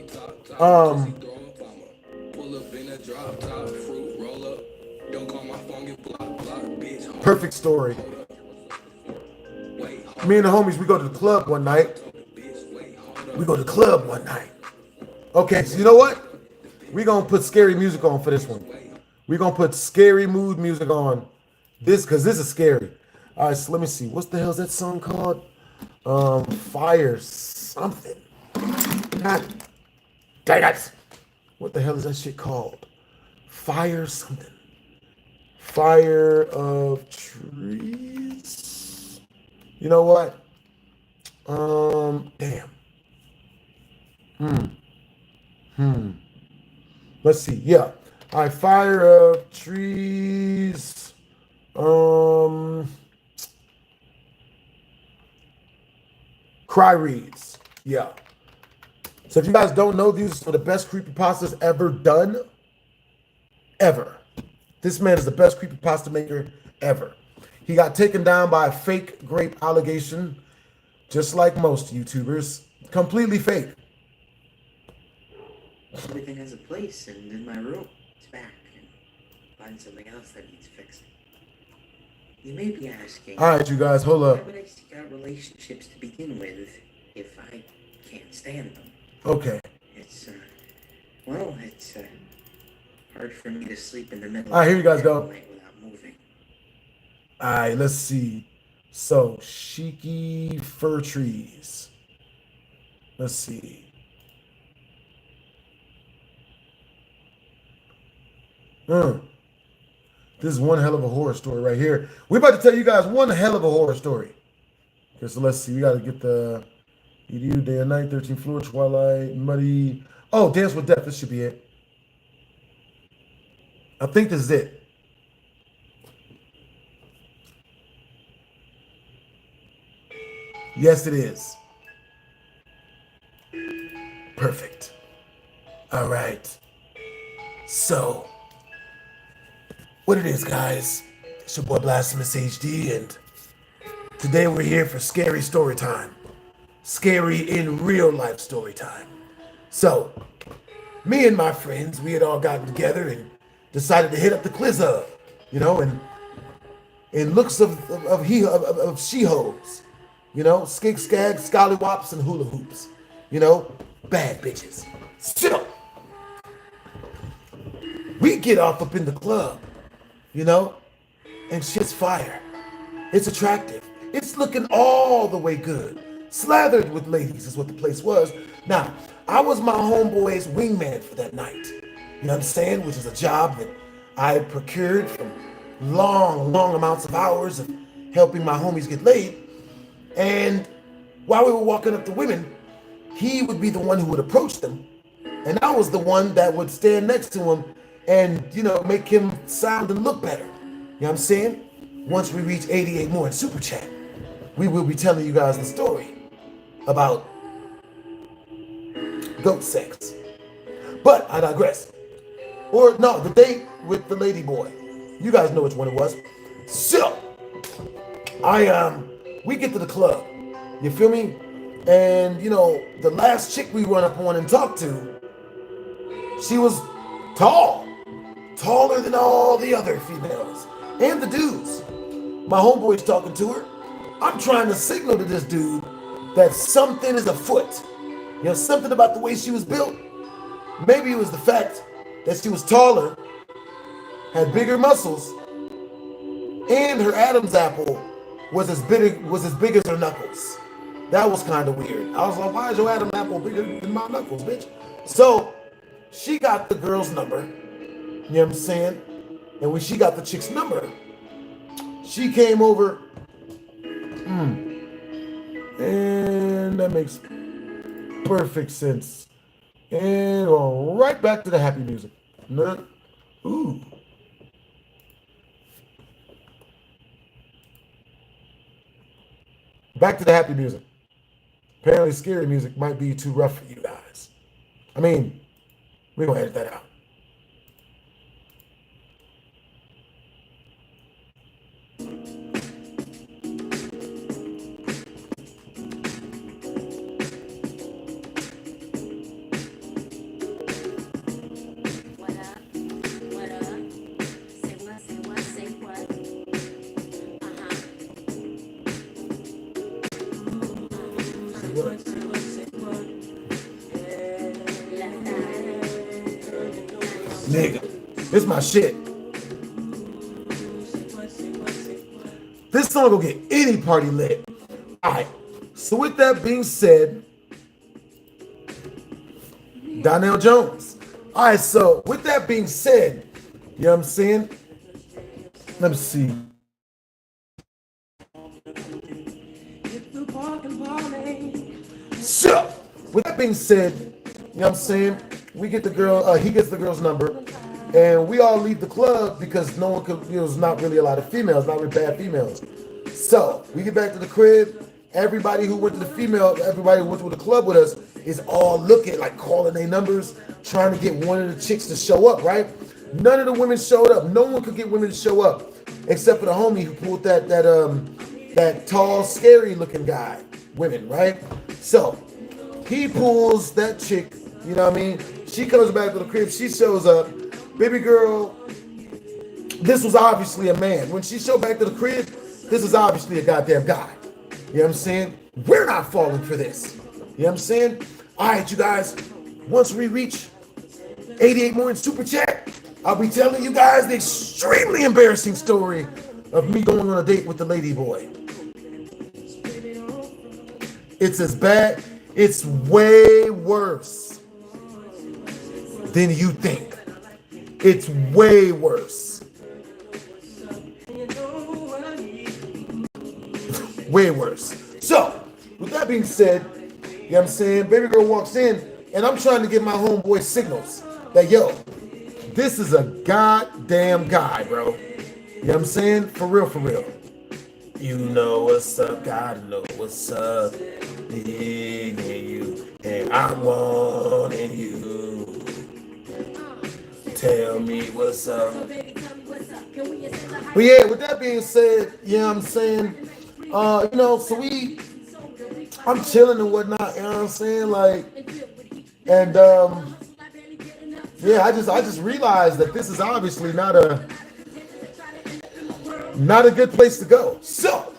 Perfect story. Me and the homies, we go to the club one night. Okay, so you know what? We're going to put scary music on for this one. We're going to put scary mood music on this because this is scary. All right, so let me see. What the hell is that song called? Fire something. God dang it. What the hell is that shit called? Fire something. Fire of trees. You know what? Damn. Let's see. Yeah. All right. Fire of trees. Cry reads. Yeah. So if you guys don't know, these are the best creepypastas ever done. Ever. This man is the best creepypasta maker ever. He got taken down by a fake grape allegation, just like most YouTubers. Completely fake. Everything has a place, and in my room, it's back, and find something else that needs fixing. You may be asking, all right, you guys, hold up. why would I seek out relationships to begin with if I can't stand them? Okay. It's hard for me to sleep in the middle all right, here you guys go. of the night without moving. All right, let's see. So, Shiki fir trees. Let's see. This is one hell of a horror story right here. We're about to tell you guys one hell of a horror story. Okay, so let's see. We got to get the EDU, day and night, 13th floor, Twilight, Muddy. Oh, Dance with Death. This should be it. I think this is it. Yes, it is. Perfect. All right. So, what it is, guys, it's your boy BlastphamousHD, and today we're here for scary story time. Scary in real life story time. So, me and my friends, we had all gotten together and decided to hit up the Clizhub, you know, and in looks of she-hoes, you know, skig skags, scallywops, and hula hoops, you know, bad bitches. So, we get off up in the club, you know, and shit's fire. It's attractive. It's looking all the way good. Slathered with ladies is what the place was. Now, I was my homeboy's wingman for that night. You know what I'm saying? Which is a job that I had procured from long amounts of hours of helping my homies get laid. And while we were walking up to women, he would be the one who would approach them. And I was the one that would stand next to him and, you know, make him sound and look better. You know what I'm saying? Once we reach 88 more in Super Chat, we will be telling you guys the story about goat sex. But I digress. Or no, the date with the lady boy. You guys know which one it was. So, we get to the club. You feel me? And, you know, the last chick we run up on and talked to, she was tall. Taller than all the other females. And the dudes. My homeboy's talking to her. I'm trying to signal to this dude that something is afoot. You know, something about the way she was built. Maybe it was the fact that she was taller, had bigger muscles, and her Adam's apple was as big as her knuckles. That was kind of weird. I was like, why is your Adam's apple bigger than my knuckles, bitch? So she got the girl's number, you know what I'm saying? And when she got the chick's number, she came over, and that makes perfect sense. And right back to the happy music. Ooh. Back to the happy music. Apparently scary music might be too rough for you guys. I mean, we're gonna edit that out. Nigga, this my shit. This song will get any party lit. Alright, so with that being said, Donnell Jones. Alright, so with that being said, you know what I'm saying? Let me see. So, with that being said, you know what I'm saying? We get the girl, he gets the girl's number, and we all leave the club because no one could, there's not really a lot of females, not really bad females. So, we get back to the crib, everybody who went to everybody who went to the club with us is all looking, like calling their numbers, trying to get one of the chicks to show up, right? None of the women showed up. No one could get women to show up, except for the homie who pulled that tall, scary looking guy, women, right? So, he pulls that chick, you know what I mean? She comes back to the crib, she shows up. Baby girl, this was obviously a man. When she showed back to the crib, this is obviously a goddamn guy. You know what I'm saying? We're not falling for this. You know what I'm saying? All right, you guys, once we reach 88 more in Super Chat, I'll be telling you guys the extremely embarrassing story of me going on a date with the lady boy. It's as bad, it's way worse than you think. It's way worse. Way worse. So, with that being said, you know what I'm saying? Baby girl walks in, and I'm trying to give my homeboy signals that, yo, this is a goddamn guy, bro. You know what I'm saying? For real, for real. You know what's up, God know what's up. Digging you, and I'm wanting you. Tell me what's up. But yeah, with that being said, you know what I'm saying? You know, so I'm chilling and whatnot, you know what I'm saying? Like, and yeah, I just realized that this is obviously not a good place to go. So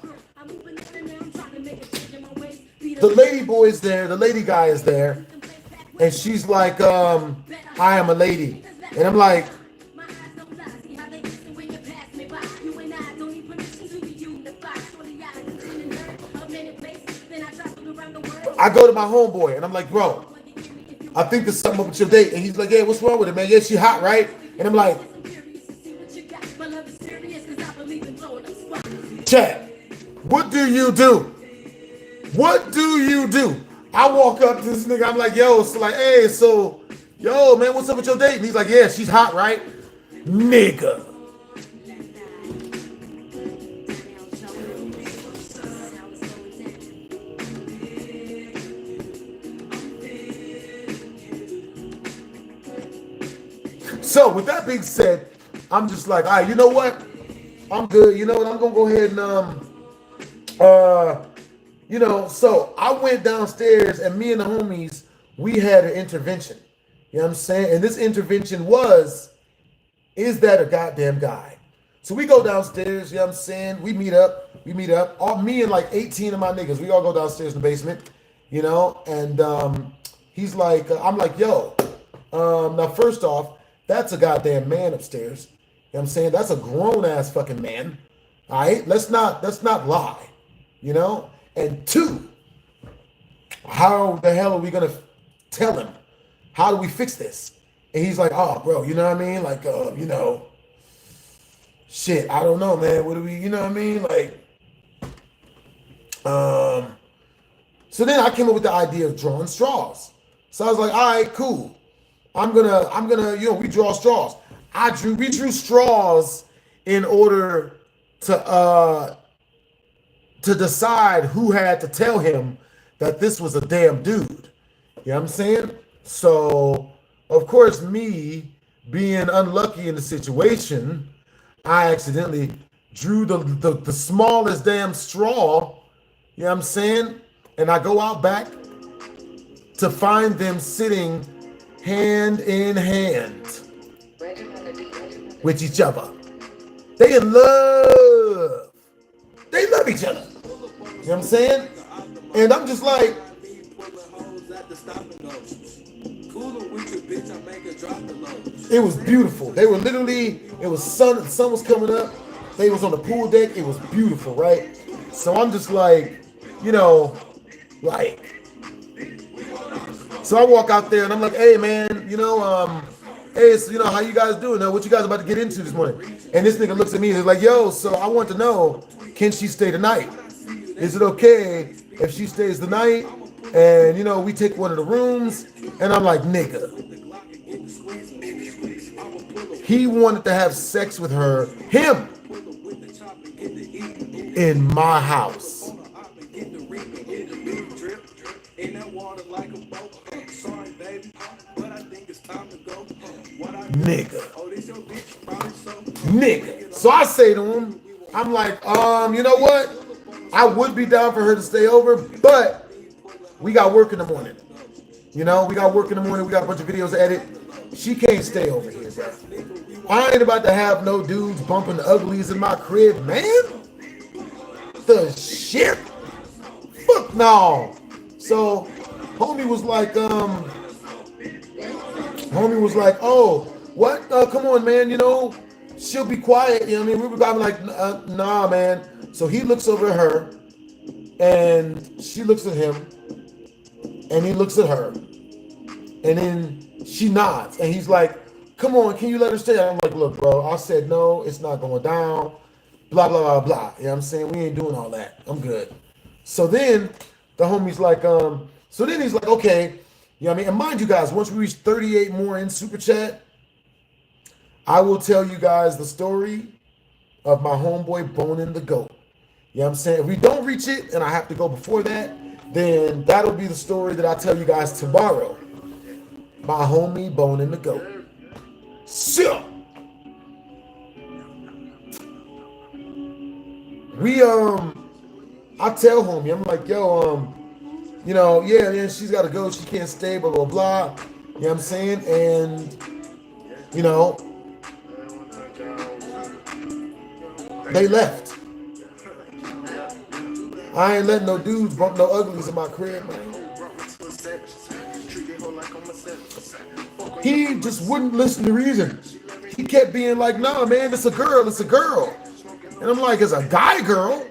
the lady boy's there, the lady guy is there, and she's like, I am a lady. And I'm like, I go to my homeboy and I'm like, bro, I think there's something up with your date. And he's like, yeah, what's wrong with it, man? Yeah, she hot, right? And I'm like, Chad, what do you do? What do you do? I walk up to this nigga, I'm like, yo, so like, hey, so, yo, man, what's up with your date? And he's like, yeah, she's hot, right? Nigga. So with that being said, I'm just like, all right, you know what? I'm good. You know what? I'm gonna go ahead and you know, so I went downstairs and me and the homies, we had an intervention. You know what I'm saying? And this intervention was, is that a goddamn guy? So we go downstairs, you know what I'm saying? We meet up. All me and like 18 of my niggas, we all go downstairs in the basement, you know, and he's like, I'm like, yo, now first off, that's a goddamn man upstairs. You know what I'm saying? That's a grown ass fucking man. All right, let's not lie, you know. And two, how the hell are we gonna tell him? How do we fix this? And he's like, oh, bro, you know what I mean? Like, you know, shit, I don't know, man. What do we, you know what I mean? Like, so then I came up with the idea of drawing straws. So I was like, all right, cool. I'm gonna, you know, we draw straws. We drew straws in order to decide who had to tell him that this was a damn dude. You know what I'm saying? So, of course, me being unlucky in the situation, I accidentally drew the smallest damn straw. You know what I'm saying? And I go out back to find them sitting hand in hand with each other. They in love. They love each other. You know what I'm saying? And I'm just like, it was beautiful. They were literally, it was sun, the sun was coming up. They was on the pool deck. It was beautiful, right? So I'm just like, you know, like, so I walk out there and I'm like, hey man, you know, hey, so, you know, how you guys doing? What you guys about to get into this morning? And this nigga looks at me and he's like, yo, so I want to know, can she stay the night? Is it okay if she stays the night and, you know, we take one of the rooms? And I'm like, nigga, he wanted to have sex with her, him, in my house. Nigga. So I say to him, I'm like, you know what? I would be down for her to stay over, but we got work in the morning. You know, we got work in the morning. We got a bunch of videos to edit. She can't stay over here, bro. I ain't about to have no dudes bumping the uglies in my crib, man. The shit? Fuck no. So homie was like, oh, what? Come on, man, you know, she'll be quiet. You know what I mean? We were going like, nah, man. So he looks over at her, and she looks at him, and he looks at her, and then she nods, and he's like, come on, can you let her stay? I'm like, look, bro, I said no, it's not going down, blah, blah, blah, blah. You know what I'm saying? We ain't doing all that. I'm good. So then the homie's like, so then he's like, okay, you know what I mean? And mind you guys, once we reach 38 more in Super Chat, I will tell you guys the story of my homeboy boning the goat. You know what I'm saying? If we don't reach it and I have to go before that, then that'll be the story that I tell you guys tomorrow. My homie boning the goat. So we I tell homie, I'm like, yo, you know, yeah, she's gotta go, she can't stay, blah blah blah. You know what I'm saying? And you know, they left. I ain't letting no dudes bump no uglies in my crib, man. He just wouldn't listen to reason. He kept being like, nah, man, it's a girl, it's a girl. And I'm like, it's a guy girl.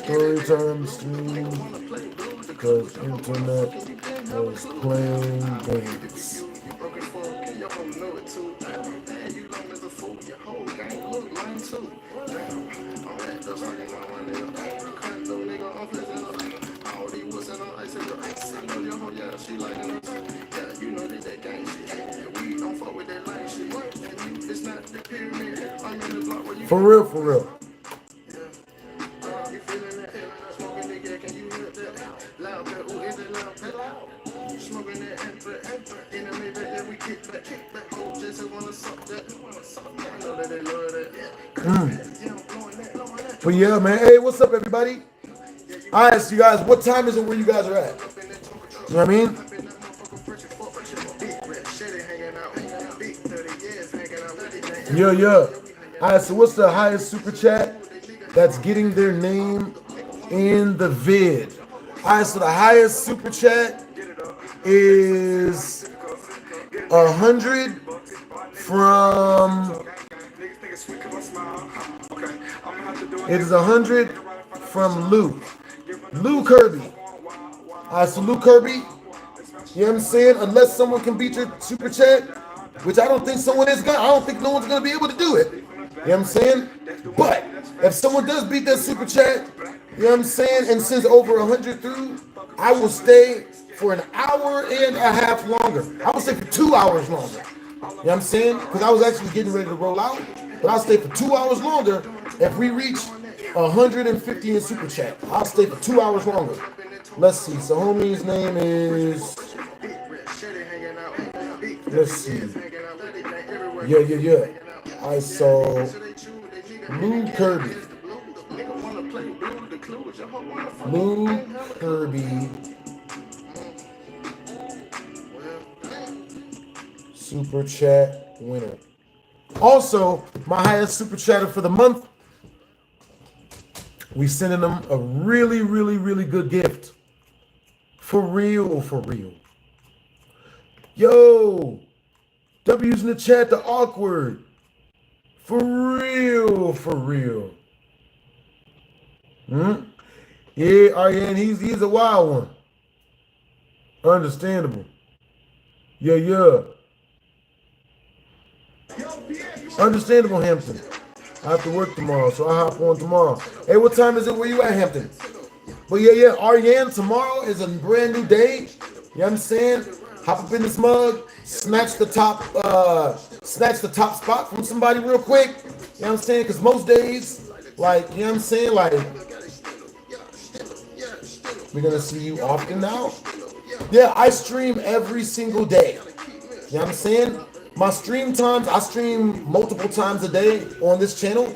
Storytime stream because internet was playing games. For real, for real. But yeah, man. Hey, what's up, everybody? I asked you guys, what time is it where you guys are at? You know what I mean? Yeah. All right, so what's the highest super chat that's getting their name in the vid? All right, so the highest super chat is 100 from. It is 100 from Lou Kirby. All right, so Lou Kirby, you know what I'm saying? Unless someone can beat your super chat, which I don't think someone is gonna. I don't think no one's gonna be able to do it. You know what I'm saying? But if someone does beat that super chat, you know what I'm saying, and sends over 100 through, I will stay for an hour and a half longer. I will stay for 2 hours longer. You know what I'm saying? Because I was actually getting ready to roll out, but I'll stay for 2 hours longer if we reach 150 in super chat. I'll stay for 2 hours longer. Let's see. So homie's name is. Let's see. Yeah. I saw Lou Kirby. Lou Kirby. Super chat winner. Also, my highest super chatter for the month. We sending them a really, really, really good gift. For real. Yo, W's in the chat, the awkward. For real. Yeah, Ariane, he's a wild one. Understandable. Yeah. Understandable, Hampton. I have to work tomorrow, so I'll hop on tomorrow. Hey, what time is it? Where you at, Hampton? But yeah, Ariane, tomorrow is a brand new day. You know what I'm saying? Hop up in this mug, snatch the top spot from somebody real quick. You know what I'm saying? Because most days, like, you know what I'm saying? Like, we're gonna see you often now. Yeah, I stream every single day. You know what I'm saying? My stream times, I stream multiple times a day on this channel. You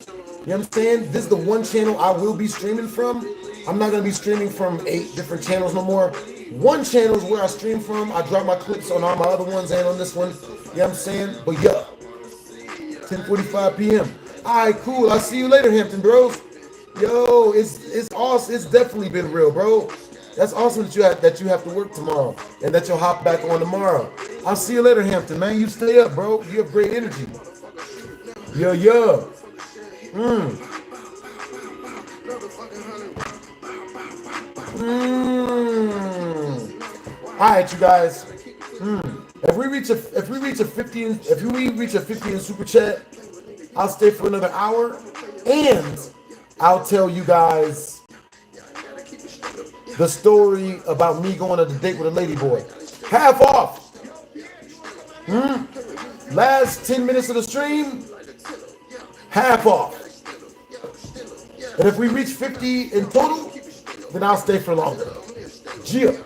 know what I'm saying? This is the one channel I will be streaming from. I'm not going to be streaming from 8 different channels no more. One channel is where I stream from. I drop my clips on all my other ones and on this one. You know what I'm saying? But yeah, 10:45 p.m. All right, cool. I'll see you later, Hampton bros. Yo, it's awesome. It's definitely been real, bro. That's awesome that you have to work tomorrow and that you'll hop back on tomorrow. I'll see you later, Hampton, man. You stay up, bro. You have great energy. Yeah. All right, you guys. If we reach a 50 in super chat, I'll stay for another hour, and I'll tell you guys the story about me going on a date with a lady boy. Half off. Last 10 minutes of the stream, half off. And if we reach 50 in total, then I'll stay for longer. Gia.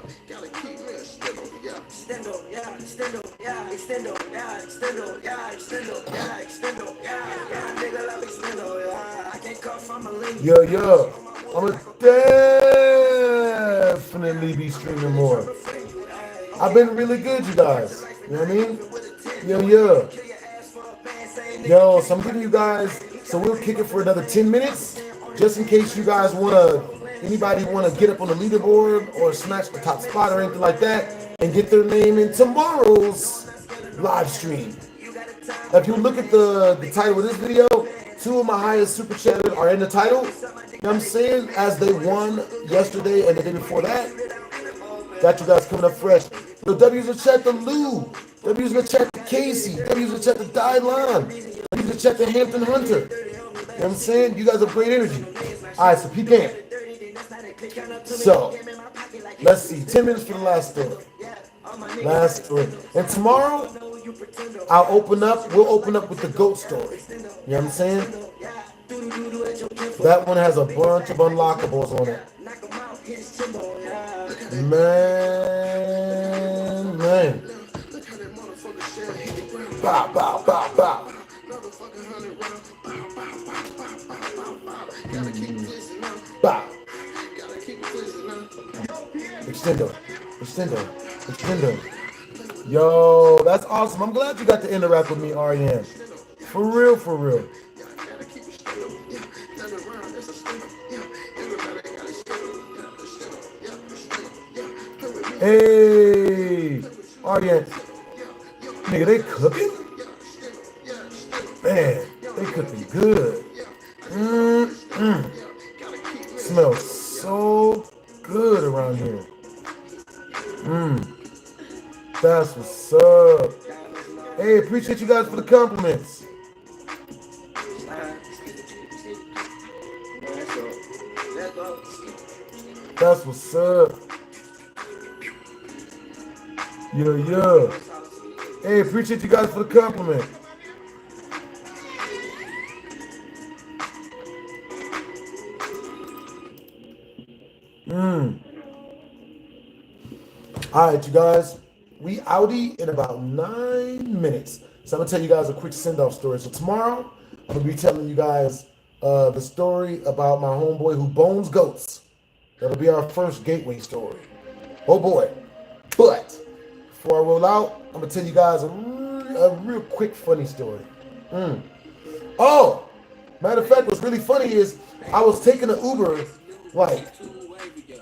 Yeah. I'ma definitely be streaming more. I've been really good, you guys. You know what I mean? Yeah. Yo, so I'm giving you guys, so we'll kick it for another 10 minutes, just in case you guys anybody wanna get up on the leaderboard or snatch the top spot or anything like that and get their name in tomorrow's live stream. If you look at the title of this video, 2 of my highest super chatters are in the title. You know what I'm saying? As they won yesterday and the day before that. Got you guys coming up fresh. The W's in the chat to Lou. W's in the chat to Casey. W's in the chat to Dylan. W's in the chat to Hampton Hunter. You know what I'm saying? You guys have great energy. Alright, so peek in. So, let's see. 10 minutes for the last story. And tomorrow, we'll open up with the goat story. You know what I'm saying? That one has a bunch of unlockables on it. Man. Bow. Bow. Extendo. Yo, that's awesome. I'm glad you got to interact with me, Ariane. For real, for real. Hey, audience. Nigga, they cooking? Man, they cooking good. Smells so good around here. That's what's up. Hey, appreciate you guys for the compliments. That's what's up. Yeah. Hey, appreciate you guys for the compliment. All right, you guys. We outie in about 9 minutes. So I'm gonna tell you guys a quick send-off story. So tomorrow, I'm gonna be telling you guys the story about my homeboy who bones goats. That'll be our first gateway story. Oh boy. But before I roll out, I'm gonna tell you guys a real quick funny story. Oh, matter of fact, what's really funny is I was taking an Uber like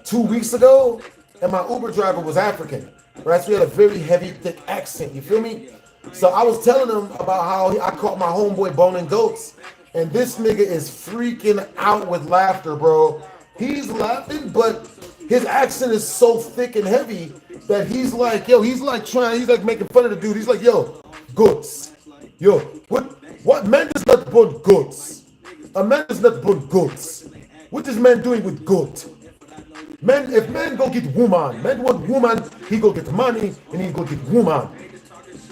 2 weeks ago, and my Uber driver was African, right? So he had a very heavy, thick accent, you feel me? So I was telling him about how I caught my homeboy boning goats, and this nigga is freaking out with laughter, bro. He's laughing, but his accent is so thick and heavy that he's like, he's like making fun of the dude. He's like, yo, goats. Yo, what man does not bone goats? A man does not bone goats. What is man doing with goat? Man, if man go get woman, man want woman, he go get money and he go get woman.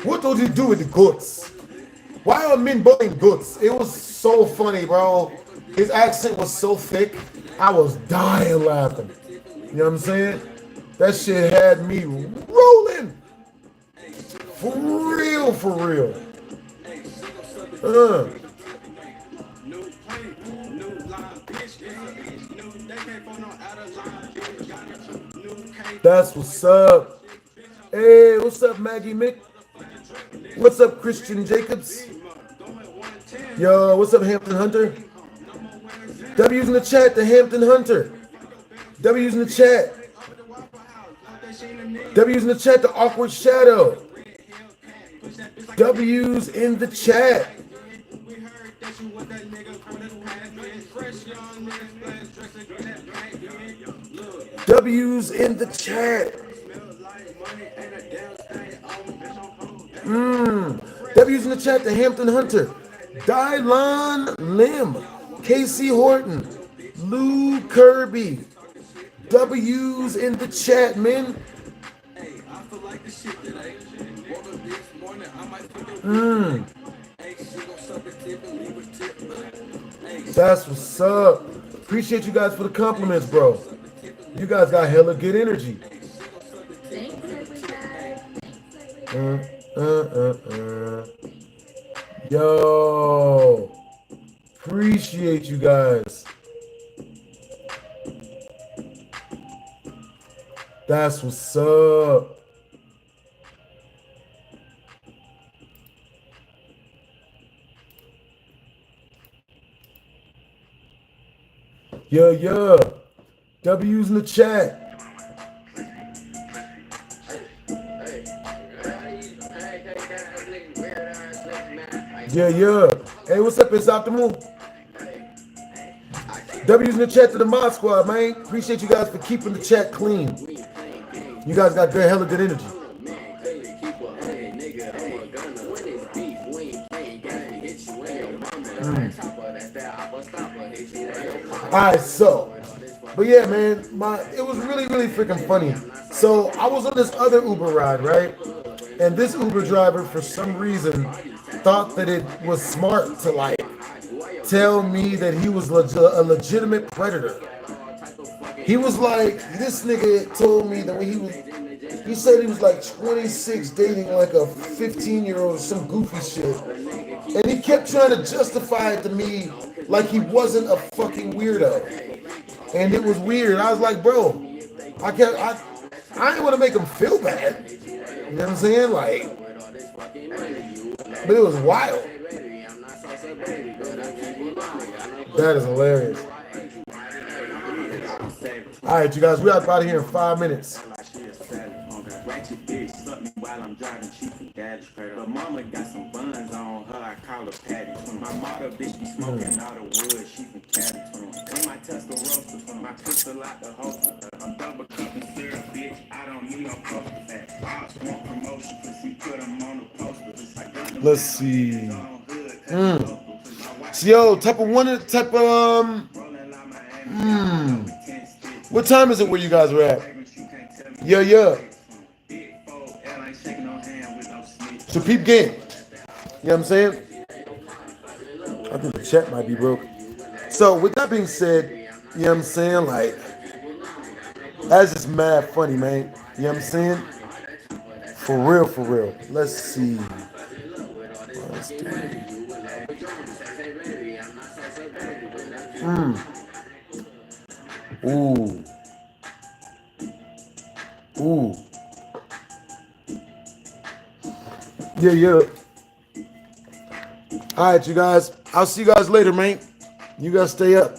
What does he do with the goats? Why are men boning goats? It was so funny, bro. His accent was so thick, I was dying laughing. You know what I'm saying? That shit had me rolling. For real, for real. That's what's up. Hey, what's up, Maggie Mick? What's up, Christian Jacobs? Yo, what's up, Hampton Hunter? W's in the chat, the Hampton Hunter. W's in the chat. W's in the chat, the Awkward Shadow. W's in the chat. W's in the chat. W's in the chat, the Hampton Hunter. Dylon Lim. Casey Horton. Lou Kirby. W's in the chat, man. That's what's up. Appreciate you guys for the compliments, bro. You guys got hella good energy. Yo, appreciate you guys. That's what's up. Yeah. W's in the chat. Yeah. Hey, what's up? It's Optimal. W's in the chat to the Mod Squad, man. Appreciate you guys for keeping the chat clean. You guys got good, hella good energy. Alright, but yeah, man, it was really, really freaking funny. So I was on this other Uber ride, right? And this Uber driver, for some reason, thought that it was smart to like tell me that he was a legitimate predator. He was like, this nigga told me that when he said he was like 26 dating like a 15-year-old or some goofy shit. And he kept trying to justify it to me like he wasn't a fucking weirdo. And it was weird. I was like, bro, I didn't want to make him feel bad. You know what I'm saying? Like, but it was wild. That is hilarious. All right, you guys, we're out of here in 5 minutes. While I'm driving cheap and daddy's credit. But mama got some buns on her, I call her Patty. My mother bitch be smoking all the wood, she from Cali. In my Tesla roaster, my pistol out the holster. I'm double cupping syrup, bitch, I don't need no poster fat. Ops want promotion, cause he put them on the poster. Let's see. So, yo, type of. What time is it where you guys are at? Yeah. So peep game. You know what I'm saying? I think the chat might be broke. So with that being said, you know what I'm saying? Like, that's just mad funny, man. You know what I'm saying? For real. Let's see. Ooh. Yeah. All right, you guys. I'll see you guys later, man. You guys stay up.